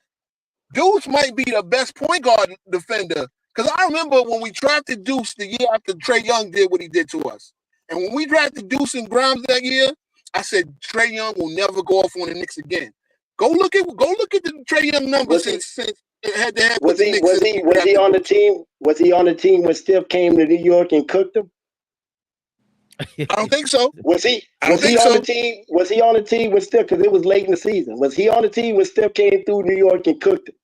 Speaker 21: Deuce might be the best point guard defender. Because I remember when we drafted Deuce the year after Trae Young did what he did to us. And when we drafted Deuce and Grimes that year, I said Trae Young will never go off on the Knicks again. Go look at the Trae Young numbers since it had to happen.
Speaker 20: Was he on the team? Was he on the team when Steph came to New York and cooked him?
Speaker 21: I don't think so.
Speaker 20: Was he on the team? Was he on the team with Steph? Because it was late in the season. Was he on the team when Steph came through New York and cooked him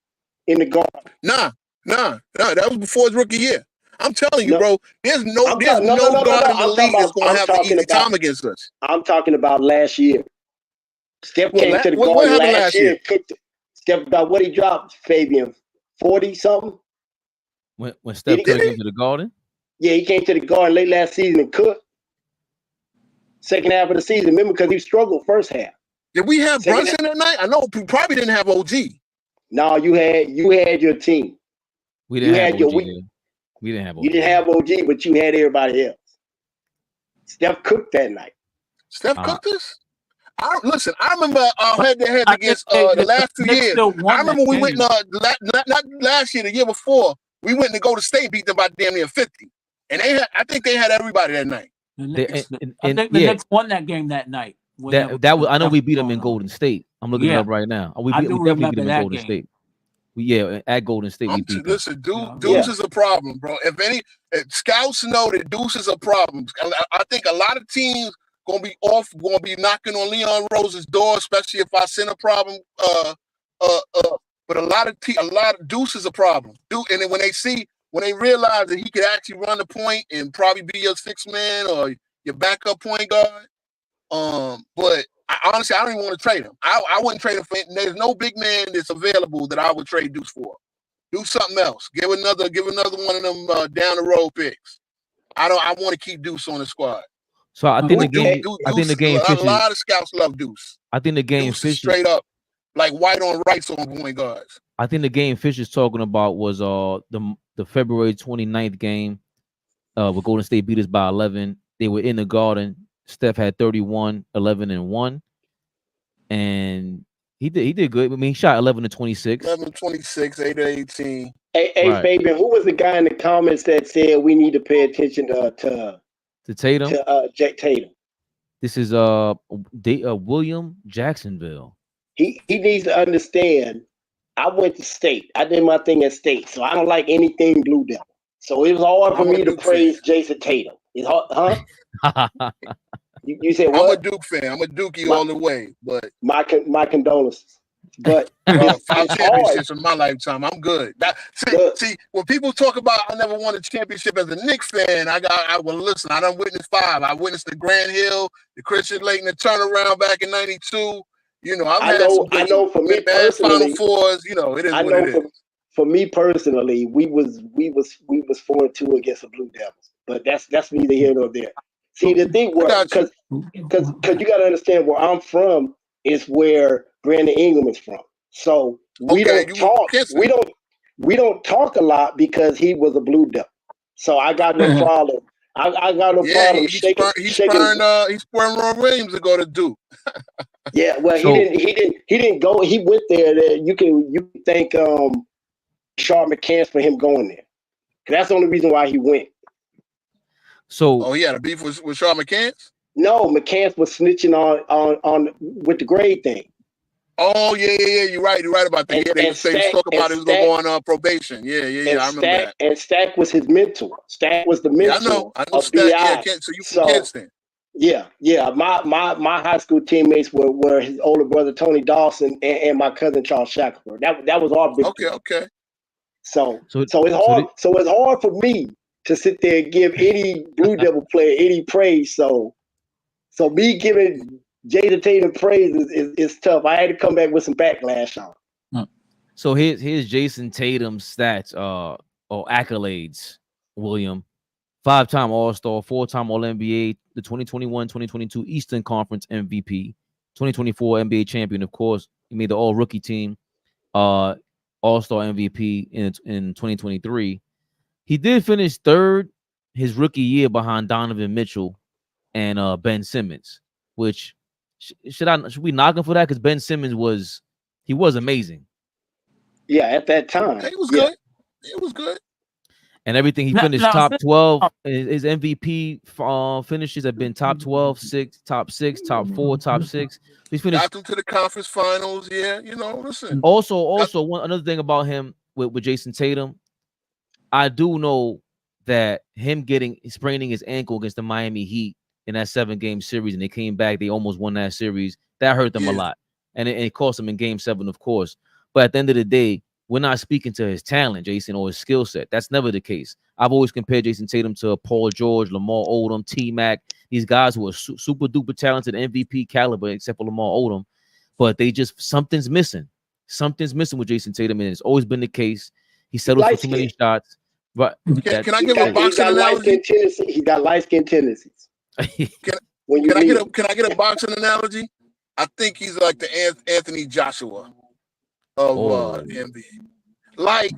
Speaker 20: in the Garden?
Speaker 21: Nah. That was before his rookie year. I'm telling you, bro. There's no guard in the league that's going to have an easy time against us.
Speaker 20: I'm talking about last year. Steph came to the Garden last year. Cooked it. Steph about what he dropped, Fabian, 40 something.
Speaker 1: When Steph came to the Garden?
Speaker 20: Yeah, he came to the Garden late last season and cooked. Second half of the season, remember, because he struggled first half.
Speaker 21: Did we have Brunson that night? I know we probably didn't have OG.
Speaker 20: No, you had your team.
Speaker 1: We didn't have OG. We didn't have OG.
Speaker 20: You didn't have OG, but you had everybody else. Steph cooked that night.
Speaker 21: Steph cooked us? Listen, I remember head-to-head against the last 2 years. I remember we went not last year, the year before. We went to go to state and beat them by damn near 50. And I think they had everybody that night.
Speaker 18: I think the Knicks won that game that night.
Speaker 1: That was, I know we beat them in Golden State. I'm looking it up right now. We definitely beat them in Golden State. At Golden State, we beat them.
Speaker 21: Listen, Deuce is a problem, bro. If scouts know that Deuce is a problem, I think a lot of teams gonna be off, gonna be knocking on Leon Rose's door, especially if I send a problem. But a lot of Deuce is a problem. And then when they realize that he could actually run the point and probably be your sixth man or your backup point guard. But honestly, I don't even want to trade him. I wouldn't trade him for. There's no big man that's available that I would trade Deuce for. Do something else. Give another one of them down the road picks. I want to keep Deuce on the squad.
Speaker 1: So I think the game. I think the game.
Speaker 21: A lot of scouts love Deuce.
Speaker 1: I think the game.
Speaker 21: Deuce is straight up like white on rice on point guards.
Speaker 1: I think the game Fish is talking about was the February 29th game. Where Golden State beat us by 11. They were in the Garden. Steph had 31, 11, and 1. And he did good. I mean, he shot 11 to 26.
Speaker 21: 11 26, 8 to 18.
Speaker 20: Hey,
Speaker 1: Right.
Speaker 20: Fabian, who was the guy in the comments that said we need to pay attention to
Speaker 1: Tatum.
Speaker 20: Jack Tatum?
Speaker 1: This is William Jacksonville.
Speaker 20: He needs to understand. I went to State. I did my thing at State, so I don't like anything Blue Devil. So it was hard for me to praise Jason Tatum. It's hard, huh? You said what?
Speaker 21: I'm a Duke fan. I'm a Dookie all the way. But
Speaker 20: my condolences. But
Speaker 21: 5 championships in my lifetime. I'm good. See, when people talk about I never won a championship as a Knicks fan, I will listen. I done witnessed 5. I witnessed the Grant Hill, the Christian Layton, the turnaround back in '92. You know, I know
Speaker 20: for me personally,
Speaker 21: Final Fours. You know, it is what it is.
Speaker 20: For me personally, we was 4-2 against the Blue Devils, but that's neither here nor there. See, the thing was because you got to understand where I'm from is where Brandon Ingram is from. So we don't talk a lot because he was a Blue Devil. So I got no problem. I got no problem shaking.
Speaker 21: He's spurring Ron Williams to go to Duke.
Speaker 20: Yeah, well, he didn't go. He went there. You can thank Sean McCants for him going there. That's the only reason why he went.
Speaker 1: So
Speaker 21: he had a beef with Sean McCants?
Speaker 20: No, McCants was snitching on with the grade thing.
Speaker 21: Oh yeah. You're right about that. They talk about he was going to go on probation. Yeah. I remember that.
Speaker 20: And Stack was his mentor. Stack was the mentor.
Speaker 21: I know Stack. Yeah, so you from Kinston.
Speaker 20: Yeah. My high school teammates were his older brother Tony Dawson and my cousin Charles Shackelford. That was our big team.
Speaker 21: Okay.
Speaker 20: So it's hard. So it's hard for me to sit there and give any Blue Devil player any praise. So me giving Jada Tatum praise is tough. I had to come back with some backlash on.
Speaker 1: So here's Jason Tatum's stats or accolades. William, 5-time All-Star, 4-time All-NBA, the 2021-2022 Eastern Conference MVP, 2024 NBA champion. Of course, he made the All-Rookie team. All-Star MVP in 2023. He did finish 3rd his rookie year behind Donovan Mitchell and Ben Simmons, which should we knock him for that? Because Ben Simmons was amazing.
Speaker 20: Yeah, at that time.
Speaker 21: He was good. It was good.
Speaker 1: And everything he finished top 12. His MVP finishes have been top 12, top 6, top 4, top 6. He's finished.
Speaker 21: Got them to the conference finals. Yeah, listen.
Speaker 1: Also, another thing about him with Jason Tatum, I do know that him spraining his ankle against the Miami Heat in that 7-game series, and they came back, they almost won that series. That hurt them a lot, and it cost them in Game 7, of course. But at the end of the day, we're not speaking to his talent, Jason, or his skill set. That's never the case. I've always compared Jason Tatum to Paul George, Lamar Odom, T-Mac, these guys who are super duper talented, MVP caliber, except for Lamar Odom. But something's missing. Something's missing with Jason Tatum, and it's always been the case. He settles for too many shots. But
Speaker 21: can I give a boxing analogy?
Speaker 20: He got light skin tendencies.
Speaker 21: Can I get a boxing analogy? I think he's like the Anthony Joshua of NBA. Like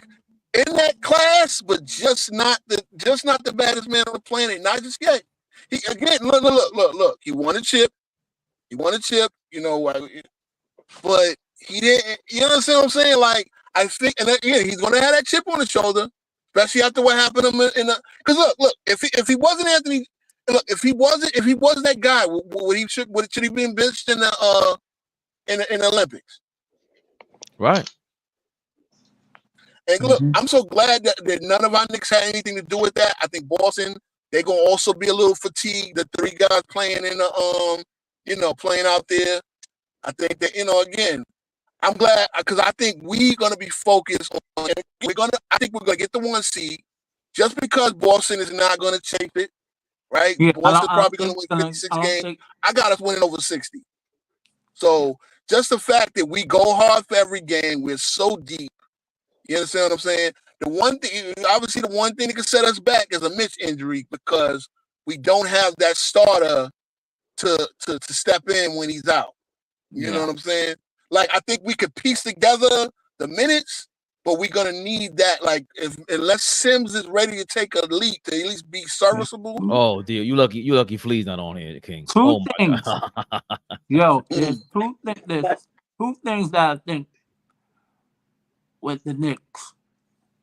Speaker 21: in that class, but just not the baddest man on the planet. Not just yet. He again, look. He won a chip. But he didn't. You understand what I'm saying? Like I think, and again, he's gonna have that chip on his shoulder, especially after what happened to him in the. Because look, if he wasn't Anthony, look, if he wasn't that guy, should he been benched in the Olympics?
Speaker 1: Right.
Speaker 21: And look, I'm so glad that none of our Knicks had anything to do with that. I think Boston, They're gonna also be a little fatigued. The 3 guys playing in the playing out there. I think that again, I'm glad because I think we're gonna be focused on. I think we're gonna get the 1 seed, just because Boston is not gonna chase it, right?
Speaker 18: Yeah,
Speaker 21: Boston's probably gonna win 56 games. I got us winning over 60. So just the fact that we go hard for every game, we're so deep. You understand what I'm saying? The one thing, obviously, the one thing that can set us back is a Mitch injury because we don't have that starter to step in when he's out. You know what I'm saying? Like, I think we could piece together the minutes, but we're gonna need that. Like, unless Sims is ready to take a leap to at least be serviceable.
Speaker 1: Oh dear, you lucky Flea's not on here, King.
Speaker 18: Two
Speaker 1: Oh my
Speaker 18: things.
Speaker 1: God.
Speaker 18: Yo, there's 2 things that I think with the Knicks.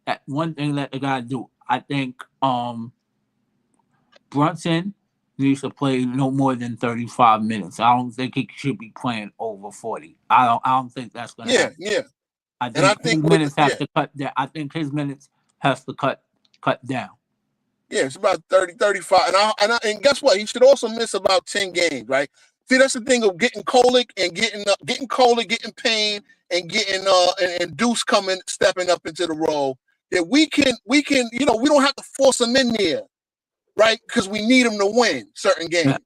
Speaker 18: That one thing that they gotta do. I think Brunson needs to play no more than 35 minutes. I don't think he should be playing over 40. I don't think that's gonna happen.
Speaker 21: Yeah.
Speaker 18: I think his minutes have to cut down. I think his minutes has to cut down.
Speaker 21: Yeah, it's about 30, 35. And guess what? He should also miss about 10 games, right? See, that's the thing of getting colic and getting colic, getting pain, and getting and Deuce stepping up into the role. That we can, we don't have to force them in there, right? Because we need them to win certain games.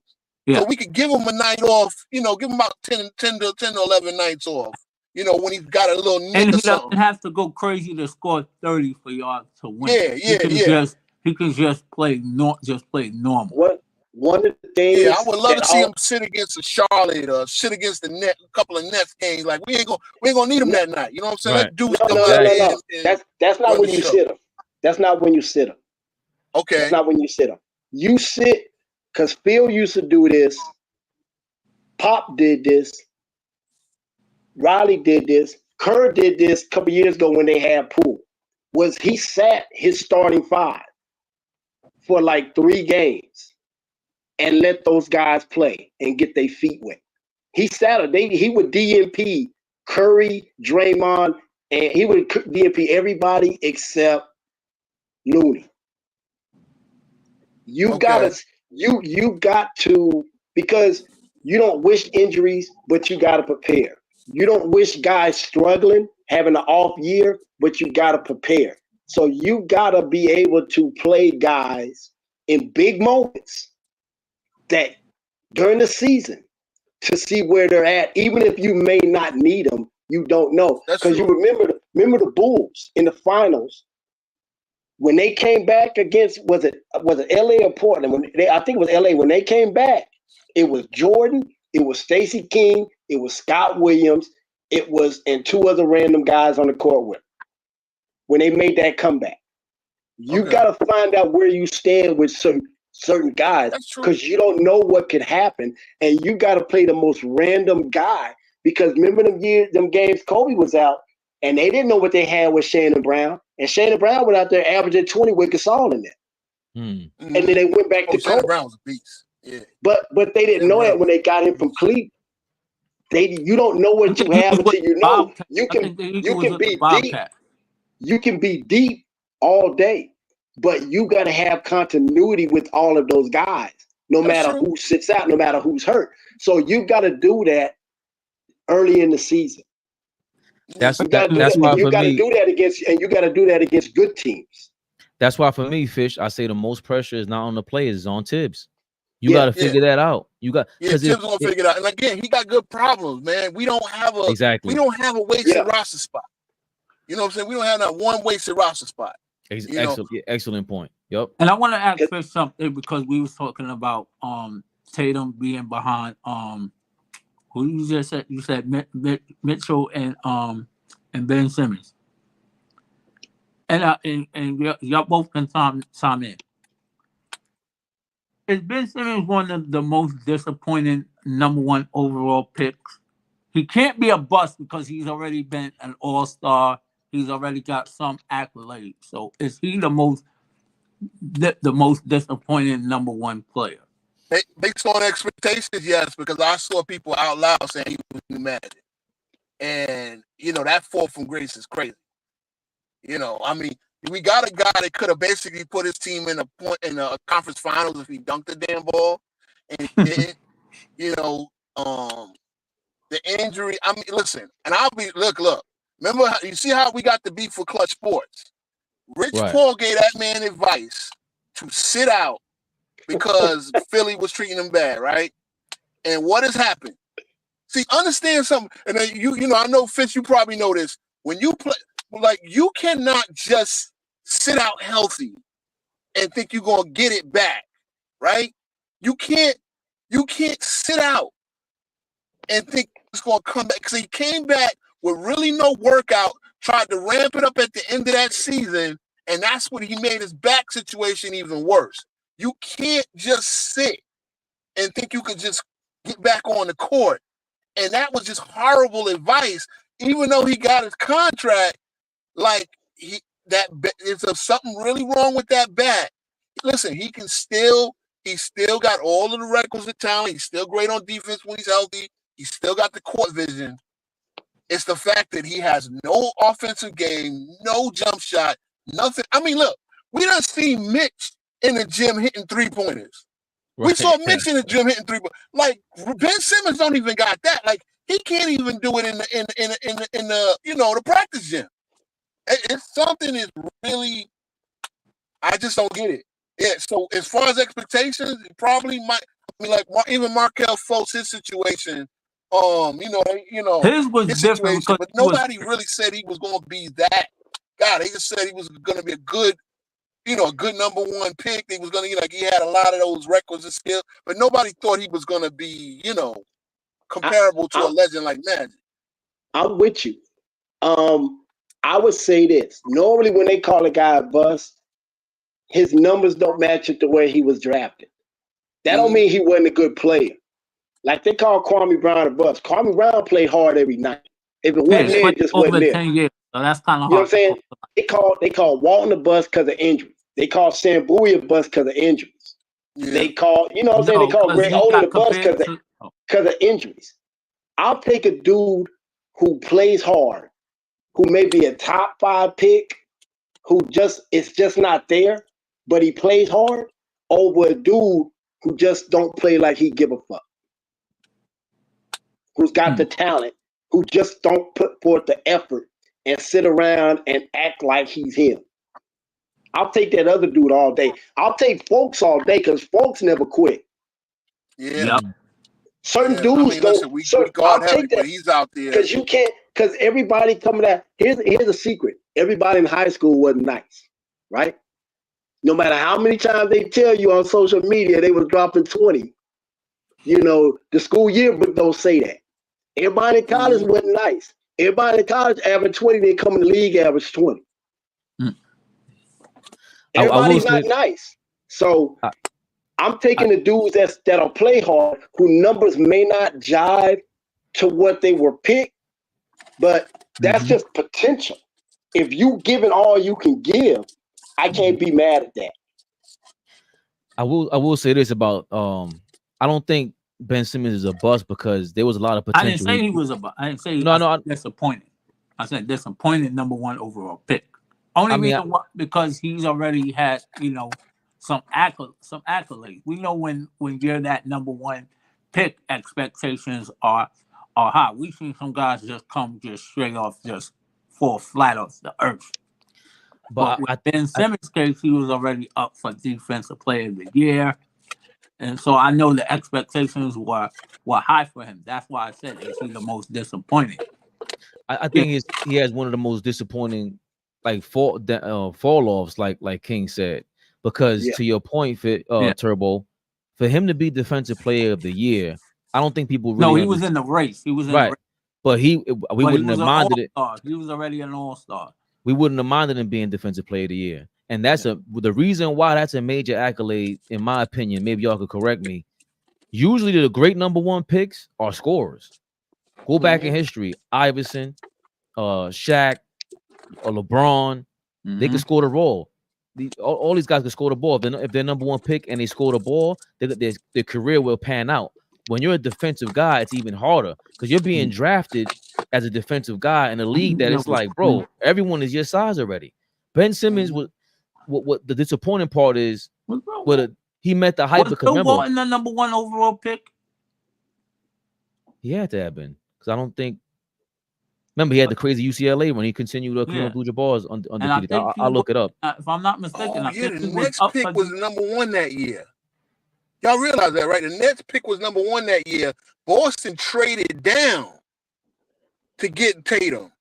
Speaker 18: Yeah.
Speaker 21: So we could give him a night off, give him about 10 to 11 nights off, when he's got a little nick
Speaker 18: And
Speaker 21: or
Speaker 18: he
Speaker 21: something.
Speaker 18: doesn't have to go crazy to score 30 for y'all to win.
Speaker 21: Yeah.
Speaker 18: He can just play normal.
Speaker 20: One of the things.
Speaker 21: Yeah, I would love to see him sit against a Charlotte or sit against the Net, a couple of Nets games. Like we ain't gonna need him that night. You know what I'm saying?
Speaker 1: Right.
Speaker 21: Let Deuce come
Speaker 20: No.
Speaker 21: out and
Speaker 20: That's not when you sit him. That's not when you sit him.
Speaker 21: Okay.
Speaker 20: That's not when you sit him. You sit because Phil used to do this. Pop did this. Riley did this. Kerr did this a couple years ago when they had Poole. Was he sat his starting 5 for like 3 games and let those guys play and get their feet wet. He sat he would DNP Curry, Draymond, and he would DNP everybody except Looney. You got to, because you don't wish injuries, but you got to prepare. You don't wish guys struggling, having an off year, but you got to prepare. So you got to be able to play guys in big moments that during the season to see where they're at, even if you may not need them, you don't know. Because you remember the Bulls in the finals when they came back against was it LA or Portland? I think it was LA. When they came back, it was Jordan, it was Stacey King, it was Scott Williams, it was and 2 other random guys on the court with. When they made that comeback, you got to find out where you stand with certain guys because you don't know what could happen, and you got to play the most random guy. Because remember them games Kobe was out, and they didn't know what they had with Shannon Brown, and Shannon Brown went out there averaging 20 with Gasol in there, and then they went back to
Speaker 21: Shannon
Speaker 20: Kobe.
Speaker 21: Brown was a beast. Yeah,
Speaker 20: but they didn't know that when they got him from Cleveland. You don't know what you have until you know. You can be deep. You can be deep all day, but you got to have continuity with all of those guys, no matter who sits out, no matter who's hurt. So you got to do that early in the season.
Speaker 1: That's
Speaker 20: why you got to do that against good teams.
Speaker 1: That's why for me, Fish, I say the most pressure is not on the players, it's on Tibbs. You got to figure that out.
Speaker 21: Tibbs gonna figure it out. And again, he got good problems, man. We don't have a wasted roster spot. You know what I'm saying? We don't have that one wasted roster spot.
Speaker 1: Excellent point. Yep.
Speaker 18: And I want to ask Chris something because we was talking about Tatum being behind who you just said. You said Mitchell and Ben Simmons. And y'all both can chime in. Is Ben Simmons one of the most disappointing #1 overall picks? He can't be a bust because he's already been an all-star. He's already got some accolades. So is he the most disappointing #1 player?
Speaker 21: Based on expectations, yes, because I saw people out loud saying he was new Magic. And, that fall from grace is crazy. I mean, We got a guy that could have basically put his team in a conference finals if he dunked the damn ball, and he didn't. You know, the injury. I mean, listen, and I'll be look. Remember, you see how we got the beef for Clutch Sports? Rich Paul gave that man advice to sit out because Philly was treating him bad, right? And what has happened? See, understand something. And then you know, I know Fitz, you probably know this. When you play, like, you cannot just sit out healthy and think you're gonna get it back, right? You can't sit out and think it's gonna come back, because he came back with really no workout, tried to ramp it up at the end of that season, and that's what he made his back situation even worse. You can't just sit and think you could just get back on the court. And that was just horrible advice. Even though he got his contract, like, is there something really wrong with that bat? Listen, he still got all of the requisite talent. He's still great on defense when he's healthy. He's still got the court vision. It's the fact that he has no offensive game, no jump shot, nothing. I mean, look, we done seen Mitch in the gym hitting 3-pointers. We saw Mitch in the gym hitting 3-pointers. Like, Ben Simmons don't even got that. Like, he can't even do it in the you know, the practice gym. It's something is really, I just don't get it. Yeah. So as far as expectations, it probably might. I mean, like, even Markelle Fultz, his situation. You know,
Speaker 18: his was
Speaker 21: his
Speaker 18: different,
Speaker 21: situation, but nobody really said he was going to be that guy. They just said he was going to be a good number one pick. He was going to, like, he had a lot of those requisite skills, but nobody thought he was going to be, you know, comparable to a legend like Magic.
Speaker 20: I'm with you. I would say this. Normally when they call a guy a bust, his numbers don't match it the way he was drafted. That don't mean he wasn't a good player. Like, they call Kwame Brown a bust. Kwame Brown played hard every night. If it wasn't there, it just wasn't there.
Speaker 18: 10 years, so that's kind of hard.
Speaker 20: You know what I'm saying? They call Walton a bust because of injuries. They call Sam Bowie a bust because of injuries. Yeah. They call, you know what I'm saying? They call Greg Oden a bust because of injuries. I'll take a dude who plays hard, who may be a top 5 pick, it's just not there, but he plays hard, over a dude who just don't play like he give a fuck. Who's got the talent, who just don't put forth the effort and sit around and act like he's him. I'll take that other dude all day. I'll take Folks all day, because Folks never quit.
Speaker 21: Yeah.
Speaker 20: Certain dudes don't.
Speaker 21: We guard heavy, but he's out there.
Speaker 20: Because you can't, because everybody coming out. Here's a secret. Everybody in high school wasn't nice, right? No matter how many times they tell you on social media they was dropping 20. You know, the school yearbook don't say that. Everybody in college wasn't nice. Everybody in college averaged 20, they come in the league average 20. Everybody's not nice. So I'm taking the dudes that'll play hard, who numbers may not jive to what they were picked, but that's just potential. If you give it all you can give, I can't be mad at that.
Speaker 1: I will say this about I don't think Ben Simmons is a bust, because there was a lot of potential.
Speaker 18: I didn't say he was a bust. I didn't say he was disappointed. I said disappointed number 1 overall pick. Only reason why, because he's already had, you know, some accolades. We know when you're that number 1 pick, expectations are high. We've seen some guys just come just straight off, just fall flat off the earth. But with Ben Simmons' case, he was already up for Defensive Player of the Year. And so I know the expectations were high for him. That's why I said, is he the most disappointing?
Speaker 1: I think he has one of the most disappointing, like, fall offs, like King said. Because to your point, Turbo, for him to be Defensive Player of the Year, I don't think people really.
Speaker 18: No, he was in the race. He was in the race.
Speaker 1: But we wouldn't have minded it.
Speaker 18: He was already an all-star.
Speaker 1: We wouldn't have minded him being Defensive Player of the Year. And that's the reason why that's a major accolade, in my opinion. Maybe y'all could correct me. Usually the great number 1 picks are scorers. Go back in history. Iverson, Shaq, or LeBron, they can score the ball. All these guys can score the ball. If they're number 1 pick and they score the ball, their career will pan out. When you're a defensive guy, it's even harder, because you're being drafted as a defensive guy in a league that it's like, bro, everyone is your size already. Ben Simmons was what the disappointing part is. He met the hype because remember
Speaker 18: Walton the #1 overall pick.
Speaker 1: He had to have been because I don't think. Remember, he had the crazy UCLA when he continued to Abdul-Jabbar's undefeated. I'll look it up.
Speaker 18: If I'm not mistaken, I think
Speaker 21: the
Speaker 18: he was
Speaker 21: Nets
Speaker 18: up
Speaker 21: pick
Speaker 18: for
Speaker 21: was #1 that year. Y'all realize that, right? The Nets pick was #1 that year. Boston traded down to get Tatum.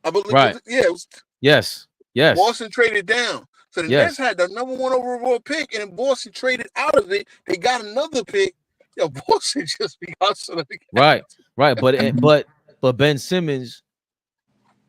Speaker 21: I believe,
Speaker 1: right?
Speaker 21: Yeah. It was,
Speaker 1: yes.
Speaker 21: Boston traded down. So the Nets had the #1 overall pick, and Boston traded out of it. They got another pick. Yo, Boston just be hustling.
Speaker 1: Right. But Ben Simmons,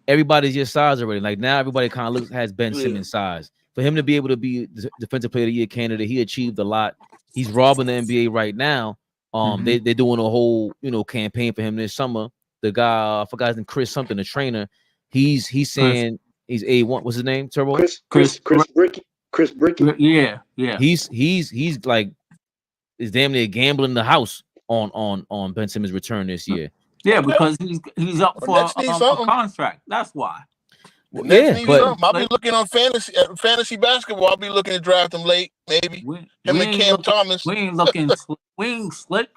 Speaker 1: everybody's your size already. Like now, everybody kind of has Ben Simmons size. For him to be able to be Defensive Player of the Year candidate, he achieved a lot. He's robbing the NBA right now. They're doing a whole campaign for him this summer. The guy, I forgot his name, Chris something, the trainer. He's saying he's A1. What's his name? Turbo.
Speaker 20: Chris Bricky. Chris Bricky.
Speaker 18: Yeah.
Speaker 1: He's like is damn near gambling the house on Ben Simmons' return this year.
Speaker 18: Yeah, because he's up for a contract. That's why.
Speaker 21: I'll be looking on fantasy basketball. I'll be looking to draft him late, maybe. Him and Cam Thomas.
Speaker 18: We ain't looking. We ain't slick.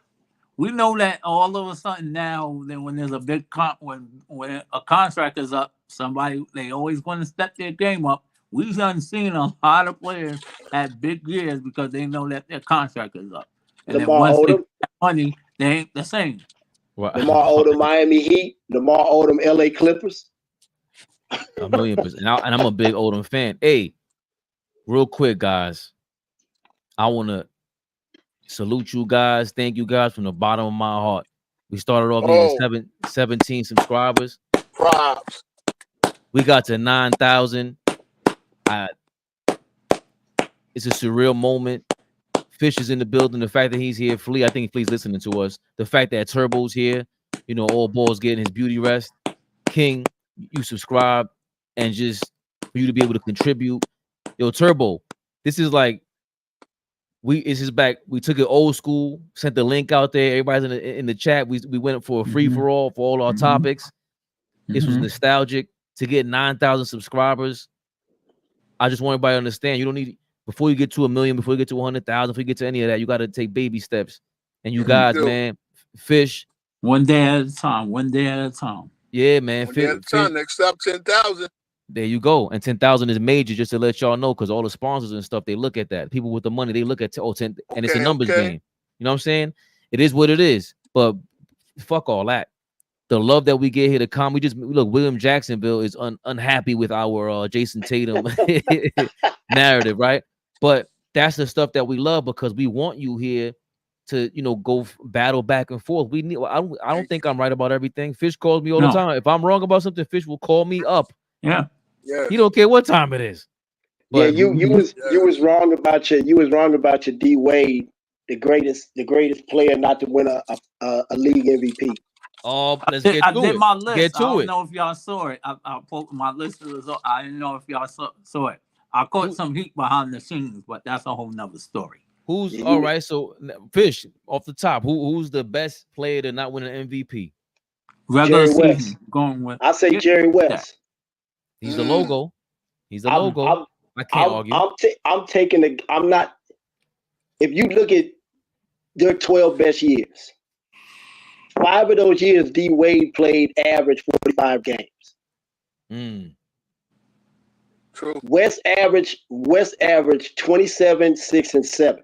Speaker 18: We know that all of a sudden now, then when there's a big when a contract is up, they always want to step their game up. We've done seen a lot of players have big years because they know that their contract is up. And then once they get money, they ain't the same.
Speaker 20: Lamar Odom, Miami Heat. Lamar Odom, LA Clippers.
Speaker 1: 1,000,000%. And I'm a big Odom fan. Hey, real quick, guys. I want to salute you guys. Thank you guys from the bottom of my heart. We started off getting 17 subscribers.
Speaker 21: Props.
Speaker 1: We got to 9,000. It's a surreal moment. Fish is in the building. The fact that he's here, Flea, I think Flea's listening to us. The fact that Turbo's here, AllBall's getting his beauty rest. King, you subscribe, and just for you to be able to contribute. Yo, Turbo, this is like this is back. We took it old school, sent the link out there. Everybody's in the chat. We went for a free for all our topics. This was nostalgic. To get 9,000 subscribers, I just want everybody to understand. You don't need before you get to 1 million, before you get to 100,000, before you get to any of that, you got to take baby steps. And you guys, man, Fish.
Speaker 18: One day at a time. One day at a time.
Speaker 1: Yeah, man.
Speaker 21: One day at a time. Next up, 10,000.
Speaker 1: There you go. And 10,000 is major, just to let y'all know, because all the sponsors and stuff, they look at that. People with the money, they look at 10, and it's a numbers game. You know what I'm saying? It is what it is. But fuck all that. The love that we get here to come, we just look. William Jacksonville is unhappy with our Jason Tatum narrative, right? But that's the stuff that we love because we want you here to go battle back and forth. We need. I don't think I'm right about everything. Fish calls me all the time. If I'm wrong about something, Fish will call me up.
Speaker 18: Yeah.
Speaker 1: He don't care what time it is.
Speaker 20: But you was wrong about your D Wade, the greatest player not to win a league MVP.
Speaker 1: Oh, let's get to it.
Speaker 18: I did my list.
Speaker 1: Get to
Speaker 18: I don't
Speaker 1: it.
Speaker 18: know if y'all saw it. I put my list. I didn't know if y'all saw it. I caught some heat behind the scenes, but that's a whole nother story.
Speaker 1: Who's all right? So Fish off the top. Who's the best player to not win an MVP?
Speaker 18: Regular
Speaker 20: Jerry
Speaker 18: season.
Speaker 20: West.
Speaker 18: Going with.
Speaker 20: I say Jerry West.
Speaker 1: He's the logo. He's the logo. I can't argue.
Speaker 20: I'm taking I'm not. If you look at their 12 best years, 5 of those years, D Wade played average 45 games.
Speaker 21: True.
Speaker 20: West average 27, 6, and 7.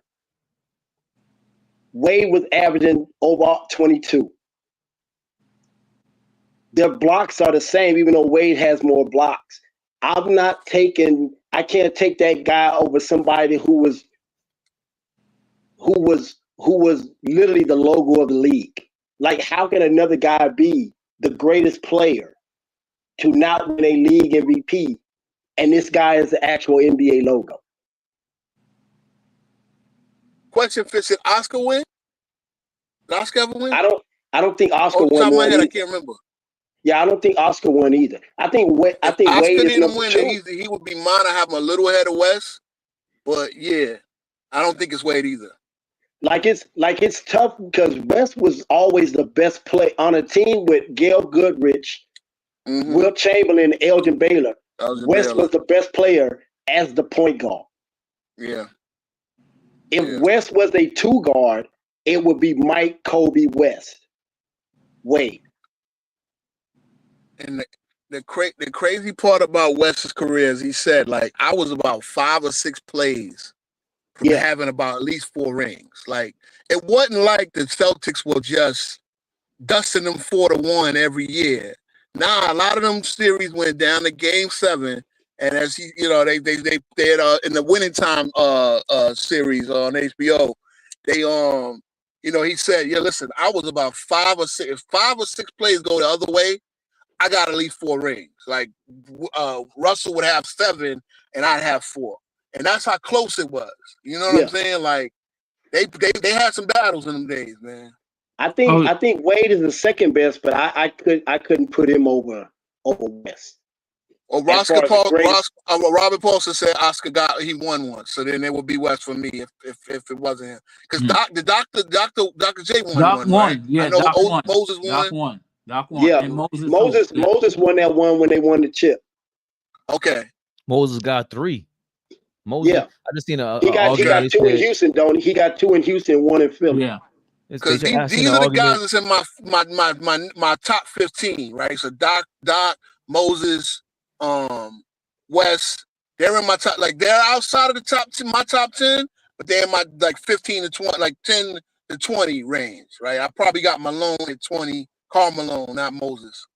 Speaker 20: Wade was averaging over 22. Their blocks are the same, even though Wade has more blocks. I can't take that guy over somebody who was literally the logo of the league. Like, how can another guy be the greatest player to not win a league MVP, and this guy is the actual NBA logo?
Speaker 21: Question: Fish, did Oscar win? Did Oscar ever win?
Speaker 20: I don't think Oscar won.
Speaker 21: Off the top of my head,
Speaker 20: either.
Speaker 21: I can't remember.
Speaker 20: Yeah, I don't think Oscar won either. I think
Speaker 21: Oscar
Speaker 20: Wade is
Speaker 21: didn't
Speaker 20: number
Speaker 21: win.
Speaker 20: 2.
Speaker 21: He would be mine. I have him a little ahead of West, but yeah, I don't think it's Wade either.
Speaker 20: Like it's tough because West was always the best play on a team with Gail Goodrich, Will Chamberlain, Elgin Baylor. West was the best player as the point guard.
Speaker 21: Yeah.
Speaker 20: If West was a 2 guard, it would be Mike, Kobe, West, Wade.
Speaker 21: And the crazy part about West's career is he said, like, I was about 5 or 6 plays from having about at least 4 rings. Like, it wasn't like the Celtics were just dusting them 4-1 every year. Nah, a lot of them series went down to Game 7, and as he, you know, they had in the winning time series on HBO, they you know, he said, yeah, listen, I was about 5 or 6. If 5 or 6 plays go the other way, I got at least 4 rings. Like Russell would have 7, and I'd have 4, and that's how close it was. You know what I'm saying? Like they had some battles in them days, man.
Speaker 20: I think Wade is the second best, but I couldn't put him over West.
Speaker 21: Or Robert Paulson said Oscar he won one, so then it would be West for me if it wasn't him. Because Dr. J won one. Right?
Speaker 18: Yeah,
Speaker 21: I know
Speaker 18: Doc won.
Speaker 21: Moses
Speaker 18: won. Doc won.
Speaker 20: Yeah,
Speaker 18: And
Speaker 20: Moses won that one when they won the chip.
Speaker 21: Okay.
Speaker 1: Moses got 3. Moses, I just seen
Speaker 20: he got 2 in Houston, don't he? He got 2 in Houston, 1 in Philly.
Speaker 18: Yeah.
Speaker 21: Because these are the guys that's in my top 15, right? So Doc, Moses, West, they're in my top, like they're outside of the top 10, my top 10, but they're in my like 15 to 20, like 10 to 20 range, right? I probably got Malone at 20, Karl Malone, not Moses.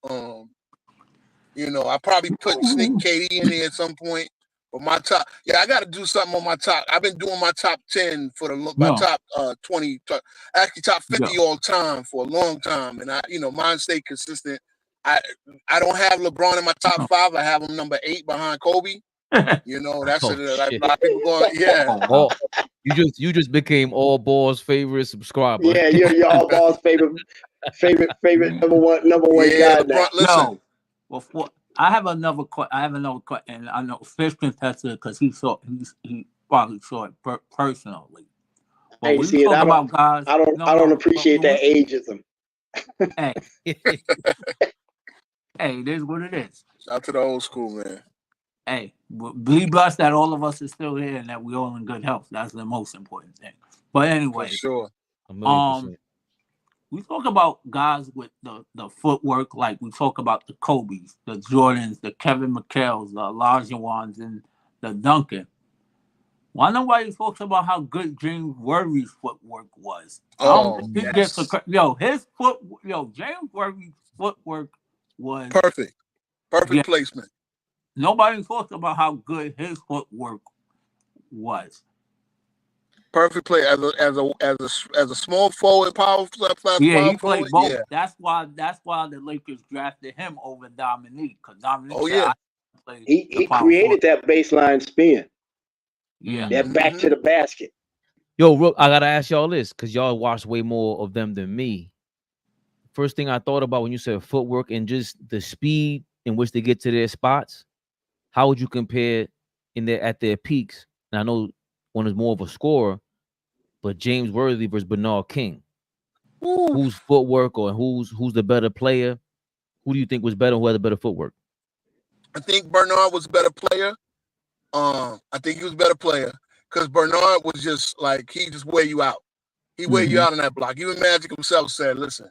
Speaker 21: You know, I probably sneak KD in there at some point. But my top, I got to do something on my top. I've been doing my top 10 for my top 20, actually top 50 all time for a long time, and mine stay consistent. I don't have LeBron in my top 5. I have him number 8 behind Kobe. You know, that's like a lot of people going,
Speaker 1: you just became AllBall's favorite subscriber.
Speaker 20: Yeah, you're AllBall's favorite number one guy now.
Speaker 21: Listen.
Speaker 18: Well, I have another question, and I know Fish can test it because he probably saw it personally.
Speaker 20: Hey, see, I don't appreciate that ageism.
Speaker 18: Hey, it is what it is.
Speaker 21: Shout out to the old school, man.
Speaker 18: Hey, be blessed that all of us are still here and that we're all in good health. That's the most important thing. But anyway,
Speaker 21: for sure.
Speaker 18: We talk about guys with the footwork, like we talk about the Kobes, the Jordans, the Kevin McHale's, the Olajuwons, and the Duncan. Why nobody talks about how good James Worthy's footwork was? James Worthy's footwork was
Speaker 21: perfect placement.
Speaker 18: Nobody talks about how good his footwork was.
Speaker 21: Perfect play as a small forward, power forward.
Speaker 18: Yeah, he played both. Yeah. That's why the Lakers drafted him over Dominique, because Dominique.
Speaker 20: He created that baseline spin.
Speaker 18: Yeah,
Speaker 20: that back to the basket.
Speaker 1: Yo, Rook, I gotta ask y'all this because y'all watch way more of them than me. First thing I thought about when you said footwork and just the speed in which they get to their spots, how would you compare at their peaks? And I know one is more of a scorer, but James Worthy versus Bernard King. Ooh. Whose footwork or who's the better player? Who do you think was better? Who had the better footwork?
Speaker 21: I think Bernard was a better player. I think he was a better player because Bernard was just like, he just wear you out. He wear you out on that block. Even Magic himself said, listen,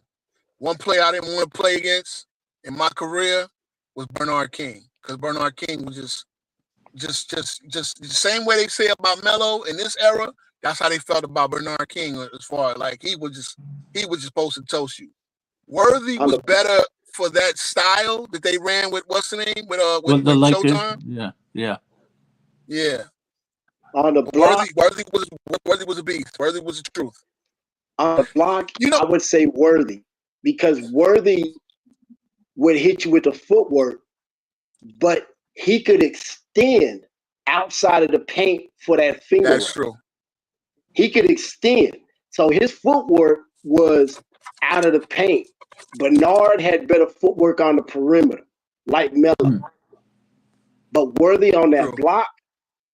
Speaker 21: one player I didn't want to play against in my career was Bernard King, because Bernard King was just the same way they say about Melo in this era. That's how they felt about Bernard King, as far as like he was just supposed to toast you. Worthy was better for that style that they ran with what's the name with the Showtime. Yeah.
Speaker 20: On the block,
Speaker 21: Worthy was a beast. Worthy was the truth.
Speaker 20: On the block, I would say Worthy, because Worthy would hit you with the footwork, but he could extend outside of the paint for that finger.
Speaker 21: That's true.
Speaker 20: He could extend. So his footwork was out of the paint. Bernard had better footwork on the perimeter, like Melo. But Worthy on that block,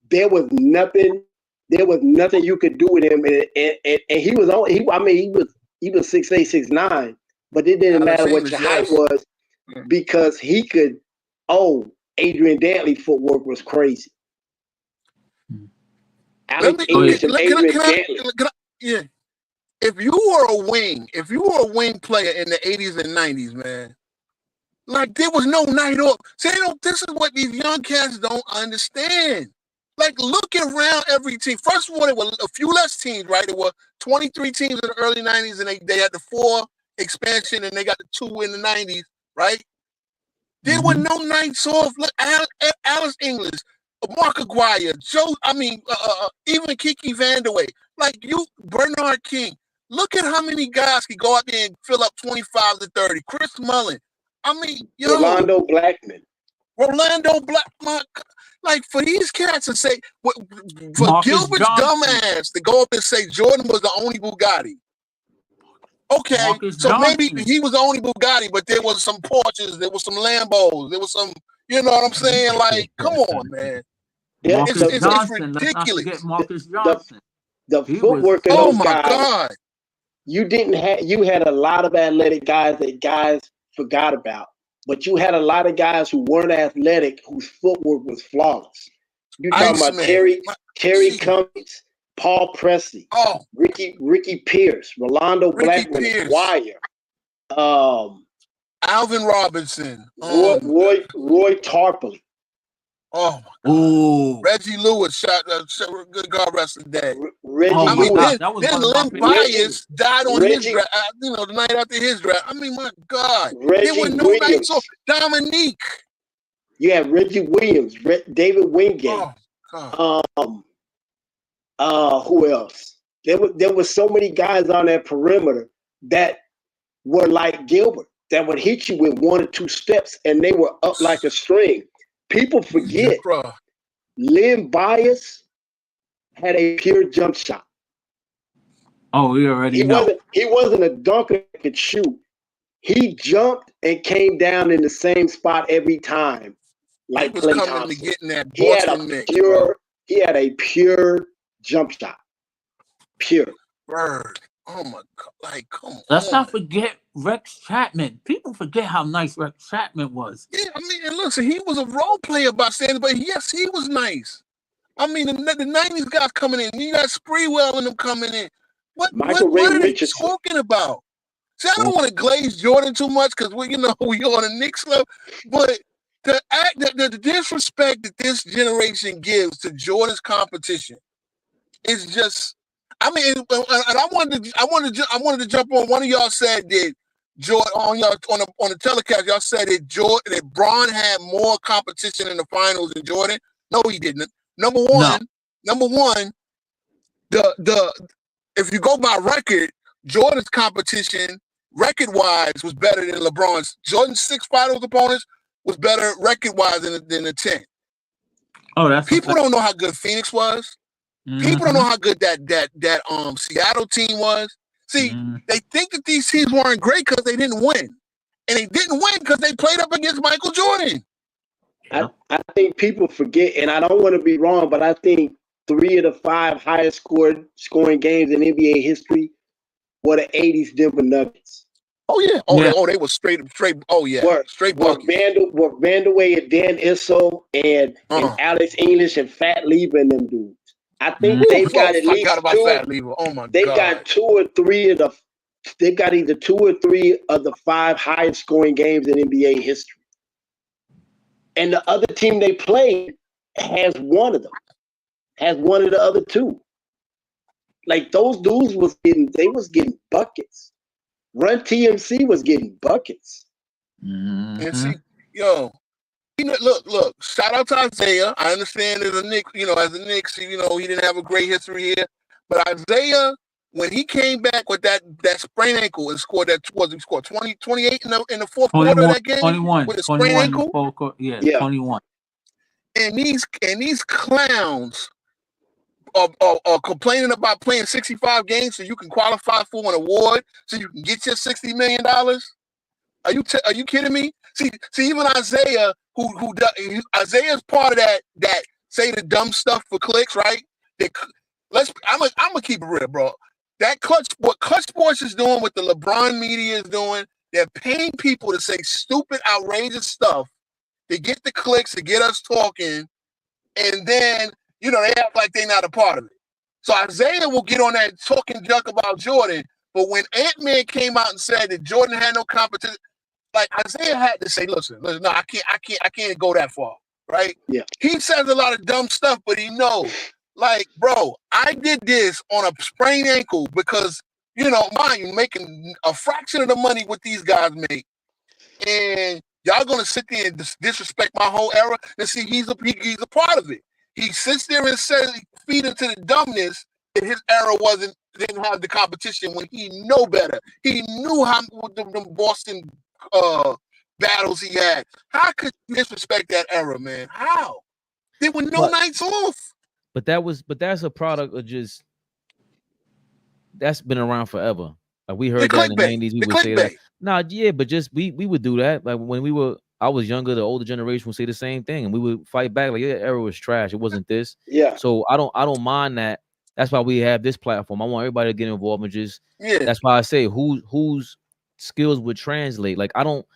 Speaker 20: there was nothing you could do with him. And he was 6'8", 6'9", but it didn't matter what your height was, because he could, Adrian Dantley footwork was crazy.
Speaker 21: Let
Speaker 20: Alex
Speaker 21: me,
Speaker 20: English and
Speaker 21: can I-
Speaker 20: Adrian
Speaker 21: can I-
Speaker 20: Dantley.
Speaker 21: can I- yeah. If you were a wing player in the 80s and 90s, man, like there was no night off. See, this is what these young cats don't understand. Like, look around every team. First of all, there were a few less teams, right? There were 23 teams in the early 90s, and they had the 4 expansion, and they got the 2 in the 90s, right? There were no nights off. Look, Alice English, Mark Aguirre, even Kiki Vandeweghe, like you, Bernard King. Look at how many guys can go out there and fill up 25 to 30. Chris Mullin. I mean,
Speaker 20: Rolando Blackman.
Speaker 21: Like for these cats to say, for
Speaker 18: Marcus
Speaker 21: Gilbert's
Speaker 18: Johnson.
Speaker 21: dumbass to go up and say Jordan was the only Bugatti. Okay,
Speaker 18: Marcus
Speaker 21: so maybe
Speaker 18: Johnson.
Speaker 21: he was the only Bugatti, but there was some Porsches, there was some Lambos, there was some, you know what I'm saying? Like, come on, man.
Speaker 18: Marcus
Speaker 21: It's
Speaker 18: Johnson. Let's not
Speaker 21: ridiculous.
Speaker 18: forget Marcus Johnson.
Speaker 20: The
Speaker 18: He
Speaker 20: footwork
Speaker 18: was-
Speaker 20: of
Speaker 21: Oh
Speaker 20: those
Speaker 21: my
Speaker 20: guys.
Speaker 21: God.
Speaker 20: You had a lot of athletic guys that guys forgot about, but you had a lot of guys who weren't athletic whose footwork was flawless. You talking about
Speaker 21: Iceman.
Speaker 20: Terry Cummings, Paul Presley, Ricky Pierce, Rolando Blackman, Aguirre,
Speaker 21: Alvin Robinson,
Speaker 20: Roy Tarpley.
Speaker 21: Oh my God. Reggie Lewis shot good God rest the day.
Speaker 20: Reggie
Speaker 21: I mean,
Speaker 20: Lewis.
Speaker 21: then Lynn Bias died on his draft, the night after his draft. I mean, my God. There were no nights off. Dominique.
Speaker 20: Yeah, Reggie Williams, David Wingate.
Speaker 21: Oh,
Speaker 20: who else? There were so many guys on that perimeter that were like Gilbert, that would hit you with 1 or 2 steps and they were up like a string. People forget Lynn Bias had a pure jump shot.
Speaker 18: Oh, we already know.
Speaker 20: He wasn't a dunker that could shoot. He jumped and came down in the same spot every time. Like
Speaker 21: he was
Speaker 20: Klay
Speaker 21: coming
Speaker 20: Thompson.
Speaker 21: to getting that
Speaker 20: He had
Speaker 21: Boston
Speaker 20: a
Speaker 21: Knicks,
Speaker 20: he had a pure jump shot. Pure.
Speaker 21: Bird. Oh my God. Like, come on.
Speaker 18: Let's not forget Rex Chapman. People forget how nice Rex Chapman was.
Speaker 21: Yeah, I mean, and listen, he was a role player by standard, but yes, he was nice. I mean, the 90s guys coming in, you got Spreewell and them coming in. What are they talking about? See, I don't want to glaze Jordan too much because we on the Knicks level, but the disrespect that this generation gives to Jordan's competition is just. I mean, and I wanted to jump on. One of y'all said that Jordan on the telecast. Y'all said that Bron had more competition in the finals than Jordan. No, he didn't. Number one, if you go by record, Jordan's competition record-wise was better than LeBron's. Jordan's 6 finals opponents was better record-wise than the 10.
Speaker 18: Oh, that's
Speaker 21: people don't know how good Phoenix was. People don't know how good that Seattle team was. See, they think that these teams weren't great because they didn't win. And they didn't win because they played up against Michael Jordan.
Speaker 20: I think people forget, and I don't want to be wrong, but I think 3 of the 5 highest scoring games in NBA history were the 80s Denver Nuggets.
Speaker 21: Oh yeah. They were straight. Oh yeah. Straight buckets.
Speaker 20: Were Vandeweghe and Dan Issel and Alex English and Fat Lever and them dudes. I think they've got at least
Speaker 21: Fat Lever. Oh my God.
Speaker 20: They got 2 or 3 of the. They got either 2 or 3 of the 5 highest scoring games in NBA history. And the other team they played has one of them. Has one of the other 2. Like those dudes was getting buckets. Run TMC was getting buckets.
Speaker 21: And see, look, shout out to Isaiah. I understand as a Knicks, as a Knicks, he didn't have a great history here. But Isaiah, when he came back with that sprained ankle and scored he scored 28 in the fourth quarter of that game
Speaker 18: 21,
Speaker 21: with a sprained ankle.
Speaker 18: 21.
Speaker 21: And these clowns are complaining about playing 65 games so you can qualify for an award, so you can get your $60 million. Are you kidding me? See, even Isaiah, Isaiah's part of that say the dumb stuff for clicks, right? I'm gonna keep it real, bro. What Clutch Sports is doing, what the LeBron media is doing, they're paying people to say stupid, outrageous stuff to get the clicks, to get us talking, and then, you know, they act like they're not a part of it. So Isaiah will get on that talking junk about Jordan, but when Ant-Man came out and said that Jordan had no competition, like Isaiah had to say, listen, no, I can't go that far, right?
Speaker 20: Yeah.
Speaker 21: He says a lot of dumb stuff, but he knows, like, bro, I did this on a sprained ankle because, you know, mind you, making a fraction of the money what these guys make, and y'all gonna sit there and disrespect my whole era. And see, he's a part of it. He sits there and says, feed into the dumbness that his era didn't have the competition when he know better. He knew how the Boston battles he had. How could you disrespect that era, man? How? There were no nights off.
Speaker 1: But that's a product of just that's been around forever. Like we heard that in the 90s, we would say that. Nah, yeah, but just we would do that. Like when I was younger, the older generation would say the same thing, and we would fight back. Like, yeah, that era was trash. It wasn't this.
Speaker 20: Yeah.
Speaker 1: So I don't mind that. That's why we have this platform. I want everybody to get involved and just. Yeah. That's why I say whose skills would translate. Like I don't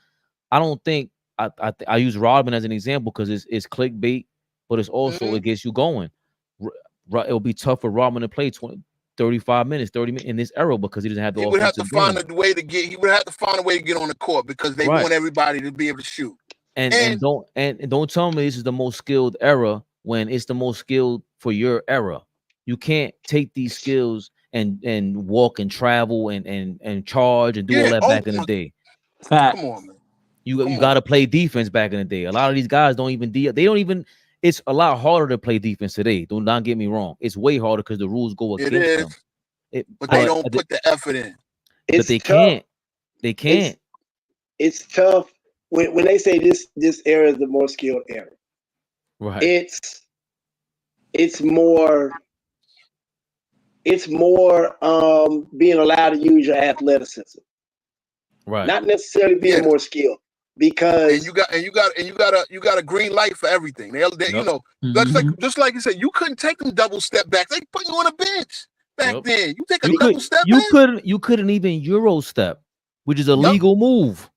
Speaker 1: think I use Rodman as an example because it's clickbait, but it's also it gets you going. It'll be tough for Rodman to play 35 minutes, 30 minutes in this era because he doesn't have the.
Speaker 21: He would have to find a way to get. He would have to find a way to get on the court because they want everybody to be able to shoot.
Speaker 1: And don't tell me this is the most skilled era when it's the most skilled for your era. You can't take these skills and walk and travel and charge and do all that back in the day.
Speaker 21: Come on, man.
Speaker 1: You got to play defense back in the day. A lot of these guys don't even. It's a lot harder to play defense today. Do not get me wrong. It's way harder because the rules go against them.
Speaker 21: But they don't put the effort in.
Speaker 1: But they can't. They can't.
Speaker 20: It's tough when they say this era is the more skilled era.
Speaker 1: Right.
Speaker 20: It's more being allowed to use your athleticism.
Speaker 1: Right.
Speaker 20: Not necessarily being more skilled. Because
Speaker 21: you got a green light for everything. They you know, just like you said, you couldn't take them double step back. They put you on a bench back then. You take a double step back.
Speaker 1: You couldn't even Euro step, which is a legal move.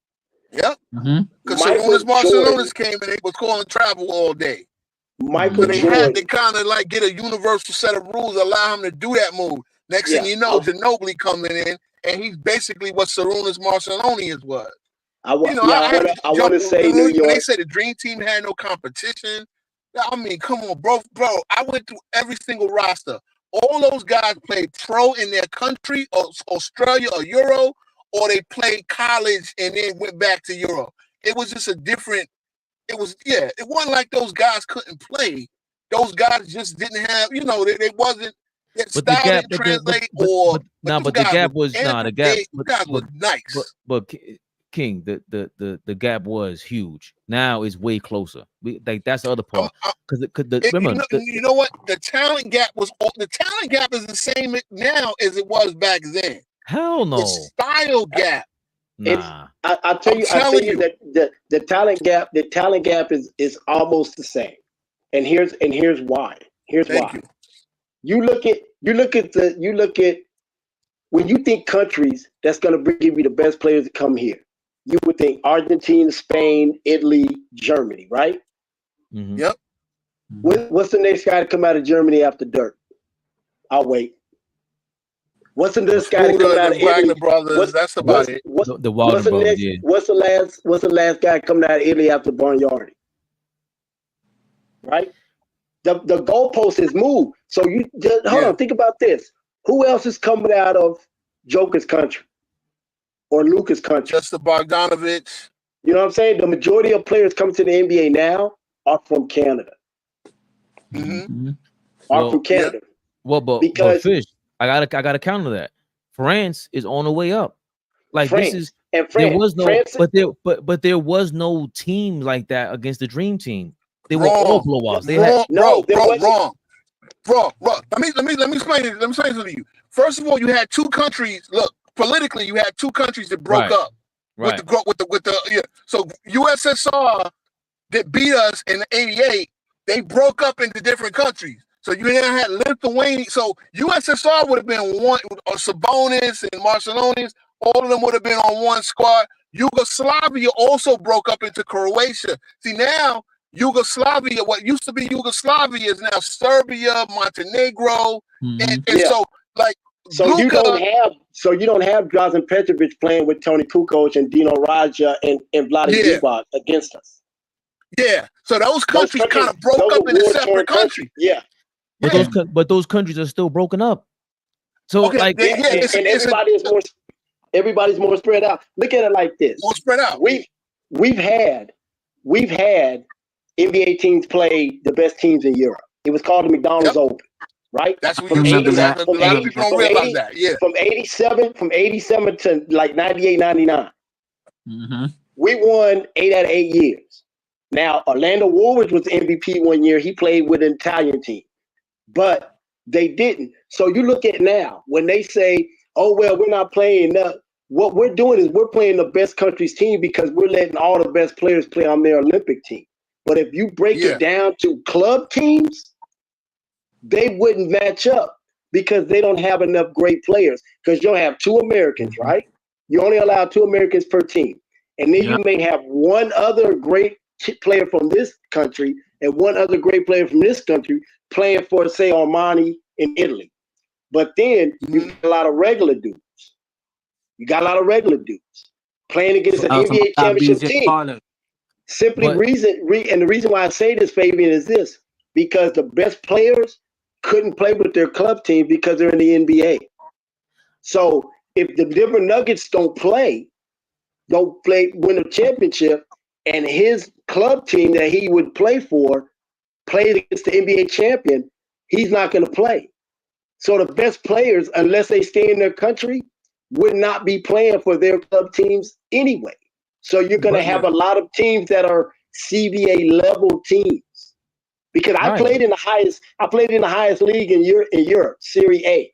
Speaker 21: Yep. Because Sarunas Marciulionis came and they was calling travel all day. They had to kind of like get a universal set of rules, allow him to do that move. Next thing you know, Ginobili coming in, and he's basically what Sarunas Marciulionis was.
Speaker 20: I want to say New York.
Speaker 21: They say the Dream Team had no competition. I mean, come on, bro. I went through every single roster. All those guys played pro in their country, or Australia or Euro, or they played college and then went back to Euro. It was just a different. It wasn't like those guys couldn't play. Those guys just didn't have, you know, they wasn't. But the gap translate or
Speaker 1: but the gap was the gap.
Speaker 21: Guys look nice.
Speaker 1: But King, the gap was huge. Now it's way closer. That's the other part. Remember,
Speaker 21: you know what? The talent gap is the same now as it was back then.
Speaker 1: Hell no.
Speaker 21: The style gap.
Speaker 1: Nah.
Speaker 20: I'll tell you that the talent gap is almost the same. And here's why. You look at when you think countries that's going to give you the best players to come here. You would think Argentina, Spain, Italy, Germany, right?
Speaker 1: Mm-hmm.
Speaker 21: Yep.
Speaker 20: What's the next guy to come out of Germany after Dirk? I'll wait. What's the next guy to come out of Italy?
Speaker 21: Brothers, that's about it.
Speaker 1: The Wilder brothers, yeah.
Speaker 20: What's the last guy coming out of Italy after Bargnardi? Right? The goalpost is moved. So you just hold on, think about this. Who else is coming out of Joker's country? Or Luka's country?
Speaker 21: Just the Bogdanovich.
Speaker 20: You know what I'm saying? The majority of players coming to the NBA now are from Canada. From Canada.
Speaker 1: But Fish, I gotta counter that. France is on the way up. Like France, there was no team like that against the Dream Team. They were all blowouts.
Speaker 21: Bro. Let me explain it. Let me explain it to you. First of all, you had two countries. Look, politically, you had two countries that broke up.
Speaker 1: Right.
Speaker 21: So USSR that beat us in '88, they broke up into different countries. So you had Lithuania. So USSR would have been one, Sabonis and Marciulionis. All of them would have been on one squad. Yugoslavia also broke up into Croatia. See, now Yugoslavia, what used to be Yugoslavia, is now Serbia, Montenegro, and so like.
Speaker 20: So you don't have Drazen Petrovic playing with Tony Kukoc and Dino Raja and Vlade Divac against us.
Speaker 21: Yeah. So those countries kind of broke up into separate countries.
Speaker 20: Yeah.
Speaker 1: But those countries are still broken up. So
Speaker 20: and everybody's more spread out. Look at it like this.
Speaker 21: More spread out.
Speaker 20: We've had NBA teams play the best teams in Europe. It was called the McDonald's Open. Right?
Speaker 21: That's what you remember that. A lot of people don't realize that. Yeah.
Speaker 20: From 87 to like 98, 99. We won 8 out of 8 years. Now, Orlando Woolridge was the MVP one year. He played with an Italian team. But they didn't. So you look at now, when they say, oh, well, we're not playing enough. What we're doing is we're playing the best country's team because we're letting all the best players play on their Olympic team. But if you break it down to club teams, they wouldn't match up because they don't have enough great players. Because you'll have 2 Americans, right? You only allow 2 Americans per team. And then you may have one other great player from this country and one other great player from this country playing for, say, Armani in Italy. But then you got a lot of regular dudes. You got a lot of regular dudes playing against an NBA championship team. Simply and the reason why I say this, Fabian, is this. Because the best players couldn't play with their club team because they're in the NBA. So if the Denver Nuggets don't win a championship, and his club team that he would play for plays against the NBA champion, he's not going to play. So the best players, unless they stay in their country, would not be playing for their club teams anyway. So you're going to have a lot of teams that are CBA level teams. Because I played in the highest league in Europe, Serie A.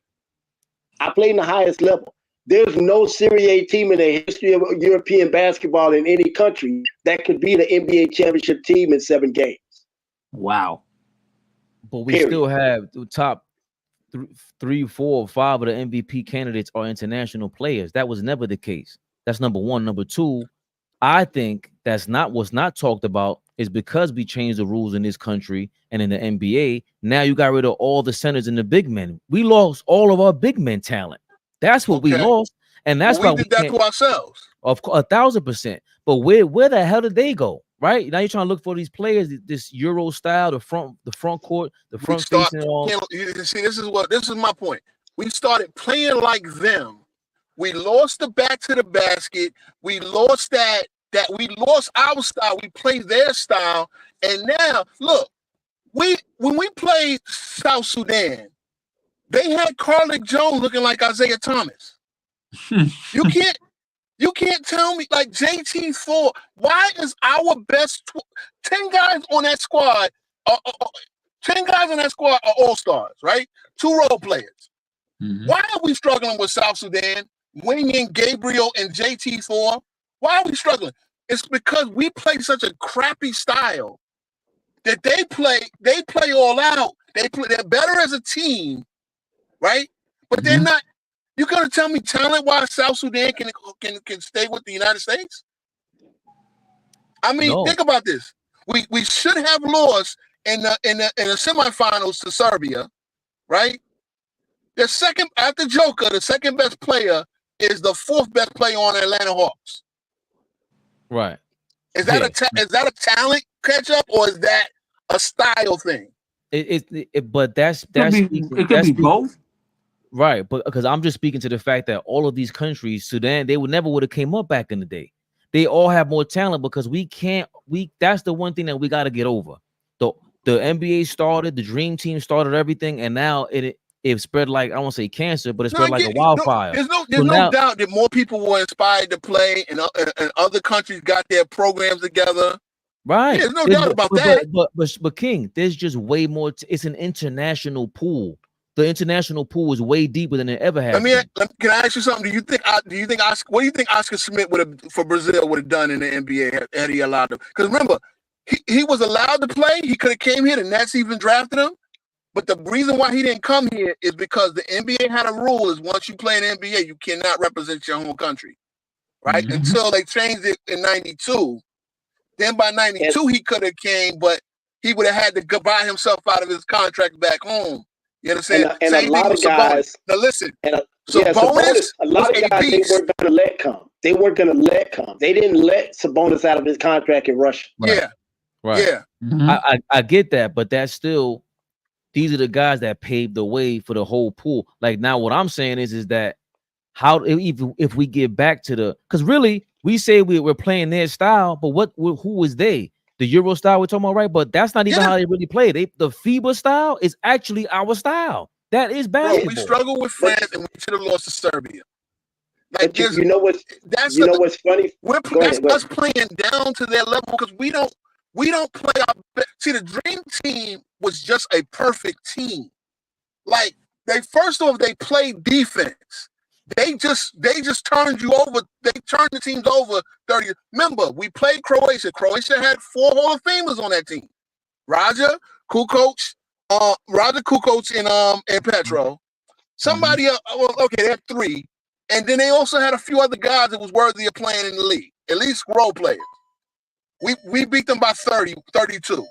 Speaker 20: I played in the highest level. There's no Serie A team in the history of European basketball in any country that could be the NBA championship team in 7 games.
Speaker 18: Wow.
Speaker 1: But we still have the top 3, 4, or 5 of the MVP candidates are international players. That was never the case. That's number one. Number two, I think what's not talked about is because we changed the rules in this country and in the NBA. Now you got rid of all the centers and the big men. We lost all of our big men talent. That's what we lost, and that's why
Speaker 21: we did that to ourselves.
Speaker 1: Of course, 1,000%. But where the hell did they go? Right now, you're trying to look for these players, this Euro style, the front court, the front facing.
Speaker 21: See, this is my point. We started playing like them. We lost the back to the basket. We lost that we lost our style. We played their style, and now look, when we played South Sudan, they had Carlick Jones looking like Isaiah Thomas. You can't tell me, like, JT4, why is our best 10 guys on that squad? 10 guys on that squad are all-stars, right? 2 role players. Why are we struggling with South Sudan, winging Gabriel and JT4? Why are we struggling? It's because we play such a crappy style that they play all out. They're better as a team, right? But they're not. You're gonna tell me talent-wise South Sudan can stay with the United States? I mean, think about this. We should have lost in the semifinals to Serbia, right? The second after Joker, the second best player is the 4th best player on the Atlanta Hawks.
Speaker 1: Right.
Speaker 21: Is that a talent catch up, or is that a style thing?
Speaker 1: But it
Speaker 18: could be both.
Speaker 1: Right, but because I'm just speaking to the fact that all of these countries, Sudan, they would have came up back in the day. They all have more talent because that's the one thing that we got to get over. The NBA started, the Dream Team started everything, and now it spread like, I won't say cancer, but it spread like a wildfire.
Speaker 21: There's no doubt that more people were inspired to play, and other countries got their programs together.
Speaker 1: Right.
Speaker 21: There's no doubt about that.
Speaker 1: But King, there's just way more. It's an international pool. The international pool is way deeper than it ever has.
Speaker 21: Can I ask you something? What do you think Oscar Schmidt for Brazil would have done in the NBA had he allowed him? Because remember, he was allowed to play. He could have came here. The Nets even drafted him. But the reason why he didn't come here is because the NBA had a rule: is once you play in the NBA, you cannot represent your home country. right? Until they changed it in 92. Then by 92, he could have came, but he would have had to buy himself out of his contract back home. You understand?
Speaker 20: And
Speaker 21: Same
Speaker 20: a lot
Speaker 21: thing
Speaker 20: of
Speaker 21: with Sabonis.
Speaker 20: guys.
Speaker 21: Now listen,
Speaker 20: Sabonis, a lot
Speaker 21: was
Speaker 20: of guys they weren't going to let come. They weren't going to let come. They didn't let Sabonis out of his contract in Russia.
Speaker 21: Yeah.
Speaker 1: Right.
Speaker 21: Yeah.
Speaker 1: I get that, but that's still, these are the guys that paved the way for the whole pool. Like now, what I'm saying is that how if we get back to the, because really we say we're playing their style, but who was they? The Euro style we're talking about, right? But that's not even how they really play. The FIBA style is actually our style. That is basketball.
Speaker 21: We struggle with France, and we should have lost to Serbia. Like,
Speaker 20: you know what's funny?
Speaker 21: That's us playing down to their level because we don't play our best. See, the Dream Team was just a perfect team. Like they played defense. They just turned you over. They turned the teams over 30. Remember, we played Croatia. Croatia had 4 Hall of Famers on that team: Raja, Kukoc, and Petro. Somebody else. Well, okay, they had 3, and then they also had a few other guys that was worthy of playing in the league. At least role players. We beat them by 32.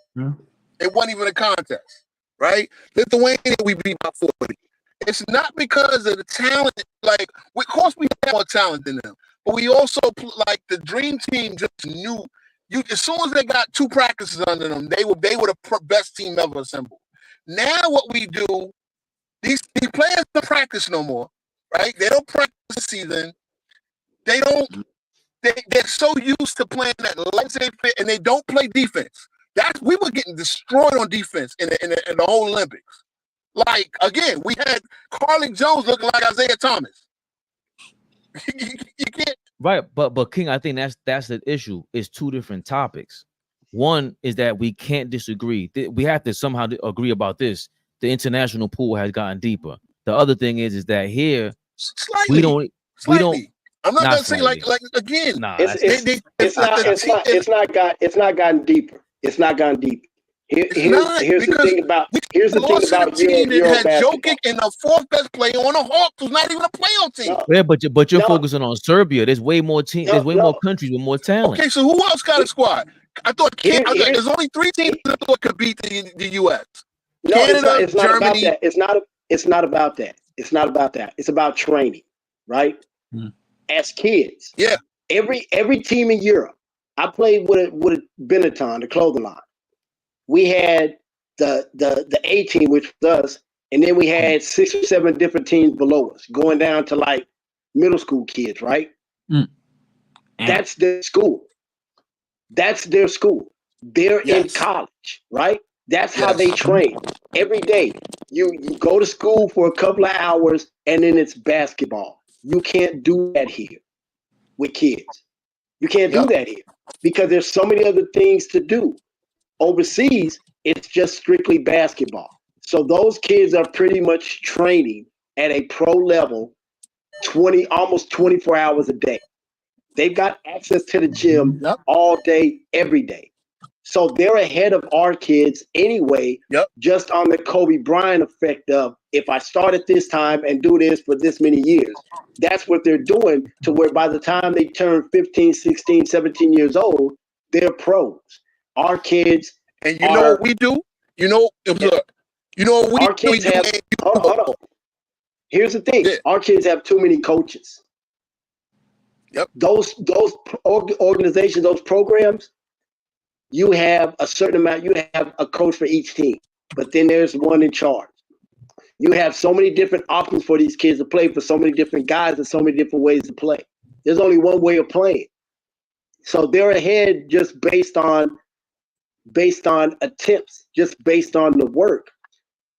Speaker 21: It wasn't even a contest, right? Lithuania we beat by 40. It's not because of the talent. Like, of course, we have more talent than them, but we also like the Dream Team just knew you. As soon as they got 2 practices under them, they were the best team ever assembled. Now, what we do, these players don't practice no more, right? They don't practice the season. They don't. They're so used to playing that laissez-faire, and they don't play defense. We were getting destroyed on defense in the whole Olympics. Like, again, we had Carly Jones looking like Isaiah Thomas. You can't.
Speaker 1: Right, but King, I think that's the issue. It's 2 different topics. One is that we can't disagree. We have to somehow agree about this. The international pool has gotten deeper. The other thing is that here
Speaker 21: Slightly.
Speaker 1: we don't.
Speaker 21: I'm not gonna say like again.
Speaker 1: Nah,
Speaker 20: it's not gotten deeper. It's not gotten deeper. Here's the thing about
Speaker 21: team that had Jokic and the 4th best player on the Hawks was not even a playoff team.
Speaker 1: Yeah, but you're focusing on Serbia. There's way more teams. There's way more countries with more talent.
Speaker 21: Okay, so who else got a squad? I thought there's only 3 teams that I thought could beat the U.S.
Speaker 20: No,
Speaker 21: Canada,
Speaker 20: it's not
Speaker 21: Germany.
Speaker 20: about that. It's not about that. It's not about that. It's about training, right? As kids, every team in Europe. I played with Benetton, the clothing line. We had the A team, which was us, and then we had 6 or 7 different teams below us, going down to like middle school kids, right? That's their school. That's their school. They're in college, right? That's how they train every day. You go to school for a couple of hours, and then it's basketball. You can't do that here with kids. You can't do that here because there's so many other things to do. Overseas, it's just strictly basketball. So those kids are pretty much training at a pro level, almost 24 hours a day. They've got access to the gym all day, every day. So they're ahead of our kids anyway, just on the Kobe Bryant effect of, if I start at this time and do this for this many years, that's what they're doing, to where by the time they turn 15, 16, 17 years old, they're pros. Our kids,
Speaker 21: and you know what we do? Look, you know what we
Speaker 20: our kids have. Hold on. Here's the thing: our kids have too many coaches. Those organizations, those programs, you have a certain amount. You have a coach for each team, but then there's one in charge. You have so many different options for these kids to play, for so many different guys and so many different ways to play. There's only one way of playing. So they're ahead just based on attempts, just based on the work.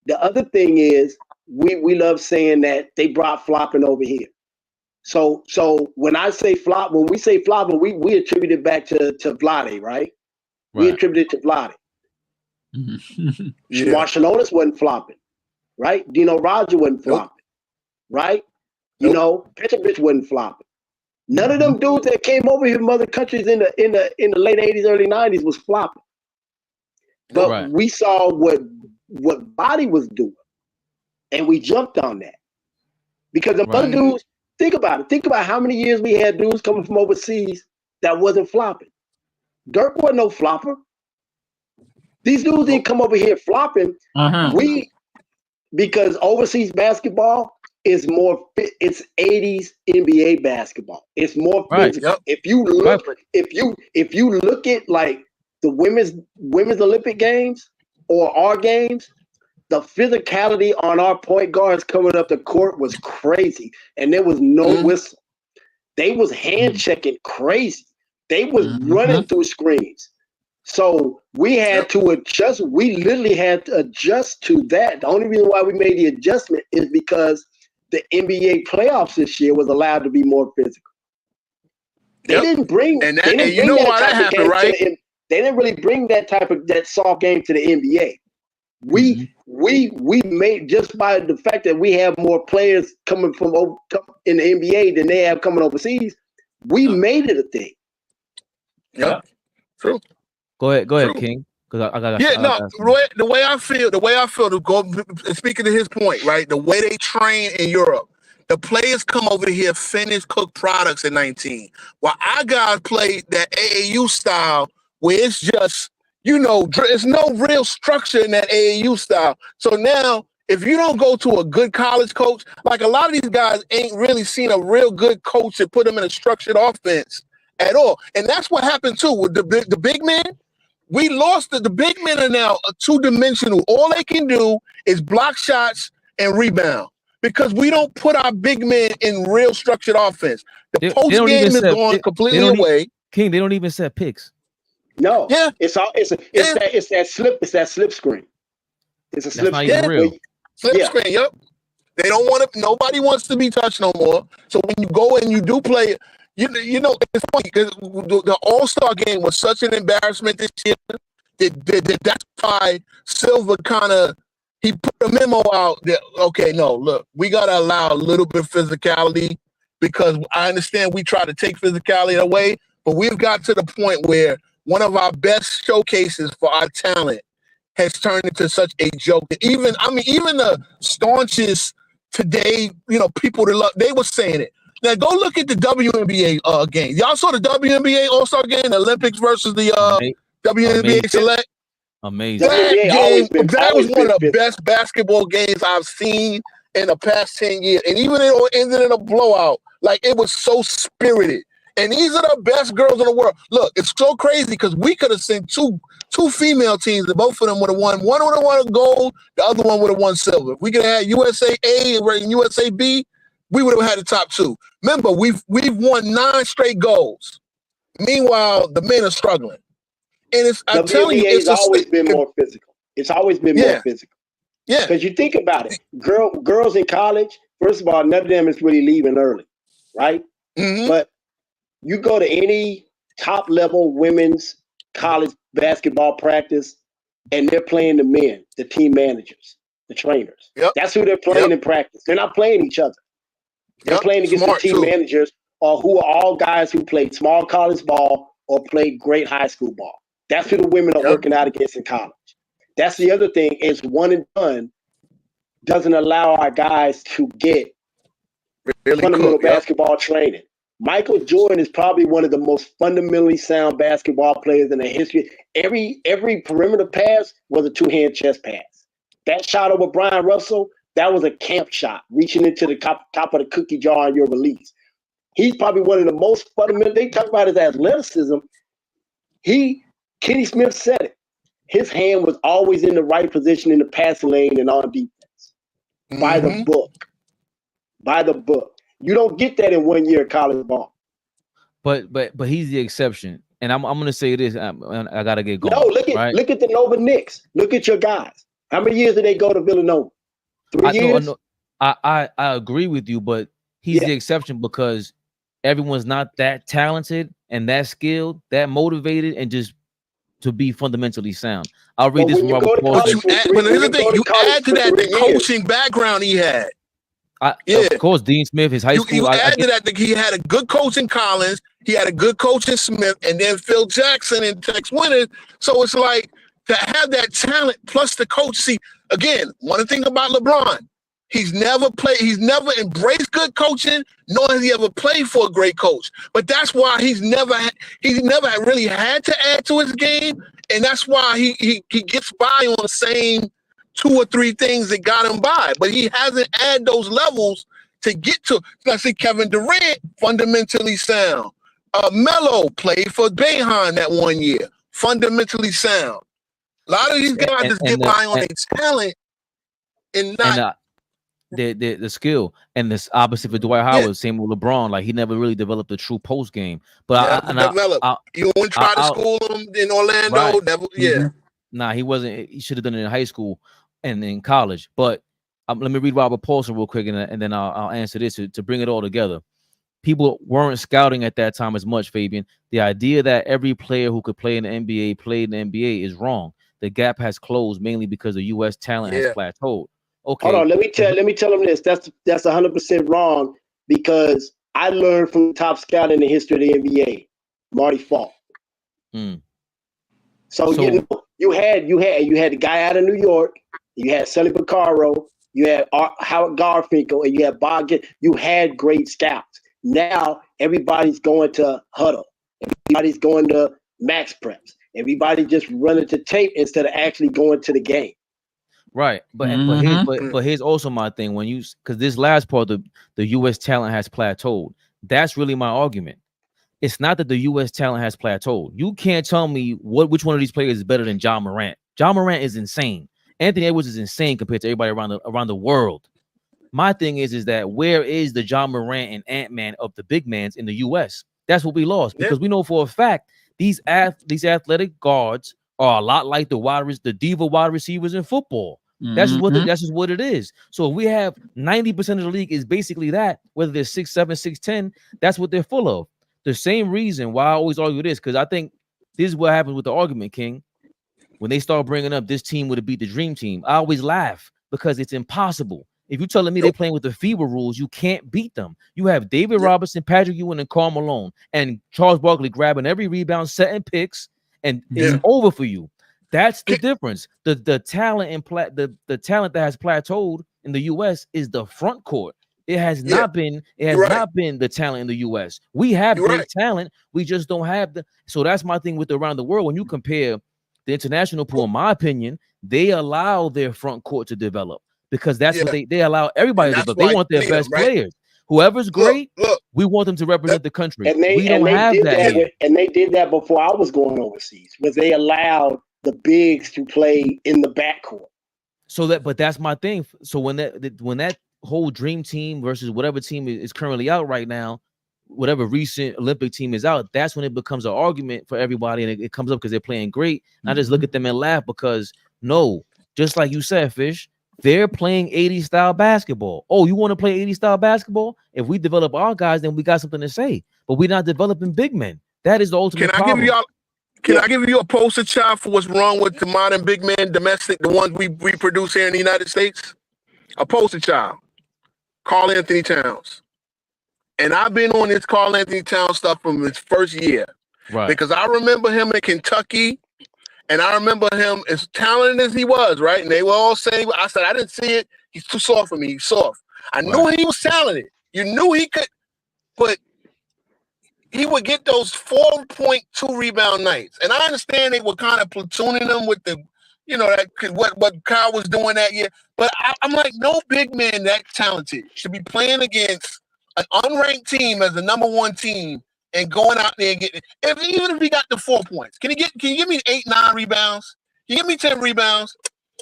Speaker 20: The other thing is we love saying that they brought flopping over here. So when I say flop, when we say flopping, we attribute it back to Vlade, right? We attribute it to Vlade. Marciulionis wasn't flopping, right? Dino Roger wasn't flopping, right? You know, Petrovic wasn't flopping. None of them dudes that came over here from other countries in the late 80s, early 90s was flopping. But we saw what Body was doing, and we jumped on that. Because the other dudes, Think about it. Think about how many years we had dudes coming from overseas that wasn't flopping. Dirk wasn't no flopper. These dudes didn't come over here flopping. Because overseas basketball is more fit. It's 80s NBA basketball. It's more physical.
Speaker 21: Yep.
Speaker 20: If you look, if you look at like the women's Olympic games or our games, the physicality on our point guards coming up the court was crazy, and there was no whistle. They was hand checking crazy. They was running through screens. So we had to adjust. We literally had to adjust to that. The only reason why we made the adjustment is because the NBA playoffs this year was allowed to be more physical. They didn't bring,
Speaker 21: and you know why that happened, right?
Speaker 20: They didn't really bring that type of that soft game to the NBA. We made, just by the fact that we have more players coming from in the NBA than they have coming overseas. We made it a thing.
Speaker 21: Yep, true.
Speaker 1: Go ahead, King. Because I got.
Speaker 21: The way I feel to go. Speaking to his point, right? The way they train in Europe, the players come over here, finished cooked products at 19, while our guys play that AAU style where it's just, there's no real structure in that AAU style. So now, if you don't go to a good college coach, like a lot of these guys ain't really seen a real good coach that put them in a structured offense at all, and that's what happened too with the big men. We lost the big men are now two-dimensional. All they can do is block shots and rebound because we don't put our big men in real structured offense. The post game is going completely away.
Speaker 1: King, they don't even set picks.
Speaker 20: No, it's that slip screen. It's a slip screen.
Speaker 21: Slip screen. Yep. They don't want to. Nobody wants to be touched no more. So when you go and you do play. You know, it's funny because the All-Star game was such an embarrassment this year. That's why Silver he put a memo out that, okay, no, look, we got to allow a little bit of physicality because I understand we try to take physicality away, but we've got to the point where one of our best showcases for our talent has turned into such a joke. Even the staunchest today, people that love, they were saying it. Now go look at the WNBA game. Y'all saw the WNBA All-Star game, the Olympics versus the WNBA Select.
Speaker 1: Amazing.
Speaker 21: That was one of the best basketball games I've seen in the past 10 years. And even it ended in a blowout. Like, it was so spirited. And these are the best girls in the world. Look, it's so crazy because we could have sent two female teams and both of them would have won. One would have won gold, the other one would have won silver. If we could have had USA A and USA B, we would have had the top two. Remember, we've won 9 straight golds. Meanwhile, the men are struggling. And I'm telling you, it's
Speaker 20: always been more physical. It's always been more physical.
Speaker 21: Yeah.
Speaker 20: Because you think about it, girls in college, first of all, none of them is really leaving early, right? But you go to any top level women's college basketball practice, and they're playing the men, the team managers, the trainers. That's who they're playing in practice. They're not playing each other. They're playing against the team managers, or who are all guys who played small college ball or played great high school ball. That's who the women are working out against in college. That's the other thing is one and done doesn't allow our guys to get fundamental basketball training. Michael Jordan is probably one of the most fundamentally sound basketball players in the history. Every perimeter pass was a two-hand chest pass. That shot over Brian Russell, that was a camp shot, reaching into the top of the cookie jar on your release. He's probably one of the most fundamental. They talk about his athleticism. Kenny Smith said it. His hand was always in the right position in the passing lane and on defense. By the book. By the book. You don't get that in 1 year of college ball.
Speaker 1: But he's the exception. And I'm gonna say this. I gotta get going.
Speaker 20: No, look at the Nova Knicks. Look at your guys. How many years did they go to Villanova? 3 years?
Speaker 1: I agree with you, but he's the exception because everyone's not that talented and that skilled, that motivated, and just to be fundamentally sound. I'll read this from Robert Paulson.
Speaker 21: But here's the thing, you add to that the coaching background he had.
Speaker 1: Of course, Dean Smith, his high school.
Speaker 21: You add to that he had a good coach in Collins, he had a good coach in Smith, and then Phil Jackson and Tex Winter. So it's like to have that talent plus the coach. See, again, one thing about LeBron, He's never embraced good coaching, nor has he ever played for a great coach. But that's why he's never really had to add to his game, and that's why he gets by on the same 2 or 3 things that got him by. But he hasn't added those levels to get to. I see Kevin Durant, fundamentally sound. Melo played for Bayhan that 1 year, fundamentally sound. A lot of these guys just get by on their talent and not.
Speaker 1: The skill, and this opposite for Dwight Howard, same with LeBron. Like he never really developed a true post game. But
Speaker 21: You wouldn't try to school him in Orlando.
Speaker 1: Right.
Speaker 21: Never, yeah.
Speaker 1: Nah, he wasn't. He should have done it in high school and in college. But let me read Robert Paulson real quick, and then I'll answer this to bring it all together. People weren't scouting at that time as much, Fabian. The idea that every player who could play in the NBA played in the NBA is wrong. The gap has closed mainly because the U.S. talent has plateaued. Okay.
Speaker 20: Hold on, let me tell them this. That's 100% wrong, because I learned from the top scout in the history of the NBA, Marty Falk. So you had the guy out of New York, you had Sonny Vaccaro, you had Howard Garfinkel, and you had Bob. You had great scouts. Now everybody's going to huddle. Everybody's going to max preps. Everybody just running to tape instead of actually going to the game.
Speaker 1: Right, but here's also my thing. When you, because this last part, the U.S. talent has plateaued. That's really my argument. It's not that the U.S. talent has plateaued. You can't tell me which one of these players is better than John Morant. John Morant is insane. Anthony Edwards is insane compared to everybody around the world. My thing is that where is the John Morant and Ant-Man of the big mans in the U.S.? That's what we lost, because we know for a fact these athletic guards are a lot like the diva wide receivers in football. That's just what it is. So if we have 90% of the league is basically that, whether they're 6'7", 6'10", that's what they're full of. The same reason why I always argue this, because I think this is what happens with the argument, King. When they start bringing up this team would have beat the dream team, I always laugh because it's impossible. If you're telling me they're playing with the FIBA rules, you can't beat them. You have David Robinson, Patrick Ewing, and Karl Malone, and Charles Barkley grabbing every rebound, setting picks, and it's over for you. That's the difference. The talent the talent that has plateaued in the U.S. is the front court. It has not been. It has not been the talent in the U.S. We have great talent. We just don't have the. So that's my thing with around the world. When you compare the international pool, in my opinion, they allow their front court to develop, because that's what they allow everybody to develop. They want their best players. Whoever's great, we want them to represent the country.
Speaker 20: And we don't have that. And they did that before I was going overseas, where they allowed the bigs to play in the backcourt.
Speaker 1: So but that's my thing. So when that whole dream team versus whatever team is currently out right now, whatever recent Olympic team is out, that's when it becomes an argument for everybody, and it comes up because they're playing great. And I just look at them and laugh, because just like you said, Fish, they're playing 80s style basketball. Oh, you want to play 80s style basketball? If we develop our guys, then we got something to say. But we're not developing big men. That is the ultimate problem.
Speaker 21: Can I give you a poster child for what's wrong with the modern big man domestic, the ones we produce here in the United States? A poster child. Karl Anthony Towns. And I've been on this Karl Anthony Towns stuff from his first year.
Speaker 1: Right.
Speaker 21: Because I remember him in Kentucky, and I remember him as talented as he was, right? And they were all saying, I said, I didn't see it. He's too soft for me. He's soft. I knew he was talented. You knew he could, but he would get those 4.2 rebound nights. And I understand they were kind of platooning him with the, what Kyle was doing that year. But I'm like, no big man that talented should be playing against an unranked team as the number 1 team and going out there and getting, even if he got the 4 points, can you give me 8, 9 rebounds? Can you give me 10 rebounds?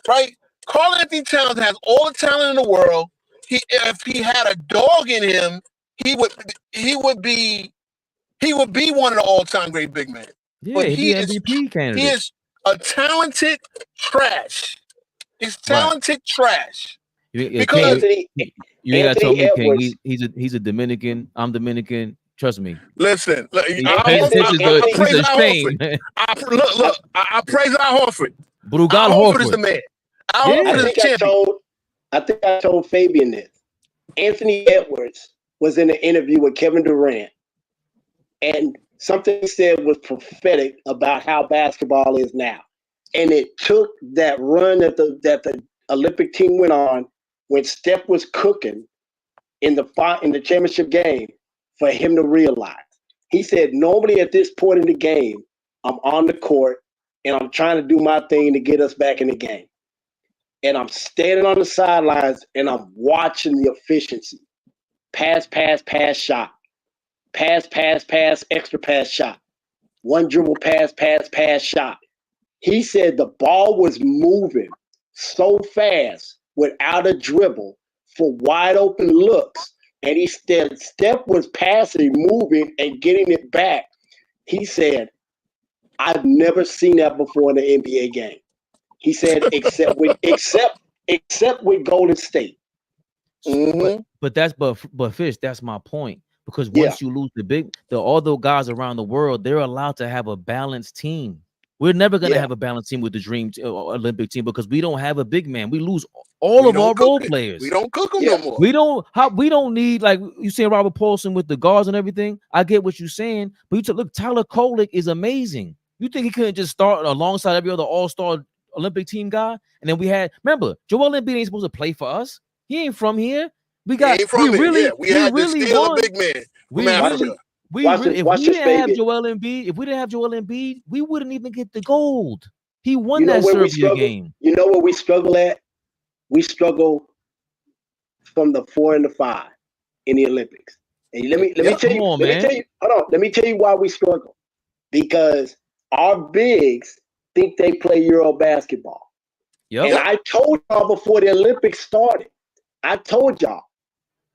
Speaker 21: Right? Karl Anthony Towns has all the talent in the world. If he had a dog in him, he would be one of the all-time great big men.
Speaker 1: Yeah,
Speaker 21: but
Speaker 1: he is MVP candidate.
Speaker 21: He is a talented trash. He's talented trash.
Speaker 1: You ain't gotta tell me, King. He's a Dominican. I'm Dominican. Trust me.
Speaker 21: Listen, look,
Speaker 1: I
Speaker 21: praise Al Horford.
Speaker 1: Brugal
Speaker 21: Al Horford is the man. Al Horford is the champion.
Speaker 20: I think I told Fabian this. Anthony Edwards was in an interview with Kevin Durant, and something he said was prophetic about how basketball is now. And it took that run that the Olympic team went on when Steph was cooking in the championship game for him to realize. He said, normally at this point in the game, I'm on the court and I'm trying to do my thing to get us back in the game. And I'm standing on the sidelines and I'm watching the efficiency. Pass, pass, pass, shot. Pass, pass, pass, extra pass, shot. One dribble, pass, pass, pass, shot. He said the ball was moving so fast without a dribble for wide open looks. And he said Steph was passing, moving, and getting it back. He said, I've never seen that before in an NBA game. He said, except with Golden State.
Speaker 1: But Fish, that's my point. Because once you lose all the guys around the world, they're allowed to have a balanced team. We're never going to have a balanced team with the Dream Olympic team because we don't have a big man. We lose all of our role players.
Speaker 21: We don't cook them no more.
Speaker 1: We don't need, like you saying Robert Paulson with the guards and everything. I get what you're saying, but look, Tyler Kolek is amazing. You think he couldn't just start alongside every other all-star Olympic team guy? And then remember, Joel Embiid ain't supposed to play for us. He ain't from here. We had to steal a
Speaker 21: big man.
Speaker 1: If we didn't have Joel Embiid, we wouldn't even get the gold. He won that Serbia game.
Speaker 20: You know where we struggle at? We struggle from the 4 and the 5 in the Olympics. And let me tell you why we struggle. Because our bigs think they play Euro basketball.
Speaker 1: Yep.
Speaker 20: And I told y'all before the Olympics started, I told y'all,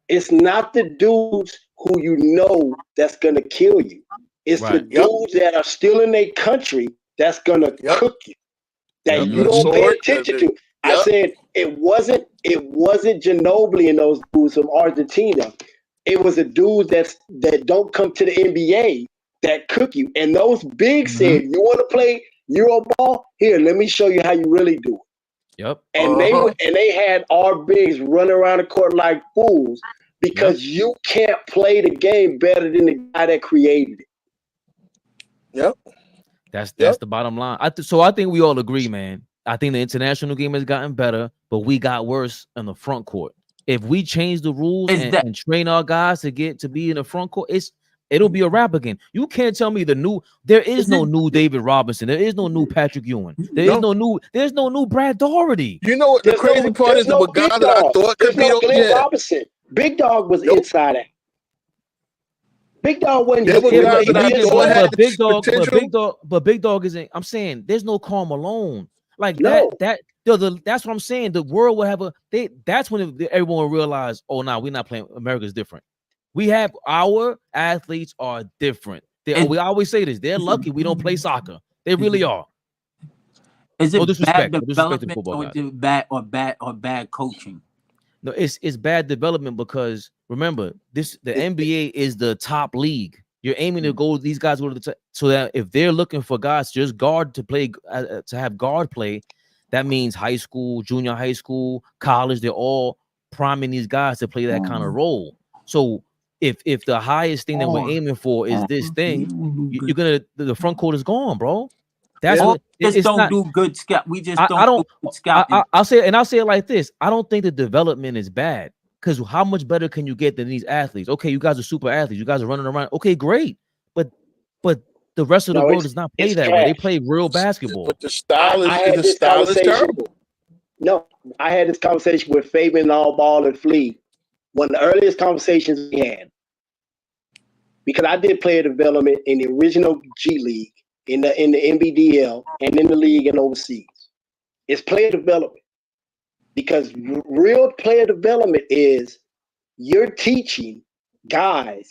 Speaker 20: it's not the dudes who you know that's going to kill you. It's the dudes that are still in their country that's going to cook you, that you don't pay attention to. I said it wasn't Ginobili and those dudes from Argentina. It was the dudes that don't come to the NBA that cook you. And those bigs said, you want to play Euro ball? Here, let me show you how you really do it.
Speaker 1: Yep.
Speaker 20: And they had our bigs running around the court like fools because you can't play the game better than the guy that created it.
Speaker 21: Yep.
Speaker 1: That's the bottom line. So I think we all agree, man. I think the international game has gotten better, but we got worse in the front court. If we change the rules and train our guys to be in the front court, it'll be a wrap again. You can't tell me there is no new David Robinson. There is no new Patrick Ewing. There's no new Brad Daugherty.
Speaker 21: You know what the crazy part is? The guy that I thought could be
Speaker 20: Glenn Robinson. Big Dog was inside out. Big Dog wasn't
Speaker 1: but Big Dog isn't. I'm saying there's no Karl Malone. Like that's what I'm saying. The world will have that's when everyone will realize, oh, no, we're not playing. America's different. We have our athletes are different. We always say this. They're lucky we don't play soccer. They really are.
Speaker 18: Is it bad development or bad coaching?
Speaker 1: No, it's bad development because remember the NBA is the top league. You're aiming to go. These guys go to the top, so that if they're looking for guys just guard to play to have guard play, that means high school, junior high school, college. They're all priming these guys to play that kind of role. So if the highest thing that we're aiming for is this thing, the front court is gone, bro. That's what
Speaker 18: don't do good scout. We just don't do good scouting.
Speaker 1: I'll say it like this. I don't think the development is bad. Because how much better can you get than these athletes? Okay, you guys are super athletes. You guys are running around. Okay, great. But the rest of the world does not play that way. They play real basketball.
Speaker 21: But the style is terrible.
Speaker 20: No, I had this conversation with Fabian, AllBall, and Flea. One of the earliest conversations we had. Because I did player development in the original G League, in the NBDL, and in the league and overseas. It's player development. Because real player development is you're teaching guys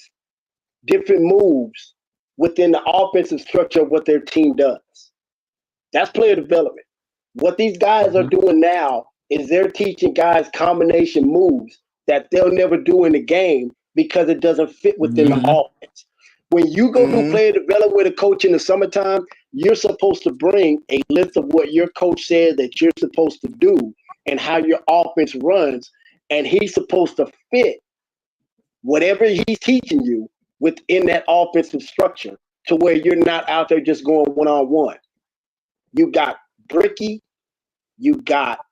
Speaker 20: different moves within the offensive structure of what their team does. That's player development. What these guys are doing now is they're teaching guys combination moves that they'll never do in the game because it doesn't fit within the offense. When you go do player development with a coach in the summertime, you're supposed to bring a list of what your coach said that you're supposed to do and how your offense runs, and he's supposed to fit whatever he's teaching you within that offensive structure to where you're not out there just going one-on-one. You got Bricky, you got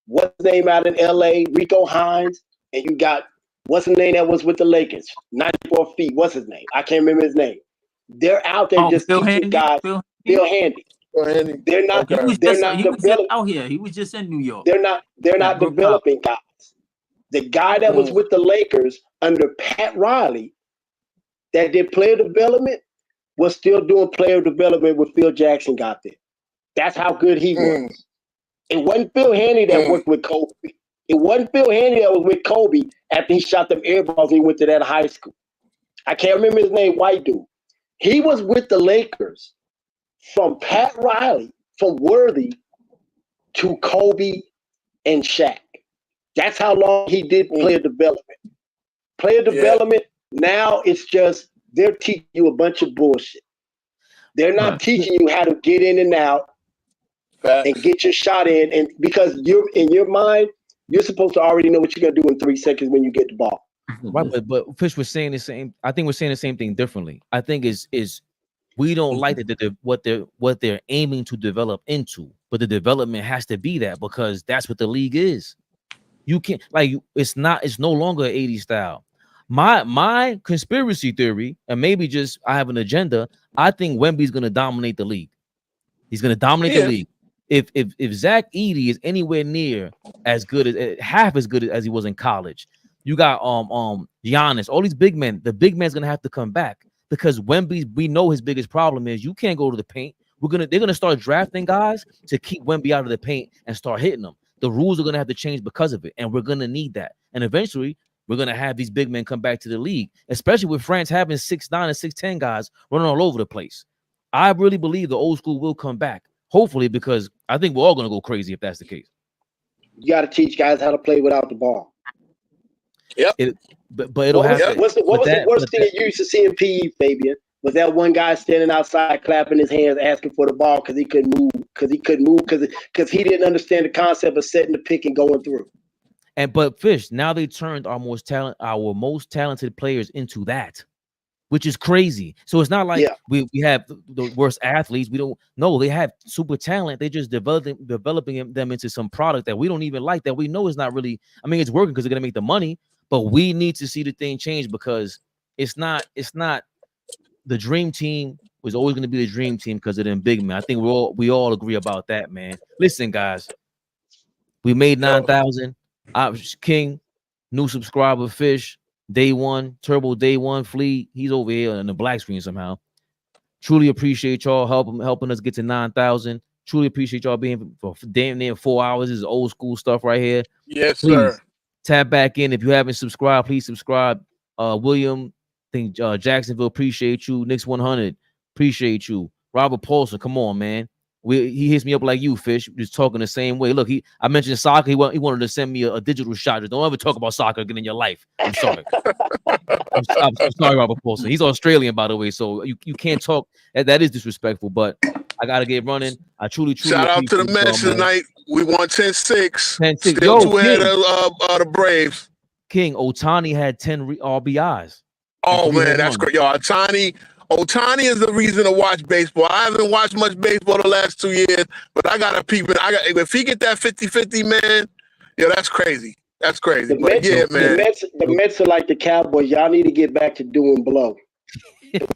Speaker 20: what's his name out in LA, Rico Hines, and you got what's his name that was with the Lakers, 94 feet. What's his name? I can't remember his name. They're out there just
Speaker 18: Phil
Speaker 20: teaching
Speaker 18: Handy?
Speaker 20: guys.
Speaker 18: Phil
Speaker 20: Handy. They're not.
Speaker 18: He was
Speaker 20: They're
Speaker 18: just
Speaker 20: not
Speaker 18: he was just
Speaker 20: developing.
Speaker 18: out here. He was just in New York.
Speaker 20: They're not developing guys. The guy that was with the Lakers under Pat Riley that did player development was still doing player development when Phil Jackson got there. That's how good he was. It wasn't Phil Handy that worked with Kobe. It wasn't Phil Handy that was with Kobe after he shot them air balls and he went to that high school. I can't remember his name, white dude. He was with the Lakers from Pat Riley, from Worthy to Kobe and Shaq. That's how long he did player development. Player development, now it's just they're teaching you a bunch of bullshit. They're not teaching you how to get in and out and get your shot in. And because you're in your mind, you're supposed to already know what you're gonna do in 3 seconds when you get the ball.
Speaker 1: Right, but Fish was saying the same. I think we're saying the same thing differently. I think is we don't like that what they're aiming to develop into, but the development has to be that because that's what the league is. You can't it's no longer 80s style. My conspiracy theory, and maybe just I have an agenda. I think Wemby's gonna dominate the league. He's gonna dominate the league. If Zach Edey is anywhere near as good as half as good as he was in college, you got Giannis, all these big men. The big man's gonna have to come back because Wemby, we know his biggest problem is you can't go to the paint. They're gonna start drafting guys to keep Wemby out of the paint and start hitting them. The rules are gonna have to change because of it, and we're gonna need that. And eventually, we're gonna have these big men come back to the league, especially with France having 6'9" and 6'10" guys running all over the place. I really believe the old school will come back, hopefully, because I think we're all gonna go crazy if that's the case.
Speaker 20: You got to teach guys how to play without the ball.
Speaker 1: But it'll have to.
Speaker 20: What was the worst thing you used to see in PE, Fabian? Was that one guy standing outside clapping his hands, asking for the ball because he couldn't move, because he didn't understand the concept of setting the pick and going through.
Speaker 1: But Fish, now they turned our most talented players into that, which is crazy. So it's not like we have the worst athletes. We don't know they have super talent. They just developing them into some product that we don't even like, that we know is not really. I mean, it's working because they're gonna make the money, but we need to see the thing change because it's not. The dream team was always going to be the dream team because of them big men. I think we all agree about that, man. Listen, guys, we made 9,000. King, new subscriber, Fish, day one, Turbo, day one, Fleet. He's over here on the black screen somehow. Truly appreciate y'all helping us get to 9,000. Truly appreciate y'all being for damn near 4 hours. This is old school stuff right here.
Speaker 21: Yes,
Speaker 1: please,
Speaker 21: sir.
Speaker 1: Tap back in if you haven't subscribed. Please subscribe. William. Think Jacksonville, appreciate you. Knicks 100, appreciate you. Robert Paulson, come on, man. He hits me up like you, Fish. Just talking the same way. Look, I mentioned soccer. He wanted to send me a digital shot. Just don't ever talk about soccer again in your life. I'm sorry. I'm sorry, Robert Paulson. He's Australian, by the way, so you can't talk. That is disrespectful. But I gotta get running. I truly
Speaker 21: shout out to the Mets tonight. We won 10-6.
Speaker 1: 10-6.
Speaker 21: Still two ahead of the Braves.
Speaker 1: King Ohtani had 10 RBIs.
Speaker 21: Oh man, that's great, yo. Ohtani is the reason to watch baseball. I haven't watched much baseball the last 2 years, but I gotta peep it. If he get that 50-50, man, yo, that's crazy. That's crazy. But yeah, man.
Speaker 20: The Mets are like the Cowboys. Y'all need to get back to doing blow.
Speaker 21: That's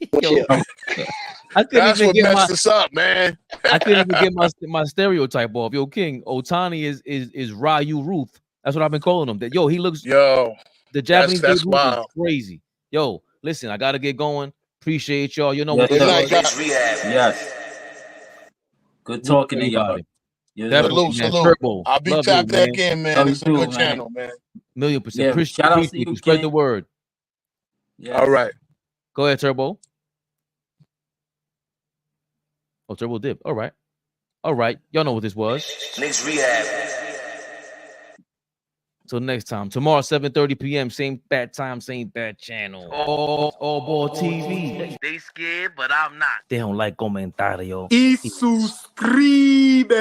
Speaker 21: what messed us up, man.
Speaker 1: I couldn't even get my stereotype off. Yo, King, Ohtani is Ryu Ruth. That's what I've been calling him. That he looks the Japanese
Speaker 21: that's
Speaker 1: wild. Is crazy. Yo, listen, I gotta get going. Appreciate y'all. You know what?
Speaker 18: Yes. Good talking to y'all.
Speaker 21: Salute. I'll be tapped back in, man. It's a good channel, man.
Speaker 1: 1,000,000%.
Speaker 18: Yeah,
Speaker 1: appreciate
Speaker 18: shout out to you,
Speaker 1: spread
Speaker 18: King.
Speaker 1: the word.
Speaker 18: Yes.
Speaker 21: All right.
Speaker 1: Go ahead, Turbo. Oh, Turbo dip. All right. Y'all know what this was.
Speaker 5: Knicks Rehab.
Speaker 1: Till next time. Tomorrow, 7:30 p.m. Same bad time, same bad channel. AllBall TV.
Speaker 5: They scared, but I'm not.
Speaker 1: They don't like comentario.
Speaker 18: Y suscribe.